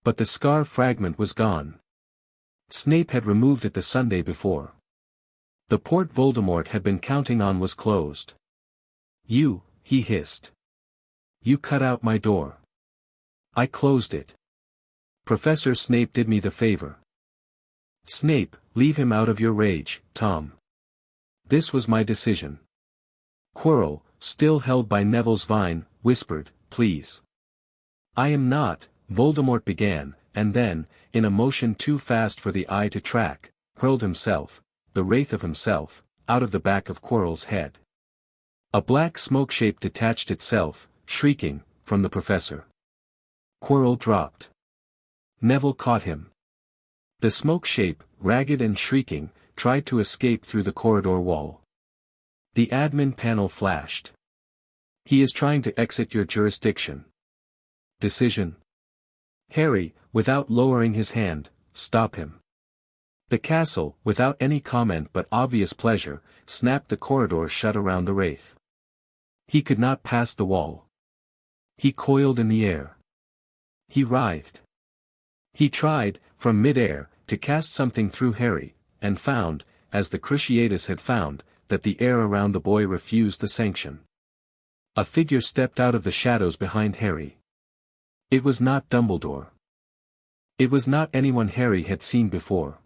But the scar fragment was gone. Snape had removed it the Sunday before. The port Voldemort had been counting on was closed. He hissed. You cut out my door. I closed it. Professor Snape did me the favor. Snape, leave him out of your rage, Tom. This was my decision. Quirrell, still held by Neville's vine, whispered, please. I am not, Voldemort began, and then, in a motion too fast for the eye to track, hurled himself, the wraith of himself, out of the back of Quirrell's head. A black smoke shape detached itself, shrieking, from the professor. Quirrell dropped. Neville caught him. The smoke shape, ragged and shrieking, tried to escape through the corridor wall. The admin panel flashed. He is trying to exit your jurisdiction. Decision. Harry, without lowering his hand, stop him. The castle, without any comment but obvious pleasure, snapped the corridor shut around the wraith. He could not pass the wall. He coiled in the air. He writhed. He tried, from mid-air, to cast something through Harry, and found, as the Cruciatus had found, that the air around the boy refused the sanction. A figure stepped out of the shadows behind Harry. It was not Dumbledore. It was not anyone Harry had seen before.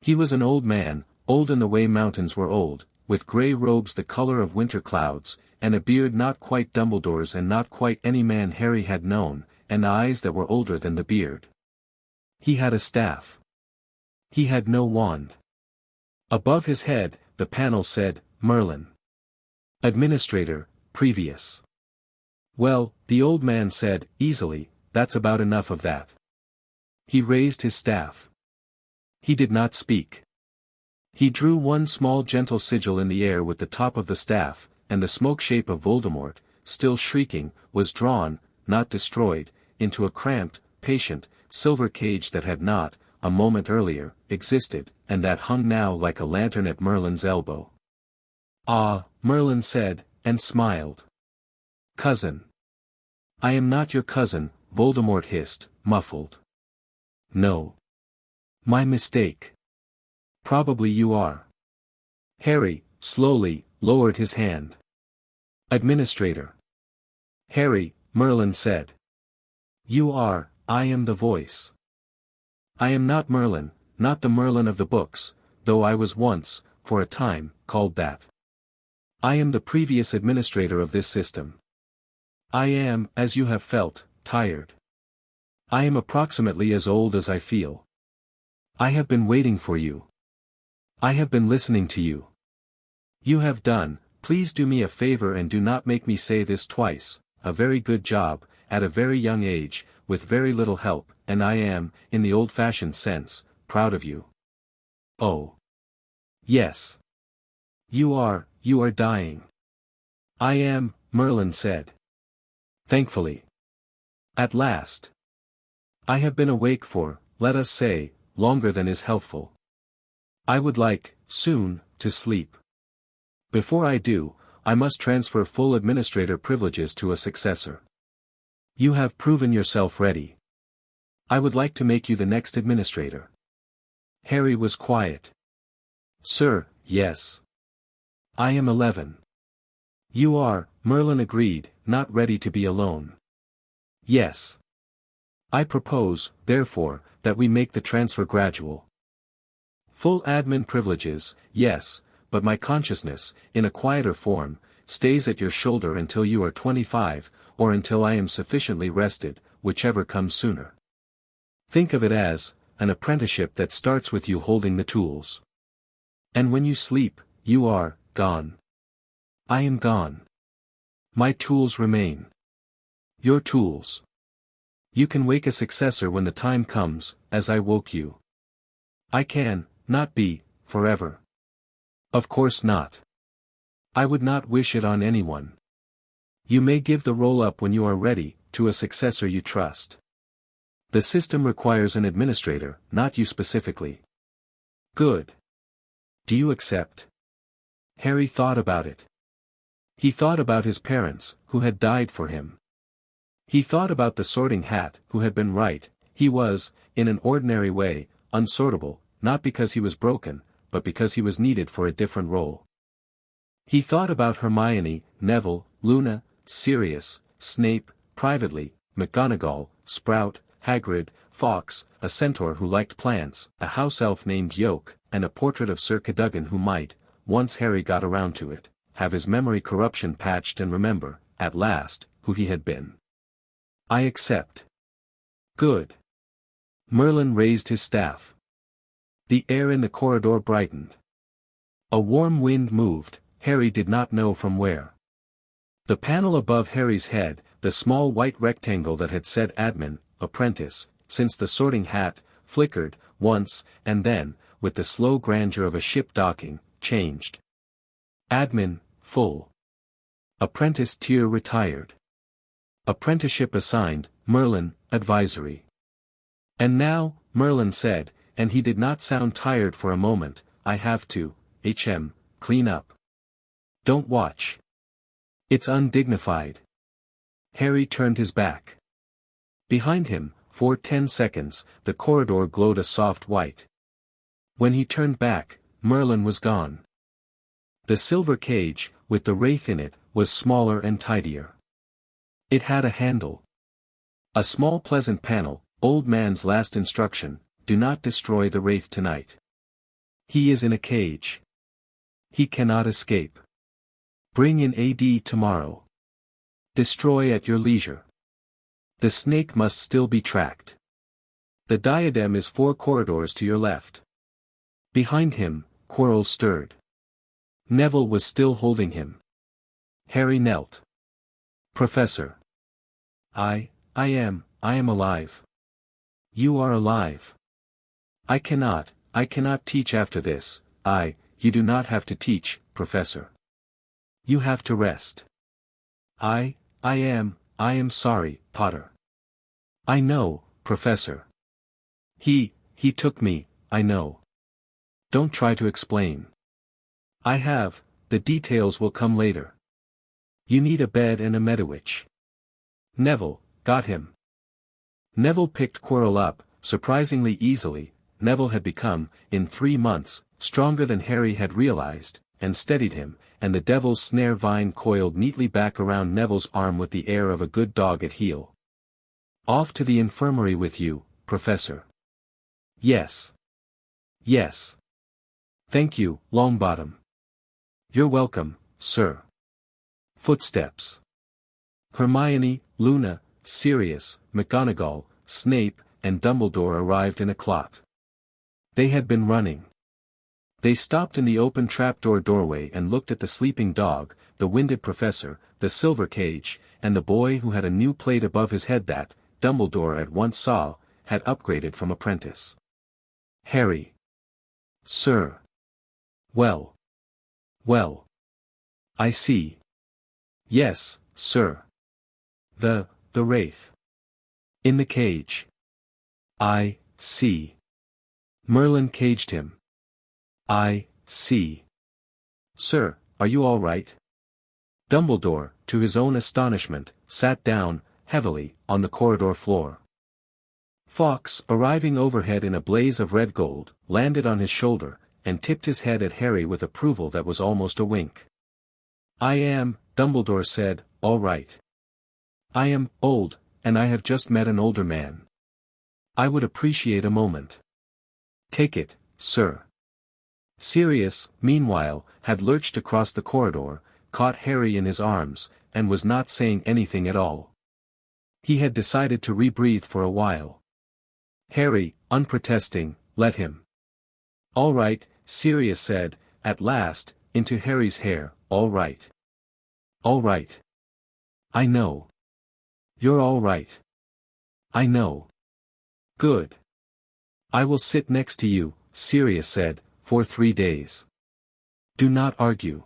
He was an old man, old in the way mountains were old, with grey robes the colour of winter clouds, and a beard not quite Dumbledore's and not quite any man Harry had known, and eyes that were older than the beard. He had a staff. He had no wand. Above his head, the panel said, Merlin. Administrator, previous. Well, the old man said, easily, that's about enough of that. He raised his staff. He did not speak. He drew one small gentle sigil in the air with the top of the staff, and the smoke shape of Voldemort, still shrieking, was drawn, not destroyed, into a cramped, patient, silver cage that had not, a moment earlier, existed, and that hung now like a lantern at Merlin's elbow. Ah, Merlin said, and smiled. Cousin. I am not your cousin, Voldemort hissed, muffled. No. My mistake. Probably you are. Harry, slowly, lowered his hand. Administrator. Harry, Merlin said. You are, I am the voice. I am not Merlin, not the Merlin of the books, though I was once, for a time, called that. I am the previous administrator of this system. I am, as you have felt, tired. I am approximately as old as I feel. I have been waiting for you. I have been listening to you. You have done, please do me a favor and do not make me say this twice, a very good job, at a very young age, with very little help, and I am, in the old-fashioned sense, proud of you. Oh. Yes. You are dying. I am, Merlin said. Thankfully. At last. I have been awake for, let us say, longer than is healthful. I would like, soon, to sleep. Before I do, I must transfer full administrator privileges to a successor. You have proven yourself ready. I would like to make you the next administrator. Harry was quiet. Sir, yes. I am 11. You are, Merlin agreed, not ready to be alone. Yes. I propose, therefore, that we make the transfer gradual. Full admin privileges, yes, but my consciousness, in a quieter form, stays at your shoulder until you are 25, or until I am sufficiently rested, whichever comes sooner. Think of it as, an apprenticeship that starts with you holding the tools. And when you sleep, you are, gone. I am gone. My tools remain. Your tools. You can wake a successor when the time comes, as I woke you. I can, not be, forever. Of course not. I would not wish it on anyone. You may give the roll up when you are ready, to a successor you trust. The system requires an administrator, not you specifically. Good. Do you accept? Harry thought about it. He thought about his parents, who had died for him. He thought about the Sorting Hat, who had been right. He was, in an ordinary way, unsortable, not because he was broken, but because he was needed for a different role. He thought about Hermione, Neville, Luna, Sirius, Snape, privately, McGonagall, Sprout, Hagrid, Fawkes, a centaur who liked plants, a house elf named Yoke, and a portrait of Sir Cadogan who might, once Harry got around to it, have his memory corruption patched and remember, at last, who he had been. I accept. Good. Merlin raised his staff. The air in the corridor brightened. A warm wind moved, Harry did not know from where. The panel above Harry's head, the small white rectangle that had said admin, apprentice, since the Sorting Hat, flickered, once, and then, with the slow grandeur of a ship docking, changed. Admin, full. Apprentice tier retired. Apprenticeship assigned, Merlin, advisory. And now, Merlin said, and he did not sound tired for a moment, I have to, clean up. Don't watch. It's undignified. Harry turned his back. Behind him, for 10 seconds, the corridor glowed a soft white. When he turned back, Merlin was gone. The silver cage, with the wraith in it, was smaller and tidier. It had a handle. A small pleasant panel, old man's last instruction, do not destroy the wraith tonight. He is in a cage. He cannot escape. Bring in AD tomorrow. Destroy at your leisure. The snake must still be tracked. The diadem is 4 corridors to your left. Behind him, Quirrell stirred. Neville was still holding him. Harry knelt. Professor. I am alive. You are alive. I cannot teach after this. You do not have to teach, Professor. You have to rest. I am sorry, Potter. I know, Professor. He took me, I know. Don't try to explain. The details will come later. You need a bed and a Medowitch. Neville, got him. Neville picked Quirrell up, surprisingly easily. Neville had become, in 3 months, stronger than Harry had realized, and steadied him, and the devil's snare vine coiled neatly back around Neville's arm with the air of a good dog at heel. Off to the infirmary with you, Professor. Yes. Yes. Thank you, Longbottom. You're welcome, sir. Footsteps. Hermione, Luna, Sirius, McGonagall, Snape, and Dumbledore arrived in a clot. They had been running. They stopped in the open trapdoor doorway and looked at the sleeping dog, the winded professor, the silver cage, and the boy who had a new plate above his head that, Dumbledore at once saw, had upgraded from apprentice. Harry. Sir. Well. I see. Yes, sir. The wraith. In the cage. I see. Merlin caged him. I see. Sir, are you all right? Dumbledore, to his own astonishment, sat down, heavily, on the corridor floor. Fawkes, arriving overhead in a blaze of red gold, landed on his shoulder, and tipped his head at Harry with approval that was almost a wink. Dumbledore said, all right. I am old, and I have just met an older man. I would appreciate a moment. Take it, sir. Sirius, meanwhile, had lurched across the corridor, caught Harry in his arms, and was not saying anything at all. He had decided to rebreathe for a while. Harry, unprotesting, let him. All right, Sirius said, at last, into Harry's hair, all right. All right. I know. You're all right. I know. Good. I will sit next to you, Sirius said, for 3 days. Do not argue.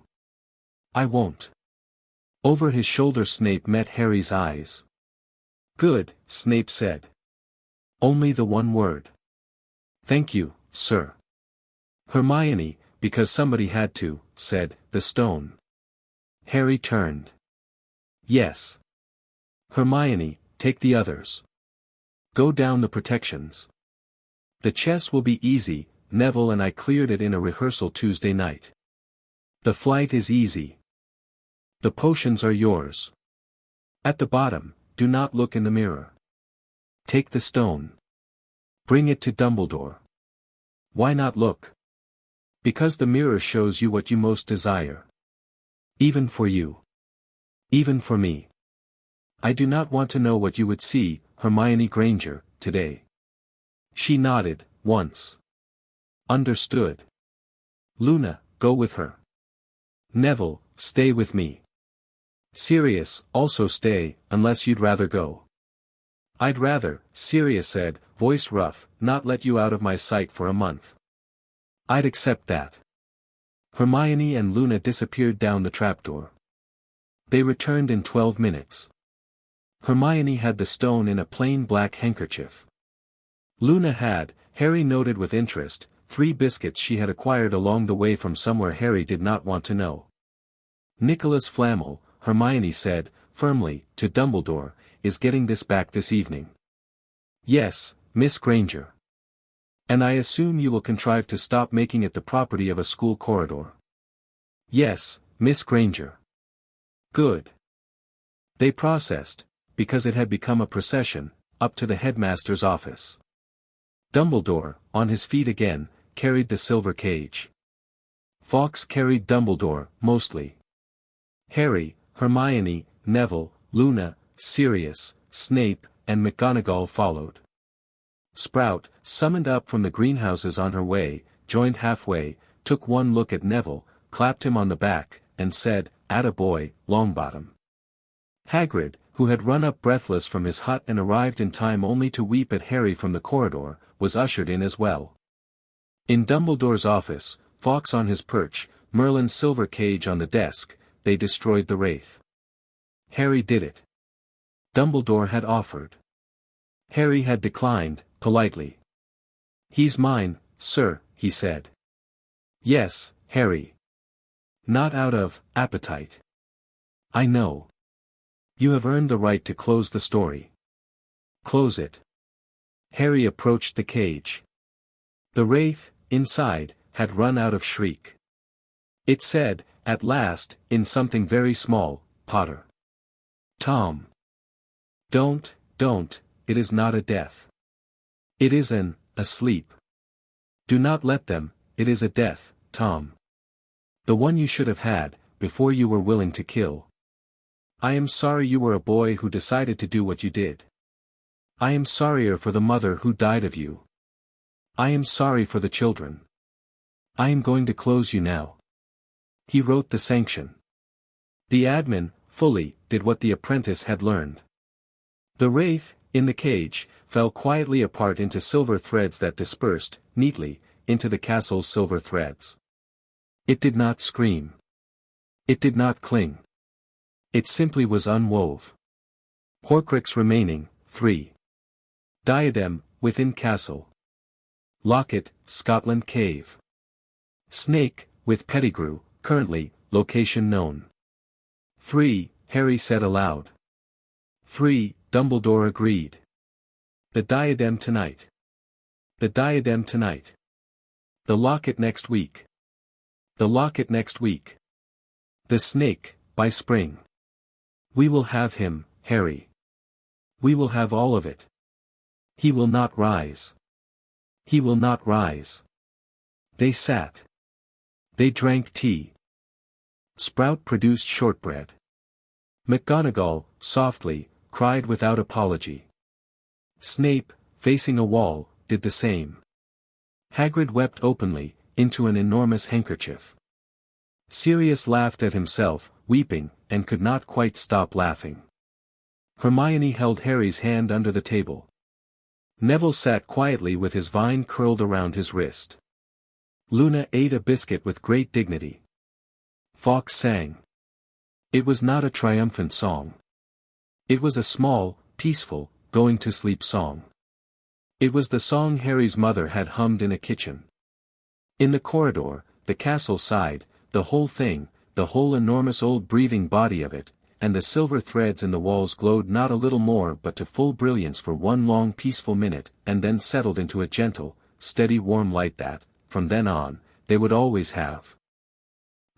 I won't. Over his shoulder Snape met Harry's eyes. Good, Snape said. Only the one word. Thank you, sir. Hermione, because somebody had to, said, the stone. Harry turned. Yes. Hermione, take the others. Go down the protections. The chess will be easy, Neville and I cleared it in a rehearsal Tuesday night. The flight is easy. The potions are yours. At the bottom, do not look in the mirror. Take the stone. Bring it to Dumbledore. Why not look? Because the mirror shows you what you most desire. Even for you. Even for me. I do not want to know what you would see, Hermione Granger, today. She nodded, once. Understood. Luna, go with her. Neville, stay with me. Sirius, also stay, unless you'd rather go. I'd rather, Sirius said, voice rough, not let you out of my sight for a month. I'd accept that. Hermione and Luna disappeared down the trapdoor. They returned in 12 minutes. Hermione had the stone in a plain black handkerchief. Luna had, Harry noted with interest, 3 biscuits she had acquired along the way from somewhere Harry did not want to know. Nicholas Flamel, Hermione said, firmly, to Dumbledore, is getting this back this evening. Yes, Miss Granger. And I assume you will contrive to stop making it the property of a school corridor. Yes, Miss Granger. Good. They processed, because it had become a procession, up to the headmaster's office. Dumbledore, on his feet again, carried the silver cage. Fawkes carried Dumbledore, mostly. Harry, Hermione, Neville, Luna, Sirius, Snape, and McGonagall followed. Sprout, summoned up from the greenhouses on her way, joined halfway, took one look at Neville, clapped him on the back, and said, "Atta boy, Longbottom." Hagrid, who had run up breathless from his hut and arrived in time only to weep at Harry from the corridor, was ushered in as well. In Dumbledore's office, Fawkes on his perch, Merlin's silver cage on the desk, they destroyed the wraith. Harry did it. Dumbledore had offered. Harry had declined, politely. "He's mine, sir," he said. "Yes, Harry. Not out of appetite. I know. You have earned the right to close the story. Close it." Harry approached the cage. The wraith, inside, had run out of shriek. It said, at last, in something very small, "Potter. Tom. Don't, it is not a death. It is an, asleep. Do not let them, it is a death, Tom. The one you should have had, before you were willing to kill. I am sorry you were a boy who decided to do what you did. I am sorrier for the mother who died of you. I am sorry for the children. I am going to close you now." He wrote the sanction. The admin, fully, did what the apprentice had learned. The wraith, in the cage, fell quietly apart into silver threads that dispersed, neatly, into the castle's silver threads. It did not scream. It did not cling. It simply was unwove. Horcrux remaining, 3. Diadem, within castle. Locket, Scotland cave. Snake, with Pettigrew, currently, location known. 3, Harry said aloud. 3, Dumbledore agreed. The diadem tonight. The diadem tonight. The locket next week. The locket next week. The snake, by spring. We will have him, Harry. We will have all of it. He will not rise. He will not rise. They sat. They drank tea. Sprout produced shortbread. McGonagall, softly, cried without apology. Snape, facing a wall, did the same. Hagrid wept openly, into an enormous handkerchief. Sirius laughed at himself, weeping, and could not quite stop laughing. Hermione held Harry's hand under the table. Neville sat quietly with his vine curled around his wrist. Luna ate a biscuit with great dignity. Fawkes sang. It was not a triumphant song. It was a small, peaceful, going-to-sleep song. It was the song Harry's mother had hummed in a kitchen. In the corridor, the castle side, the whole thing, the whole enormous old breathing body of it, and the silver threads in the walls glowed not a little more but to full brilliance for one long peaceful minute, and then settled into a gentle, steady warm light that, from then on, they would always have.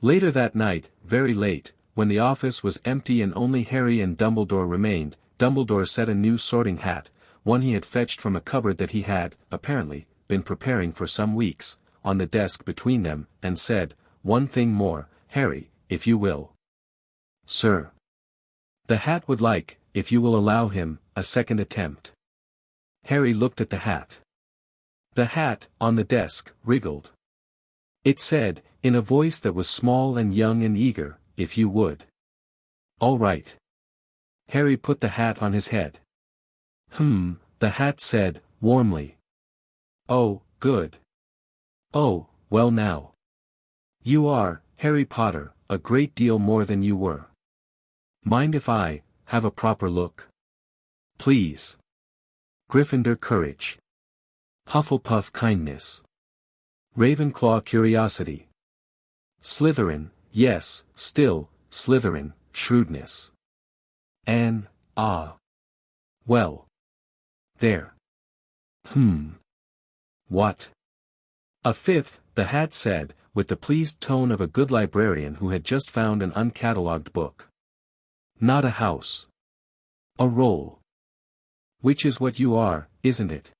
Later that night, very late, when the office was empty and only Harry and Dumbledore remained, Dumbledore set a new sorting hat, one he had fetched from a cupboard that he had, apparently, been preparing for some weeks, on the desk between them, and said, "One thing more, Harry, if you will." "Sir." "The hat would like, if you will allow him, a second attempt." Harry looked at the hat. The hat, on the desk, wriggled. It said, in a voice that was small and young and eager, "If you would." "All right." Harry put the hat on his head. The hat said, warmly. "Oh, good. Oh, well now. You are, Harry Potter, a great deal more than you were. Mind if I have a proper look? Please. Gryffindor courage. Hufflepuff kindness. Ravenclaw curiosity. Slytherin, yes, still, Slytherin, shrewdness. Well. There. What? A fifth, the hat said, with the pleased tone of a good librarian who had just found an uncatalogued book. Not a house. A roll. Which is what you are, isn't it?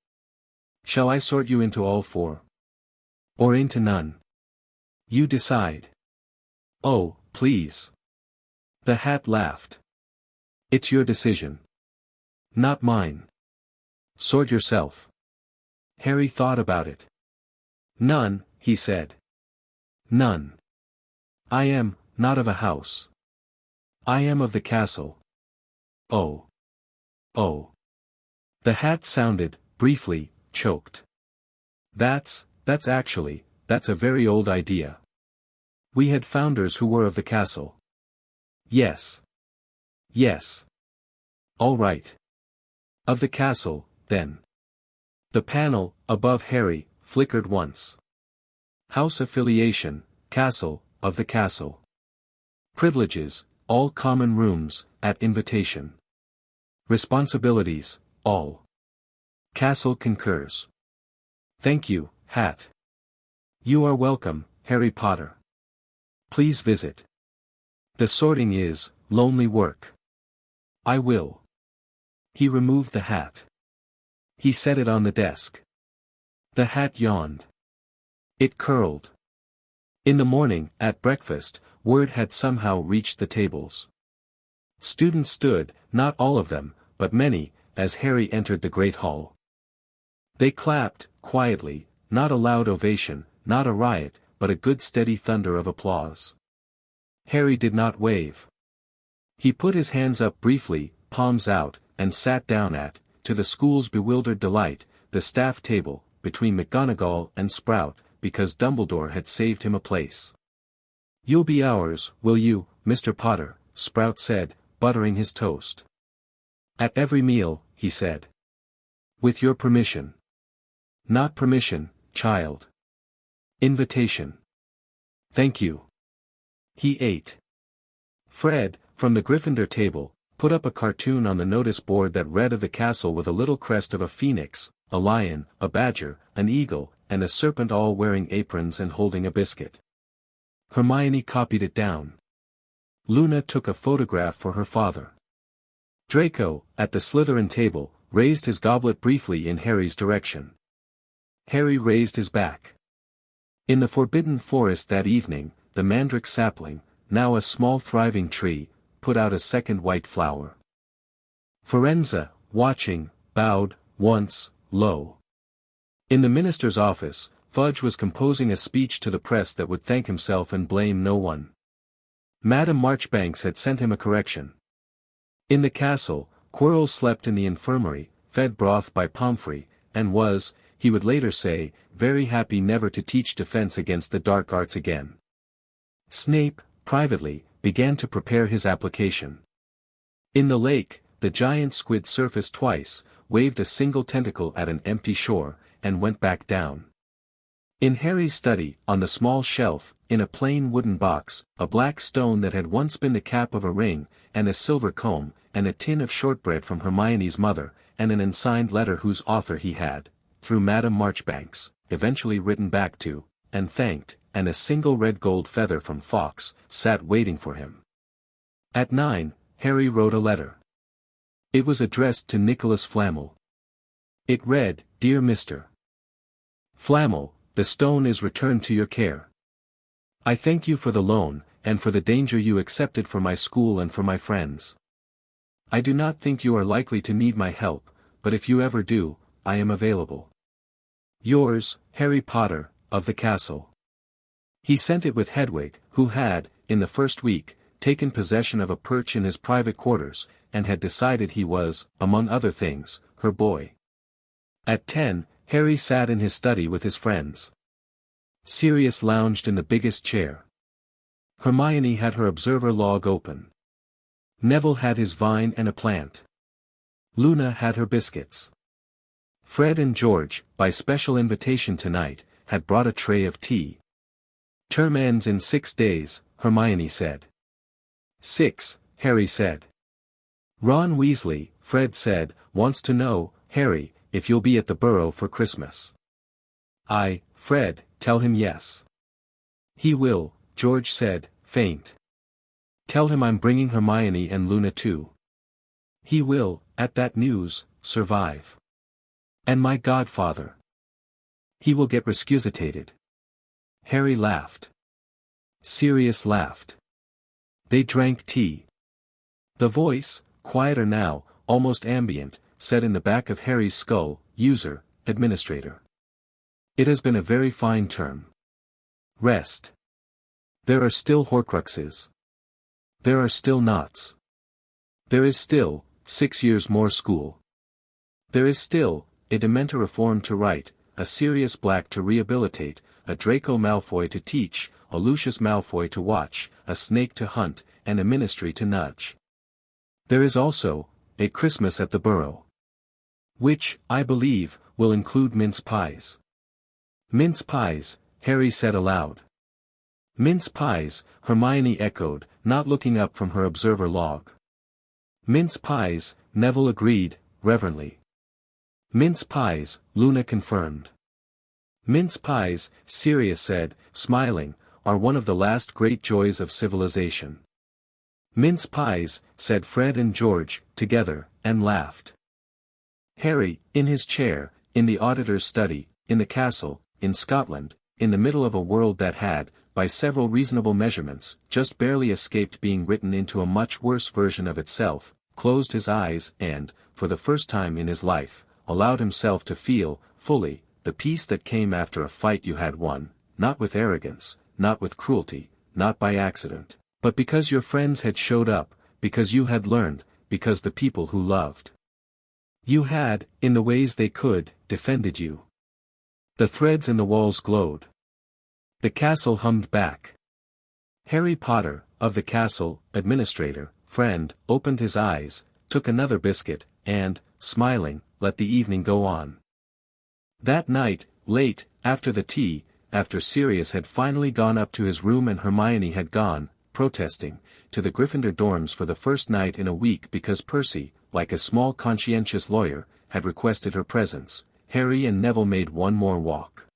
Shall I sort you into all four? Or into none? You decide. Oh, please. The hat laughed. It's your decision. Not mine. Sort yourself. Harry thought about it. None, he said. None. I am, not of a house. I am of the castle. Oh. Oh. The hat sounded, briefly, choked. That's a very old idea. We had founders who were of the castle. Yes. Yes. All right. Of the castle, then. The panel, above Harry, flickered once. House affiliation, castle, of the castle. Privileges, all common rooms, at invitation. Responsibilities, all. Castle concurs. Thank you, hat. You are welcome, Harry Potter. Please visit. The sorting is, lonely work. I will. He removed the hat. He set it on the desk. The hat yawned. It curled. In the morning, at breakfast, word had somehow reached the tables. Students stood, not all of them, but many, as Harry entered the great hall. They clapped, quietly, not a loud ovation, not a riot, but a good steady thunder of applause. Harry did not wave. He put his hands up briefly, palms out, and sat down at, to the school's bewildered delight, the staff table, between McGonagall and Sprout, because Dumbledore had saved him a place. You'll be ours, will you, Mr. Potter, Sprout said, buttering his toast. At every meal, he said. With your permission. Not permission, child. Invitation. Thank you. He ate. Fred, from the Gryffindor table, put up a cartoon on the notice board that read of the castle with a little crest of a phoenix, a lion, a badger, an eagle, and a serpent all wearing aprons and holding a biscuit. Hermione copied it down. Luna took a photograph for her father. Draco, at the Slytherin table, raised his goblet briefly in Harry's direction. Harry raised his back. In the Forbidden Forest that evening, the mandrake sapling, now a small thriving tree, put out a second white flower. Firenze, watching, bowed, once, low. In the minister's office, Fudge was composing a speech to the press that would thank himself and blame no one. Madame Marchbanks had sent him a correction. In the castle, Quirrell slept in the infirmary, fed broth by Pomfrey, and was, he would later say, very happy never to teach defense against the dark arts again. Snape, privately, began to prepare his application. In the lake, the giant squid surfaced twice, waved a single tentacle at an empty shore, and went back down. In Harry's study, on the small shelf, in a plain wooden box, a black stone that had once been the cap of a ring, and a silver comb, and a tin of shortbread from Hermione's mother, and an unsigned letter whose author he had, through Madame Marchbanks, eventually written back to, and thanked, and a single red gold feather from Fawkes, sat waiting for him. At 9, Harry wrote a letter. It was addressed to Nicholas Flamel. It read, Dear Mr. Flamel, the stone is returned to your care. I thank you for the loan, and for the danger you accepted for my school and for my friends. I do not think you are likely to need my help, but if you ever do, I am available. Yours, Harry Potter, of the castle. He sent it with Hedwig, who had, in the first week, taken possession of a perch in his private quarters, and had decided he was, among other things, her boy. At 10, Harry sat in his study with his friends. Sirius lounged in the biggest chair. Hermione had her observer log open. Neville had his vine and a plant. Luna had her biscuits. Fred and George, by special invitation tonight, had brought a tray of tea. Term ends in 6 days, Hermione said. 6, Harry said. Ron Weasley, Fred said, wants to know, Harry, if you'll be at the Burrow for Christmas. Fred, tell him yes. He will, George said, faint. Tell him I'm bringing Hermione and Luna too. He will, at that news, survive. And my godfather. He will get resuscitated. Harry laughed. Sirius laughed. They drank tea. The voice, quieter now, almost ambient, said in the back of Harry's skull, user, administrator. It has been a very fine term. Rest. There are still Horcruxes. There are still knots. There is still, 6 years more school. There is still, a Dementor reform to write, a Sirius Black to rehabilitate, a Draco Malfoy to teach, a Lucius Malfoy to watch, a Snake to hunt, and a Ministry to nudge. There is also, a Christmas at the Burrow. Which, I believe, will include mince pies. Mince pies, Harry said aloud. Mince pies, Hermione echoed, not looking up from her observer log. Mince pies, Neville agreed, reverently. Mince pies, Luna confirmed. Mince pies, Sirius said, smiling, are one of the last great joys of civilization. Mince pies, said Fred and George, together, and laughed. Harry, in his chair, in the auditor's study, in the castle, in Scotland, in the middle of a world that had, by several reasonable measurements, just barely escaped being written into a much worse version of itself, closed his eyes and, for the first time in his life, allowed himself to feel, fully, the peace that came after a fight you had won, not with arrogance, not with cruelty, not by accident, but because your friends had showed up, because you had learned, because the people who loved you had, in the ways they could, defended you. The threads in the walls glowed. The castle hummed back. Harry Potter, of the castle, administrator, friend, opened his eyes, took another biscuit, and, smiling, let the evening go on. That night, late, after the tea, after Sirius had finally gone up to his room and Hermione had gone, protesting, to the Gryffindor dorms for the first night in a week because Percy, like a small conscientious lawyer, had requested her presence, Harry and Neville made one more walk.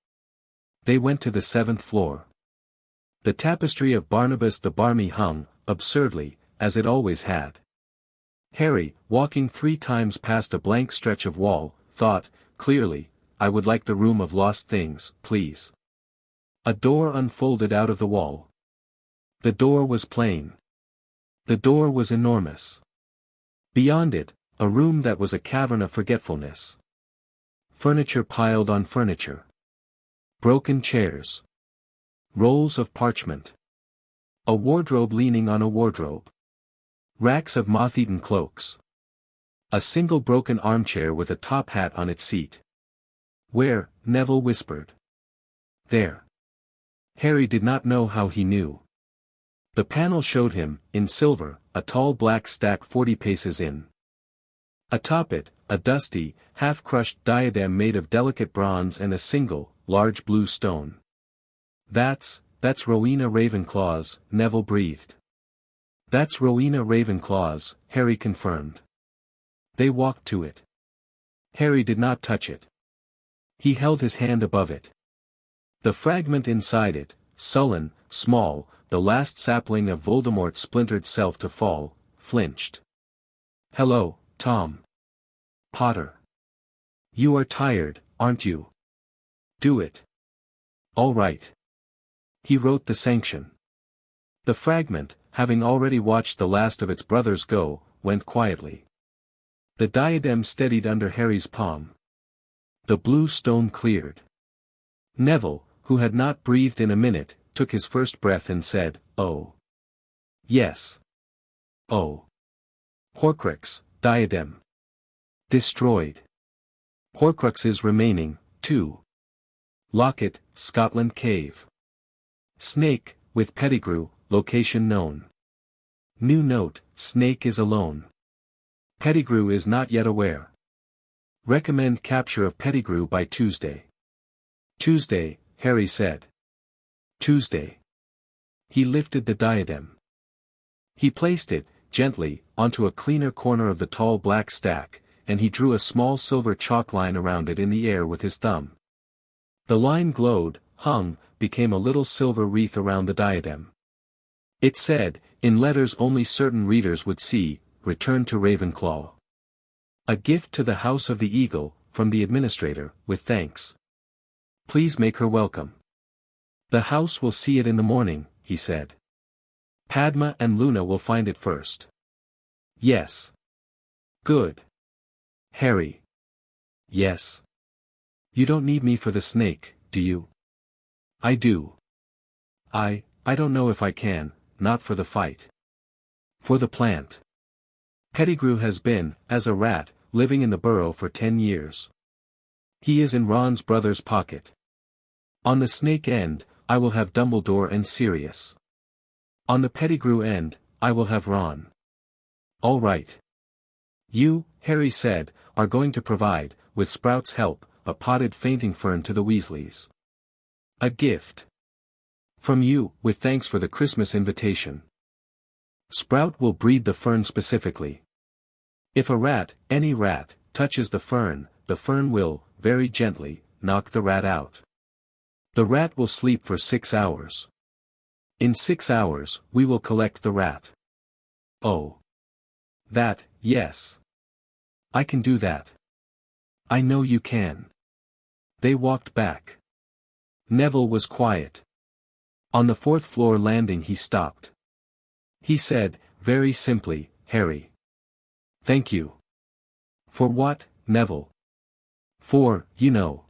They went to the 7th floor. The tapestry of Barnabas the Barmy hung, absurdly, as it always had. Harry, walking 3 times past a blank stretch of wall, thought, clearly, I would like the room of lost things, please. A door unfolded out of the wall. The door was plain. The door was enormous. Beyond it, a room that was a cavern of forgetfulness. Furniture piled on furniture. Broken chairs. Rolls of parchment. A wardrobe leaning on a wardrobe. Racks of moth-eaten cloaks. A single broken armchair with a top hat on its seat. Where, Neville whispered. There. Harry did not know how he knew. The panel showed him, in silver, a tall black stack 40 paces in. Atop it, a dusty, half-crushed diadem made of delicate bronze and a single, large blue stone. That's Rowena Ravenclaw's, Neville breathed. That's Rowena Ravenclaw's, Harry confirmed. They walked to it. Harry did not touch it. He held his hand above it. The fragment inside it, sullen, small, the last sapling of Voldemort's splintered self to fall, flinched. Hello, Tom. Potter. You are tired, aren't you? Do it. All right. He wrote the sanction. The fragment, having already watched the last of its brothers go, went quietly. The diadem steadied under Harry's palm. The blue stone cleared. Neville, who had not breathed in a minute, took his first breath and said, "Oh. Yes. Oh. Horcrux, diadem. Destroyed. Horcruxes remaining, 2. Locket, Scotland Cave. Snake, with Pettigrew, location known. New note, Snake is alone. Pettigrew is not yet aware. Recommend capture of Pettigrew by Tuesday." Tuesday, Harry said. Tuesday. He lifted the diadem. He placed it, gently, onto a cleaner corner of the tall black stack, and he drew a small silver chalk line around it in the air with his thumb. The line glowed, hung, became a little silver wreath around the diadem. It said, in letters only certain readers would see, "Return to Ravenclaw. A gift to the House of the Eagle, from the administrator, with thanks. Please make her welcome. The house will see it in the morning," he said. "Padma and Luna will find it first." "Yes." "Good." "Harry." "Yes." "You don't need me for the snake, do you?" "I do." I don't know if I can, not for the fight. For the plant. Pettigrew has been, as a rat, living in the burrow for 10 years. He is in Ron's brother's pocket. On the snake end, I will have Dumbledore and Sirius. On the Pettigrew end, I will have Ron. All right. You, Harry said, are going to provide, with Sprout's help, a potted fainting fern to the Weasleys. A gift. From you, with thanks for the Christmas invitation. Sprout will breed the fern specifically. If a rat, any rat, touches the fern will, very gently, knock the rat out. The rat will sleep for 6 hours. In 6 hours, we will collect the rat. Oh. That, yes. I can do that. I know you can. They walked back. Neville was quiet. On the 4th floor landing he stopped. He said, very simply, "Harry. Thank you." "For what, Neville?" "For, you know."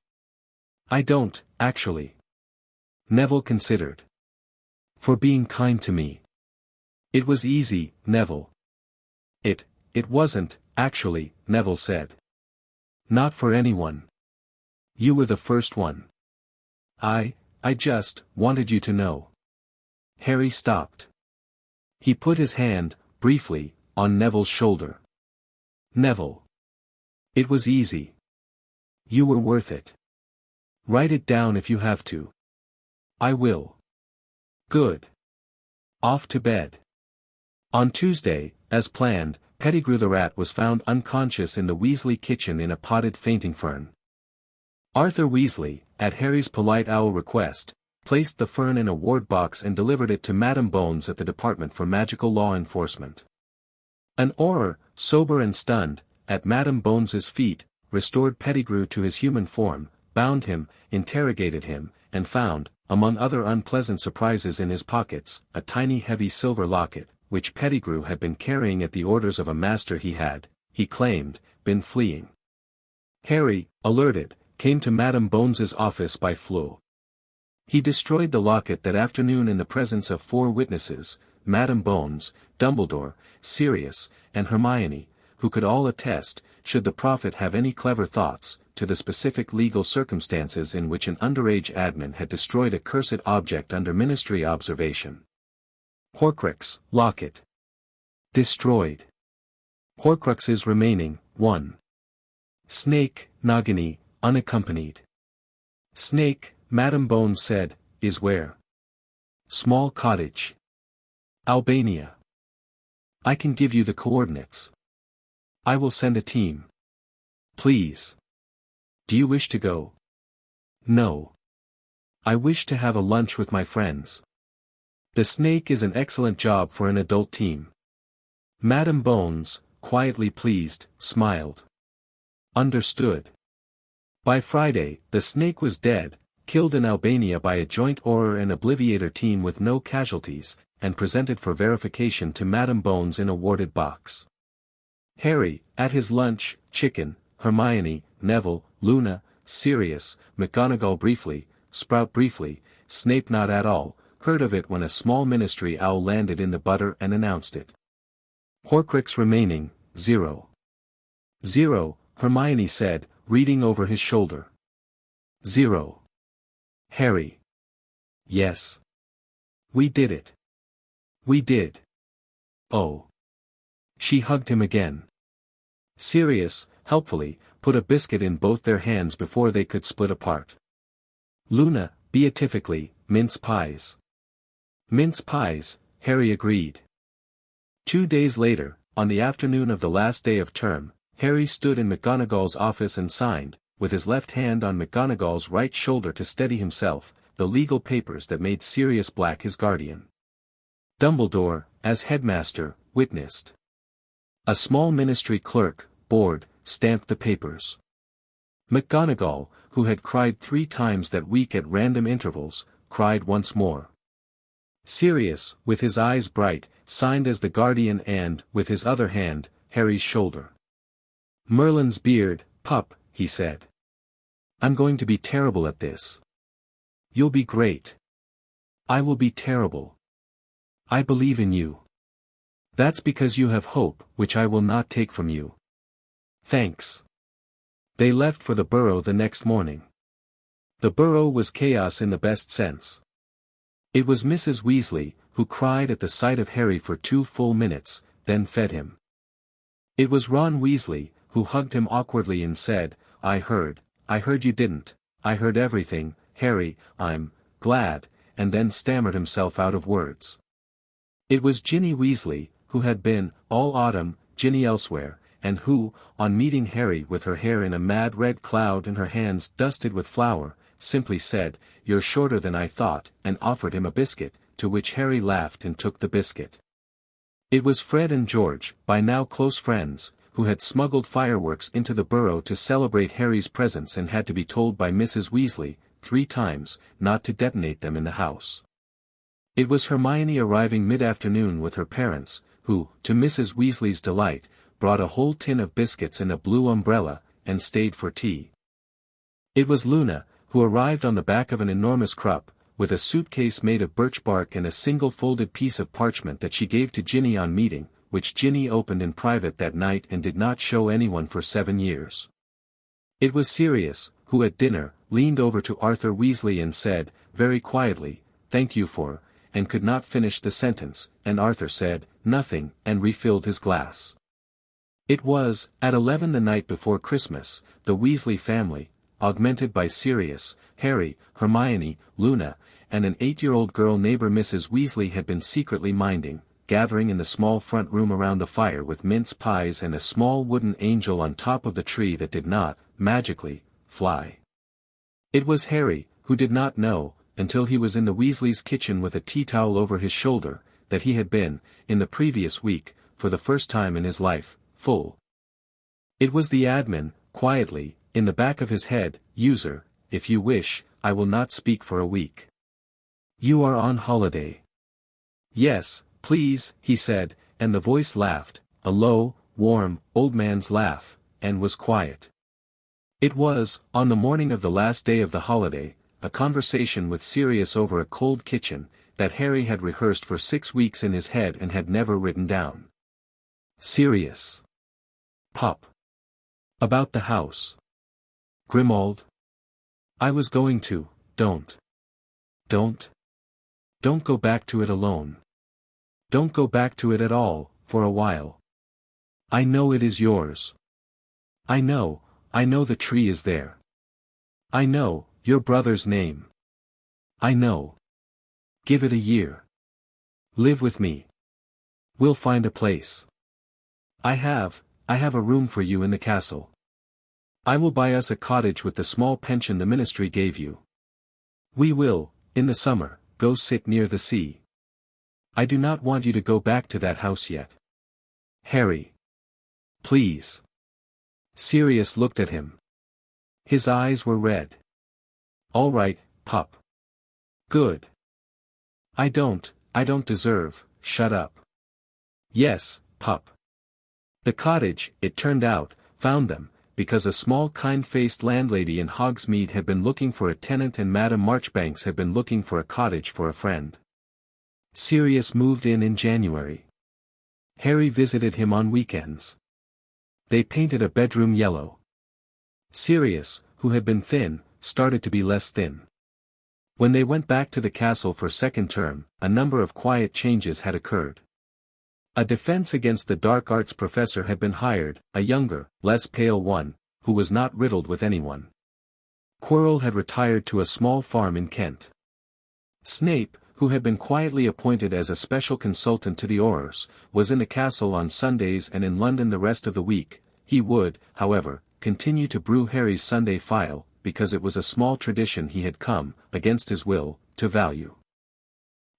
"I don't, actually." Neville considered. "For being kind to me." "It was easy, Neville." It wasn't, actually," Neville said. "Not for anyone. You were the first one. I just wanted you to know." Harry stopped. He put his hand, briefly, on Neville's shoulder. "Neville. It was easy. You were worth it. Write it down if you have to." "I will." "Good. Off to bed." On Tuesday, as planned, Pettigrew the rat was found unconscious in the Weasley kitchen in a potted fainting fern. Arthur Weasley, at Harry's polite owl request, placed the fern in a ward box and delivered it to Madame Bones at the Department for Magical Law Enforcement. An Auror, sober and stunned, at Madame Bones's feet, restored Pettigrew to his human form, bound him, interrogated him, and found, among other unpleasant surprises in his pockets, a tiny heavy silver locket, which Pettigrew had been carrying at the orders of a master he had, he claimed, been fleeing. Harry, alerted, came to Madame Bones's office by Flo. He destroyed the locket that afternoon in the presence of 4 witnesses, Madame Bones, Dumbledore, Sirius, and Hermione, who could all attest, should the prophet have any clever thoughts, to the specific legal circumstances in which an underage admin had destroyed a cursed object under ministry observation. Horcrux, locket. Destroyed. Horcruxes remaining, 1. Snake, Nagini, unaccompanied. Snake, Madame Bones said, is where? Small cottage. Albania. I can give you the coordinates. I will send a team. Please. Do you wish to go? No. I wish to have a lunch with my friends. The snake is an excellent job for an adult team. Madame Bones, quietly pleased, smiled. Understood. By Friday, the snake was dead, killed in Albania by a joint Auror and Obliviator team with no casualties, and presented for verification to Madame Bones in a warded box. Harry, at his lunch, Chicken, Hermione, Neville, Luna, Sirius, McGonagall briefly, Sprout briefly, Snape not at all, heard of it when a small ministry owl landed in the butter and announced it. Horcrux remaining, 0. 0, Hermione said, reading over his shoulder. 0. Harry. Yes. We did it. We did. Oh. She hugged him again. Sirius, helpfully, put a biscuit in both their hands before they could split apart. Luna, beatifically, mince pies. Mince pies, Harry agreed. 2 days later, on the afternoon of the last day of term, Harry stood in McGonagall's office and signed, with his left hand on McGonagall's right shoulder to steady himself, the legal papers that made Sirius Black his guardian. Dumbledore, as headmaster, witnessed. A small ministry clerk, bored, stamped the papers. McGonagall, who had cried 3 times that week at random intervals, cried once more. Sirius, with his eyes bright, signed as the guardian and, with his other hand, Harry's shoulder. Merlin's beard, pup, he said. I'm going to be terrible at this. You'll be great. I will be terrible. I believe in you. That's because you have hope, which I will not take from you. Thanks. They left for the Burrow the next morning. The Burrow was chaos in the best sense. It was Mrs. Weasley, who cried at the sight of Harry for 2 full minutes, then fed him. It was Ron Weasley, who hugged him awkwardly and said, I heard you didn't, I heard everything, Harry, I'm glad, and then stammered himself out of words. It was Ginny Weasley, who had been, all autumn, Ginny elsewhere, and who, on meeting Harry with her hair in a mad red cloud and her hands dusted with flour, simply said, You're shorter than I thought, and offered him a biscuit, to which Harry laughed and took the biscuit. It was Fred and George, by now close friends, who had smuggled fireworks into the Burrow to celebrate Harry's presence and had to be told by Mrs. Weasley, 3 times, not to detonate them in the house. It was Hermione arriving mid-afternoon with her parents, who, to Mrs. Weasley's delight, brought a whole tin of biscuits and a blue umbrella, and stayed for tea. It was Luna, who arrived on the back of an enormous Krupp, with a suitcase made of birch bark and a single folded piece of parchment that she gave to Ginny on meeting, which Ginny opened in private that night and did not show anyone for 7 years. It was Sirius, who at dinner, leaned over to Arthur Weasley and said, very quietly, Thank you for, and could not finish the sentence, and Arthur said, Nothing, and refilled his glass. It was, at 11 the night before Christmas, the Weasley family, augmented by Sirius, Harry, Hermione, Luna, and an 8-year-old girl neighbor Mrs. Weasley had been secretly minding, gathering in the small front room around the fire with mince pies and a small wooden angel on top of the tree that did not, magically, fly. It was Harry, who did not know, until he was in the Weasleys' kitchen with a tea towel over his shoulder, that he had been, in the previous week, for the first time in his life, full. It was the admin, quietly, in the back of his head, User, if you wish, I will not speak for a week. You are on holiday. Yes, please, he said, and the voice laughed, a low, warm, old man's laugh, and was quiet. It was, on the morning of the last day of the holiday, a conversation with Sirius over a cold kitchen, that Harry had rehearsed for 6 weeks in his head and had never written down. Sirius. Pop. About the house. Grimmauld. I was going to, don't go back to it alone. Don't go back to it at all, for a while. I know it is yours. I know the tree is there. I know, your brother's name. I know. Give it a year. Live with me. We'll find a place. I have a room for you in the castle. I will buy us a cottage with the small pension the ministry gave you. We will, in the summer, go sit near the sea. I do not want you to go back to that house yet. Harry. Please. Sirius looked at him. His eyes were red. All right, pup. Good. I don't deserve, shut up. Yes, pup. The cottage, it turned out, found them, because a small kind-faced landlady in Hogsmeade had been looking for a tenant and Madame Marchbanks had been looking for a cottage for a friend. Sirius moved in January. Harry visited him on weekends. They painted a bedroom yellow. Sirius, who had been thin, started to be less thin. When they went back to the castle for second term, a number of quiet changes had occurred. A defense against the dark arts professor had been hired, a younger, less pale one, who was not riddled with anyone. Quirrell had retired to a small farm in Kent. Snape, who had been quietly appointed as a special consultant to the Aurors, was in the castle on Sundays and in London the rest of the week, He would, however, continue to brew Harry's Sunday file, because it was a small tradition he had come, against his will, to value.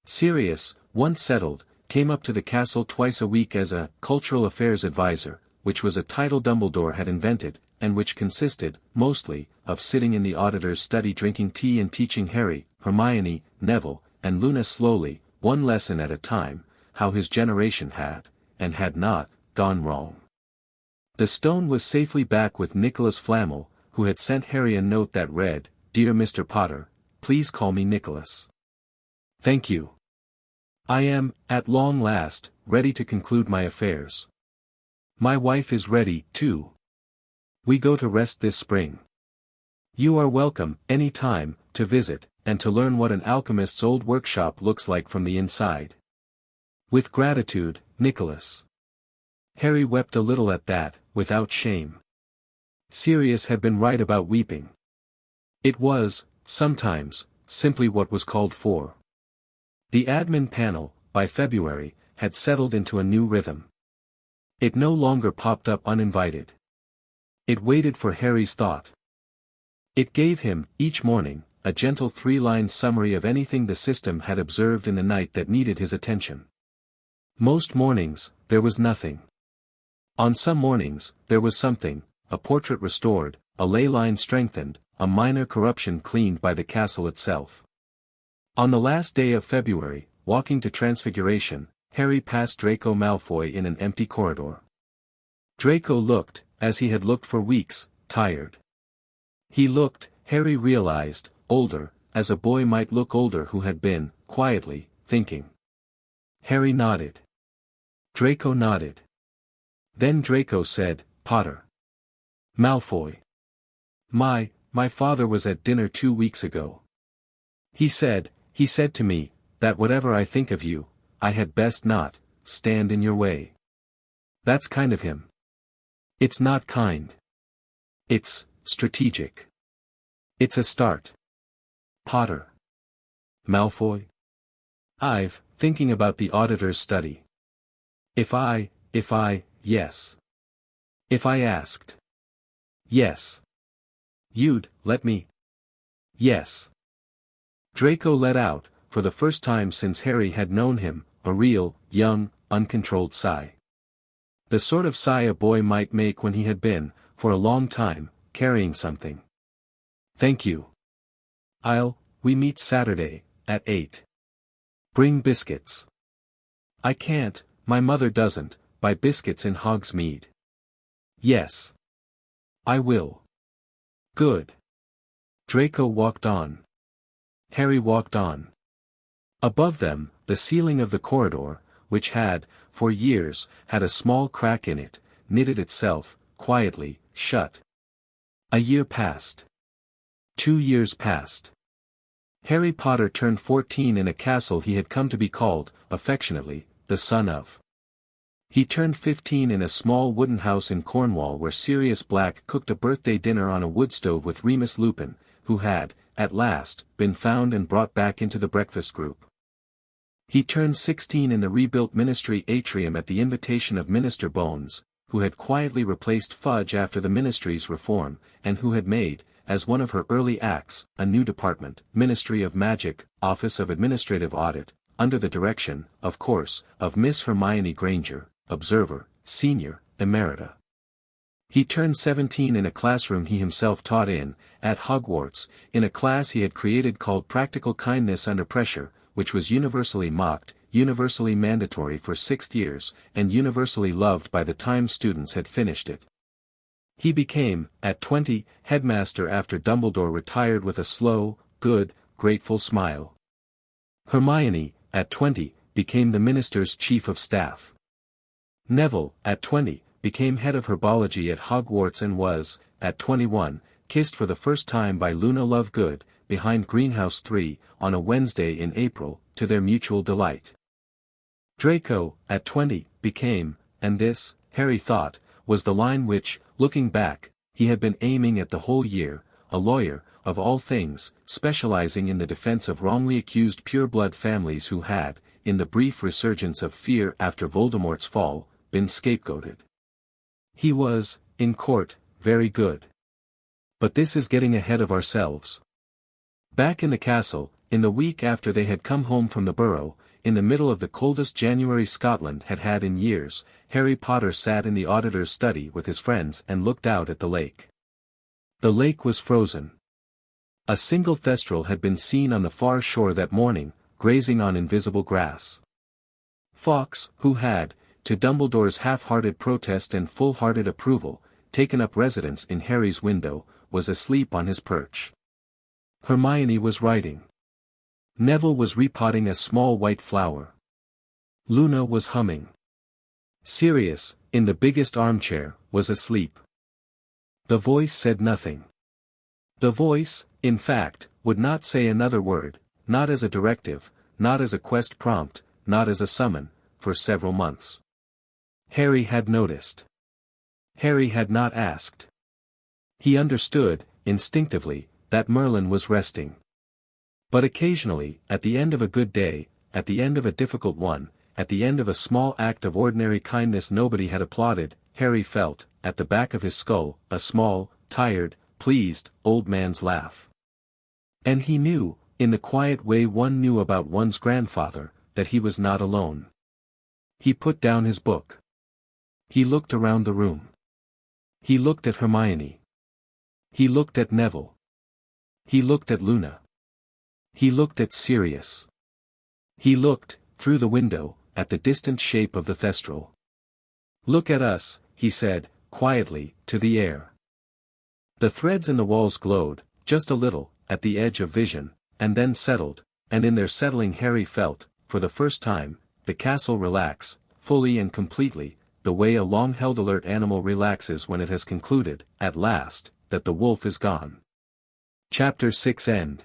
Sirius, once settled, came up to the castle twice a week as a cultural affairs advisor, which was a title Dumbledore had invented, and which consisted, mostly, of sitting in the auditor's study drinking tea and teaching Harry, Hermione, Neville, and Luna slowly, one lesson at a time, how his generation had, and had not, gone wrong. The stone was safely back with Nicholas Flamel, who had sent Harry a note that read, "Dear Mr. Potter, please call me Nicholas. Thank you. I am, at long last, ready to conclude my affairs. My wife is ready, too. We go to rest this spring. You are welcome, any time, to visit, and to learn what an alchemist's old workshop looks like from the inside. With gratitude, Nicholas." Harry wept a little at that, without shame. Sirius had been right about weeping. It was, sometimes, simply what was called for. The admin panel, by February, had settled into a new rhythm. It no longer popped up uninvited. It waited for Harry's thought. It gave him, each morning, a gentle 3-line summary of anything the system had observed in the night that needed his attention. Most mornings, there was nothing. On some mornings, there was something, a portrait restored, a ley line strengthened, a minor corruption cleaned by the castle itself. On the last day of February, walking to Transfiguration, Harry passed Draco Malfoy in an empty corridor. Draco looked, as he had looked for weeks, tired. He looked, Harry realized, older, as a boy might look older who had been, quietly, thinking. Harry nodded. Draco nodded. Then Draco said, "Potter." "Malfoy. My father was at dinner 2 weeks ago. He said to me, that whatever I think of you, I had best not, stand in your way. That's kind of him. It's not kind. It's, strategic. It's a start. Potter." "Malfoy?" "I've, thinking about the auditor's study. Yes. If I asked. Yes. You'd, let me. Yes." Draco let out, for the first time since Harry had known him, a real, young, uncontrolled sigh. The sort of sigh a boy might make when he had been, for a long time, carrying something. "Thank you. We meet Saturday, at 8. Bring biscuits." "I can't, my mother doesn't, buy biscuits in Hogsmeade." "Yes. I will." "Good." Draco walked on. Harry walked on. Above them, the ceiling of the corridor, which had, for years, had a small crack in it, knitted itself, quietly, shut. A year passed. 2 years passed. Harry Potter turned 14 in a castle he had come to be called, affectionately, the son of. He turned 15 in a small wooden house in Cornwall where Sirius Black cooked a birthday dinner on a wood stove with Remus Lupin, who had, at last, been found and brought back into the breakfast group. He turned 16 in the rebuilt ministry atrium at the invitation of Minister Bones, who had quietly replaced Fudge after the ministry's reform, and who had made, as one of her early acts, a new department, Ministry of Magic, Office of Administrative Audit, under the direction, of course, of Miss Hermione Granger, Observer, Senior, Emerita. He turned 17 in a classroom he himself taught in, at Hogwarts, in a class he had created called Practical Kindness Under Pressure, which was universally mocked, universally mandatory for 6 years, and universally loved by the time students had finished it. He became, at 20, headmaster after Dumbledore retired with a slow, good, grateful smile. Hermione, at 20, became the minister's chief of staff. Neville, at 20, became head of herbology at Hogwarts and was, at 21, kissed for the first time by Luna Lovegood, behind Greenhouse 3, on a Wednesday in April, to their mutual delight. Draco, at 20, became, and this, Harry thought, was the line which, looking back, he had been aiming at the whole year, a lawyer, of all things, specializing in the defense of wrongly accused pureblood families who had, in the brief resurgence of fear after Voldemort's fall, been scapegoated. He was, in court, very good. But this is getting ahead of ourselves. Back in the castle, in the week after they had come home from the burrow, in the middle of the coldest January Scotland had had in years, Harry Potter sat in the auditor's study with his friends and looked out at the lake. The lake was frozen. A single thestral had been seen on the far shore that morning, grazing on invisible grass. Fawkes, who had, to Dumbledore's half-hearted protest and full-hearted approval, taken up residence in Harry's window, was asleep on his perch. Hermione was writing. Neville was repotting a small white flower. Luna was humming. Sirius, in the biggest armchair, was asleep. The voice said nothing. The voice, in fact, would not say another word, not as a directive, not as a quest prompt, not as a summon, for several months. Harry had noticed. Harry had not asked. He understood, instinctively, that Merlin was resting. But occasionally, at the end of a good day, at the end of a difficult one, at the end of a small act of ordinary kindness nobody had applauded, Harry felt, at the back of his skull, a small, tired, pleased, old man's laugh. And he knew, in the quiet way one knew about one's grandfather, that he was not alone. He put down his book. He looked around the room. He looked at Hermione. He looked at Neville. He looked at Luna. He looked at Sirius. He looked, through the window, at the distant shape of the thestral. "Look at us," he said, quietly, to the air. The threads in the walls glowed, just a little, at the edge of vision, and then settled, and in their settling Harry felt, for the first time, the castle relax, fully and completely, the way a long-held alert animal relaxes when it has concluded, at last, that the wolf is gone. Chapter 6 End.